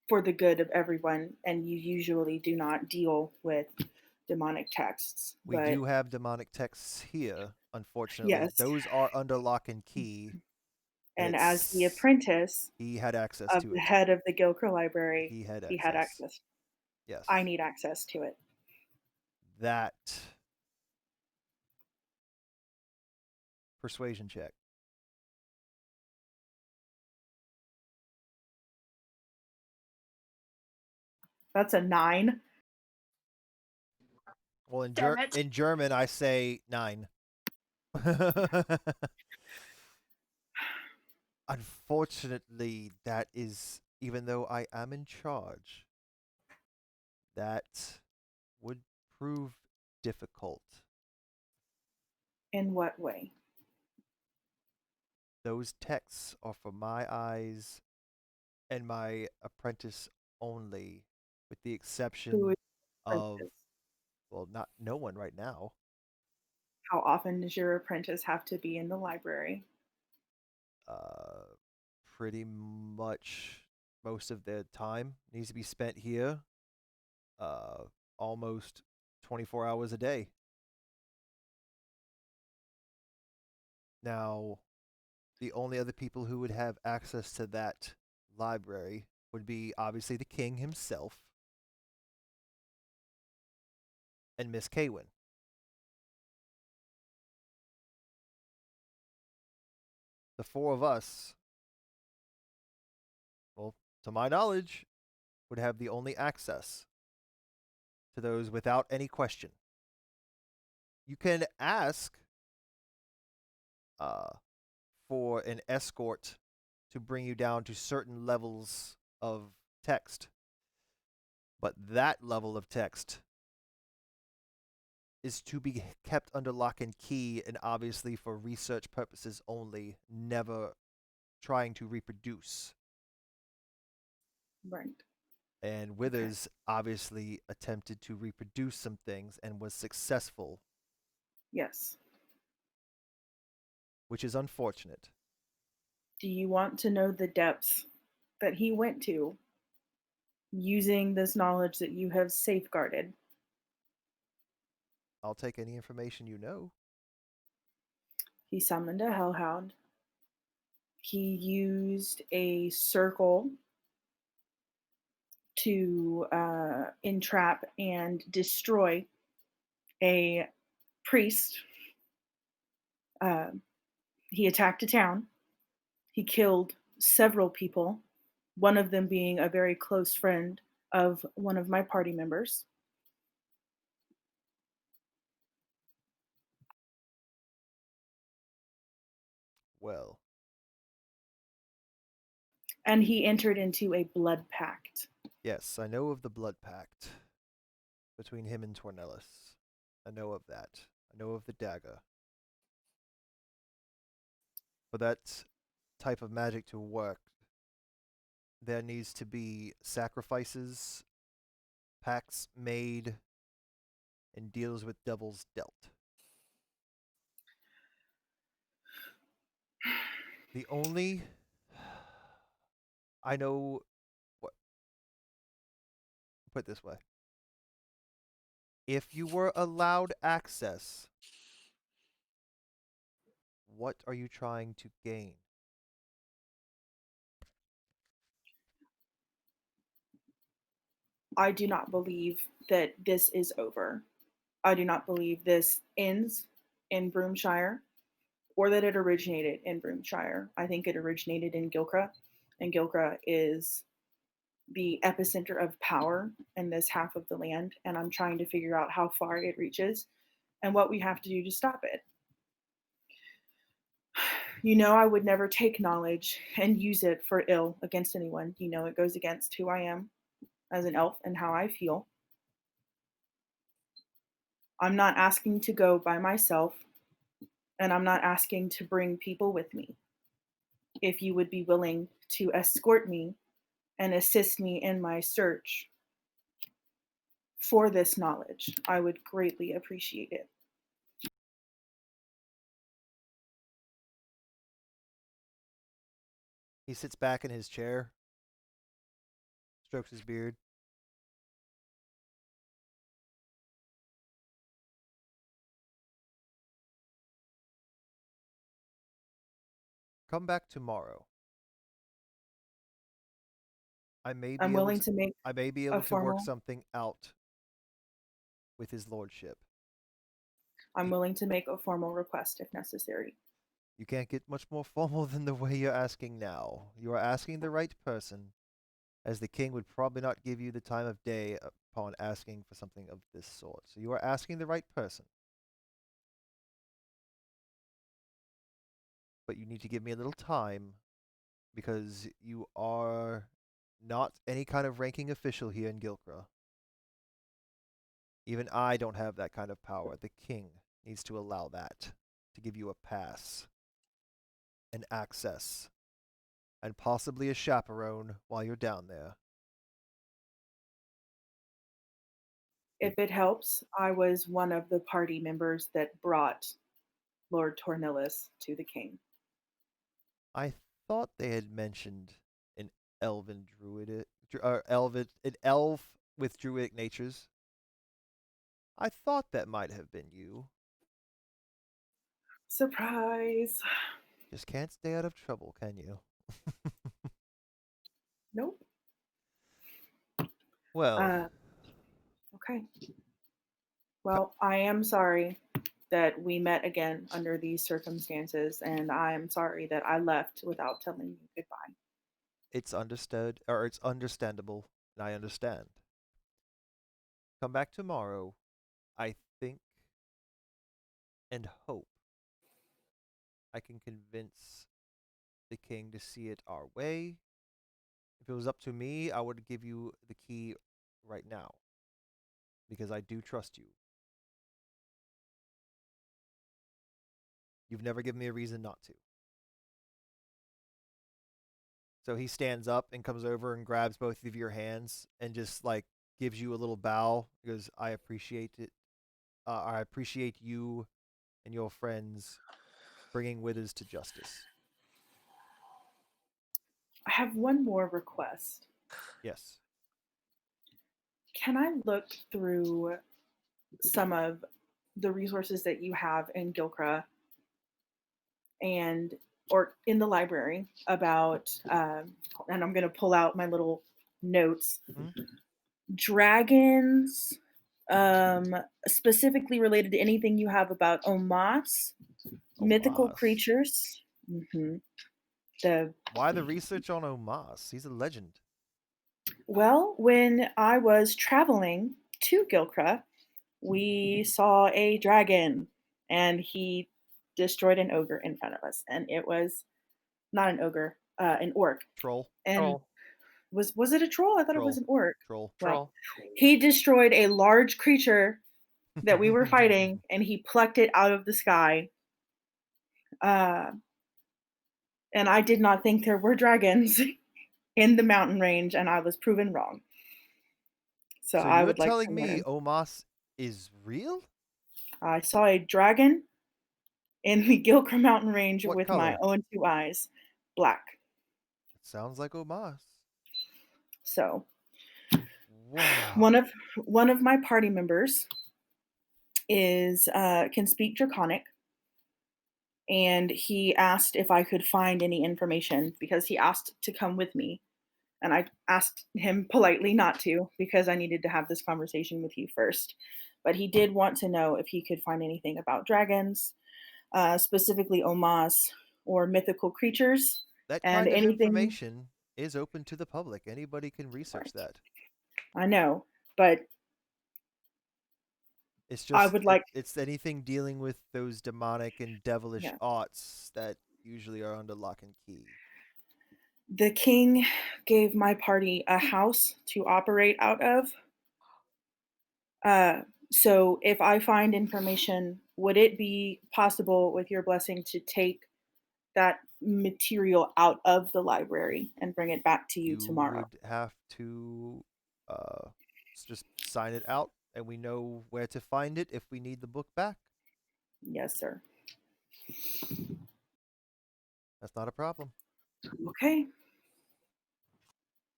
for the good of everyone, and you usually do not deal with demonic texts. We but do have demonic texts here, unfortunately. Yes. Those are under lock and key. And as the It's- apprentice He had access of to the it. head of the Gilker Library, He had he had access. access. Yes. I need access to it. That persuasion check. That's a 9. Well, in, Damn it. in German, I say 9. Unfortunately, that is, even though I am in charge, that would prove difficult. In what way? Those texts are for my eyes and my apprentice only, with the Who exception is of, apprentice? well, not no one right now. How often does your apprentice have to be in the library? Pretty much most of their time needs to be spent here. Almost 24 hours a day. Now, the only other people who would have access to that library would be obviously the king himself and Miss Kaywin. The 4 of us, well, to my knowledge, would have the only access to those without any question. You can ask for an escort to bring you down to certain levels of text. But that level of text is to be kept under lock and key, and obviously for research purposes only, never trying to reproduce. Right. And Withers obviously attempted to reproduce some things and was successful, Yes. which is unfortunate. Do you want to know the depths that he went to using this knowledge that you have safeguarded? I'll take any information you know. He summoned a hellhound. He used a circle to entrap and destroy a priest. He attacked a town. He killed several people, one of them being a very close friend of one of my party members. Well, And he entered into a blood pact. yes, I know of the blood pact between him and Tornellus. I know of that. I know of the dagger. For that type of magic to work, there needs to be sacrifices, pacts made, and deals with devils dealt. The only I know what put it this way. If you were allowed access, what are you trying to gain? I do not believe that this is over. I do not believe this ends in Broomshire or that it originated in Broomshire. I think it originated in Gilcra, and Gilcra is the epicenter of power in this half of the land, and I'm trying to figure out how far it reaches and what we have to do to stop it. You know, I would never take knowledge and use it for ill against anyone. You know, it goes against who I am as an elf and how I feel. I'm not asking to go by myself, and I'm not asking to bring people with me. If you would be willing to escort me and assist me in my search for this knowledge, I would greatly appreciate it. He sits back in his chair, strokes his beard. Come back tomorrow. I'm willing to make I may be a able to work formal. something out with his lordship. I'm willing to make a formal request if necessary. You can't get much more formal than the way you're asking now. You are asking the right person, as the king would probably not give you the time of day upon asking for something of this sort. So you are asking the right person. But you need to give me a little time, because you are not any kind of ranking official here in Gilcra. Even I don't have that kind of power. The king needs to allow that, to give you a pass, an access, and possibly a chaperone while you're down there. If it helps, I was one of the party members that brought Lord Tornillus to the king. I thought they had mentioned an elven druid, an elf with druidic natures. I thought that might have been you. Surprise. Just can't stay out of trouble, can you? Nope. Well, Okay. Well, I am sorry that we met again under these circumstances, and I am sorry that I left without telling you goodbye. it's understood, or it's understandable, and I understand. Come back tomorrow, I think, and hope I can convince the king to see it our way. If it was up to me, I would give you the key right now, because I do trust you. You've never given me a reason not to. So he stands up and comes over and grabs both of your hands and just like gives you a little bow. He goes, I appreciate it. I appreciate you and your friends bringing withers to justice. I have one more request. Yes. Can I look through some of the resources that you have in Gilcra or in the library about, and I'm going to pull out my little notes, dragons, specifically related to anything you have about Omas, mythical Omas. creatures. Why the research on Omas? He's a legend. Well, when I was traveling to Gilcra, we saw a dragon, and he destroyed an ogre in front of us, and it was not an ogre, an orc. Troll. And Troll. was it a troll? I thought it was an orc. Troll. Well, Troll. he destroyed a large creature that we were fighting, and he plucked it out of the sky. And I did not think there were dragons in the mountain range, and I was proven wrong. So I you're would like telling to me learn. Omas is real? I saw a dragon in the Gilcra mountain range What with my color? own two eyes. Black. It sounds like Omas. So Wow. one of my party members is can speak Draconic, and he asked if I could find any information because he asked to come with me And I asked him politely not to because I needed to have this conversation with you first. But he did want to know if he could find anything about dragons, specifically omas or mythical creatures, That and kind of anything. information is open to the public. Anybody can research that. I know, but It's I just would like. it's anything dealing with those demonic and devilish Yeah. aughts that usually are under lock and key. The king gave my party a house to operate out of. So if I find information, would it be possible with your blessing to take that material out of the library and bring it back to you tomorrow? Would have to just sign it out, and we know where to find it if we need the book back. Yes, sir. That's not a problem. Okay.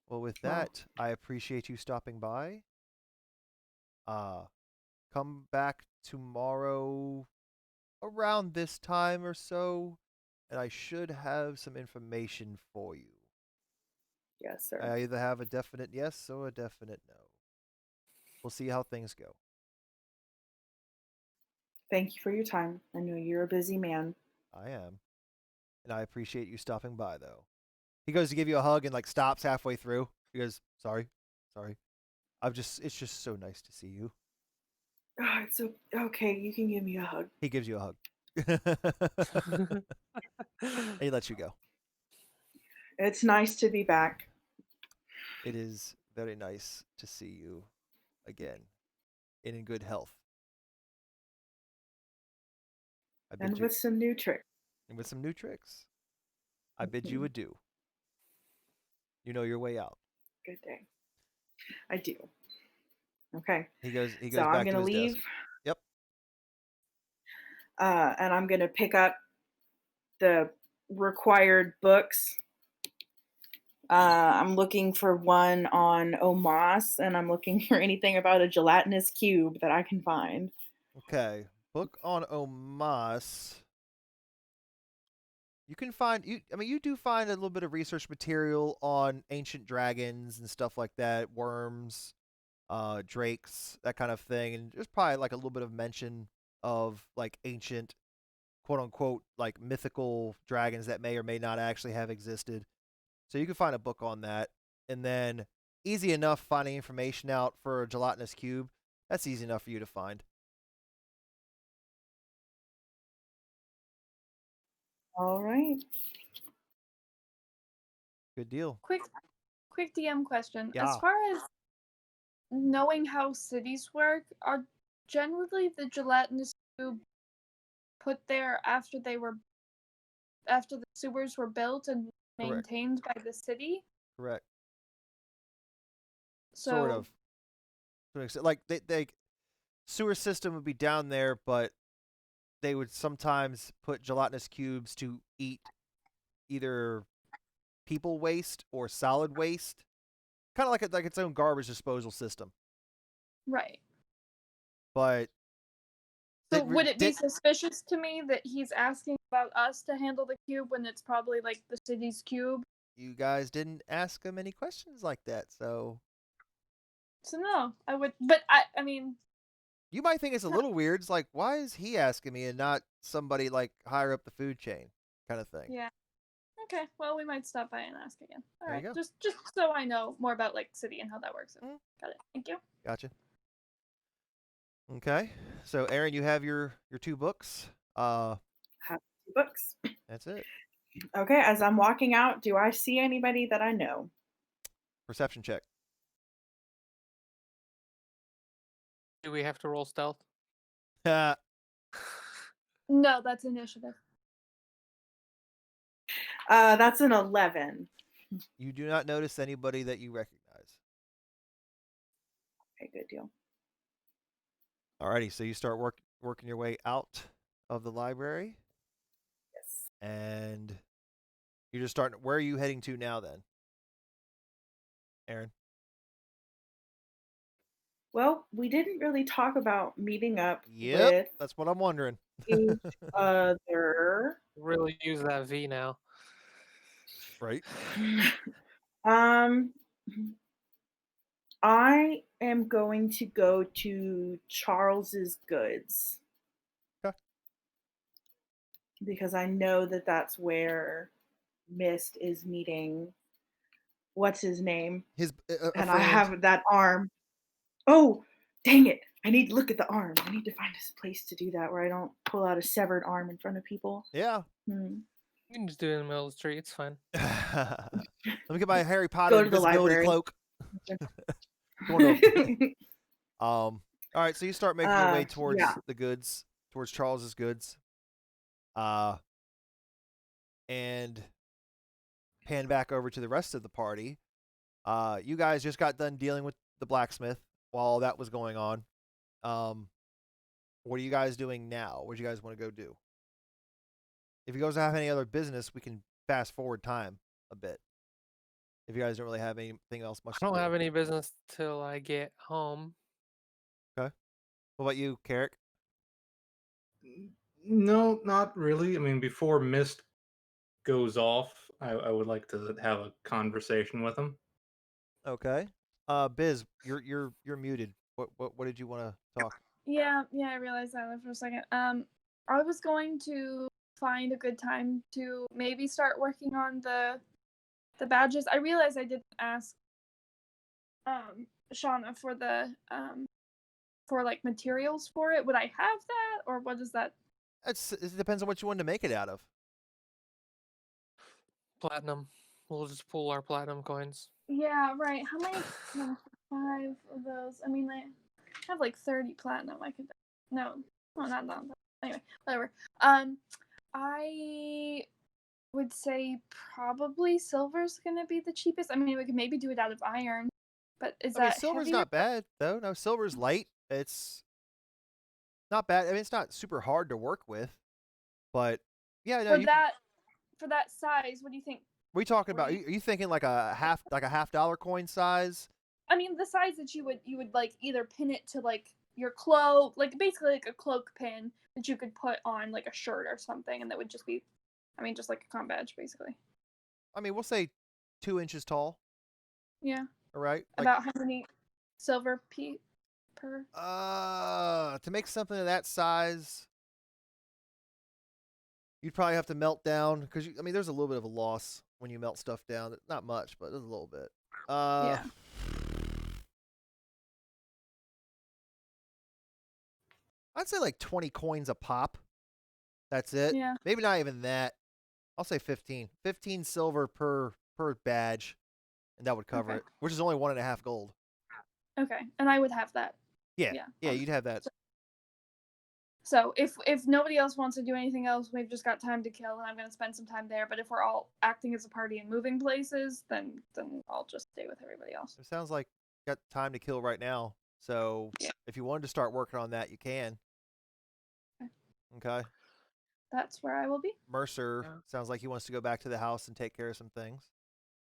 Well, with that, I appreciate you stopping by. Come back tomorrow around this time or so, and I should have some information for you. Yes, sir. I either have a definite yes or a definite no. We'll see how things go. Thank you for your time. I know you're a busy man. I am. And I appreciate you stopping by, though. He goes to give you a hug and like stops halfway through. He goes, sorry. It's just so nice to see you. Oh, it's okay. You can give me a hug. He gives you a hug. And he lets you go. It's nice to be back. It is very nice to see you again and in good health. And with some new tricks. I bid you adieu. You know your way out. Good day. I do. Okay. He goes So back I'm to gonna his leave. desk. Yep. And I'm gonna pick up the required books. I'm looking for one on Omas, and I'm looking for anything about a gelatinous cube that I can find. Okay. Book on Omas. You can find you do find a little bit of research material on ancient dragons and stuff like that, worms, drakes, that kind of thing, and there's probably like a little bit of mention of like ancient, quote unquote, like mythical dragons that may or may not actually have existed. So you can find a book on that, and then easy enough finding information out for a gelatinous cube. That's easy enough for you to find. All right. Good deal. Quick DM question. Yeah. As far as knowing how cities work, are generally the gelatinous cube put there after the sewers were built and maintained by the city? Correct. So, Sort of. Like they sewer system would be down there, but they would sometimes put gelatinous cubes to eat either people waste or solid waste, kind of like its own garbage disposal system. right. But so would it be suspicious to me that he's asking about us to handle the cube when it's probably like the city's cube? You guys didn't ask him any questions like that, so no, I would. But I mean, you might think it's a little weird. It's like, why is he asking me and not somebody like higher up the food chain, kind of thing. Yeah. Okay. Well, we might stop by and ask again. All There right. you go. Just so I know more about like city and how that works. Got it. Thank you. Gotcha. Okay. So Aaron, you have your 2 books. Have 2 books. That's it. Okay. As I'm walking out, do I see anybody that I know? Perception check. Do we have to roll stealth? No, that's initiative. That's an 11. You do not notice anybody that you recognize. Okay, good deal. Alrighty, so you start working your way out of the library. Yes. And you're just starting. Where are you heading to now, then, Aaron? Well, we didn't really talk about meeting up Yep, with that's what I'm wondering. each other. Really use that V now. Right. I am going to go to Charles's Goods. Okay. Because I know that that's where Mist is meeting. What's his name? His a And I friend. have that arm. Oh, dang it. I need to look at the arm. I need to find a place to do that where I don't pull out a severed arm in front of people. Yeah. Hmm. You can just do it in the middle of the street. It's fine. Let me get my Harry Potter Go to the invisibility library. cloak. Going to all right, so you start making your way towards Yeah. the goods, towards Charles's Goods. And pan back over to the rest of the party. You guys just got done dealing with the blacksmith while all that was going on. What are you guys doing now? What do you guys want to go do? If you guys don't have any other business, we can fast forward time a bit. If you guys don't really have anything else much I don't to do. have any business till I get home. Okay. What about you, Carrick? No, not really. I mean, before Mist goes off, I would like to have a conversation with him. Okay. Biz, you're muted. What did you want to talk? Yeah, I realized that for a second. I was going to find a good time to maybe start working on the badges. I realized I didn't ask Shauna for the for like materials for it. Would I have that, or what is that? It depends on what you want to make it out of. Platinum. We'll just pull our platinum coins. Yeah, right. How many? 5 of those. I mean, I have like 30 platinum. I could. No, not that. Anyway, whatever. I would say probably silver's gonna be the cheapest. I mean, we could maybe do it out of iron, but is I mean, that silver's heavier? not bad though. No, silver's light. It's not bad. I mean, it's not super hard to work with, but yeah, no. For that size? What do you think? What are you talking about? Are you thinking like a half dollar coin size? I mean, the size that you would like either pin it to like your cloak, like basically like a cloak pin that you could put on like a shirt or something, and that would just be, I mean, just like a com badge basically. I mean, we'll say 2 inches tall. Yeah. All right. Like, About how many silver per? to make something of that size, you'd probably have to melt down because I mean, there's a little bit of a loss when you melt stuff down. Not much, but there's a little bit. Yeah. I'd say like 20 coins a pop. That's it. Yeah. Maybe not even that. I'll say 15. 15 silver per badge, and that would cover Okay. it, which is only 1.5 gold. Okay, and I would have that. Yeah, Yeah. you'd have that. So if nobody else wants to do anything else, we've just got time to kill, and I'm gonna spend some time there. But if we're all acting as a party and moving places, then I'll just stay with everybody else. It sounds like you got time to kill right now. So Yeah. if you wanted to start working on that, you can. Okay. That's where I will be. Mercer Yeah. sounds like he wants to go back to the house and take care of some things.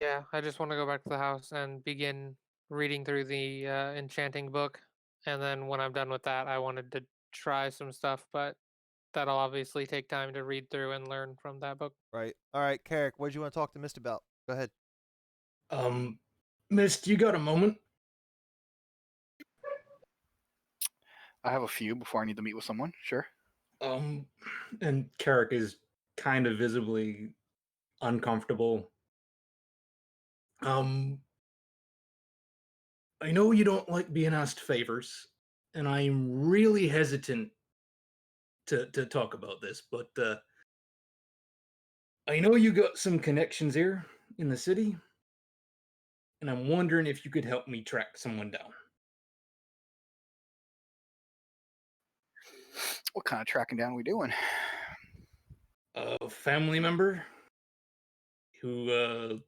Yeah, I just want to go back to the house and begin reading through the enchanting book. And then when I'm done with that, I wanted to try some stuff, but that'll obviously take time to read through and learn from that book. Right. All right, Carrick, what did you want to talk to Mist about? Go ahead. Mist, you got a moment? I have a few before I need to meet with someone. Sure. And Carrick is kind of visibly uncomfortable. I know you don't like being asked favors, and I'm really hesitant to talk about this, but I know you got some connections here in the city, and I'm wondering if you could help me track someone down. What kind of tracking down are we doing? A family member who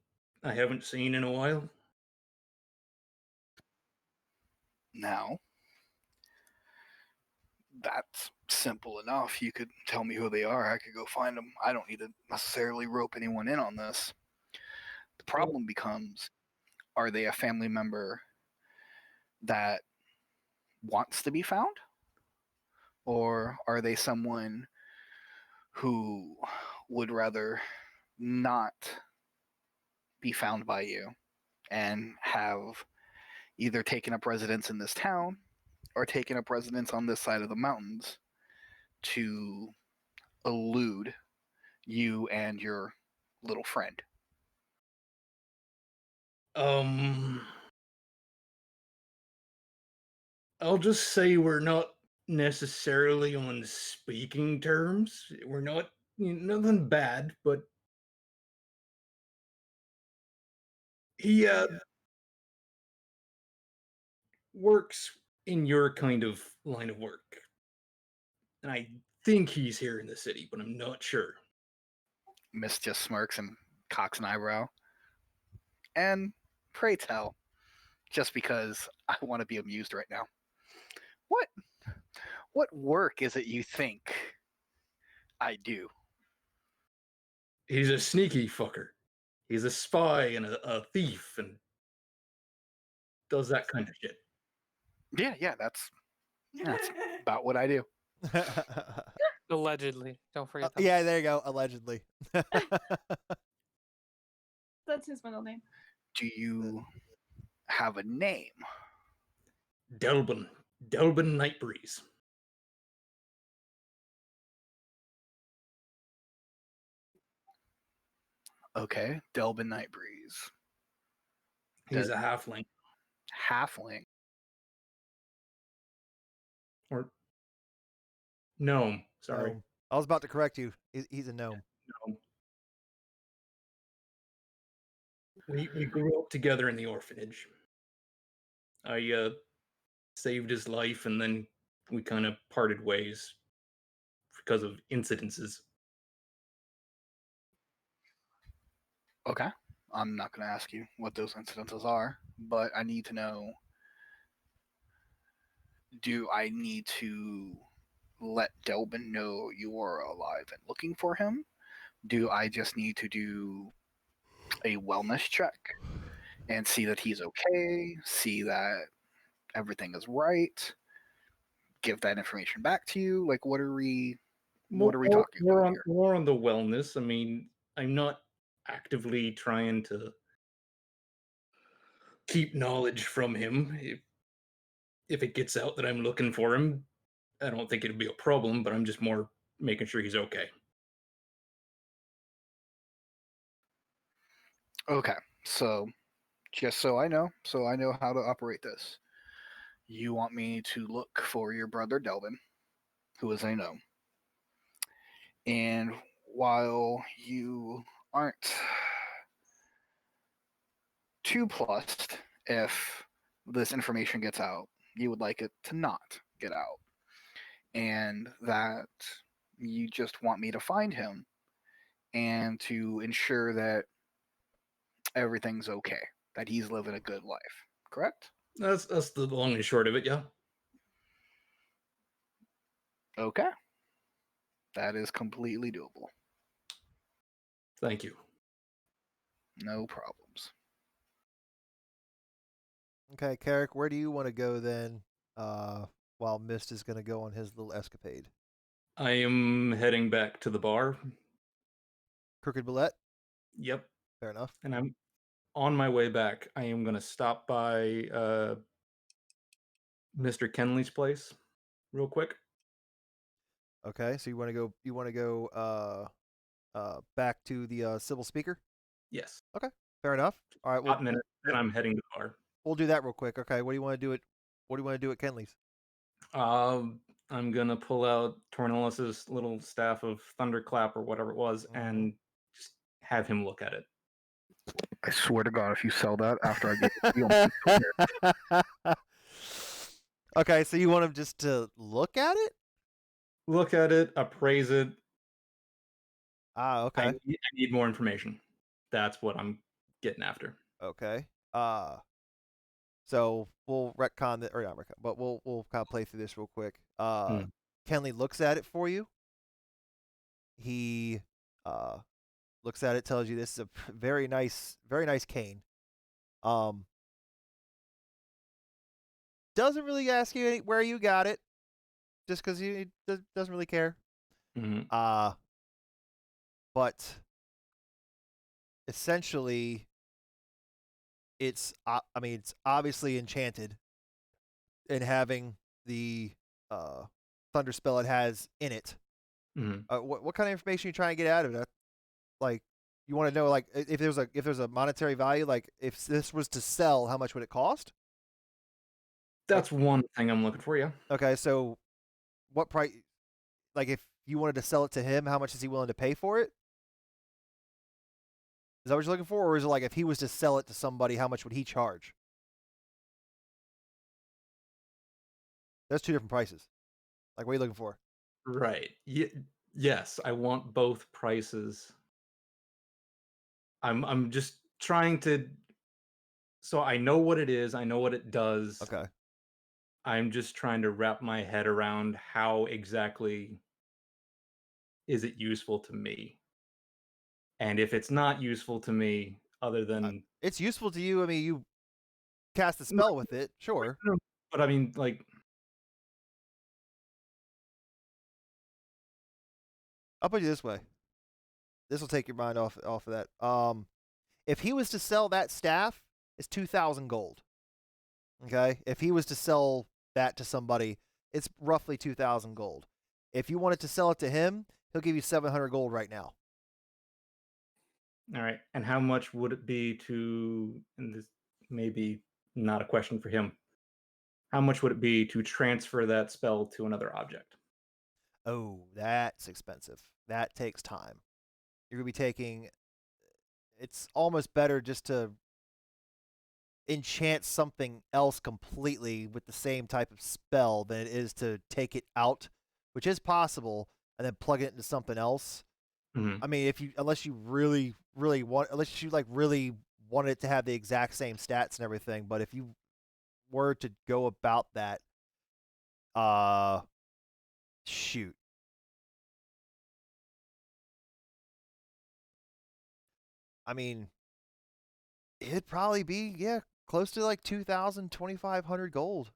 I haven't seen in a while. Now, that's simple enough. You could tell me who they are. I could go find them. I don't need to necessarily rope anyone in on this. The problem becomes, are they a family member that wants to be found? Or are they someone who would rather not be found by you? and have either taken up residence in this town or taken up residence on this side of the mountains to elude you and your little friend. I'll just say we're not necessarily on speaking terms. We're not nothing bad, but he works in your kind of line of work. And I think he's here in the city, but I'm not sure. Miss just smirks and cocks an eyebrow. And pray tell, just because I want to be amused right now. What work is it you think I do? He's a sneaky fucker. He's a spy and a thief and does that kind of shit. Yeah, that's about what I do. Allegedly. Don't forget that. Yeah, there you go. Allegedly. That's his middle name. Do you have a name? Delbin Nightbreeze. Okay, Delbin Nightbreeze. He's a halfling. Halfling. Or gnome, sorry. Gnome. I was about to correct you. He's a gnome. Gnome. We grew up together in the orphanage. I saved his life and then we kind of parted ways because of incidences. Okay. I'm not going to ask you what those incidences are, but I need to know, do I need to let Delbin know you are alive and looking for him? Do I just need to do a wellness check and see that he's okay, see that everything is right, give that information back to you? Like, what are we talking about here? More on the wellness. I mean, I'm not actively trying to keep knowledge from him. If it gets out that I'm looking for him, I don't think it'd be a problem, but I'm just more making sure he's okay. Okay, so just so I know how to operate this. You want me to look for your brother Delvin, who is a gnome. And while you aren't too plussed if this information gets out, you would like it to not get out. And that you just want me to find him and to ensure that everything's okay, that he's living a good life. Correct? That's the long and short of it, yeah. Okay. That is completely doable. Thank you. No problems. Okay, Carrick, where do you want to go then? While Mist is going to go on his little escapade. I am heading back to the bar. Crooked Bullet. Yep. Fair enough. And I'm on my way back. I am going to stop by Mr. Kenley's place real quick. Okay, so you want to go back to the civil speaker? Yes. Okay, fair enough. All right, Hot minute, and I'm heading to the bar. We'll do that real quick. Okay, what do you want to do at Kenley's? I'm gonna pull out Tornellis's little staff of thunderclap or whatever it was, and just have him look at it. I swear to God, if you sell that after I get it, okay, so you want him just to look at it? Look at it, appraise it. Okay. I need more information. That's what I'm getting after. Okay. So we'll retcon that, or not retcon, but we'll kind of play through this real quick. Kenley looks at it for you. He looks at it, tells you this is a very nice cane. Doesn't really ask you where you got it, just because he doesn't really care. But essentially, it's obviously enchanted, and having the thunder spell it has in it. Mhm. What kind of information are you trying to get out of it? Like, you want to know, like, if there's a monetary value, like if this was to sell, how much would it cost? That's one thing I'm looking for. Yeah. Okay, so what price? Like, if you wanted to sell it to him, how much is he willing to pay for it? Is that what you're looking for, or is it like if he was to sell it to somebody, how much would he charge? There's two different prices. Like, what are you looking for? Right. Yes, I want both prices. I'm just trying to. So I know what it is. I know what it does. Okay. I'm just trying to wrap my head around how exactly is it useful to me. And if it's not useful to me, other than It's useful to you. I mean, you cast a No, spell with it, sure. no, but I mean, like, I'll put it this way. This will take your mind off of that. If he was to sell that staff, it's 2,000 gold. Okay, if he was to sell that to somebody, it's roughly 2,000 gold. If you wanted to sell it to him, he'll give you 700 gold right now. all right. And how much would it be to? And this may be not a question for him. How much would it be to transfer that spell to another object? Oh, that's expensive. That takes time. You're gonna be taking. It's almost better just to enchant something else completely with the same type of spell than it is to take it out, which is possible, and then plug it into something else. Mhm. I mean, unless you really want, unless you like really wanted it to have the exact same stats and everything, but if you were to go about that, shoot. I mean, it'd probably be, yeah, close to like 2,000, 2,500 gold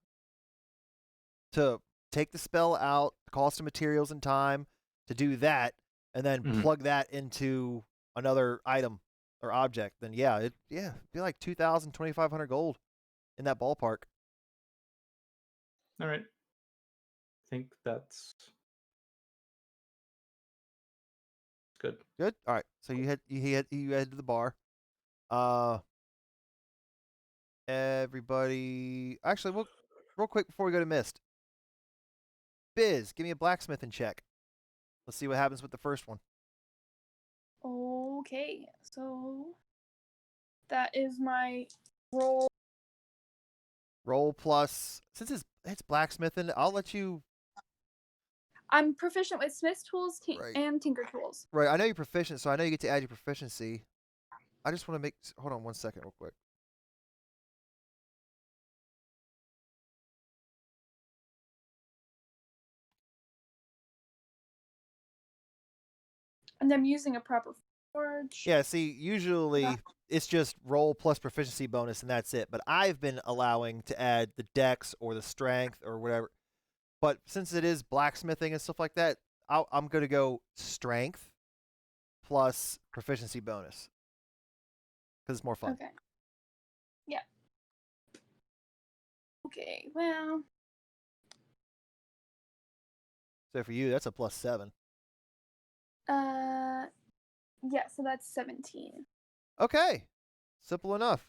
to take the spell out, cost of materials and time to do that, and then Mhm. plug that into another item or object. Then it'd be like 2,000, 2,500 gold in that ballpark. All right. I think that's good. Good. All right. So you head to the bar. Uh, everybody. Actually, real quick before we go to Mist. Biz, give me a blacksmithing check. Let's see what happens with the first one. Okay, so that is my roll. Roll plus, since it's blacksmithing, I'll let you. I'm proficient with Smith's tools Right. and Tinker tools. Right. I know you're proficient, so I know you get to add your proficiency. I just want to make. Hold on one second, real quick. And I'm using a proper forge. Yeah. See, usually it's just roll plus proficiency bonus, and that's it. But I've been allowing to add the dex or the strength or whatever. But since it is blacksmithing and stuff like that, I'm going to go strength plus proficiency bonus because it's more fun. Okay. Yeah. Okay, well. So for you, that's a +7. Yeah, so that's 17. Okay. Simple enough.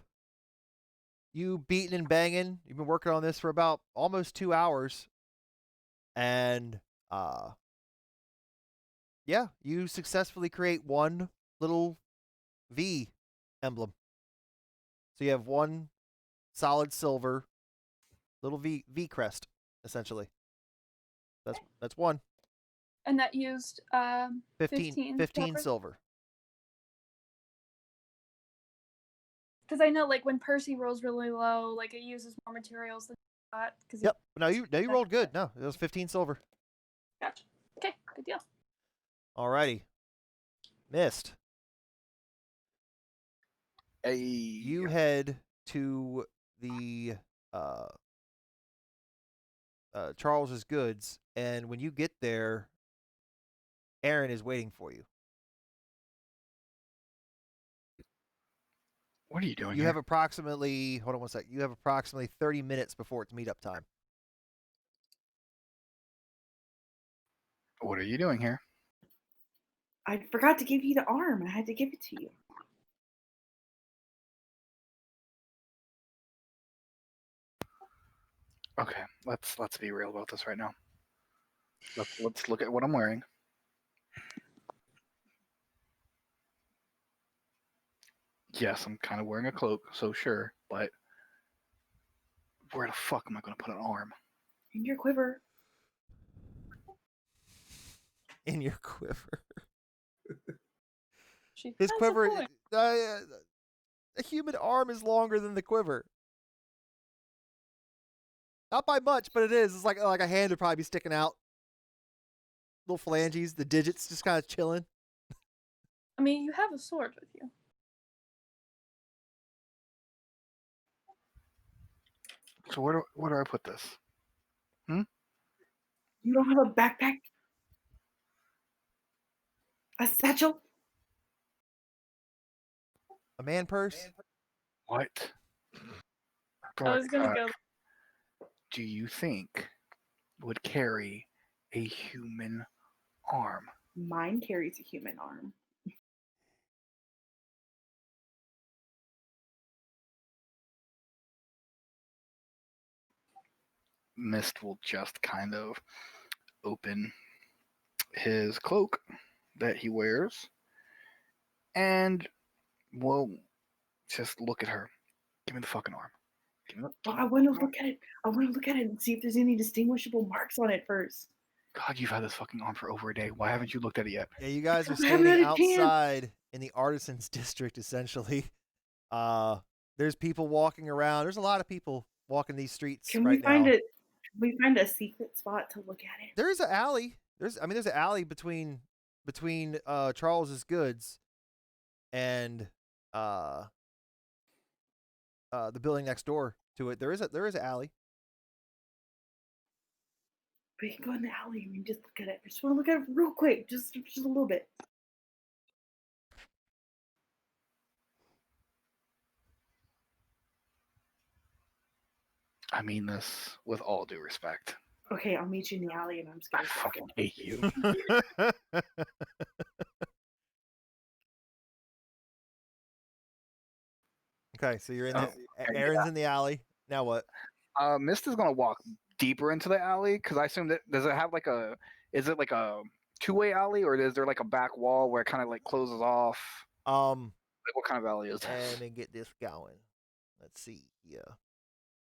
You beating and banging. You've been working on this for about almost 2 hours. And yeah, you successfully create one little V emblem. So you have one solid silver little V crest, essentially. That's one. And that used 15 silver. Because I know, like, when Percy rolls really low, like, it uses more materials than that. Yep. No, you rolled good. No, it was 15 silver. Gotcha. Okay, good deal. Alrighty. Mist. Hey. You head to the Charles's goods, and when you get there, Aaron is waiting for you. What are you doing You here? have approximately, hold on one sec. You have approximately 30 minutes before it's meetup time. What are you doing here? I forgot to give you the arm. I had to give it to you. Okay, let's be real about this right now. Let's look at what I'm wearing. Yes, I'm kind of wearing a cloak, so sure, but where the fuck am I going to put an arm? In your quiver. In your quiver. She His has quiver, a point. a human arm is longer than the quiver. Not by much, but it is. It's like a hand would probably be sticking out. Little phalanges, the digits just kind of chilling. I mean, you have a sword with you. So where do I put this? You don't have a backpack? A satchel? A man purse? What? I was gonna Backpack go. do you think would carry a human arm? Mine carries a human arm. Mist will just kind of open his cloak that he wears and will just look at her. Give me the fucking arm. Give me the Well, I want to look at it. I want to look at it and see if there's any distinguishable marks on it first. God, you've had this fucking arm for over a day. Why haven't you looked at it yet? Yeah, you guys are I haven't standing had a chance. outside in the artisans district, essentially. There's people walking around. There's a lot of people walking these streets Can right we find now. it? Can we find a secret spot to look at it? There's an alley. There's an alley between Charles's goods and the building next door to it. There is an alley. We can go in the alley and just look at it. I just want to look at it real quick, just a little bit. I mean this with all due respect. Okay, I'll meet you in the alley, and I'm just I gonna talk. fucking hate you. Okay, so you're in Oh, Aaron's in the alley. Now what? Mist is gonna walk deeper into the alley because I assume that does it have like a is it like a two-way alley or is there like a back wall where it kind of like closes off? Like what kind of alley is Let this? me get this going. Let's see. Yeah.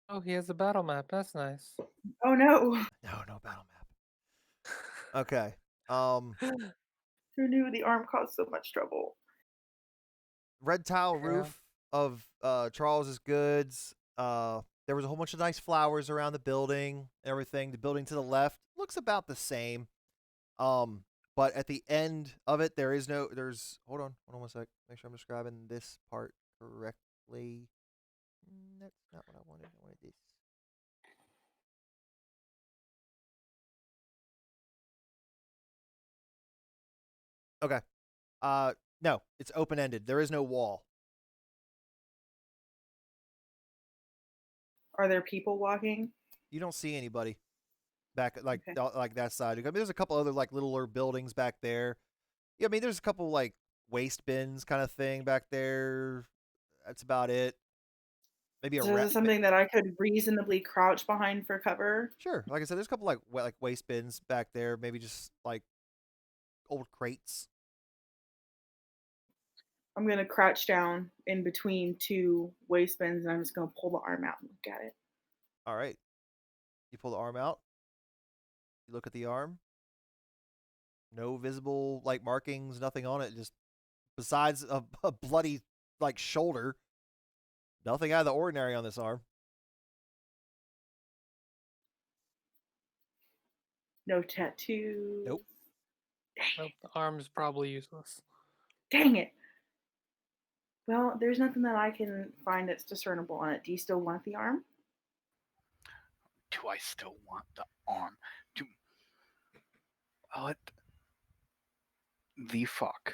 Oh, he has a battle map. That's nice. Oh no! No battle map. Okay. Who knew the arm caused so much trouble? Red tile Yeah. roof of Charles's goods. There was a whole bunch of nice flowers around the building, everything. The building to the left looks about the same. But at the end of it, there's hold on one sec. Make sure I'm describing this part correctly. That's not what I wanted. I wanted this. Okay. No, it's open ended. There is no wall. Are there people walking? You don't see anybody back like Okay. like that side. I mean, there's a couple other like littler buildings back there. Yeah, I mean, there's a couple like waste bins kind of thing back there. That's about it. Maybe a So is it something that I could reasonably crouch behind for cover? Sure. Like I said, there's a couple like waste bins back there. Maybe just like old crates. I'm gonna crouch down in between two waste bins, and I'm just gonna pull the arm out and look at it. All right. You pull the arm out. You look at the arm. No visible like markings, nothing on it. Just besides a bloody like shoulder. Nothing out of the ordinary on this arm. No tattoo. Nope. Nope, the arm's probably useless. Dang it. Well, there's nothing that I can find that's discernible on it. Do you still want the arm? Do I still want the arm? What the fuck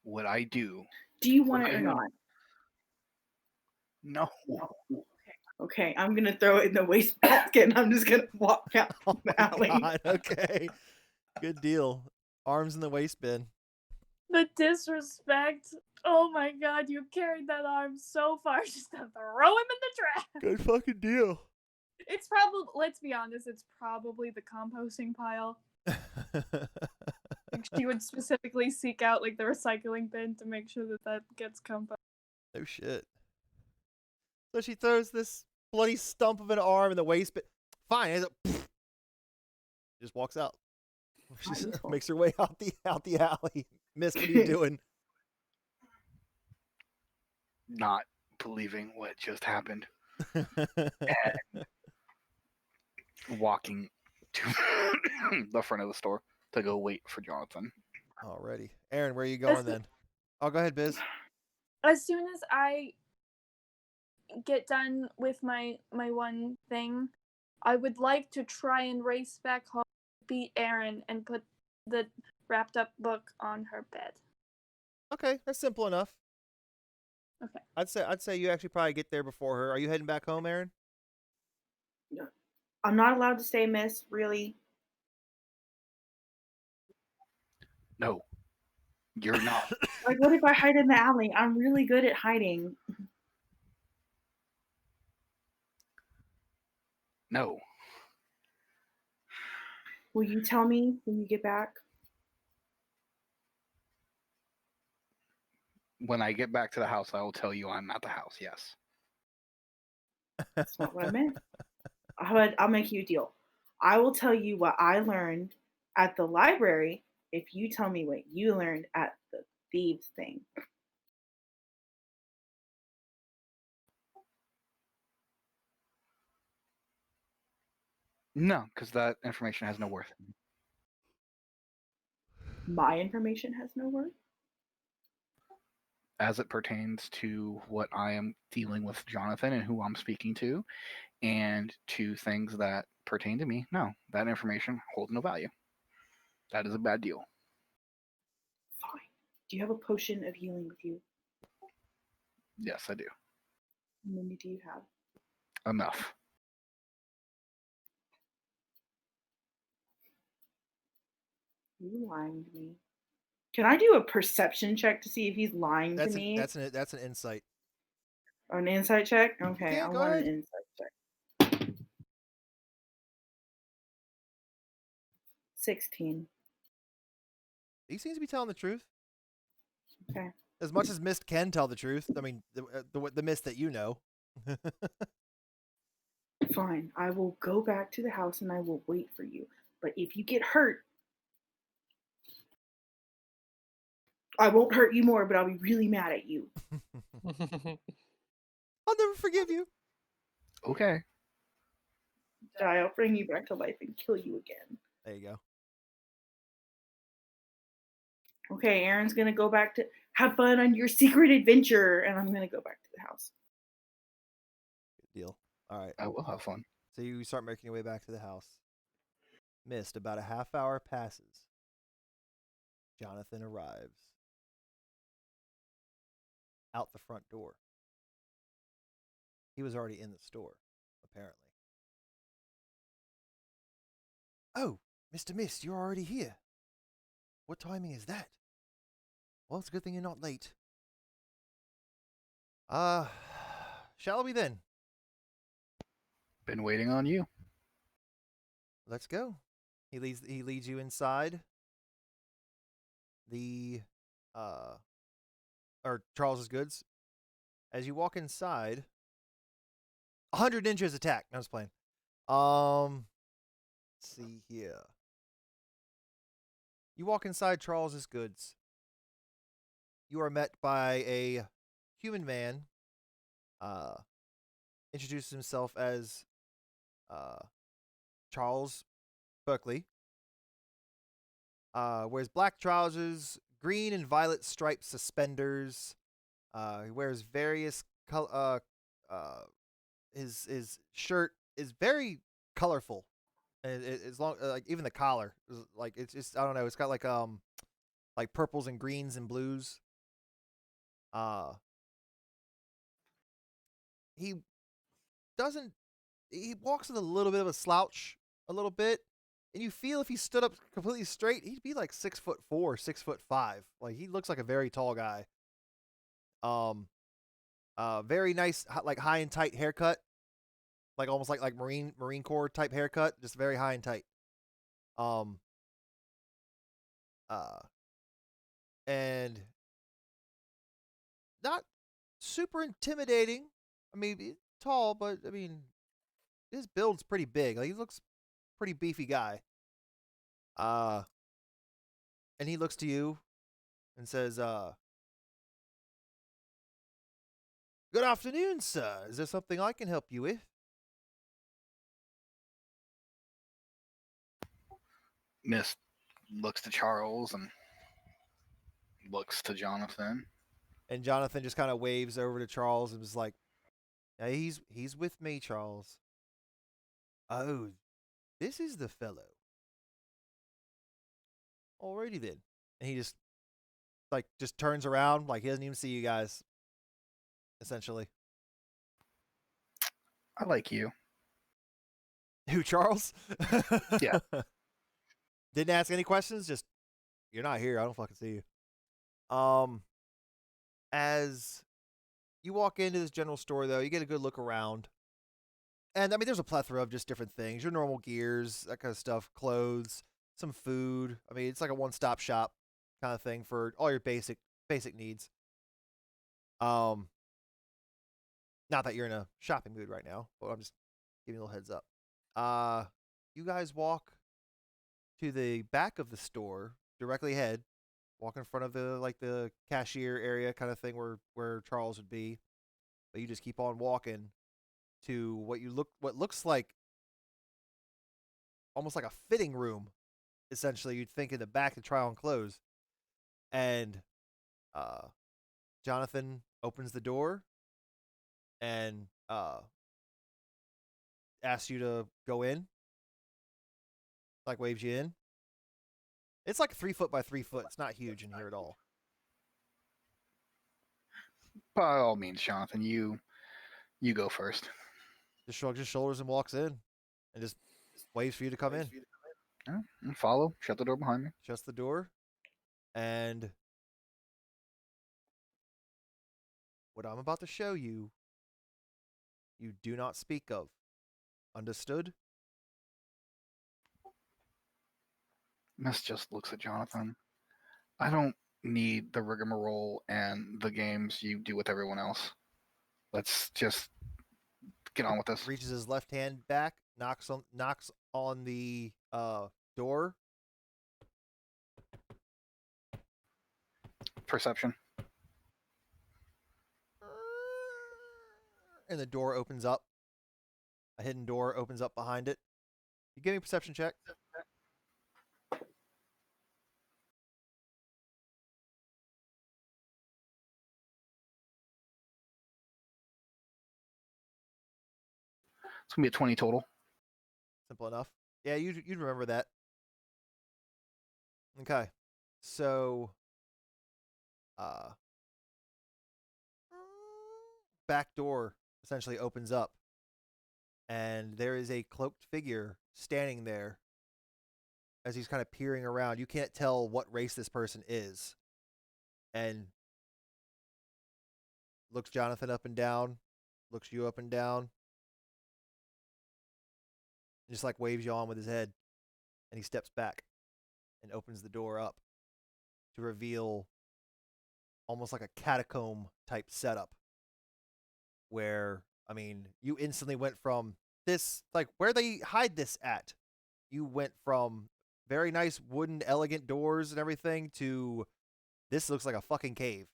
would I do? Do you want it or Okay. not? No. Okay, I'm gonna throw it in the wastebasket and I'm just gonna walk out Oh the my alley. god. Okay. Good deal. Arms in the waste bin. The disrespect. Oh my god, you carried that arm so far just to throw him in the trash. Good fucking deal. It's probably, let's be honest, it's probably the composting pile. Like, she would specifically seek out like the recycling bin to make sure that that gets composted. No shit. So she throws this bloody stump of an arm in the waste bin. Fine. Just walks out. She makes her way out the alley. Miss, what are you doing? Not believing what just happened. Walking to the front of the store to go wait for Jonathan. Alrighty. Aaron, where are you going then? Oh, go ahead, Biz. As soon as I get done with my one thing, I would like to try and race back home, beat Aaron, and put the wrapped up book on her bed. Okay, that's simple enough. Okay. I'd say you actually probably get there before her. Are you heading back home, Aaron? I'm not allowed to stay, miss, really. No, you're not. Like, what if I hide in the alley? I'm really good at hiding. No. Will you tell me when you get back? When I get back to the house, I will tell you I'm at the house. Yes. That's not what I meant. I'll make you a deal. I will tell you what I learned at the library if you tell me what you learned at the thieves thing. No, because that information has no worth. My information has no worth? As it pertains to what I am dealing with Jonathan and who I'm speaking to, and to things that pertain to me, no, that information holds no value. That is a bad deal. Fine. Do you have a potion of healing with you? Yes, I do. How many do you have? Enough. Are you lying to me? Can I do a perception check to see if he's lying to me? That's an insight. An insight check? Okay, Yeah, I go want ahead. an insight check. 16. He seems to be telling the truth. Okay. As much as Mist can tell the truth. I mean, the Mist that you know. Fine. I will go back to the house and I will wait for you. But if you get hurt, I won't hurt you more, but I'll be really mad at you. I'll never forgive you. Okay. I'll bring you back to life and kill you again. There you go. Okay, Aaron's gonna go back to have fun on your secret adventure, and I'm gonna go back to the house. Good deal. All right. I will have fun. So you start making your way back to the house. Mist, about a half hour passes. Jonathan arrives. Out the front door. He was already in the store, apparently. Oh, Mr. Mist, you're already here. What timing is that? Well, it's a good thing you're not late. Shall we then? Been waiting on you. Let's go. He leads you inside the or Charles's goods. As you walk inside, 100 ninjas attack. No, I was playing. Let's see here. You walk inside Charles's goods. You are met by a human man. Introduces himself as Charles Berkeley. Wears black trousers, green and violet striped suspenders. He wears various his shirt is very colorful, and it's long. Like even the collar is like it's just I don't know. It's got like purples and greens and blues. he doesn't. He walks with a little bit of a slouch, a little bit, and you feel if he stood up completely straight, he'd be like 6'4", 6'5". Like he looks like a very tall guy. Very nice, like high and tight haircut, like almost like Marine Corps type haircut, just very high and tight. And not super intimidating. I mean, he's tall, but I mean, his build's pretty big. Like he looks pretty beefy guy. And he looks to you and says, "Good afternoon, sir. Is there something I can help you with?" Miss looks to Charles and looks to Jonathan. And Jonathan just kind of waves over to Charles and was like, "Yeah, he's with me, Charles." "Oh, this is the fellow. Alrighty then." And he just turns around, like he doesn't even see you guys. Essentially. I like you. Who, Charles? Yeah. Didn't ask any questions, just you're not here, I don't fucking see you. As you walk into this general store though, you get a good look around. And I mean there's a plethora of just different things. Your normal gears, that kind of stuff, clothes, some food. I mean, it's like a one-stop shop kind of thing for all your basic needs. Not that you're in a shopping mood right now, but I'm just giving you a little heads up. You guys walk to the back of the store, directly ahead, walk in front of the cashier area kind of thing where Charles would be. But you just keep on walking to what looks like almost like a fitting room, essentially. You'd think in the back to try on clothes. And Jonathan opens the door and asks you to go in. Like waves you in. It's like 3 foot by 3 foot. It's not huge in here at all. By all means, Jonathan, you go first. Just shrugs his shoulders and walks in, and just waves for you to come in. Yeah, and follow. Shut the door behind me. Shuts the door, and what I'm about to show you, you do not speak of. Understood? Miss just looks at Jonathan. I don't need the rigmarole and the games you do with everyone else. Let's just get on with this. Reaches his left hand back, knocks on the door. Perception. And the door opens up. A hidden door opens up behind it. You give me a perception check. It's gonna be a 20 total. Simple enough. Yeah, you'd remember that. Okay. So back door essentially opens up, and there is a cloaked figure standing there as he's kind of peering around. You can't tell what race this person is. And looks Jonathan up and down, looks you up and down, and just like waves you on with his head. And he steps back and opens the door up to reveal almost like a catacomb type setup where, I mean, you instantly went from this, like where they hide this at, you went from very nice wooden elegant doors and everything to this looks like a fucking cave,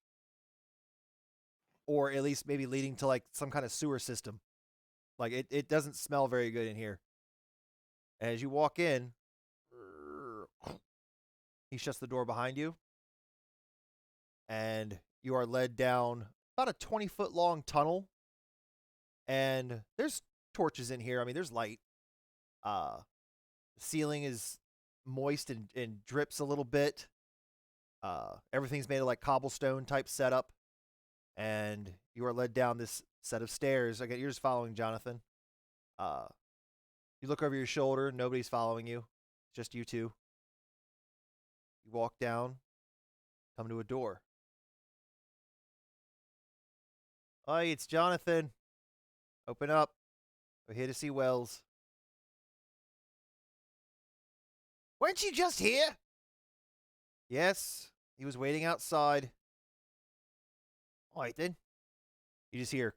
or at least maybe leading to like some kind of sewer system. Like it doesn't smell very good in here. As you walk in, he shuts the door behind you, and you are led down about a 20-foot long tunnel. And there's torches in here. I mean, there's light. The ceiling is moist and drips a little bit. Everything's made of like cobblestone type setup. And you are led down this set of stairs. Again, you're just following Jonathan. You look over your shoulder. Nobody's following you. It's just you two. You walk down, come to a door. Hi, it's Jonathan. Open up. We're here to see Wells. Weren't you just here? Yes, he was waiting outside. All right, then. You just hear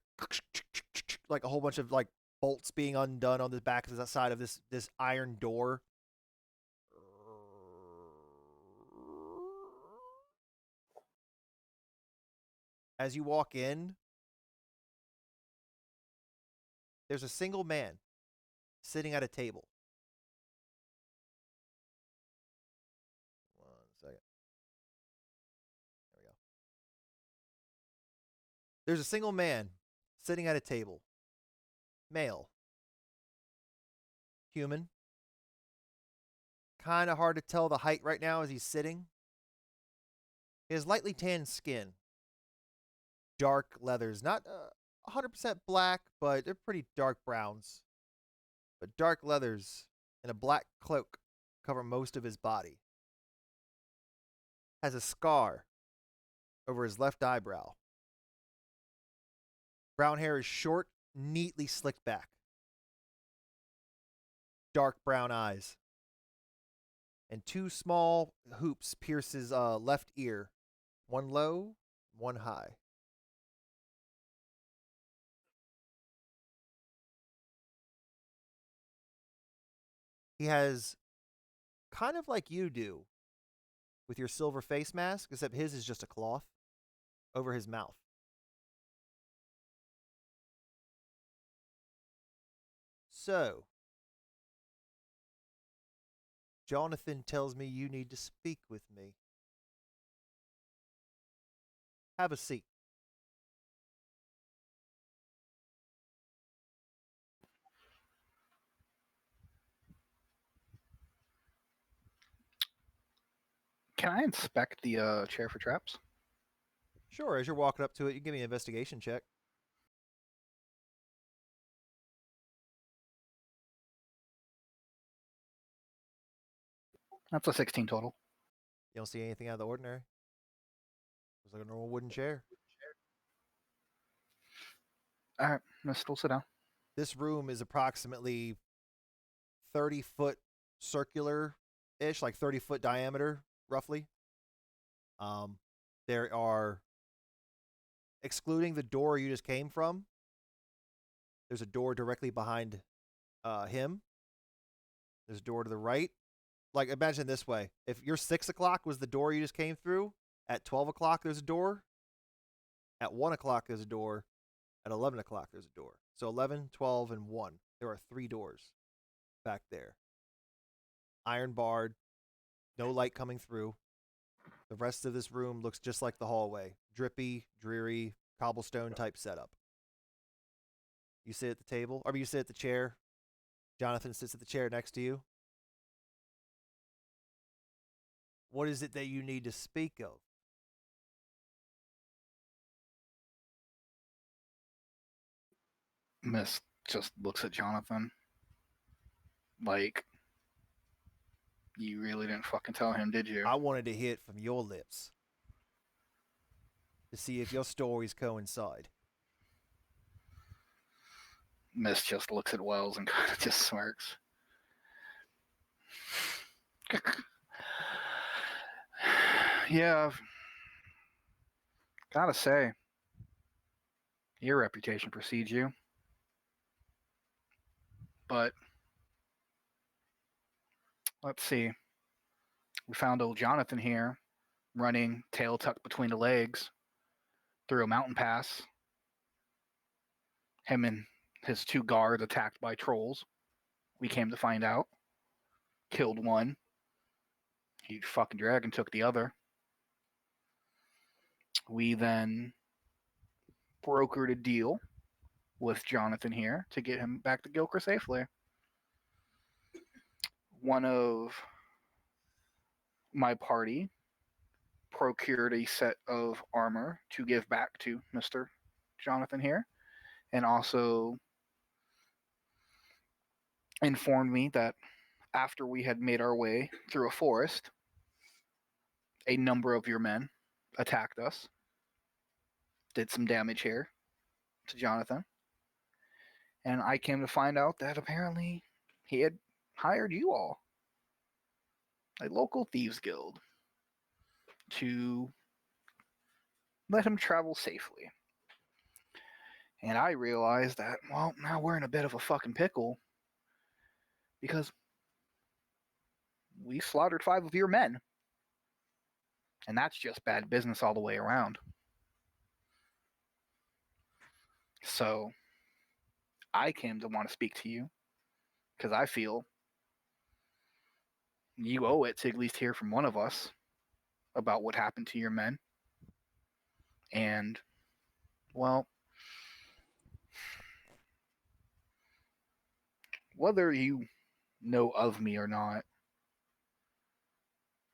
like a whole bunch of like bolts being undone on the back of the side of this iron door. As you walk in, there's a single man sitting at a table. One second. There we go. There's a single man sitting at a table. Male. Human. Kind of hard to tell the height right now as he's sitting. He has lightly tanned skin. Dark leathers. Not 100% black, but they're pretty dark browns. But dark leathers and a black cloak cover most of his body. Has a scar over his left eyebrow. Brown hair is short, neatly slicked back. Dark brown eyes. And two small hoops pierce his left ear. One low, one high. He has, kind of like you do, with your silver face mask, except his is just a cloth over his mouth. So, Jonathan tells me you need to speak with me. Have a seat. Can I inspect the chair for traps? Sure, as you're walking up to it, you can give me an investigation check. That's a 16 total. You don't see anything out of the ordinary. It's like a normal wooden chair. All right, let's still sit down. This room is approximately 30-foot circular-ish, like 30-foot diameter, roughly. There are, excluding the door you just came from, there's a door directly behind him. There's a door to the right. Like, imagine this way. If your 6 o'clock was the door you just came through, at 12 o'clock there's a door. At 1 o'clock there's a door. At 11 o'clock there's a door. So 11, 12, and 1. There are 3 doors back there. Iron barred. No light coming through. The rest of this room looks just like the hallway. Drippy, dreary, cobblestone type setup. You sit at the table, or you sit at the chair. Jonathan sits at the chair next to you. What is it that you need to speak of? Miss just looks at Jonathan like, you really didn't fucking tell him, did you? I wanted to hear it from your lips to see if your stories coincide. Miss just looks at Wells and kind of just smirks. Yeah, I've gotta say, your reputation precedes you. But let's see. We found old Jonathan here, running tail tucked between the legs through a mountain pass. Him and his 2 guards attacked by trolls. We came to find out. Killed one. He fucking dragon took the other. We then brokered a deal with Jonathan here to get him back to Gilker safely. One of my party procured a set of armor to give back to Mr. Jonathan here, and also informed me that after we had made our way through a forest, a number of your men attacked us, did some damage here to Jonathan, and I came to find out that apparently he had hired you all, a local thieves guild, to let him travel safely. And I realized that, well, now we're in a bit of a fucking pickle because we slaughtered 5 of your men. And that's just bad business all the way around. So I came to want to speak to you because I feel you owe it to at least hear from one of us about what happened to your men. And, well, whether you know of me or not,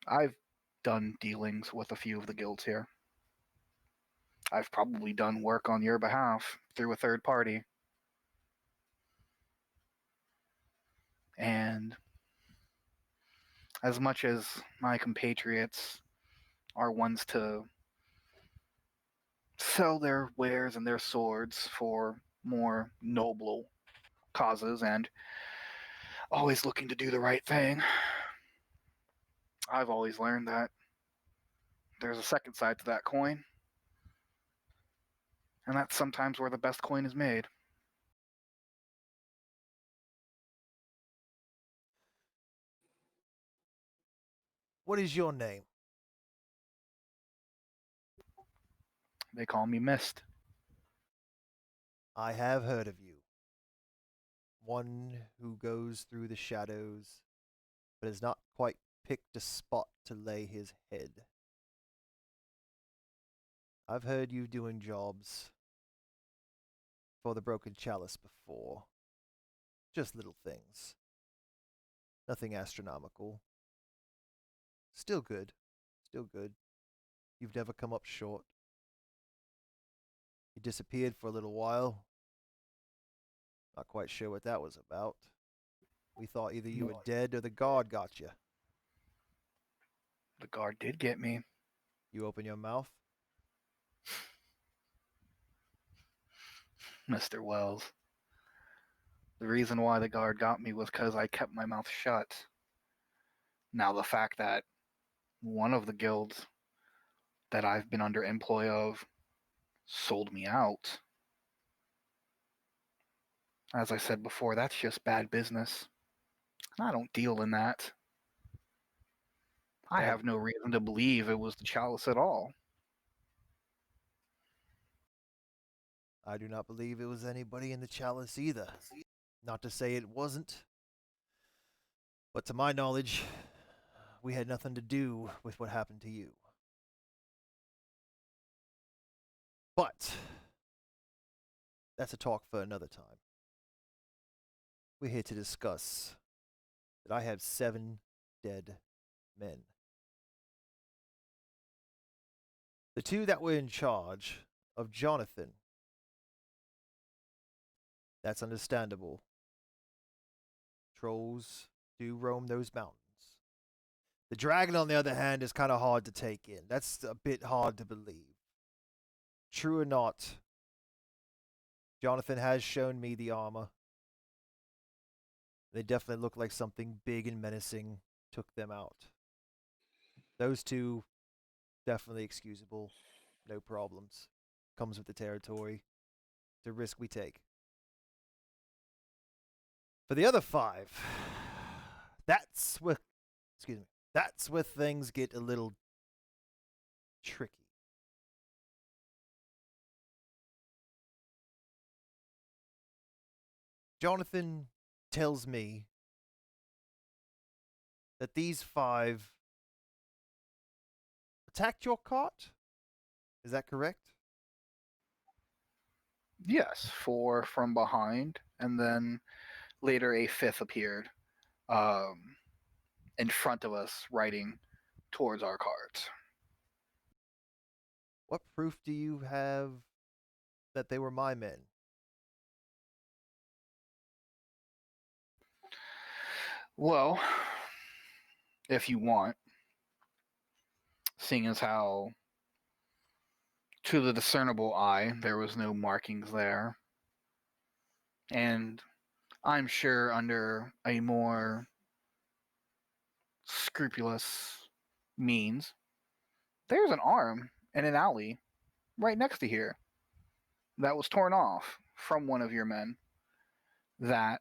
I've done dealings with a few of the guilds here. I've probably done work on your behalf through a third party. And as much as my compatriots are ones to sell their wares and their swords for more noble causes and always looking to do the right thing, I've always learned that there's a second side to that coin, and that's sometimes where the best coin is made. What is your name? They call me Mist. I have heard of you. One who goes through the shadows, but has not quite picked a spot to lay his head. I've heard you doing jobs for the Broken Chalice before. Just little things. Nothing astronomical. Still good. Still good. You've never come up short. You disappeared for a little while. Not quite sure what that was about. We thought either you were dead or the guard got you. The guard did get me. You open your mouth. Mr. Wells. The reason why the guard got me was because I kept my mouth shut. Now, the fact that one of the guilds that I've been under employ of sold me out, as I said before, that's just bad business. I don't deal in that. I have no reason to believe it was the chalice at all. I do not believe it was anybody in the chalice either. Not to say it wasn't, but to my knowledge, we had nothing to do with what happened to you. But that's a talk for another time. We're here to discuss that I have 7 dead men. The 2 that were in charge of Jonathan. That's understandable. Trolls do roam those mountains. The dragon, on the other hand, is kind of hard to take in. That's a bit hard to believe. True or not, Jonathan has shown me the armor. They definitely look like something big and menacing took them out. Those 2, definitely excusable. No problems. Comes with the territory. It's a risk we take. For the other 5, that's where things get a little tricky. Jonathan tells me that these 5 attacked your cart? Is that correct? Yes, 4 from behind, and then later a 5th appeared in front of us, riding towards our cart. What proof do you have that they were my men? Well, if you want, seeing as how to the discernible eye there was no markings there, and I'm sure under a more scrupulous means, there's an arm in an alley right next to here that was torn off from one of your men that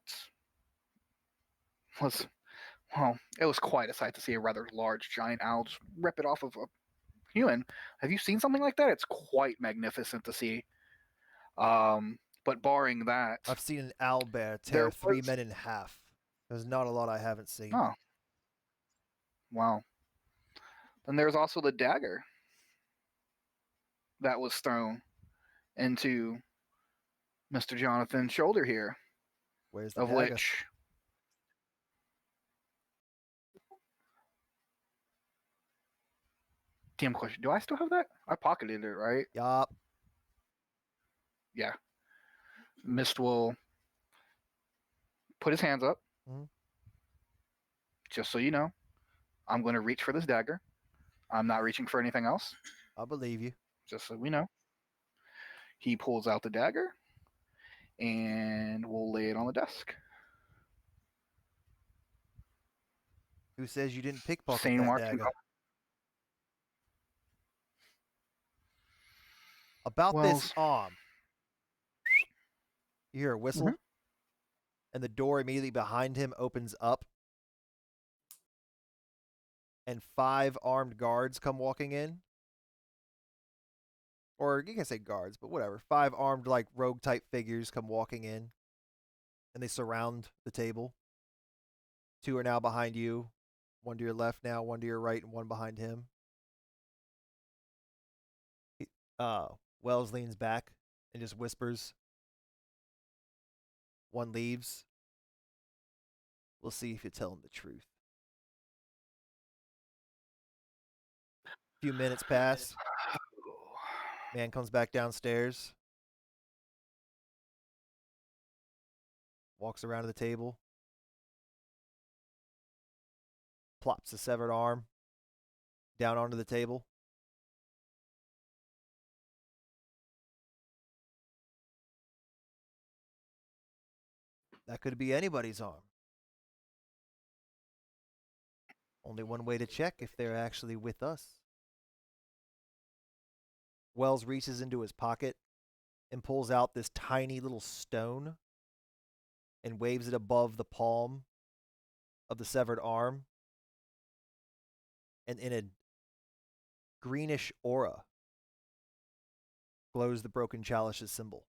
was, well, it was quite a sight to see a rather large giant owl just rip it off of a human. Have you seen something like that? It's quite magnificent to see. But barring that, I've seen an owlbear there tear three was. men in half. There's not a lot I haven't seen. Oh, wow. Then there's also the dagger that was thrown into Mr. Jonathan's shoulder here, Where's the of dagger? which. Damn question. Do I still have that? I pocketed it, right? Yup. Yeah. Mist will put his hands up. Mhm. Just so you know, I'm going to reach for this dagger. I'm not reaching for anything else. I believe you. Just so we know. He pulls out the dagger and we'll lay it on the desk. Who says you didn't pickpocket Same that marks. dagger? About this Wells. arm. You hear a whistle, Mhm. and the door immediately behind him opens up, and 5 armed guards come walking in. Or you can say guards, but whatever. 5 armed, like, rogue-type figures come walking in, and they surround the table. 2 are now behind you. 1 to your left now, 1 to your right, and 1 behind him. Wells leans back and just whispers. 1 leaves. We'll see if you tell him the truth. A few minutes pass. Man comes back downstairs. Walks around to the table. Plops the severed arm down onto the table. That could be anybody's arm. Only one way to check if they're actually with us. Wells reaches into his pocket and pulls out this tiny little stone and waves it above the palm of the severed arm. And in a greenish aura glows the broken chalice's symbol.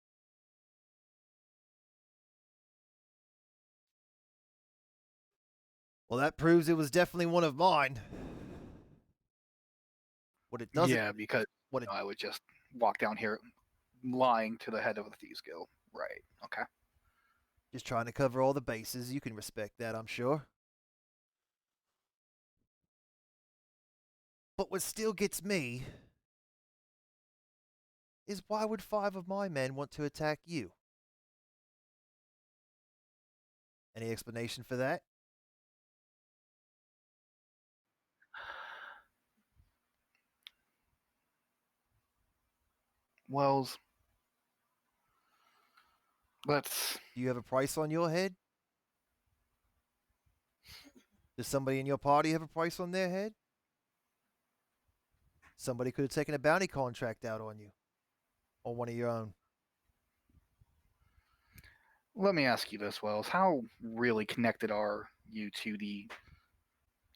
Well, that proves it was definitely one of mine. What it doesn't. Yeah, because What it I would just walk down here lying to the head of the Thieves Guild. Right. Okay. just trying to cover all the bases. You can respect that, I'm sure. But what still gets me is why would 5 of my men want to attack you? Any explanation for that? Wells, let's. Do you have a price on your head? Does somebody in your party have a price on their head? Somebody could have taken a bounty contract out on you. Or one of your own. Let me ask you this, Wells. How really connected are you to the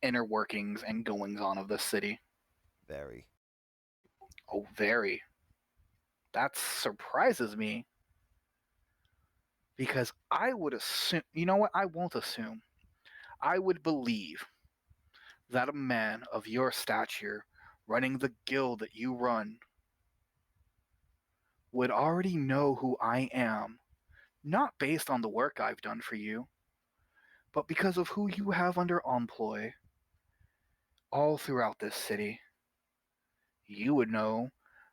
inner workings and goings on of this city? Very. Oh, very. That surprises me. Because I would assume, you know what? I won't assume. I would believe that a man of your stature running the guild that you run would already know who I am, not based on the work I've done for you, but because of who you have under employ all throughout this city. You would know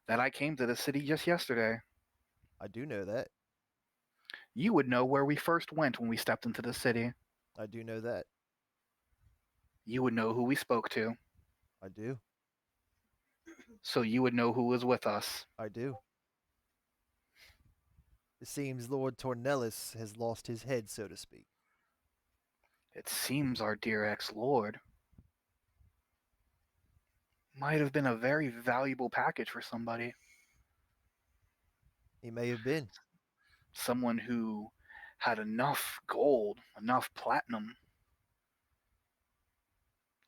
that I came to the city just yesterday. I do know that. You would know where we first went when we stepped into the city. I do know that. you would know who we spoke to, I do. so you would know who was with us. I do. It seems Lord Tornellus has lost his head, so to speak. It seems our dear ex-lord might have been a very valuable package for somebody. He may have been. Someone who had enough gold, enough platinum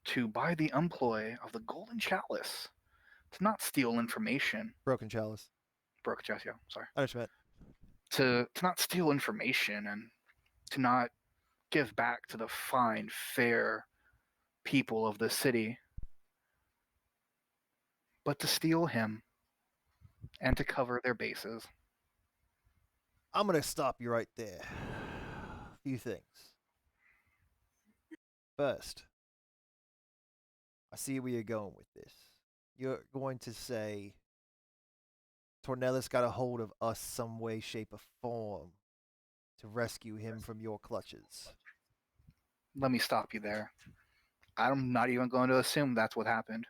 to buy the employ of the Golden Chalice, to not steal information. Broken chalice. Broken chalice, yeah, sorry. I just meant. To not steal information and to not give back to the fine, fair people of the city, but to steal him and to cover their bases. I'm going to stop you right there. A few things. First, I see where you're going with this. You're going to say Tornellus got a hold of us some way, shape, or form to rescue him from your clutches. Let me stop you there. I'm not even going to assume that's what happened.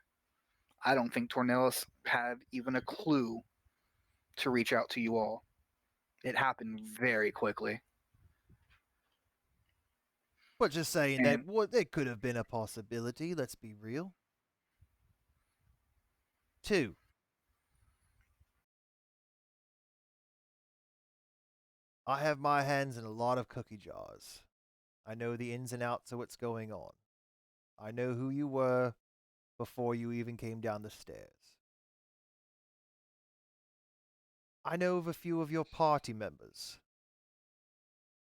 I don't think Tornellus had even a clue to reach out to you all. It happened very quickly. But just saying that And it could have been a possibility, let's be real. 2. I have my hands in a lot of cookie jars. I know the ins and outs of what's going on. I know who you were before you even came down the stairs. I know of a few of your party members,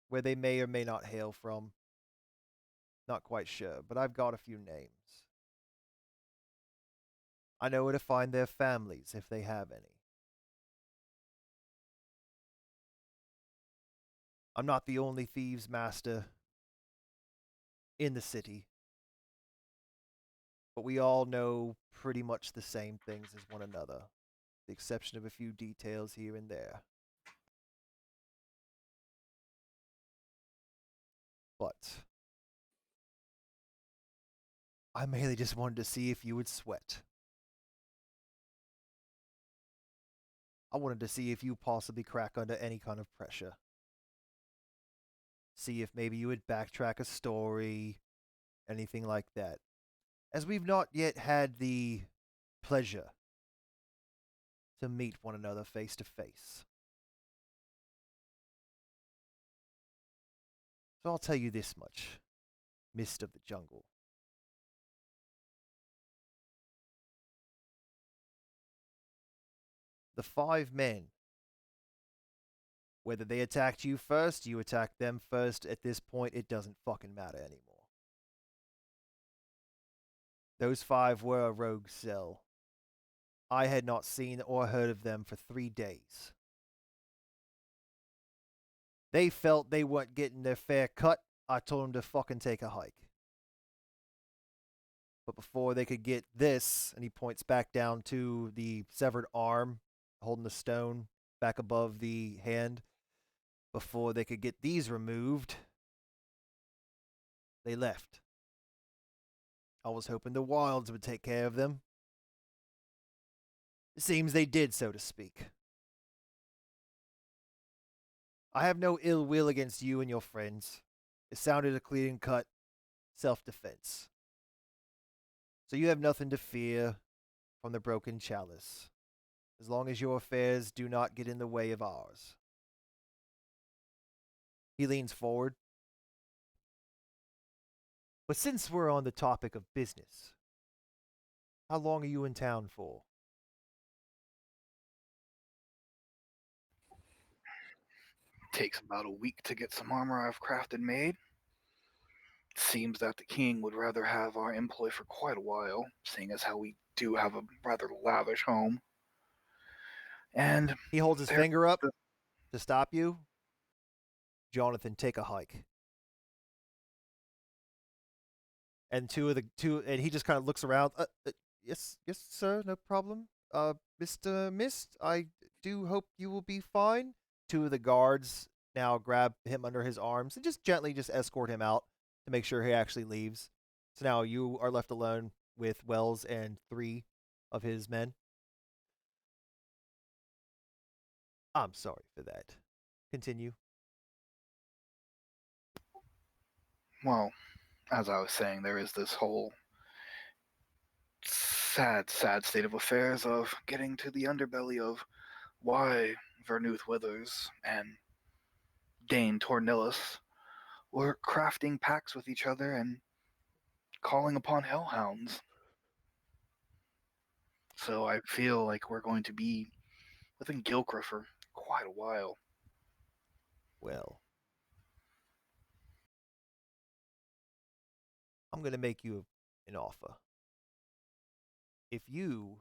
where they may or may not hail from. Not quite sure, but I've got a few names. I know where to find their families if they have any. I'm not the only thieves master in the city, but we all know pretty much the same things as one another, with the exception of a few details here and there. But I mainly just wanted to see if you would sweat. I wanted to see if you possibly crack under any kind of pressure. See if maybe you would backtrack a story, anything like that. As we've not yet had the pleasure to meet one another face to face. So I'll tell you this much, Mist of the Jungle. The 5 men, whether they attacked you first, you attacked them first, at this point, it doesn't fucking matter anymore. Those 5 were a rogue cell. I had not seen or heard of them for 3 days. They felt they weren't getting their fair cut. I told them to fucking take a hike. But before they could get this, and he points back down to the severed arm holding the stone back above the hand, before they could get these removed, they left. I was hoping the wilds would take care of them. It seems they did, so to speak. I have no ill will against you and your friends. It sounded a clean-cut self-defense. So you have nothing to fear from the broken chalice, as long as your affairs do not get in the way of ours. He leans forward. But since we're on the topic of business, how long are you in town for? takes about a week to get some armor I've crafted made. Seems that the king would rather have our employ for quite a while, seeing as how we do have a rather lavish home. And He holds his there- finger up to stop you. Jonathan, take a hike. And and he just kind of looks around. Yes, sir, no problem. Mr. Mist, I do hope you will be fine. 2 of the guards now grab him under his arms and just gently just escort him out to make sure he actually leaves. So now you are left alone with Wells and 3 of his men. I'm sorry for that. Continue. Well, as I was saying, there is this whole sad state of affairs of getting to the underbelly of why Vernuth Withers and Dane Tornillus were crafting pacts with each other and calling upon hellhounds. So I feel like we're going to be within Gilcra for quite a while. Well, I'm going to make you an offer. If you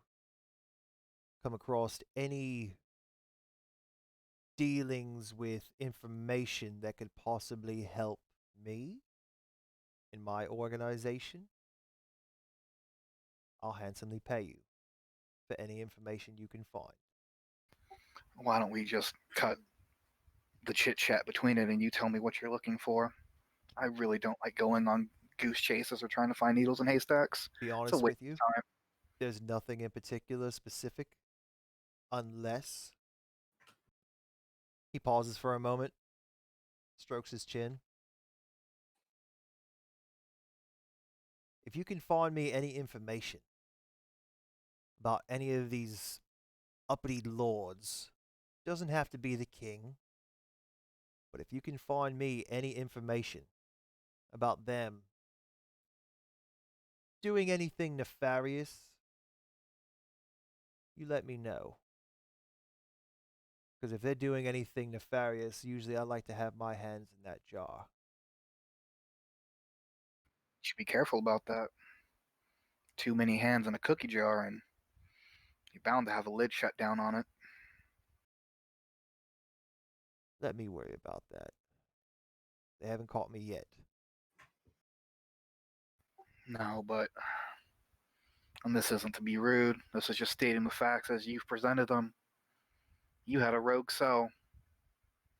come across any dealings with information that could possibly help me in my organization, I'll handsomely pay you for any information you can find. Why don't we just cut the chit chat between it and you tell me what you're looking for? I really don't like going on goose chases or trying to find needles in haystacks. Be It's a honest waste with you, of time. there's nothing in particular specific unless he pauses for a moment, strokes his chin. If you can find me any information about any of these uppity lords, doesn't have to be the king, but if you can find me any information about them doing anything nefarious, you let me know. Because if they're doing anything nefarious, usually I like to have my hands in that jar. You should be careful about that. Too many hands in a cookie jar, and you're bound to have a lid shut down on it. Let me worry about that. They haven't caught me yet. No, but and this isn't to be rude. This is just stating the facts as you've presented them. You had a rogue cell.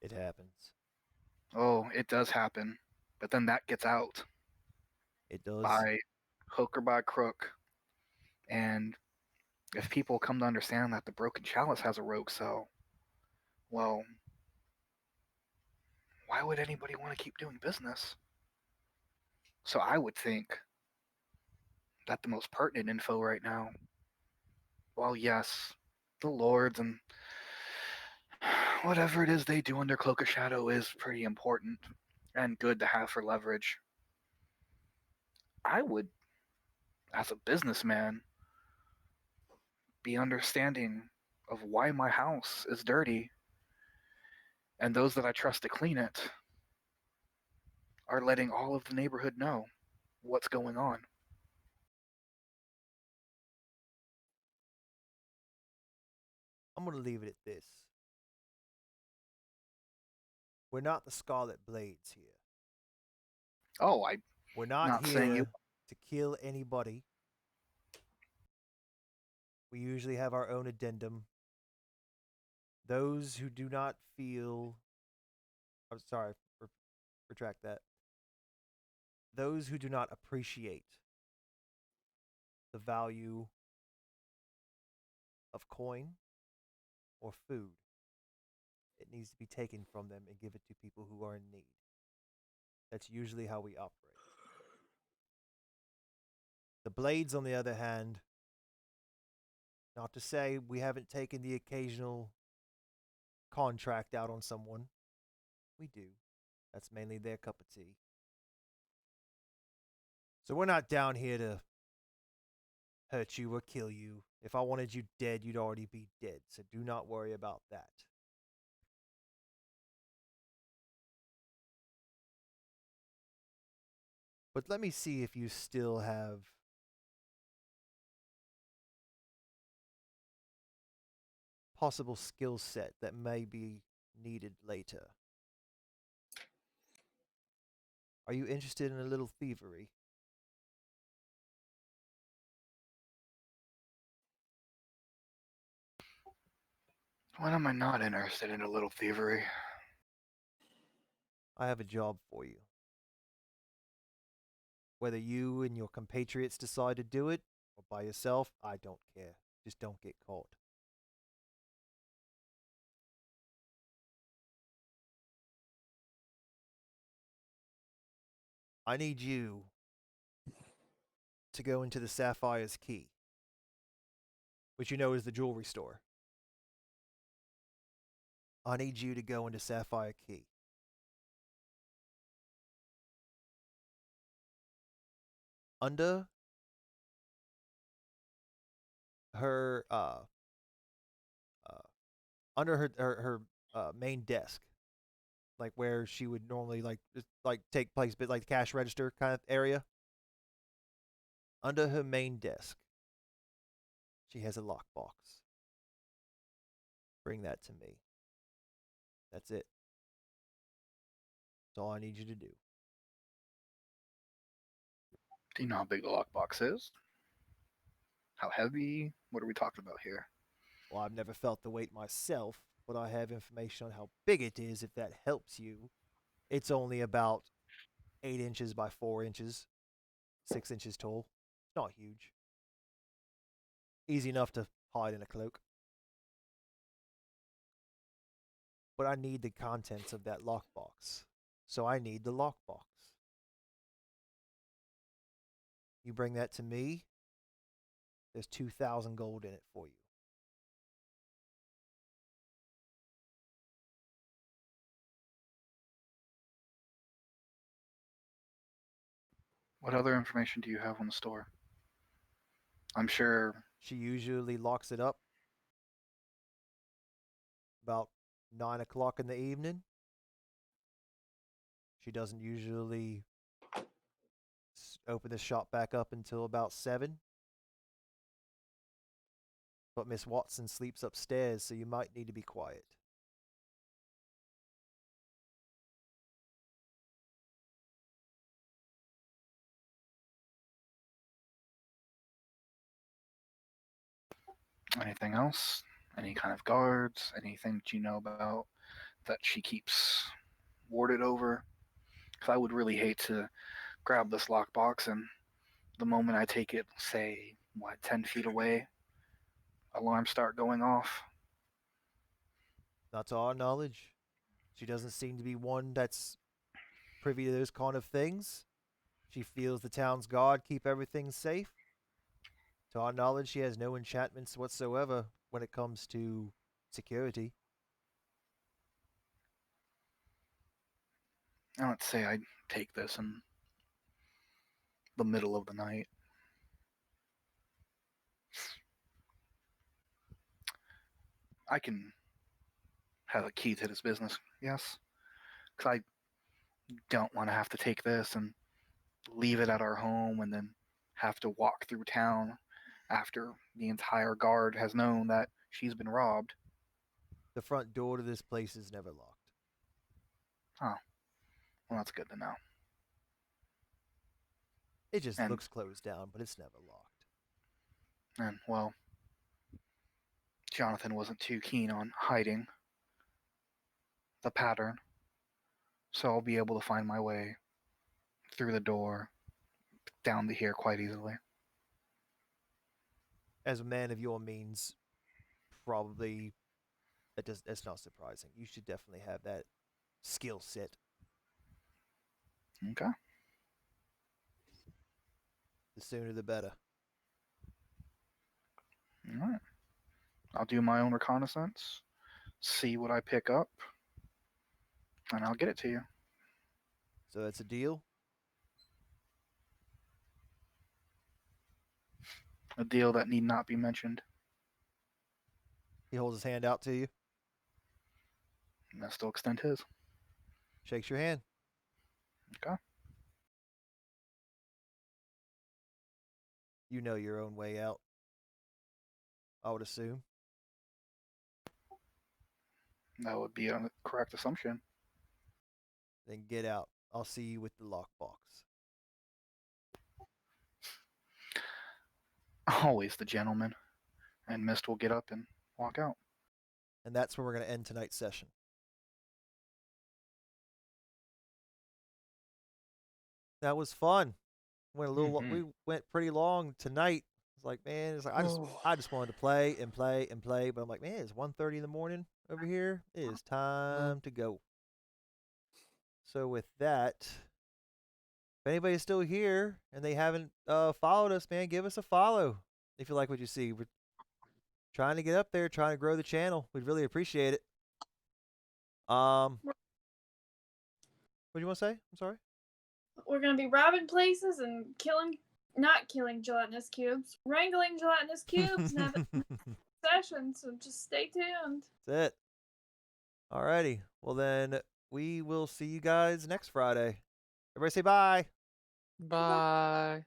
It happens. Oh, it does happen. But then that gets out It does. by hook or by crook. And if people come to understand that the Broken Chalice has a rogue cell, well, why would anybody want to keep doing business? So I would think that the most pertinent info right now, well, yes, the lords and whatever it is they do under Cloak of Shadow is pretty important and good to have for leverage. I would, as a businessman, be understanding of why my house is dirty and those that I trust to clean it are letting all of the neighborhood know what's going on. I'm going to leave it at this. We're not the Scarlet Blades here. Oh, I'm We're not not here saying you. to kill anybody. We usually have our own addendum. Those who do not feel. I'm sorry, retract that. Those who do not appreciate the value of coin or food, it needs to be taken from them and give it to people who are in need. That's usually how we operate. The Blades, on the other hand, not to say we haven't taken the occasional contract out on someone. We do. That's mainly their cup of tea. So we're not down here to hurt you or kill you. If I wanted you dead, you'd already be dead. So do not worry about that. But let me see if you still have possible skill set that may be needed later. Are you interested in a little thievery? When am I not interested in a little thievery? I have a job for you. Whether you and your compatriots decide to do it or by yourself, I don't care. Just don't get caught. I need you to go into the Sapphire's Key, which you know is the jewelry store. I need you to go into Sapphire Key. Under her under her main desk, like where she would normally like just like take place, but like the cash register kind of area. Under her main desk, she has a lockbox. Bring that to me. That's it. That's all I need you to do. Do you know how big the lockbox is? How heavy? What are we talking about here? Well, I've never felt the weight myself, but I have information on how big it is if that helps you. It's only about 8 inches by 4 inches, 6 inches tall. It's not huge. Easy enough to hide in a cloak. But I need the contents of that lockbox. So I need the lockbox. You bring that to me, there's 2,000 gold in it for you. What other information do you have on the store? I'm sure. She usually locks it up about 9 o'clock in the evening. She doesn't usually open the shop back up until about 7. But Miss Watson sleeps upstairs, so you might need to be quiet. Anything else? Any kind of guards? Anything that you know about that she keeps warded over? Because I would really hate to grab this lockbox and the moment I take it, say, 10 feet away, alarms start going off. Not to our knowledge. She doesn't seem to be one that's privy to those kind of things. She feels the town's guard keep everything safe. To our knowledge, she has no enchantments whatsoever when it comes to security. Now let's say I take this in the middle of the night. I can have a key to this business, yes? Because I don't want to have to take this and leave it at our home and then have to walk through town after the entire guard has known that she's been robbed. The front door to this place is never locked. Oh, well, that's good to know. It just And- looks closed down, but it's never locked. And, well, Jonathan wasn't too keen on hiding the pattern, so I'll be able to find my way through the door down to here quite easily. As a man of your means, probably that's not surprising. You should definitely have that skill set. Okay. The sooner the better. All right. I'll do my own reconnaissance, see what I pick up, and I'll get it to you. So that's a deal. A deal that need not be mentioned. He holds his hand out to you, And I still extend his. shakes your hand. Okay. You know your own way out, I would assume. That would be a correct assumption. Then get out. I'll see you with the lockbox. Always the gentleman. And Mist will get up and walk out. And that's where we're going to end tonight's session. That was fun. went a little. We went pretty long tonight. It's like, man, it's like I just wanted to play and play and play, but I'm like, man, it's 1:30 in the morning over here. It is time to go. So with that, if anybody's still here and they haven't followed us, man, give us a follow if you like what you see. We're trying to get up there, trying to grow the channel. We'd really appreciate it. What do you want to say? I'm sorry. We're gonna be robbing places and not killing gelatinous cubes, wrangling gelatinous cubes, and having sessions. So just stay tuned. That's it. Alrighty. Well then, we will see you guys next Friday. Everybody say bye. Bye.